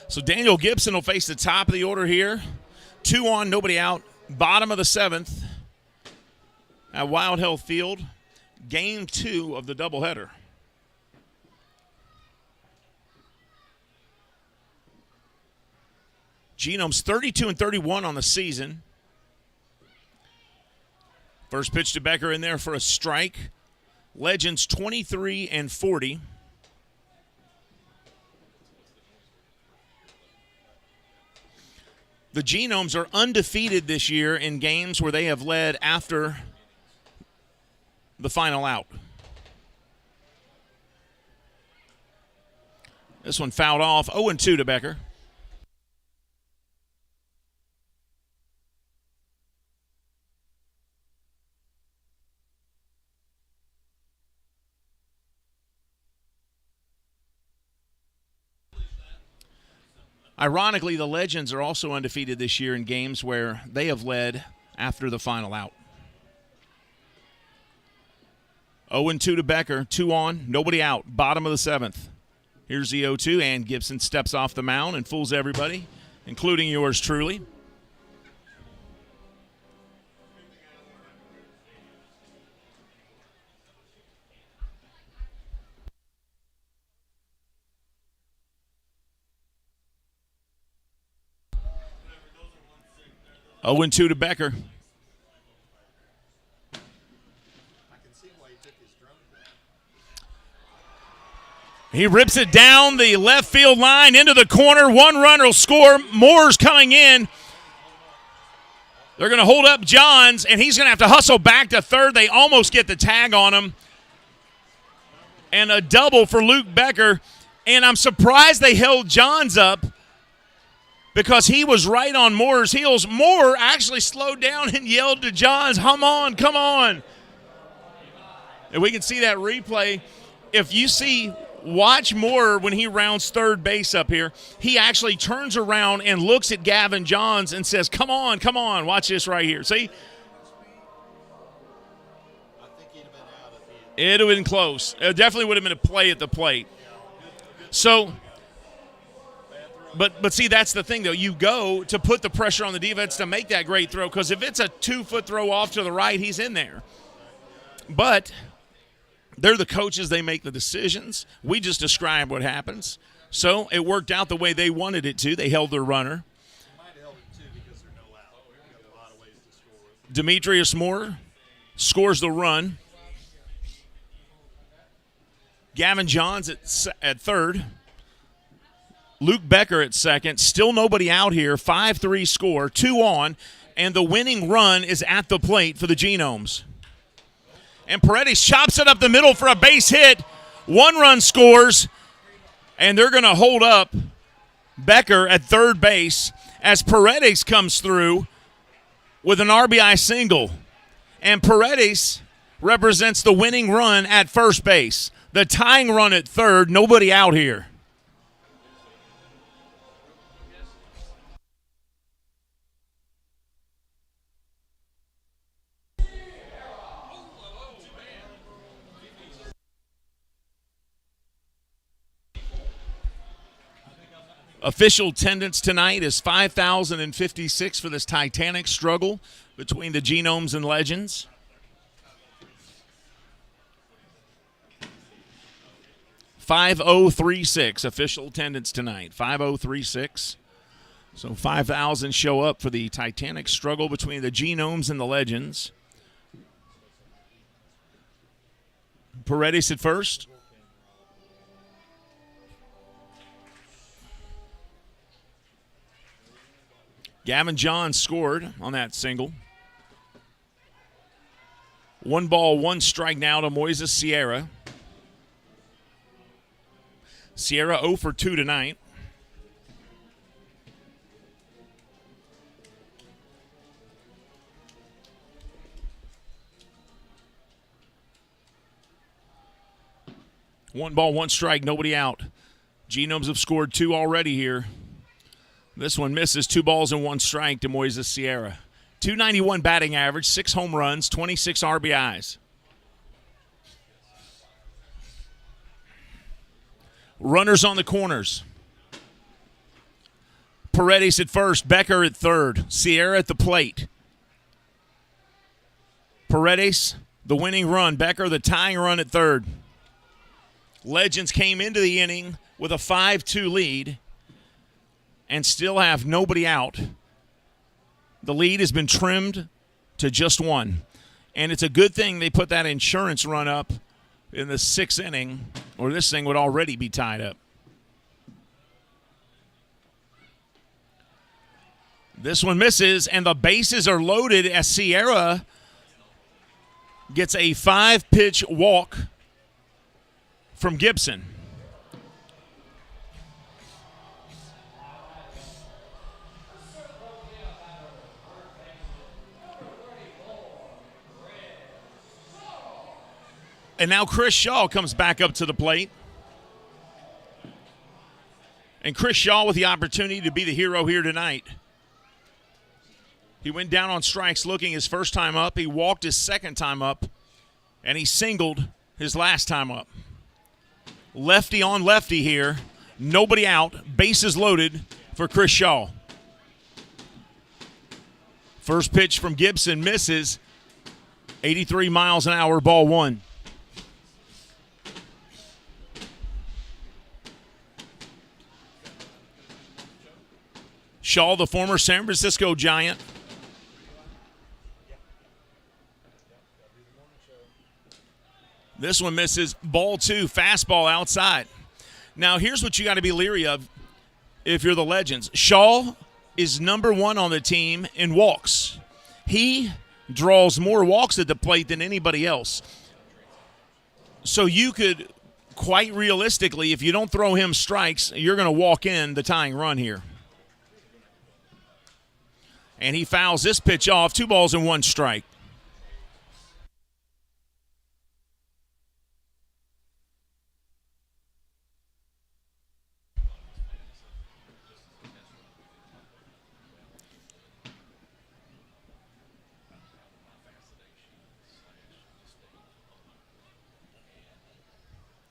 So Daniel Gibson will face the top of the order here. 2 on, nobody out. Bottom of the 7th at Wild Health Field. Game 2 of the doubleheader. Genomes 32-31 on the season. First pitch to Becker in there for a strike. Legends 23-40. The Genomes are undefeated this year in games where they have led after the final out. This one fouled off. 0-2 to Becker. Ironically, the Legends are also undefeated this year in games where they have led after the final out. 0-2 to Becker, 2 on, nobody out, bottom of the 7th. Here's the 0-2, and Gibson steps off the mound and fools everybody, including yours truly. Oh, 0-2 to Becker. He rips it down the left field line into the corner. One runner will score. Moore's coming in. They're going to hold up Johns, and he's going to have to hustle back to third. They almost get the tag on him. And a double for Luke Becker. And I'm surprised they held Johns up because he was right on Moore's heels. Moore actually slowed down and yelled to Johns, come on, come on. And we can see that replay. If you see, watch Moore when he rounds third base up here. He actually turns around and looks at Gavin Johns and says, come on, come on. Watch this right here. See? It would have been close. It definitely would have been a play at the plate. So, but see, that's the thing, though. You go to put the pressure on the defense to make that great throw, because if it's a 2-foot throw off to the right, he's in there. But they're the coaches. They make the decisions. We just describe what happens. So it worked out the way they wanted it to. They held their runner. Demetrius Moore scores the run. Gavin Johns at third. Luke Becker at second. Still nobody out here. 5-3 score, 2 on, and the winning run is at the plate for the Genomes. And Paredes chops it up the middle for a base hit. 1 run scores, and they're going to hold up Becker at third base as Paredes comes through with an RBI single. And Paredes represents the winning run at first base. The tying run at third, nobody out here. Official attendance tonight is 5,056 for this titanic struggle between the Genomes and Legends. .5036 official attendance tonight. 5036. So 5,000 show up for the titanic struggle between the Genomes and the Legends. Paredes at first. Gavin Johns scored on that single. 1 ball, 1 strike now to Moises Sierra. Sierra 0 for 2 tonight. One ball, 1 strike, nobody out. Genomes have scored 2 already here. This one misses. 2 balls and 1 strike to Moises Sierra. .291 batting average, 6 home runs, 26 RBIs. Runners on the corners. Paredes at first, Becker at third, Sierra at the plate. Paredes, the winning run, Becker the tying run at third. Legends came into the inning with a 5-2 lead and still have nobody out. The lead has been trimmed to just 1. And it's a good thing they put that insurance run up in the 6th inning, or this thing would already be tied up. This one misses, and the bases are loaded as Sierra gets a 5-pitch walk from Gibson. And now Chris Shaw comes back up to the plate. And Chris Shaw with the opportunity to be the hero here tonight. He went down on strikes looking his first time up. He walked his second time up. And he singled his last time up. Lefty on lefty here. Nobody out. Bases loaded for Chris Shaw. First pitch from Gibson misses. 83 miles an hour, ball one. Shaw, the former San Francisco Giant. This one misses, ball two, fastball outside. Now, here's what you got to be leery of if you're the Legends. Shaw is number one on the team in walks. He draws more walks at the plate than anybody else. So you could, quite realistically, if you don't throw him strikes, you're going to walk in the tying run here. And he fouls this pitch off, 2 balls and 1 strike.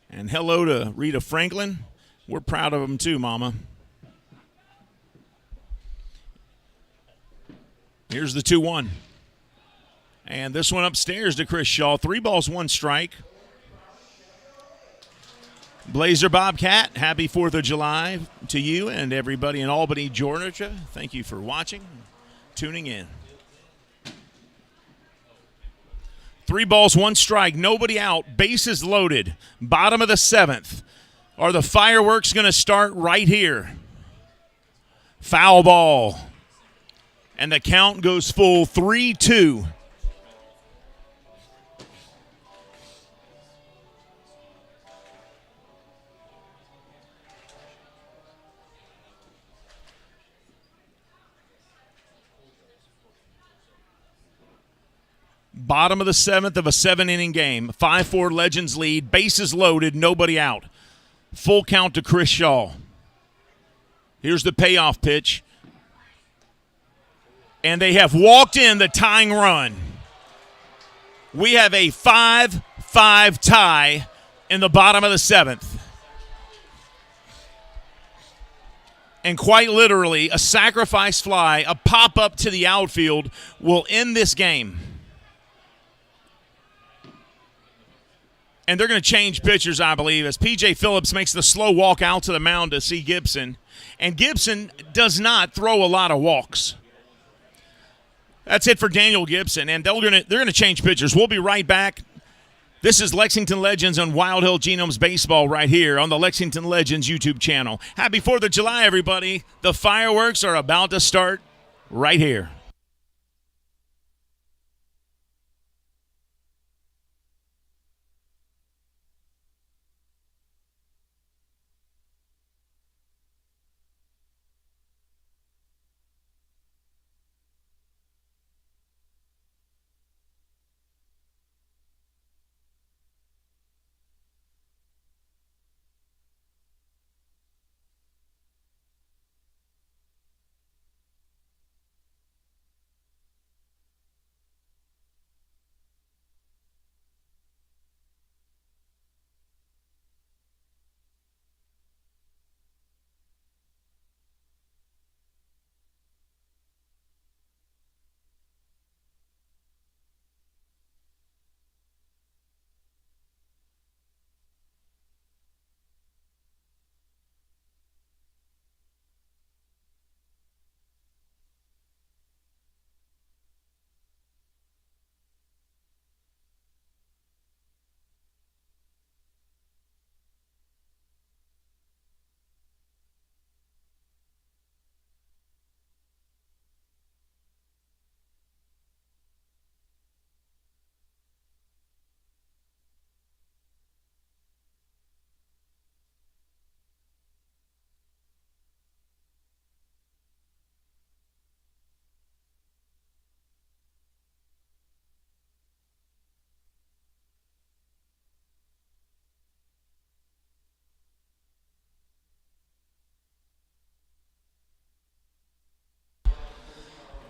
And hello to Rita Franklin. We're proud of him too, Mama. Here's the 2-1. And this one upstairs to Chris Shaw. 3 balls, 1 strike. Blazer Bobcat, happy 4th of July to you and everybody in Albany, Georgia. Thank you for watching, tuning in. 3 balls, 1 strike, nobody out, bases loaded. Bottom of the 7th. Are the fireworks going to start right here? Foul ball. And the count goes full, 3-2. Bottom of the 7th of a 7-inning game. 5-4 Legends lead. Bases loaded. Nobody out. Full count to Chris Shaw. Here's the payoff pitch. And they have walked in the tying run. We have a 5-5 tie in the bottom of the 7th. And quite literally, a sacrifice fly, a pop-up to the outfield will end this game. And they're going to change pitchers, I believe, as P.J. Phillips makes the slow walk out to the mound to see Gibson. And Gibson does not throw a lot of walks. That's it for Daniel Gibson, and they're going to change pitchers. We'll be right back. This is Lexington Legends on Wild Hill Genomes Baseball right here on the Lexington Legends YouTube channel. Happy 4th of July, everybody. The fireworks are about to start right here.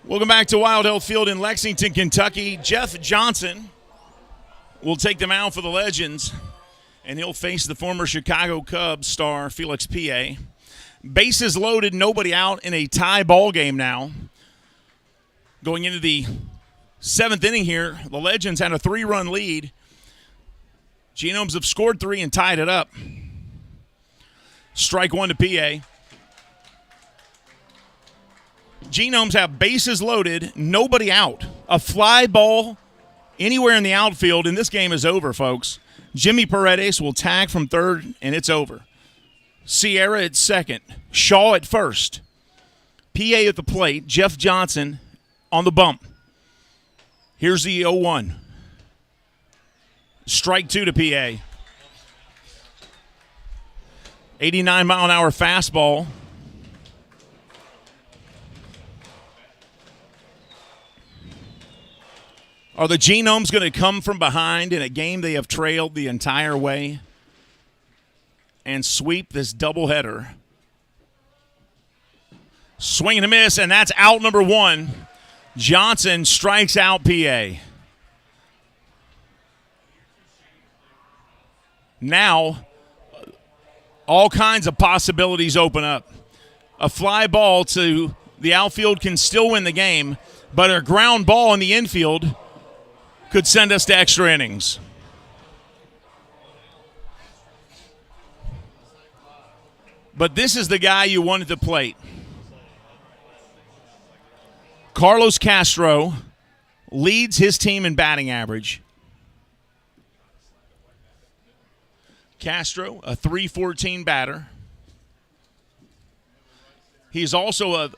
Welcome back to Wild Health Field in Lexington, Kentucky. Jeff Johnson will take the mound for the Legends, and he'll face the former Chicago Cubs star Felix P.A. Bases loaded, nobody out in a tie ball game now. Going into the 7th inning here, the Legends had a 3-run lead. Genomes have scored 3 and tied it up. Strike 1 to P.A. Genomes have bases loaded, nobody out. A fly ball anywhere in the outfield, and this game is over, folks. Jimmy Paredes will tag from third, and it's over. Sierra at second. Shaw at first. PA at the plate. Jeff Johnson on the bump. Here's the 0-1. Strike 2 to PA. 89-mile-an-hour fastball. Are the Genomes going to come from behind in a game they have trailed the entire way and sweep this doubleheader? Swing and a miss, and that's out number 1. Johnson strikes out PA. Now, all kinds of possibilities open up. A fly ball to the outfield can still win the game, but a ground ball in the infield could send us to extra innings. But this is the guy you want at the plate. Carlos Castro leads his team in batting average. Castro, a .314 batter. He's also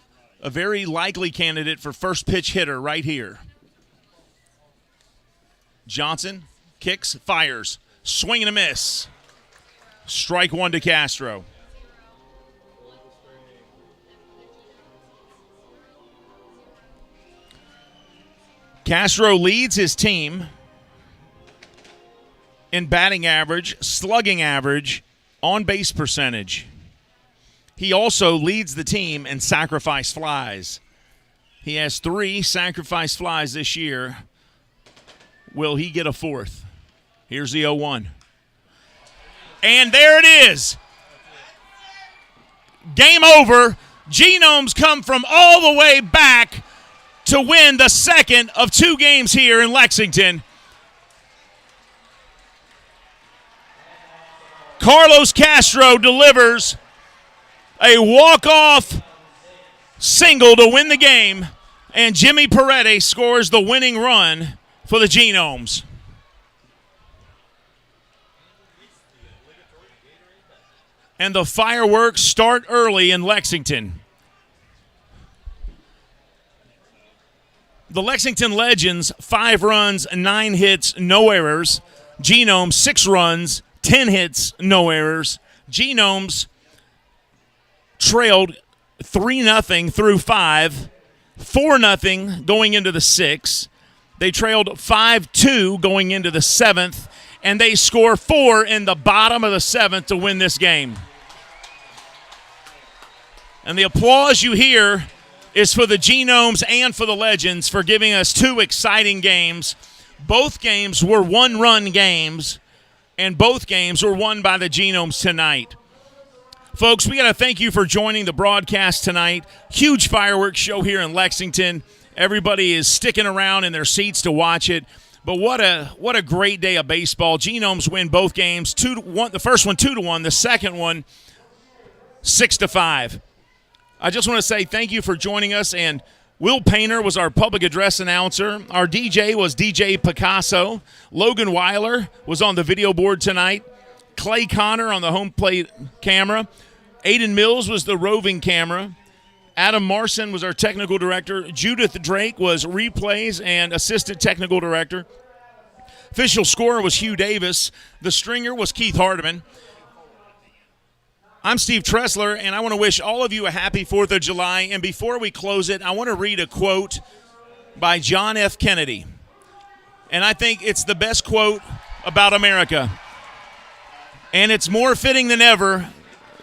a very likely candidate for first pitch hitter right here. Johnson kicks, fires, swing and a miss. Strike 1 to Castro. Castro leads his team in batting average, slugging average, on-base percentage. He also leads the team in sacrifice flies. He has 3 sacrifice flies this year. Will he get a 4th? Here's the 0-1. And there it is. Game over. Genomes come from all the way back to win the second of 2 games here in Lexington. Carlos Castro delivers a walk-off single to win the game, and Jimmy Paredes scores the winning run for the Genomes. And the fireworks start early in Lexington. The Lexington Legends, 5 runs, 9 hits, no errors. Genomes, 6 runs, 10 hits, no errors. Genomes trailed 3-0 through 5, 4-0 going into the 6th. They trailed 5-2 going into the 7th, and they score 4 in the bottom of the 7th to win this game. And the applause you hear is for the Genomes and for the Legends for giving us 2 exciting games. Both games were 1-run games, and both games were won by the Genomes tonight. Folks, we got to thank you for joining the broadcast tonight. Huge fireworks show here in Lexington. Everybody is sticking around in their seats to watch it. But what a great day of baseball. Genomes win both games 2-1. The first one 2-1. The second one 6-5. I just want to say thank you for joining us. And Will Painter was our public address announcer. Our DJ was DJ Picasso. Logan Weiler was on the video board tonight. Clay Connor on the home plate camera. Aiden Mills was the roving camera. Adam Marson was our technical director. Judith Drake was replays and assistant technical director. Official scorer was Hugh Davis. The stringer was Keith Hardiman. I'm Steve Tressler, and I want to wish all of you a happy 4th of July. And before we close it, I want to read a quote by John F. Kennedy. And I think it's the best quote about America. And it's more fitting than ever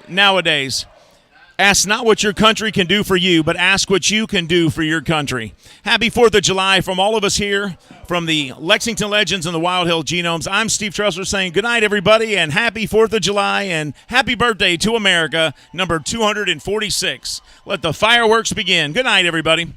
nowadays. Ask not what your country can do for you, but ask what you can do for your country. Happy 4th of July from all of us here, from the Lexington Legends and the Wild Hill Genomes. I'm Steve Tressler saying good night, everybody, and happy 4th of July, and happy birthday to America, number 246. Let the fireworks begin. Good night, everybody.